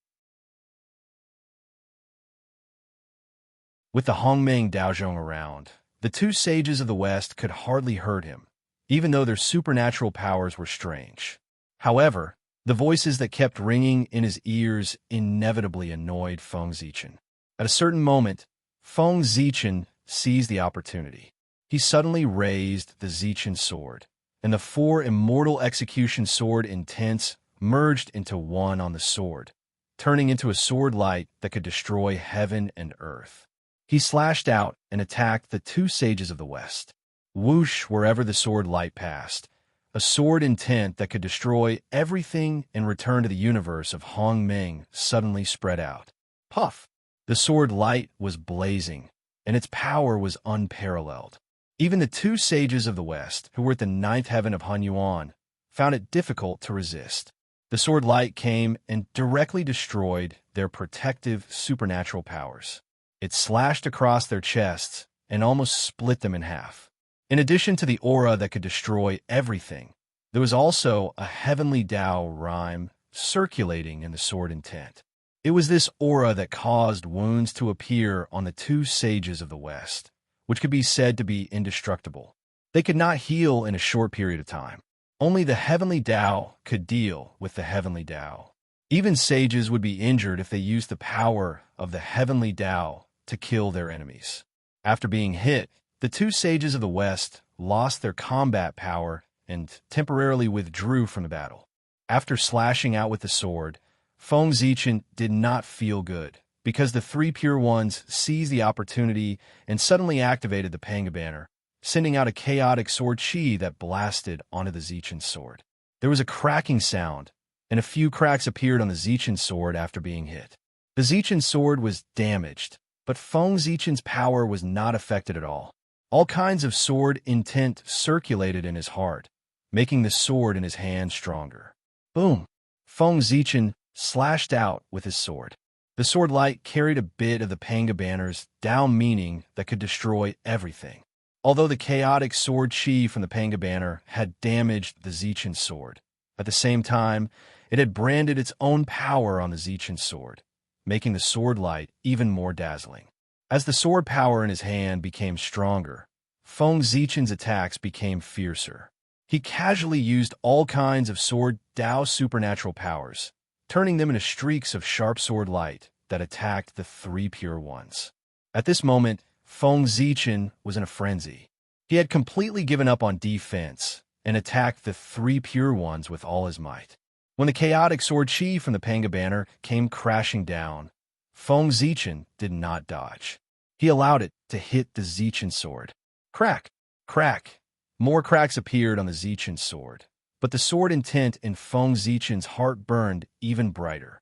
Speaker 1: With the Hongmeng Daozhong around, the 2 sages of the West could hardly hurt him, even though their supernatural powers were strange. However, the voices that kept ringing in his ears inevitably annoyed Feng Zichen. At a certain moment, Feng Zichen seized the opportunity. He suddenly raised the Zichen sword, and the 4 immortal execution sword intents merged into one on the sword, turning into a sword light that could destroy heaven and earth. He slashed out and attacked the 2 sages of the West. Whoosh wherever the sword light passed, a sword intent that could destroy everything and return to the universe of Hong Ming suddenly spread out. Puff! The sword light was blazing, and its power was unparalleled. Even the 2 sages of the West, who were at the 9th heaven of Han Yuan, found it difficult to resist. The sword light came and directly destroyed their protective supernatural powers. It slashed across their chests and almost split them in half. In addition to the aura that could destroy everything, there was also a heavenly Tao rhyme circulating in the sword intent. It was this aura that caused wounds to appear on the 2 sages of the West, which could be said to be indestructible. They could not heal in a short period of time. Only the heavenly Tao could deal with the heavenly Tao. Even sages would be injured if they used the power of the heavenly Tao to kill their enemies. After being hit, the 2 sages of the West lost their combat power and temporarily withdrew from the battle. After slashing out with the sword, Feng Zichen did not feel good, because the 3 pure ones seized the opportunity and suddenly activated the Panga banner, sending out a chaotic sword chi that blasted onto the Zichen sword. There was a cracking sound, and a few cracks appeared on the Zichen sword after being hit. The Zichen sword was damaged, but Feng Zichen's power was not affected at all. All kinds of sword intent circulated in his heart, making the sword in his hand stronger. Boom! Feng Zichen slashed out with his sword. The sword light carried a bit of the Panga banner's Tao meaning that could destroy everything. Although the chaotic sword chi from the Panga banner had damaged the Zichen sword, at the same time, it had branded its own power on the Zichen sword, making the sword light even more dazzling. As the sword power in his hand became stronger, Feng Zichen's attacks became fiercer. He casually used all kinds of sword Tao supernatural powers, turning them into streaks of sharp sword light that attacked the 3 pure ones. At this moment, Feng Zichen was in a frenzy. He had completely given up on defense and attacked the 3 pure ones with all his might. When the chaotic sword chi from the Panga banner came crashing down, Feng Zichen did not dodge. He allowed it to hit the Zichen sword. Crack! Crack! More cracks appeared on the Zichen sword, but the sword intent in Feng Zichen's heart burned even brighter.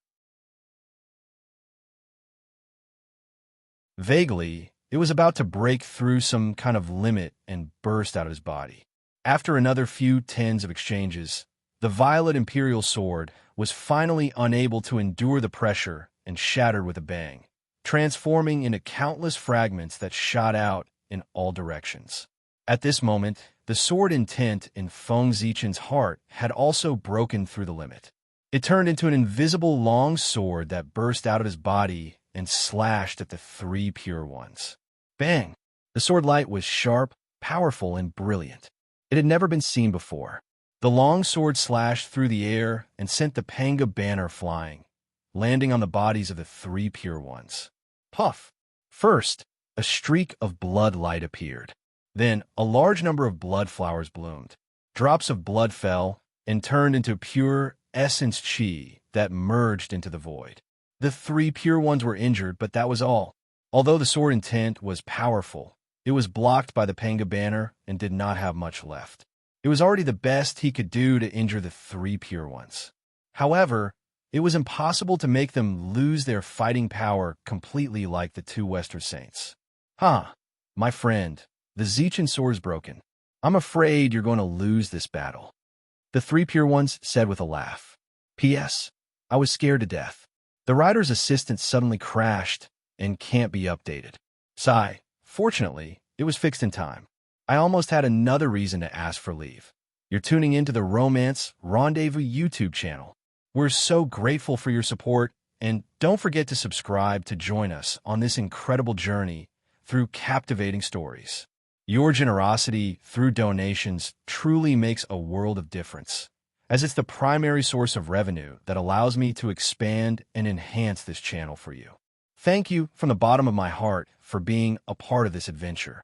Speaker 1: Vaguely, it was about to break through some kind of limit and burst out of his body. After another few tens of exchanges, the Violet Imperial Sword was finally unable to endure the pressure and shattered with a bang, transforming into countless fragments that shot out in all directions. At this moment, the sword intent in Feng Zichen's heart had also broken through the limit. It turned into an invisible long sword that burst out of his body and slashed at the three pure ones. Bang! The sword light was sharp, powerful, and brilliant. It had never been seen before. The long sword slashed through the air and sent the Panga banner flying, landing on the bodies of the three pure ones. Puff! First, a streak of blood light appeared. Then, a large number of blood flowers bloomed. Drops of blood fell and turned into pure essence chi that merged into the void. The three pure ones were injured, but that was all. Although the sword intent was powerful, it was blocked by the Panga banner and did not have much left. It was already the best he could do to injure the three pure ones. However, it was impossible to make them lose their fighting power completely like the two Western Saints. My friend, the Zichen sword is broken. I'm afraid you're going to lose this battle. The three pure ones said with a laugh. P.S. I was scared to death. The rider's assistant suddenly crashed and can't be updated. Sigh. Fortunately, it was fixed in time. I almost had another reason to ask for leave. You're tuning into the Romance Rendezvous YouTube channel. We're so grateful for your support, and don't forget to subscribe to join us on this incredible journey through captivating stories. Your generosity through donations truly makes a world of difference, as it's the primary source of revenue that allows me to expand and enhance this channel for you. Thank you from the bottom of my heart for being a part of this adventure.